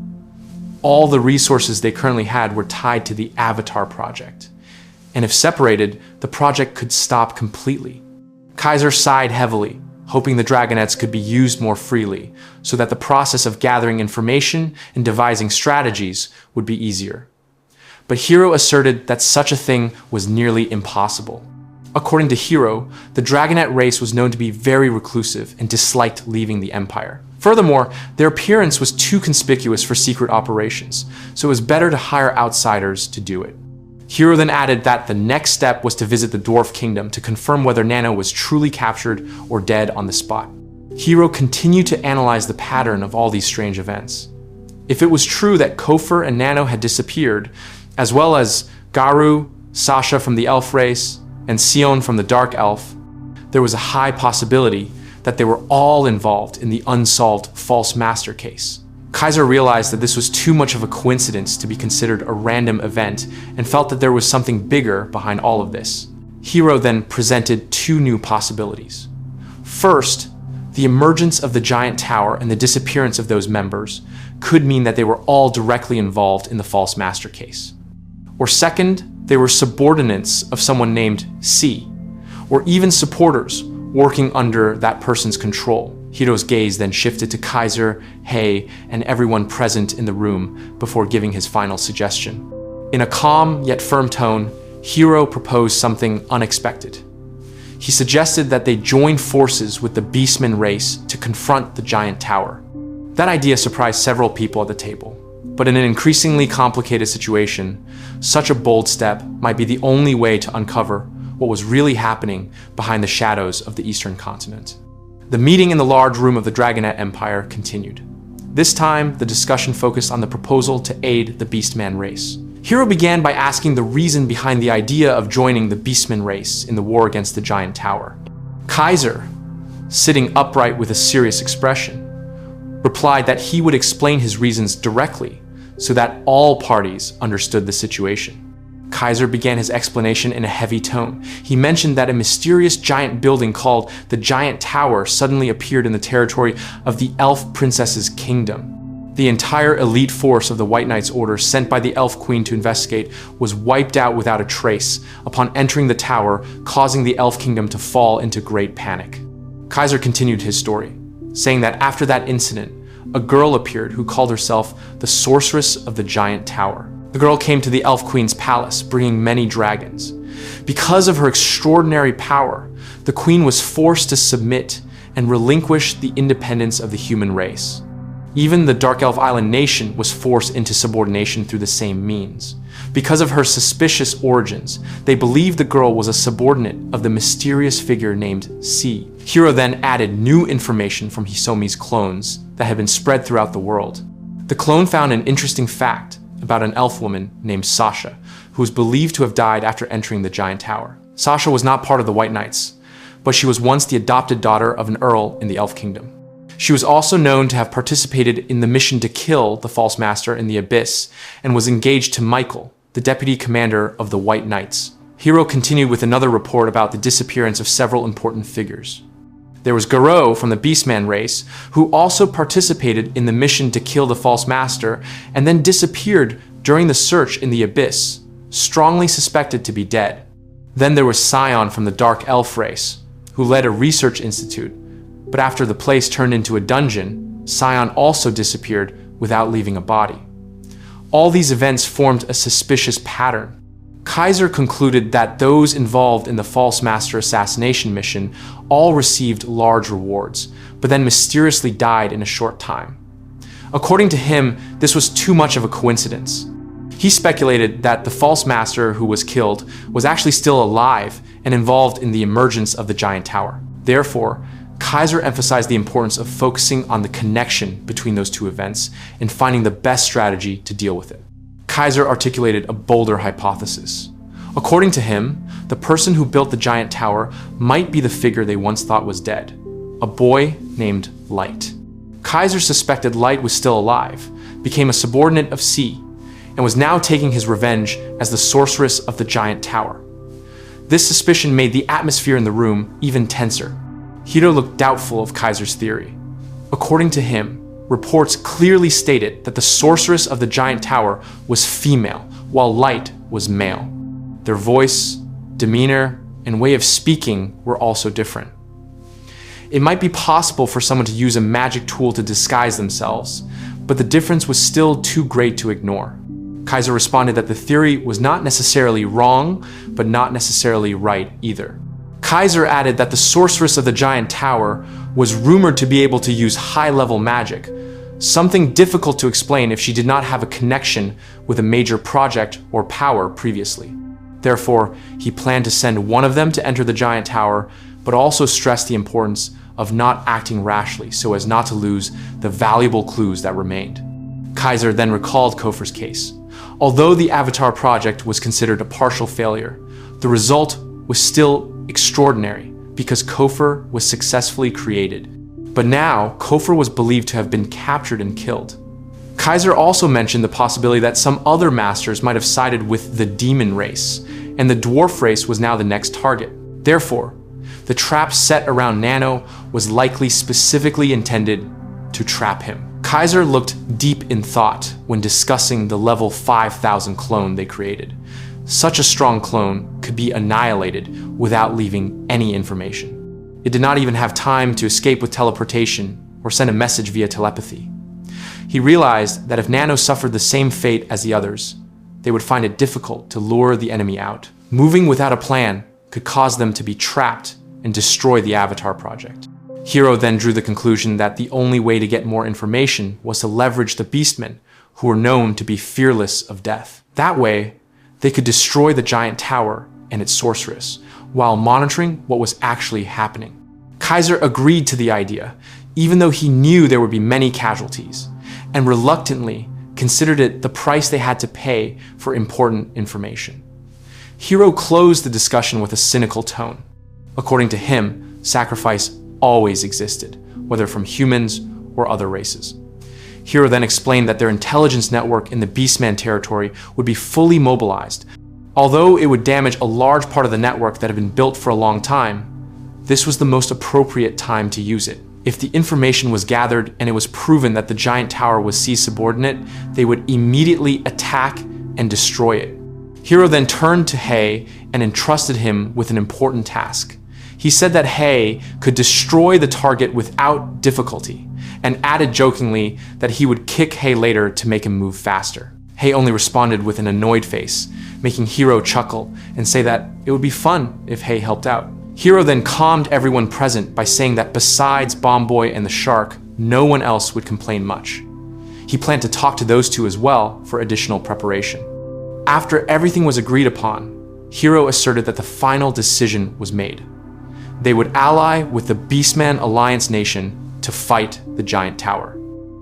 All the resources they currently had were tied to the Avatar project, and if separated, the project could stop completely. Kaiser sighed heavily, hoping the dragonets could be used more freely, so that the process of gathering information and devising strategies would be easier. But Hiro asserted that such a thing was nearly impossible. According to Hiro, the dragonet race was known to be very reclusive and disliked leaving the Empire. Furthermore, their appearance was too conspicuous for secret operations, so it was better to hire outsiders to do it. Hiro then added that the next step was to visit the Dwarf Kingdom to confirm whether Nano was truly captured or dead on the spot. Hiro continued to analyze the pattern of all these strange events. If it was true that Kofor and Nano had disappeared, as well as Garu, Sasha from the Elf race, and Sionne from the Dark Elf, there was a high possibility that they were all involved in the unsolved false master case. Kaiser realized that this was too much of a coincidence to be considered a random event and felt that there was something bigger behind all of this. Hiro then presented two new possibilities. First, the emergence of the giant tower and the disappearance of those members could mean that they were all directly involved in the false master case. Or second, they were subordinates of someone named C, or even supporters working under that person's control. Hiro's gaze then shifted to Kaiser, Hei, and everyone present in the room before giving his final suggestion. In a calm yet firm tone, Hiro proposed something unexpected. He suggested that they join forces with the Beastman race to confront the giant tower. That idea surprised several people at the table. But in an increasingly complicated situation, such a bold step might be the only way to uncover what was really happening behind the shadows of the Eastern continent. The meeting in the large room of the Dragonet Empire continued. This time, the discussion focused on the proposal to aid the Beastman race. Hiro began by asking the reason behind the idea of joining the Beastman race in the war against the giant tower. Kaiser, sitting upright with a serious expression, replied that he would explain his reasons directly so that all parties understood the situation. Kaiser began his explanation in a heavy tone. He mentioned that a mysterious giant building called the Giant Tower suddenly appeared in the territory of the Elf Princess's kingdom. The entire elite force of the White Knight's Order sent by the Elf Queen to investigate was wiped out without a trace upon entering the tower, causing the Elf Kingdom to fall into great panic. Kaiser continued his story, saying that after that incident, a girl appeared who called herself the Sorceress of the Giant Tower. The girl came to the Elf Queen's palace, bringing many dragons. Because of her extraordinary power, the queen was forced to submit and relinquish the independence of the human race. Even the Dark Elf Island nation was forced into subordination through the same means. Because of her suspicious origins, they believed the girl was a subordinate of the mysterious figure named C. Hiro then added new information from Hisomi's clones that had been spread throughout the world. The clone found an interesting fact about an elf woman named Sasha, who was believed to have died after entering the Giant Tower. Sasha was not part of the White Knights, but she was once the adopted daughter of an earl in the Elf Kingdom. She was also known to have participated in the mission to kill the False Master in the Abyss, and was engaged to Michael, the deputy commander of the White Knights. Hiro continued with another report about the disappearance of several important figures. There was Garo from the Beastman race, who also participated in the mission to kill the False Master, and then disappeared during the search in the Abyss, strongly suspected to be dead. Then there was Sionne from the Dark Elf race, who led a research institute, but after the place turned into a dungeon, Sionne also disappeared without leaving a body. All these events formed a suspicious pattern. Kaiser concluded that those involved in the False Master assassination mission all received large rewards, but then mysteriously died in a short time. According to him, this was too much of a coincidence. He speculated that the False Master who was killed was actually still alive and involved in the emergence of the Giant Tower. Therefore, Kaiser emphasized the importance of focusing on the connection between those two events and finding the best strategy to deal with it. Kaiser articulated a bolder hypothesis. According to him, the person who built the Giant Tower might be the figure they once thought was dead, a boy named Light. Kaiser suspected Light was still alive, became a subordinate of C, and was now taking his revenge as the sorceress of the Giant Tower. This suspicion made the atmosphere in the room even tenser. Hiro looked doubtful of Kaiser's theory. According to him, reports clearly stated that the sorceress of the Giant Tower was female, while Light was male. Their voice, demeanor, and way of speaking were also different. It might be possible for someone to use a magic tool to disguise themselves, but the difference was still too great to ignore. Kaiser responded that the theory was not necessarily wrong, but not necessarily right either. Kaiser added that the sorceress of the Giant Tower was rumored to be able to use high-level magic, something difficult to explain if she did not have a connection with a major project or power previously. Therefore, he planned to send one of them to enter the Giant Tower, but also stressed the importance of not acting rashly so as not to lose the valuable clues that remained. Kaiser then recalled Kofer's case. Although the Avatar project was considered a partial failure, the result was still extraordinary because Kofer was successfully created. But now, Kofer was believed to have been captured and killed. Kaiser also mentioned the possibility that some other masters might have sided with the demon race, and the dwarf race was now the next target. Therefore, the trap set around Nano was likely specifically intended to trap him. Kaiser looked deep in thought when discussing the level 5000 clone they created. Such a strong clone could be annihilated without leaving any information. It did not even have time to escape with teleportation or send a message via telepathy. He realized that if Nano suffered the same fate as the others, they would find it difficult to lure the enemy out. Moving without a plan could cause them to be trapped and destroy the Avatar project. Hiro then drew the conclusion that the only way to get more information was to leverage the Beastmen, who were known to be fearless of death. That way, they could destroy the Giant Tower and its sorceress, while monitoring what was actually happening. Kaiser agreed to the idea, even though he knew there would be many casualties, and reluctantly considered it the price they had to pay for important information. Hiro closed the discussion with a cynical tone. According to him, sacrifice always existed, whether from humans or other races. Hiro then explained that their intelligence network in the Beastman territory would be fully mobilized. Although it would damage a large part of the network that had been built for a long time, this was the most appropriate time to use it. If the information was gathered and it was proven that the giant tower was C's subordinate, they would immediately attack and destroy it. Hiro then turned to Hei and entrusted him with an important task. He said that Hei could destroy the target without difficulty, and added jokingly that he would kick Hei later to make him move faster. Hei only responded with an annoyed face, making Hiro chuckle and say that it would be fun if Hei helped out. Hiro then calmed everyone present by saying that besides Bomb Boy and the shark, no one else would complain much. He planned to talk to those two as well for additional preparation. After everything was agreed upon, Hiro asserted that the final decision was made. They would ally with the Beastman Alliance Nation to fight the giant tower.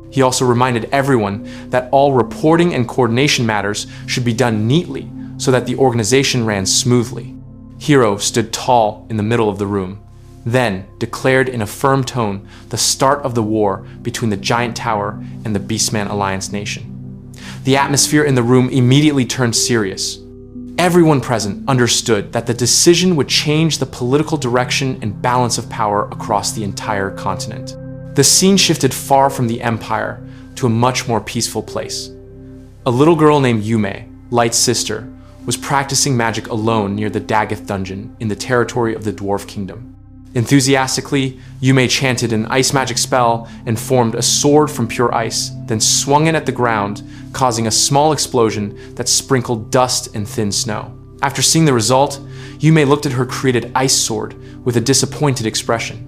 He also reminded everyone that all reporting and coordination matters should be done neatly so that the organization ran smoothly. Hiro stood tall in the middle of the room, then declared in a firm tone the start of the war between the giant tower and the Beastman Alliance Nation. The atmosphere in the room immediately turned serious. Everyone present understood that the decision would change the political direction and balance of power across the entire continent. The scene shifted far from the Empire to a much more peaceful place. A little girl named Yume, Light's sister, was practicing magic alone near the Daggeth dungeon in the territory of the Dwarf Kingdom. Enthusiastically, Yume chanted an ice magic spell and formed a sword from pure ice, then swung it at the ground, causing a small explosion that sprinkled dust and thin snow. After seeing the result, Yume looked at her created ice sword with a disappointed expression.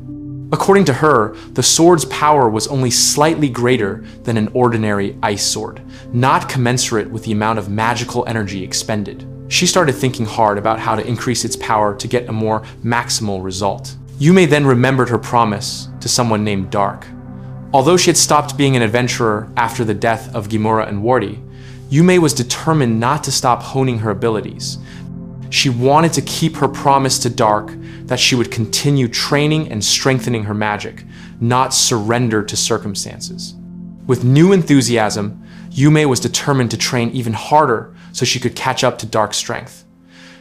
According to her, the sword's power was only slightly greater than an ordinary ice sword, not commensurate with the amount of magical energy expended. She started thinking hard about how to increase its power to get a more maximal result. Yume then remembered her promise to someone named Dark. Although she had stopped being an adventurer after the death of Gimura and Warty, Yume was determined not to stop honing her abilities. She wanted to keep her promise to Dark that she would continue training and strengthening her magic, not surrender to circumstances. With new enthusiasm, Yume was determined to train even harder so she could catch up to Dark's strength.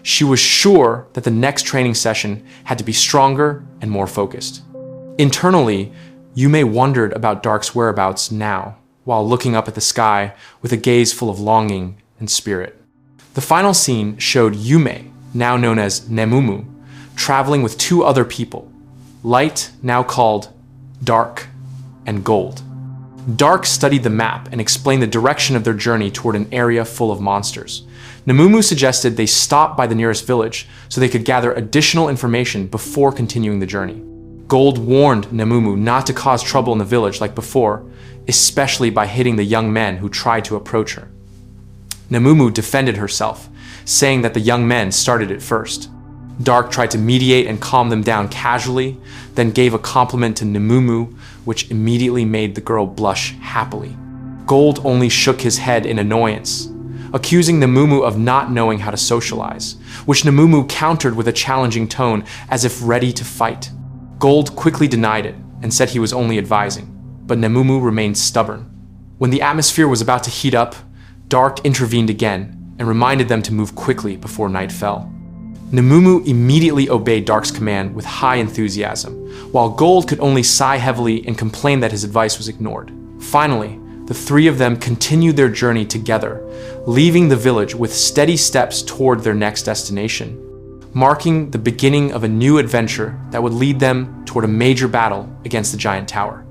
She was sure that the next training session had to be stronger and more focused. Internally, Yume wondered about Dark's whereabouts now, while looking up at the sky with a gaze full of longing and spirit. The final scene showed Yume, now known as Nemumu, traveling with two other people, Light, now called Dark, and Gold. Dark studied the map and explained the direction of their journey toward an area full of monsters. Nemumu suggested they stop by the nearest village so they could gather additional information before continuing the journey. Gold warned Nemumu not to cause trouble in the village like before, especially by hitting the young men who tried to approach her. Nemumu defended herself, saying that the young men started it first. Dark tried to mediate and calm them down casually, then gave a compliment to Nemumu, which immediately made the girl blush happily. Gold only shook his head in annoyance, accusing Nemumu of not knowing how to socialize, which Nemumu countered with a challenging tone as if ready to fight. Gold quickly denied it and said he was only advising, but Nemumu remained stubborn. When the atmosphere was about to heat up, Dark intervened again and reminded them to move quickly before night fell. Nemumu immediately obeyed Dark's command with high enthusiasm, while Gold could only sigh heavily and complain that his advice was ignored. Finally, the three of them continued their journey together, leaving the village with steady steps toward their next destination, marking the beginning of a new adventure that would lead them toward a major battle against the giant tower.